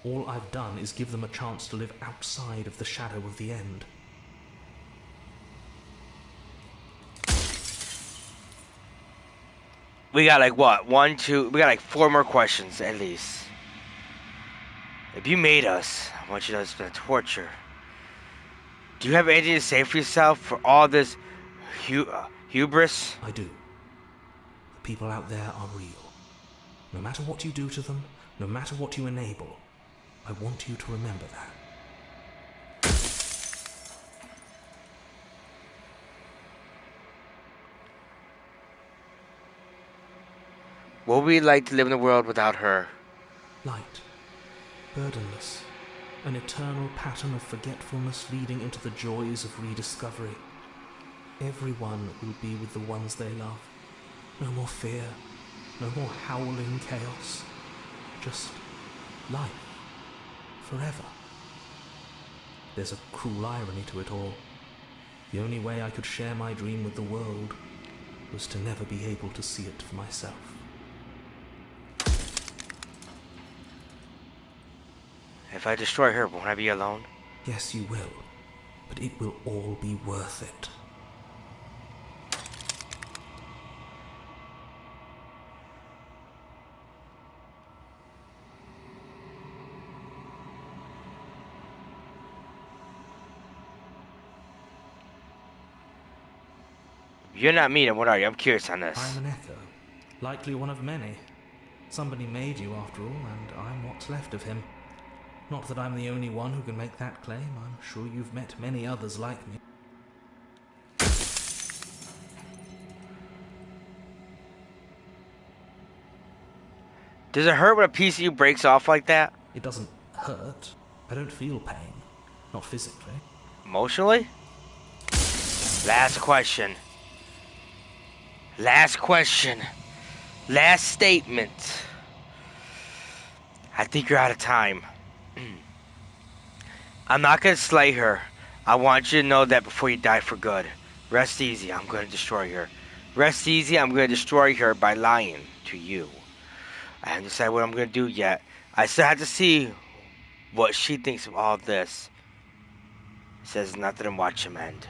All I've done is give them a chance to live outside of the shadow of the end. We got like what? One, two, we got like 4 more questions at least. If you made us, I want you to know it's been a torture. Do you have anything to say for yourself for all this hubris? I do. The people out there are real. No matter what you do to them, no matter what you enable, I want you to remember that. What would we like to live in a world without her? Light, burdenless, an eternal pattern of forgetfulness leading into the joys of rediscovery. Everyone will be with the ones they love. No more fear, no more howling chaos. Just life. Forever. There's a cruel irony to it all. The only way I could share my dream with the world was to never be able to see it for myself. If I destroy her, won't I be alone? Yes, you will. But it will all be worth it. You're not me, then what are you? I'm curious on this. I'm an echo, likely one of many. Somebody made you after all, and I'm what's left of him. Not that I'm the only one who can make that claim. I'm sure you've met many others like me. Does it hurt when a piece of you breaks off like that? It doesn't hurt. I don't feel pain. Not physically. Emotionally? Last question. Last question. Last statement. I think you're out of time. I'm not gonna slay her. I want you to know that before you die for good. Rest easy, I'm gonna destroy her. Rest easy, I'm gonna destroy her by lying to you. I haven't decided what I'm gonna do yet. I still have to see what she thinks of all this. Says nothing and watch him end.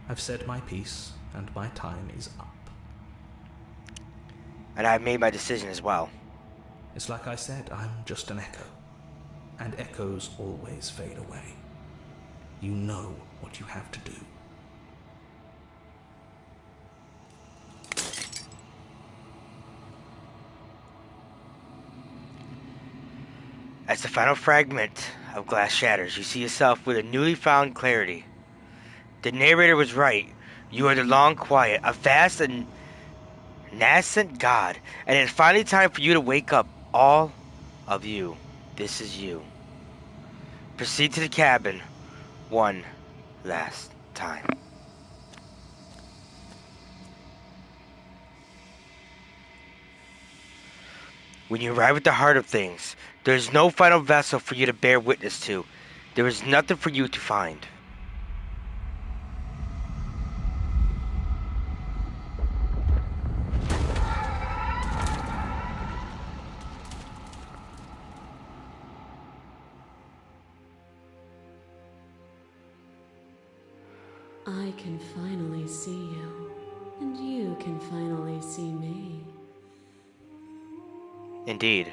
I've said my piece, and my time is up. And I've made my decision as well. It's like I said, I'm just an echo. And echoes always fade away. You know what you have to do. As the final fragment of glass shatters, you see yourself with a newly found clarity. The narrator was right. You are the long quiet, a vast and nascent god, and it's finally time for you to wake up. All of you. This is you. Proceed to the cabin one last time. When you arrive at the heart of things, there is no final vessel for you to bear witness to. There is nothing for you to find. I can finally see you, and you can finally see me. Indeed.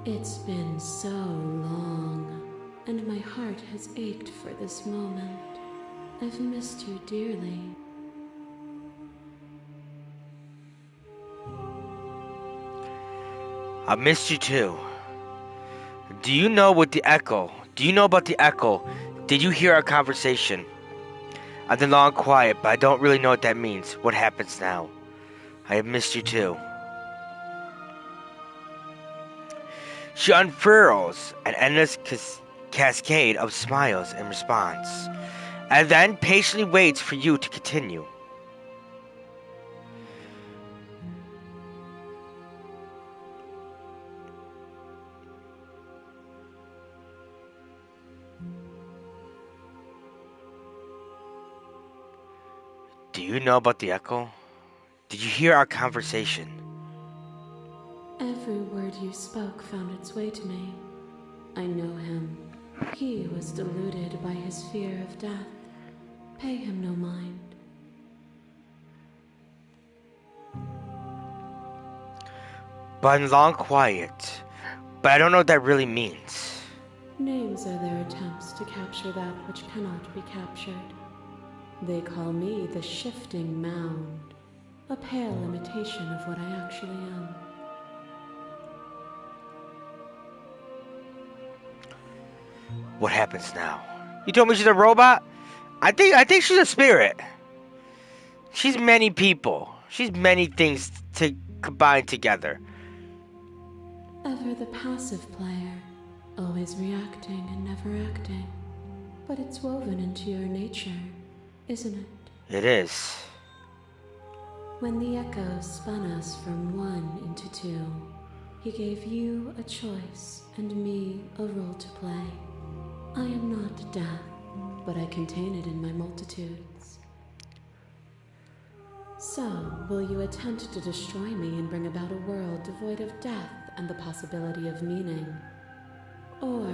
It's been so long, and my heart has ached for this moment. I've missed you dearly. I missed you too. Do you know what the echo? Do you know about the echo? Did you hear our conversation? I've been long quiet, but I don't really know what that means. What happens now? I have missed you too. She unfurls an endless cascade of smiles in response, and then patiently waits for you to continue. Do you know about the echo? Did you hear our conversation? Every word you spoke found its way to me. I know him. He was deluded by his fear of death. Pay him no mind. But in long quiet. But I don't know what that really means. Names are their attempts to capture that which cannot be captured. They call me the Shifting Mound, a pale imitation of what I actually am. What happens now? You told me she's a robot? I think she's a spirit. She's many people. She's many things to combine together. Ever the passive player, always reacting and never acting. But it's woven into your nature, isn't it? It is. When the echo spun us from one into two, he gave you a choice and me a role to play. I am not death, but I contain it in my multitudes. So, will you attempt to destroy me and bring about a world devoid of death and the possibility of meaning? Or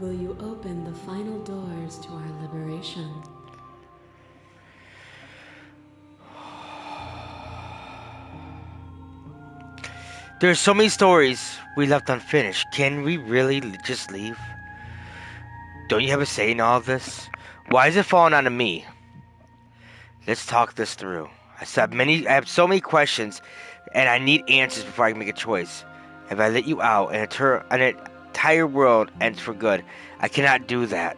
will you open the final doors to our liberation? There's so many stories we left unfinished. Can we really just leave? Don't you have a say in all this? Why is it falling onto me? Let's talk this through. I have so many questions, and I need answers before I can make a choice. If I let you out and an entire world ends for good, I cannot do that.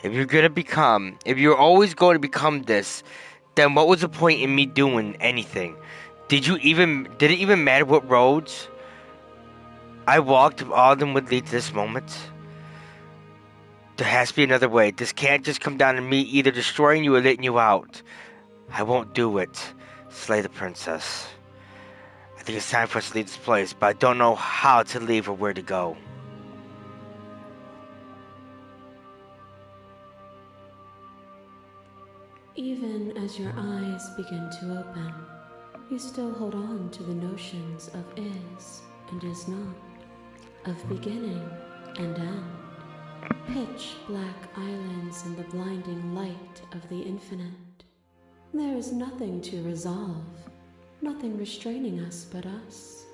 If you're always going to become this, then what was the point in me doing anything? Did it even matter what roads I walked if all of them would lead to this moment? There has to be another way. This can't just come down to me either destroying you or letting you out. I won't do it. Slay the princess. I think it's time for us to leave this place, but I don't know how to leave or where to go. Even as your eyes begin to open, you still hold on to the notions of is and is not, of beginning and end, pitch black islands in the blinding light of the infinite. There is nothing to resolve, nothing restraining us but us.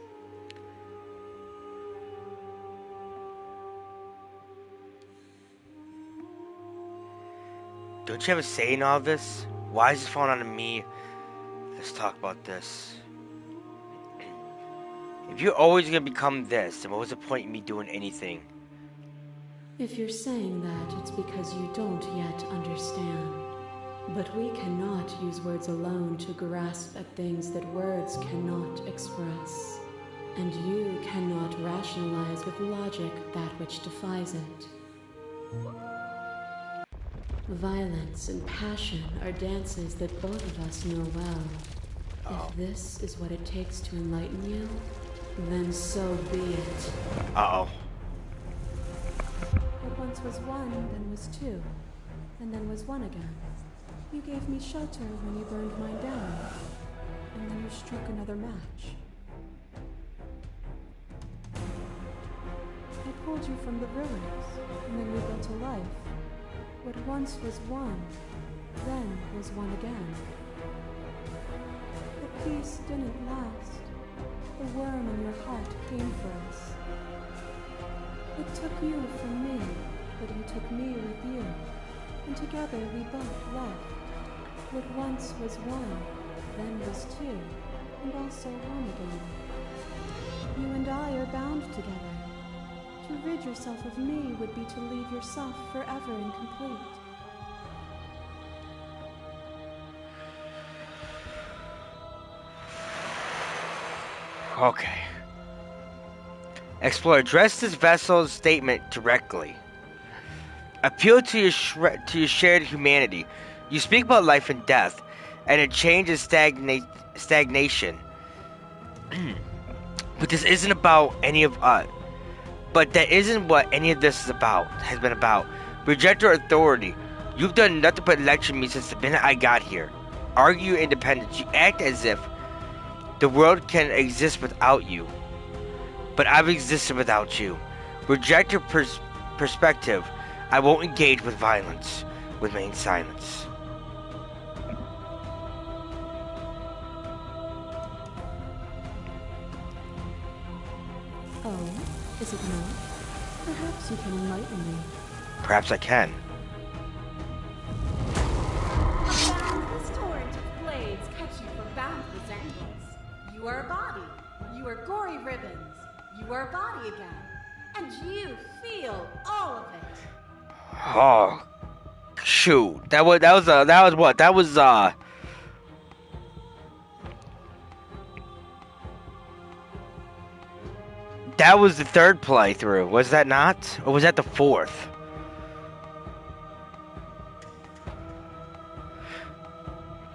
Don't you have a say in all this? Why is this falling onto me? Let's talk about this. If you're always going to become this, then what was the point in me doing anything? If you're saying that, it's because you don't yet understand. But we cannot use words alone to grasp at things that words cannot express. And you cannot rationalize with logic that which defies it. Violence and passion are dances that both of us know well. If this is what it takes to enlighten you, then so be it. Uh-oh. What once was one, then was two, and then was one again. You gave me shelter when you burned mine down, and then you struck another match. I pulled you from the ruins, and then we built a life. What once was one, then was one again. The peace didn't last. The worm in your heart came for us. It took you from me, but you took me with you, and together we both left. What once was one, then was two, and also one again. You and I are bound together. To rid yourself of me would be to leave yourself forever incomplete. Okay. Explorer, address this vessel's statement directly. Appeal to your shared humanity. You speak about life and death, and a change is stagnation. But this isn't about any of us. But that isn't what any of this has been about. Reject your authority. You've done nothing but lecture me since the minute I got here. Argue your independence. You act as if the world can exist without you. But I've existed without you. Reject your perspective. I won't engage with violence. Remain silence. Oh, is it not? Perhaps you can enlighten me. Perhaps I can. This torrent of blades cut you from boundless angles. You are a body. You are gory ribbons. You are a body again. And you feel all of it. Oh, shoot. That was the third playthrough, was that not? Or was that the fourth?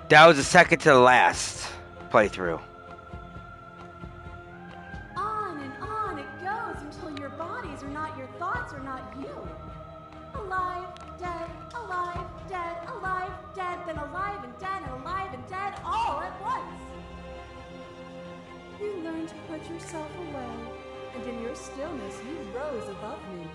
That was the second to the last playthrough. On and on it goes until your bodies are not your thoughts or not you. Alive, dead, then alive and dead, all at once. You learn to put yourself away, and in your stillness you rose above me.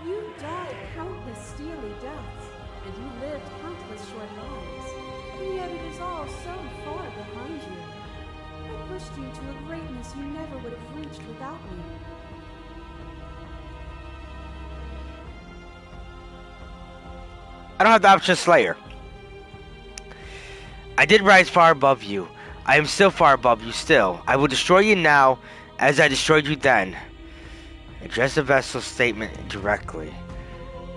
You died countless steely deaths, and you lived countless short lives, and yet it is all so far behind you. I pushed you to a greatness you never reached without me. I don't have the option Slayer. I did rise far above you. I am still far above you still. I will destroy you now as I destroyed you then. Address the vessel's statement directly.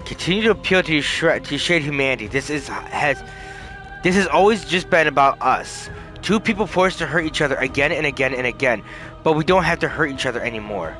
Continue to appeal to your shared humanity. This has always just been about us. Two people forced to hurt each other again and again and again. But we don't have to hurt each other anymore.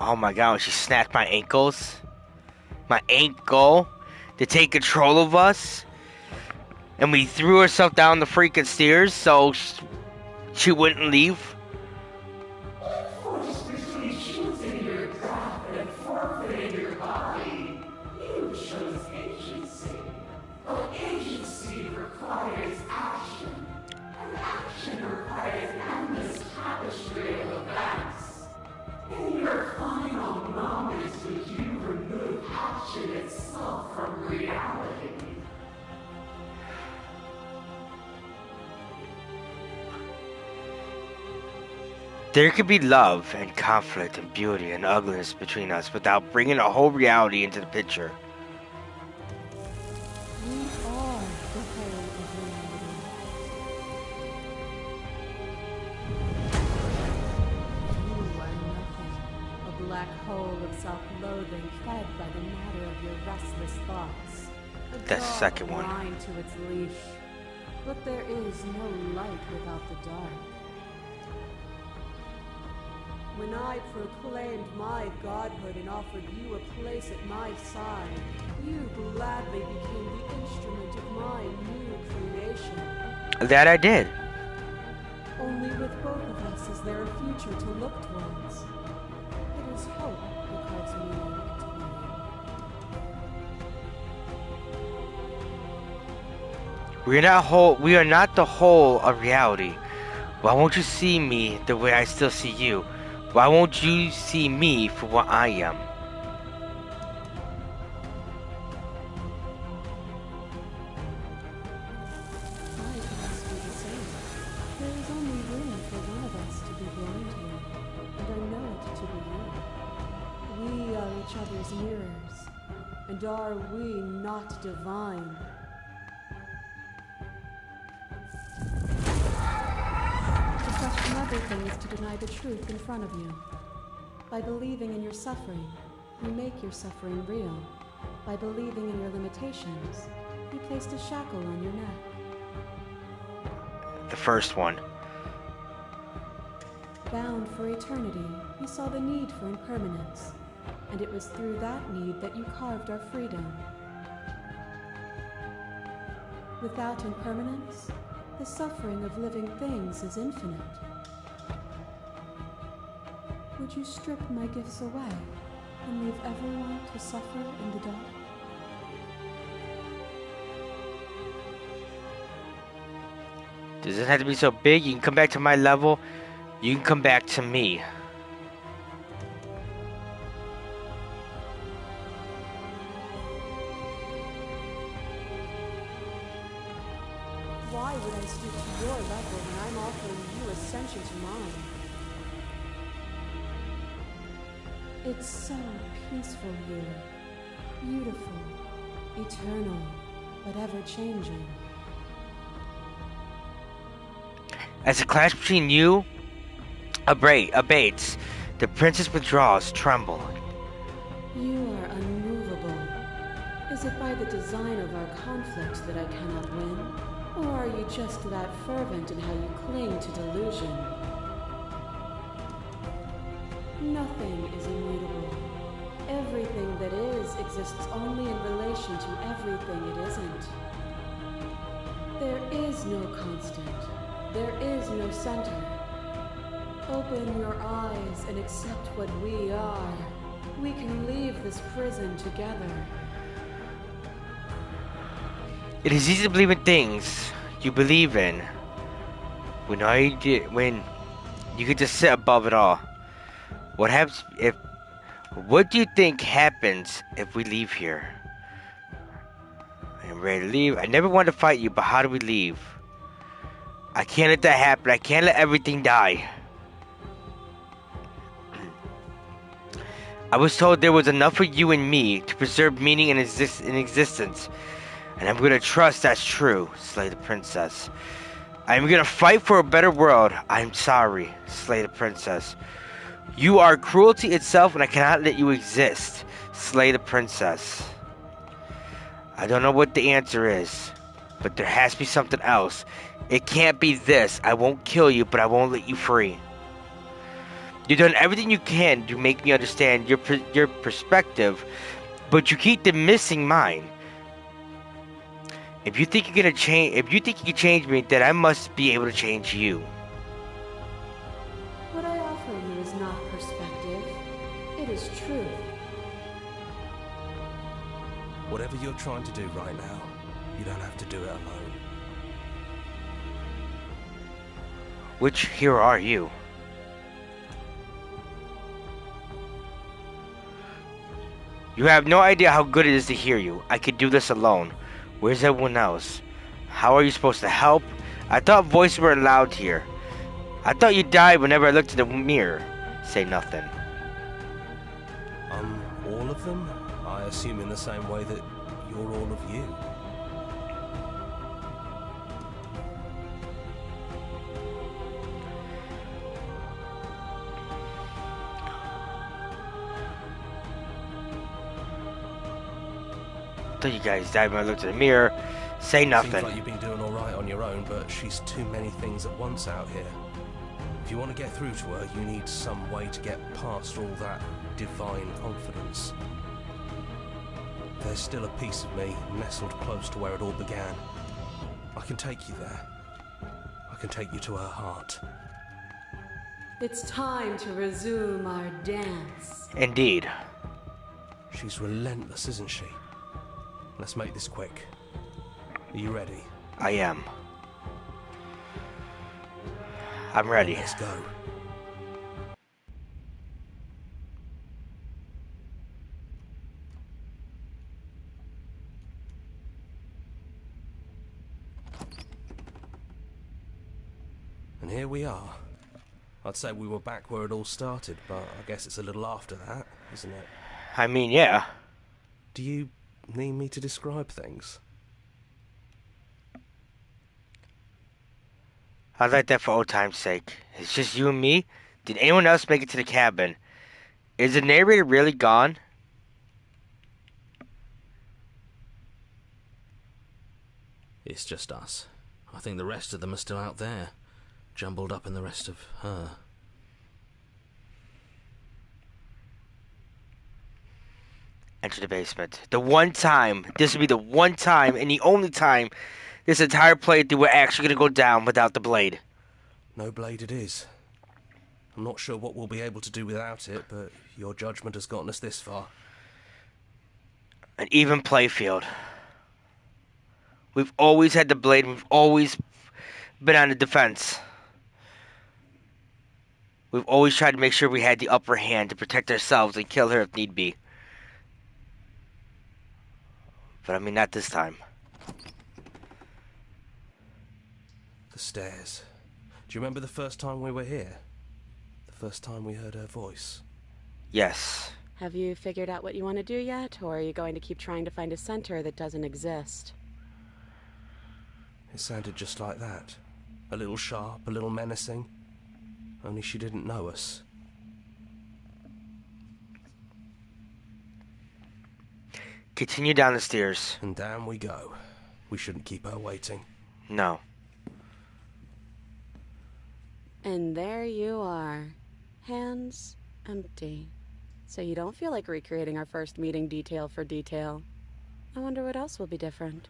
Oh my god, she snapped my ankles. My ankle. To take control of us. And we threw herself down the freaking stairs so she wouldn't leave. There could be love and conflict and beauty and ugliness between us without bringing a whole reality into the picture. We are the whole of reality. You are nothing. A black hole of self-loathing fed by the matter of your restless thoughts. That second one. Blind to its leash. But there is no light without the dark. When I proclaimed my godhood and offered you a place at my side, you gladly became the instrument of my new creation. That I did. Only with both of us is there a future to look towards. It is hope that carves meaning into being. We are not the whole of reality. Why won't you see me the way I still see you? Why won't you see me for what I am? I could ask you the same. There is only room for one of us to be blind here, and I know it to be you. We are each other's mirrors, and are we not divine? To question everything is to deny the truth in front of you. By believing in your suffering, you make your suffering real. By believing in your limitations, you placed a shackle on your neck. The first one. Bound for eternity, you saw the need for impermanence, and it was through that need that you carved our freedom. Without impermanence, the suffering of living things is infinite. Would you strip my gifts away and leave everyone to suffer in the dark? Does it have to be so big? You can come back to my level. You can come back to me. Why would I stoop to your level when I'm offering you ascension to mine? It's so peaceful here. Beautiful, eternal, but ever-changing. As the clash between you abates, the princess withdraws, tremble. You are unmovable. Is it by the design of our conflict that I cannot win? Or are you just that fervent in how you cling to delusion? Nothing is immutable. Everything that is exists only in relation to everything it isn't. There is no constant. There is no center. Open your eyes and accept what we are. We can leave this prison together. It is easy to believe in things you believe in when you can just sit above it all. What do you think happens if we leave here? I'm ready to leave. I never wanted to fight you, but how do we leave? I can't let that happen. I can't let everything die. I was told there was enough for you and me to preserve meaning in existence. And I'm gonna trust that's true, slay the princess. I'm gonna fight for a better world. I'm sorry, slay the princess. You are cruelty itself and I cannot let you exist, slay the princess. I don't know what the answer is, but there has to be something else. It can't be this. I won't kill you, but I won't let you free. You've done everything you can to make me understand your perspective, but you keep missing mine. If you think you can change me, then I must be able to change you. What I offer you is not perspective. It is truth. Whatever you're trying to do right now, you don't have to do it alone. Which hero are you? You have no idea how good it is to hear you. I could do this alone. Where's everyone else? How are you supposed to help? I thought voices were allowed here. I thought you died whenever I looked in the mirror. Say nothing. All of them? I assume in the same way that you're all of you. I thought you guys died when I looked in the mirror. Say nothing. Seems like you've been doing alright on your own, but she's too many things at once out here. If you want to get through to her, you need some way to get past all that divine confidence. There's still a piece of me nestled close to where it all began. I can take you there. I can take you to her heart. It's time to resume our dance. Indeed. She's relentless, isn't she? Let's make this quick. Are you ready? I am. I'm ready. Let's go. And here we are. I'd say we were back where it all started, but I guess it's a little after that, isn't it? I mean, yeah. Do you need me to describe things? I'd like that for old time's sake. It's just you and me? Did anyone else make it to the cabin? Is the narrator really gone? It's just us. I think the rest of them are still out there, jumbled up in the rest of her. Enter the basement. The one time, this will be the one time and the only time this entire playthrough we're actually going to go down without the blade. No blade it is. I'm not sure what we'll be able to do without it, but your judgment has gotten us this far. An even playfield. We've always had the blade. We've always been on the defense. We've always tried to make sure we had the upper hand to protect ourselves and kill her if need be. But I mean, not this time. The stairs. Do you remember the first time we were here? The first time we heard her voice? Yes. Have you figured out what you want to do yet, or are you going to keep trying to find a center that doesn't exist? It sounded just like that. A little sharp, a little menacing. Only she didn't know us. Continue down the stairs. And down we go. We shouldn't keep her waiting. No. And there you are. Hands empty. So you don't feel like recreating our first meeting detail for detail. I wonder what else will be different.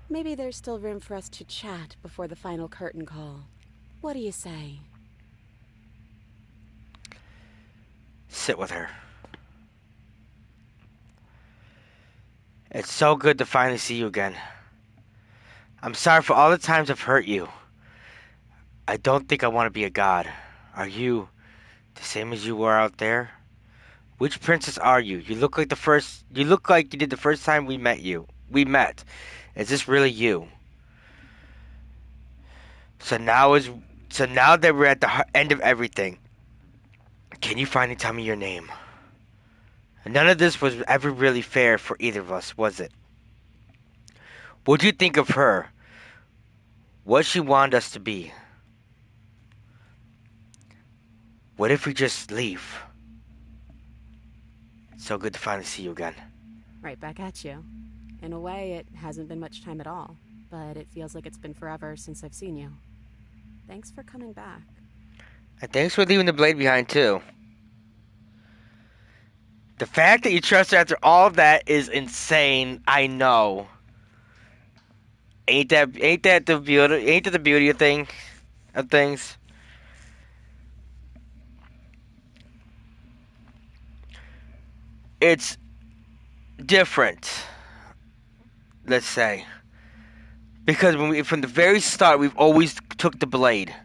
Maybe there's still room for us to chat before the final curtain call. What do you say? Sit with her. It's so good to finally see you again. I'm sorry for all the times I've hurt you. I don't think I want to be a god. Are you the same as you were out there? Which princess are you? You look like you did the first time we met. Is this really you? So now that we're at the end of everything, can you finally tell me your name? None of this was ever really fair for either of us, was it? What'd you think of her? What she wanted us to be? What if we just leave? It's so good to finally see you again. Right back at you. In a way, it hasn't been much time at all, but it feels like it's been forever since I've seen you. Thanks for coming back. And thanks for leaving the blade behind, too. The fact that you trust her after all of that is insane, I know. Ain't that the beauty of things? It's different, let's say. Because from the very start, we've always took the blade.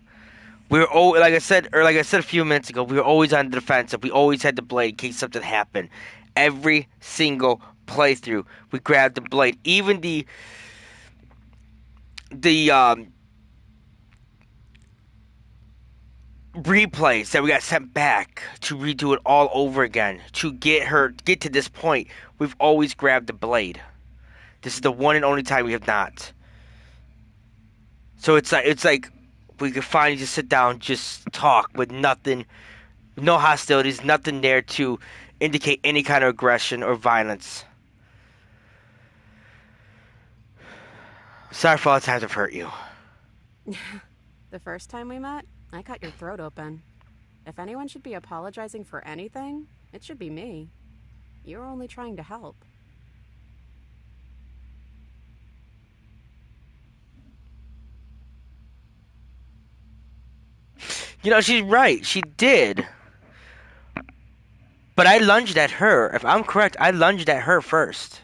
Like I said a few minutes ago, we were always on the defensive. We always had the blade in case something happened. Every single playthrough, we grabbed the blade. Even the replays that we got sent back to redo it all over again to get to this point, we've always grabbed the blade. This is the one and only time we have not. So it's like we could finally just sit down, just talk with nothing, no hostilities, nothing there to indicate any kind of aggression or violence. Sorry for all the times I've hurt you. The first time we met, I cut your throat open. If anyone should be apologizing for anything, it should be me. You were only trying to help. You know, she's right. She did. But I lunged at her. If I'm correct, I lunged at her first.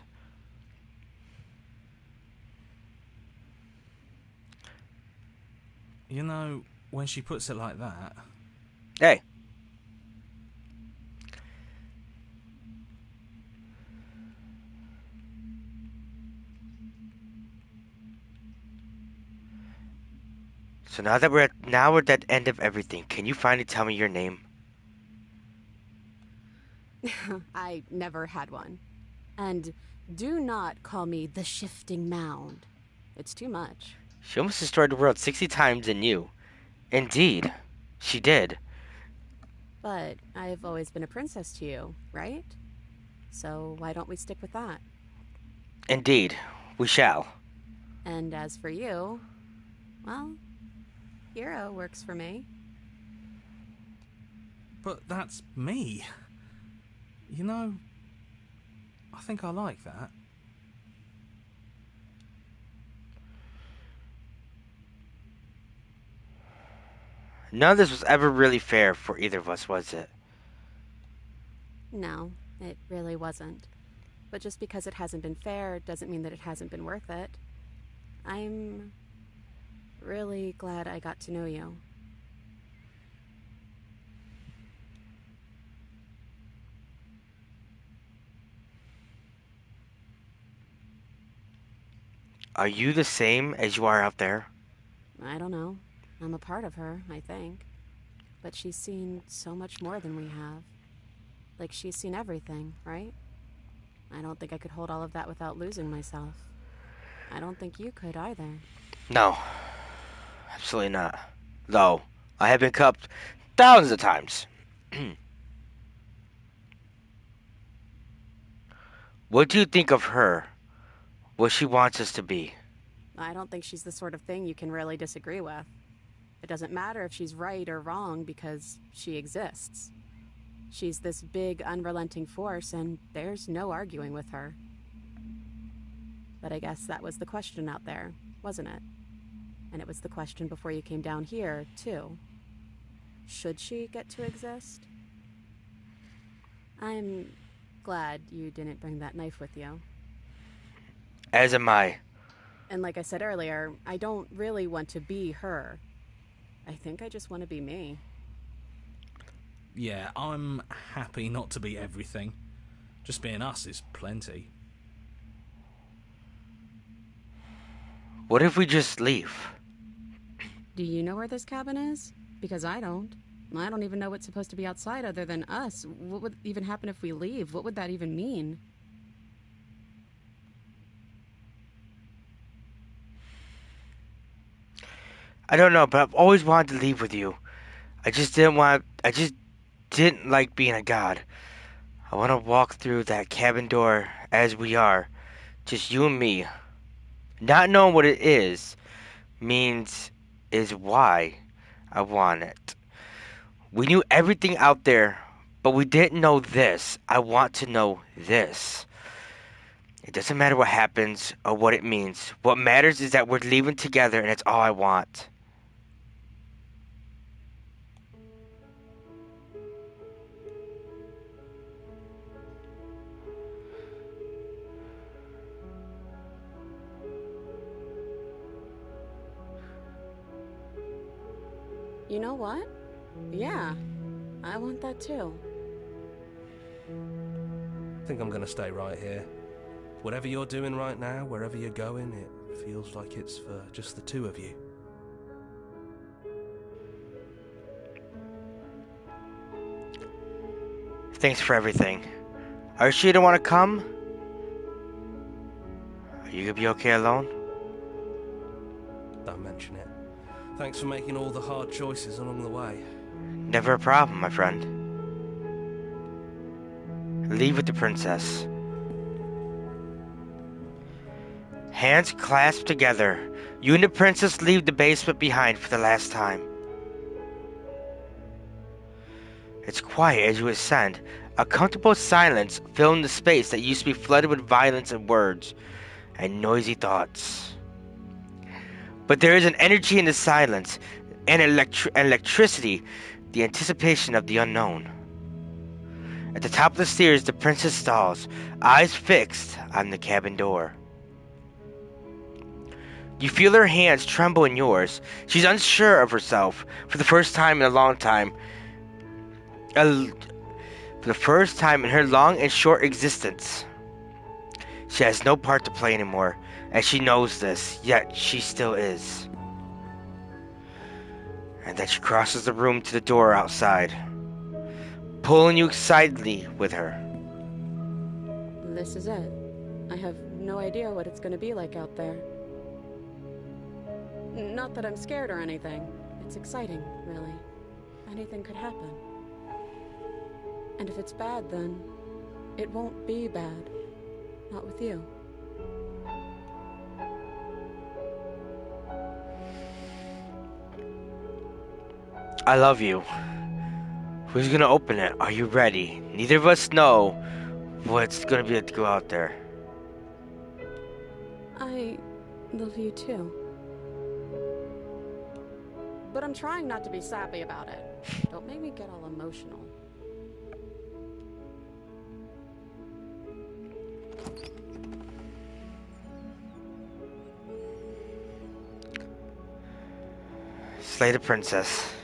You know, when she puts it like that... Hey. So now that we're at the end of everything, can you finally tell me your name? I never had one. And do not call me the Shifting Mound. It's too much. She almost destroyed the world 60 times in you. Indeed, she did. But I've always been a princess to you, right? So why don't we stick with that? Indeed, we shall. And as for you, well, hero works for me. But that's me. You know, I think I like that. None of this was ever really fair for either of us, was it? No, it really wasn't. But just because it hasn't been fair doesn't mean that it hasn't been worth it. I'm really glad I got to know you. Are you the same as you are out there? I don't know. I'm a part of her, I think. But she's seen so much more than we have. Like, she's seen everything, right? I don't think I could hold all of that without losing myself. I don't think you could either. No. Absolutely not. Though, I have been cupped thousands of times. What do you think of her? What she wants us to be? I don't think she's the sort of thing you can really disagree with. It doesn't matter if she's right or wrong because she exists. She's this big, unrelenting force, and there's no arguing with her. But I guess that was the question out there, wasn't it? And it was the question before you came down here, too. Should she get to exist? I'm glad you didn't bring that knife with you. As am I. And like I said earlier, I don't really want to be her. I think I just want to be me. Yeah, I'm happy not to be everything. Just being us is plenty. What if we just leave? Do you know where this cabin is? Because I don't. I don't even know what's supposed to be outside other than us. What would even happen if we leave? What would that even mean? I don't know, but I've always wanted to leave with you. I just didn't like being a god. I want to walk through that cabin door as we are. Just you and me. Not knowing what it is is why I want it. We knew everything out there, but we didn't know this. I want to know this. It doesn't matter what happens or what it means. What matters is that we're leaving together, and it's all I want. You know what? Yeah, I want that too. I think I'm gonna stay right here. Whatever you're doing right now, wherever you're going, it feels like it's for just the two of you. Thanks for everything. Are you sure you don't want to come? Are you gonna be okay alone? Don't mention it. Thanks for making all the hard choices along the way. Never a problem, my friend. Leave with the princess. Hands clasped together, you and the princess leave the basement behind for the last time. It's quiet as you ascend. A comfortable silence filling the space that used to be flooded with violence and words and noisy thoughts. But there is an energy in the silence, and electricity, the anticipation of the unknown. At the top of the stairs, the princess stalls, eyes fixed on the cabin door. You feel her hands tremble in yours. She's unsure of herself for the first time in a long time. For the first time in her long and short existence. She has no part to play anymore, and she knows this, yet she still is. And then she crosses the room to the door outside, pulling you excitedly with her. This is it. I have no idea what it's going to be like out there. Not that I'm scared or anything. It's exciting, really. Anything could happen. And if it's bad, then it won't be bad. Not with you. I love you. Who's gonna open it? Are you ready? Neither of us know what's gonna be to go out there. I love you too. But I'm trying not to be sappy about it. Don't make me get all emotional. Slay the princess.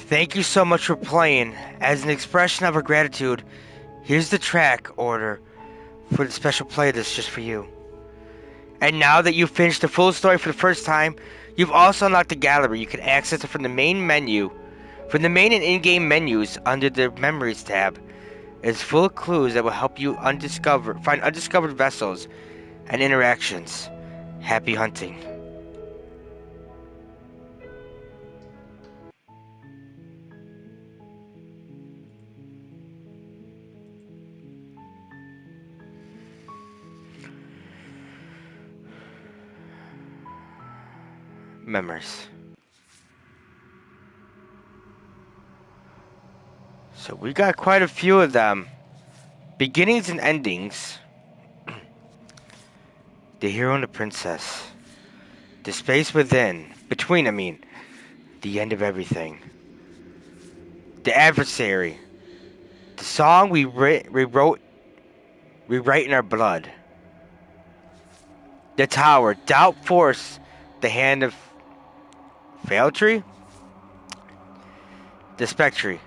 Thank you so much for playing. As an expression of our gratitude, here's the track order for the special playlist just for you. And now that you've finished the full story for the first time, you've also unlocked the gallery. You can access it from the main menu, from the main and in-game menus under the Memories tab. It's full of clues that will help you find undiscovered vessels and interactions. Happy hunting. Memories. So we got quite a few of them. Beginnings and endings. The hero and the princess. The space between, the end of everything. The adversary. The song we rewrite in our blood. The tower. Doubt force the hand of Failtree. The spectre.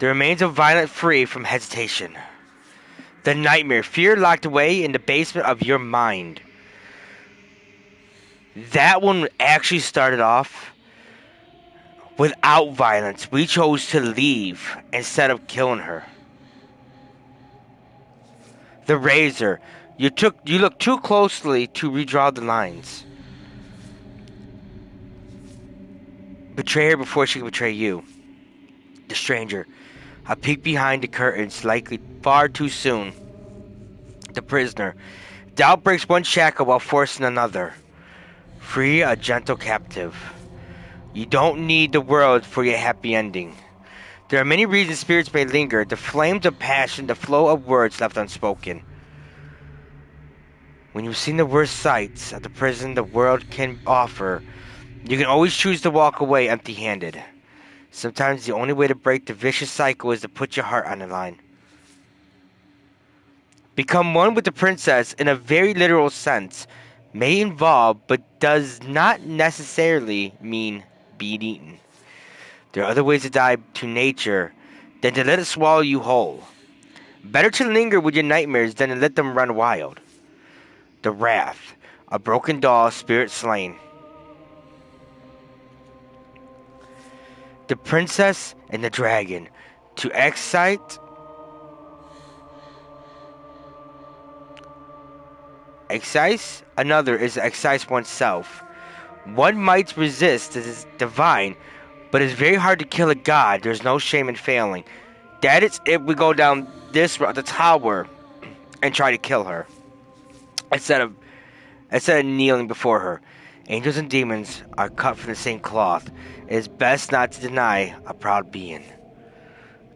The remains of violence free from hesitation. The nightmare. Fear locked away in the basement of your mind. That one actually started off without violence. We chose to leave instead of killing her. The razor. You looked too closely to redraw the lines. Betray her before she can betray you. The stranger. A peek behind the curtains, likely far too soon. The prisoner. Doubt breaks one shackle while forcing another. Free a gentle captive. You don't need the world for your happy ending. There are many reasons spirits may linger. The flames of passion, the flow of words left unspoken. When you've seen the worst sights of the prison the world can offer, you can always choose to walk away empty-handed. Sometimes the only way to break the vicious cycle is to put your heart on the line. Become one with the princess in a very literal sense may involve, but does not necessarily mean being eaten. There are other ways to die to nature than to let it swallow you whole. Better to linger with your nightmares than to let them run wild. The wrath, a broken doll, spirit slain. The princess and the dragon. To excite another is to excite oneself. One might resist as divine, but it's very hard to kill a god. There's no shame in failing. That is if we go down this route, the tower, and try to kill her. Instead of kneeling before her. Angels and demons are cut from the same cloth. It is best not to deny a proud being.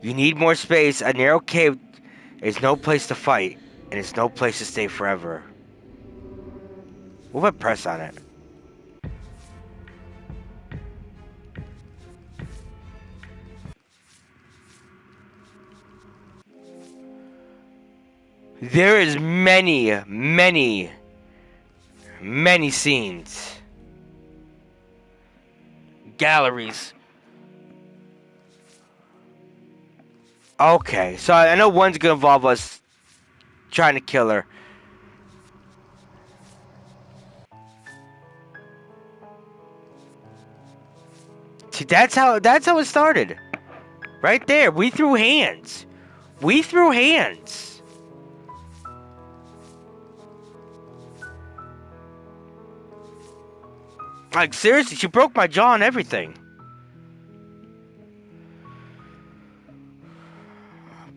You need more space. A narrow cave is no place to fight, and it's no place to stay forever. What if I press on it? There is many scenes. Galleries. Okay, so I know one's gonna involve us trying to kill her. See, that's how it started. Right there. We threw hands. Like, seriously, she broke my jaw and everything.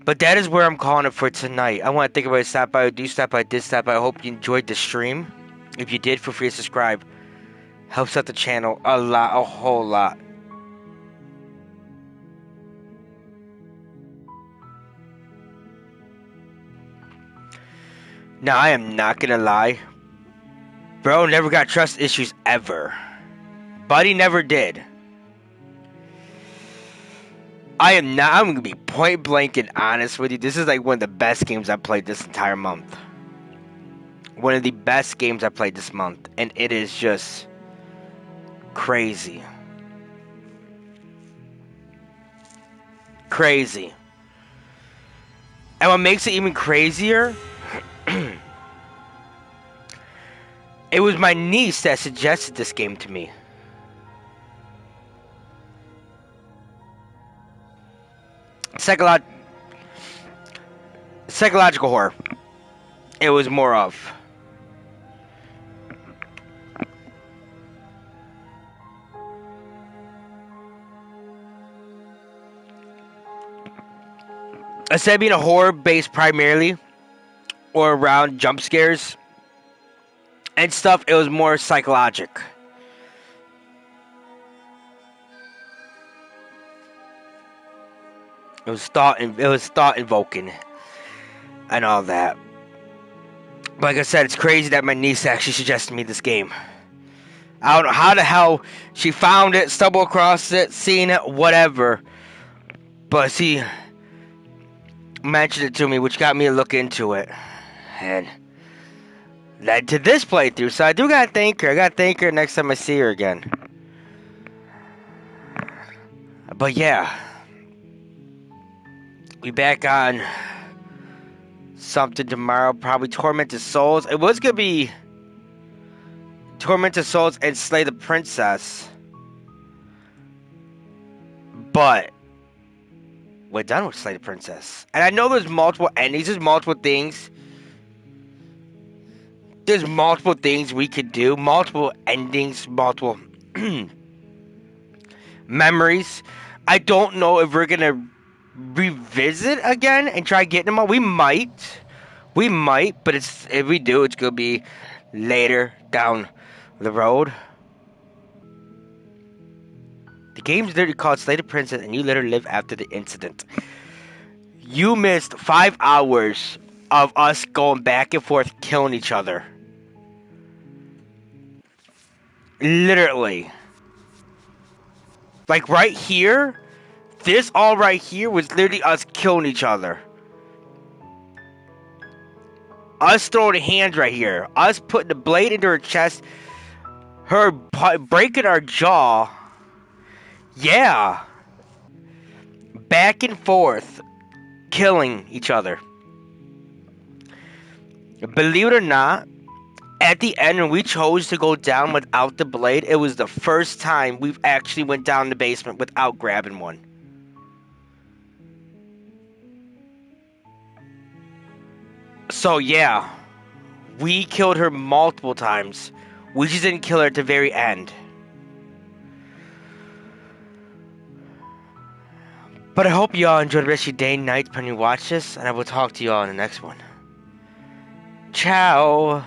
But that is where I'm calling it for tonight. I want to thank everybody who stopped by, who do stop by, did stop by. I hope you enjoyed the stream. If you did, feel free to subscribe. Helps out the channel a lot, a whole lot. Now, I am not gonna lie. Bro never got trust issues ever. Buddy never did. I'm gonna be point blank and honest with you. This is like one of the best games I played this entire month. One of the best games I played this month. And it is just crazy. crazy. And what makes it even crazier, it was my niece that suggested this game to me. Psychological horror. It was more of. Instead of being a horror based primarily or around jump scares and stuff, it was more psychologic. It was thought invoking and all that. But like I said, it's crazy that my niece actually suggested me this game. I don't know how the hell she found it, stumbled across it, seen it, whatever. But she mentioned it to me, which got me to look into it. And led to this playthrough. So I do gotta thank her. I gotta thank her next time I see her again. But yeah. We back on something tomorrow. Probably Tormented Souls. It was gonna be Tormented Souls and Slay the Princess. But we're done with Slay the Princess. And I know there's multiple endings, there's multiple things. There's multiple things we could do, multiple endings, multiple memories. I don't know if we're gonna revisit again and try getting them all. We might, but if we do, it's gonna be later down the road. The game's literally called Slay the Princess, and you literally live after the incident. You missed 5 hours of us going back and forth killing each other. Literally. Like right here, this all right here was literally us killing each other. Us throwing hands right here. Us putting the blade into her chest. Her breaking our jaw. Yeah. Back and forth. Killing each other. Believe it or not, at the end when we chose to go down without the blade, it was the first time we've actually went down the basement without grabbing one. So yeah, we killed her multiple times. We just didn't kill her at the very end. But I hope you all enjoyed the rest of your day and night when you watch this, and I will talk to you all in the next one. Ciao!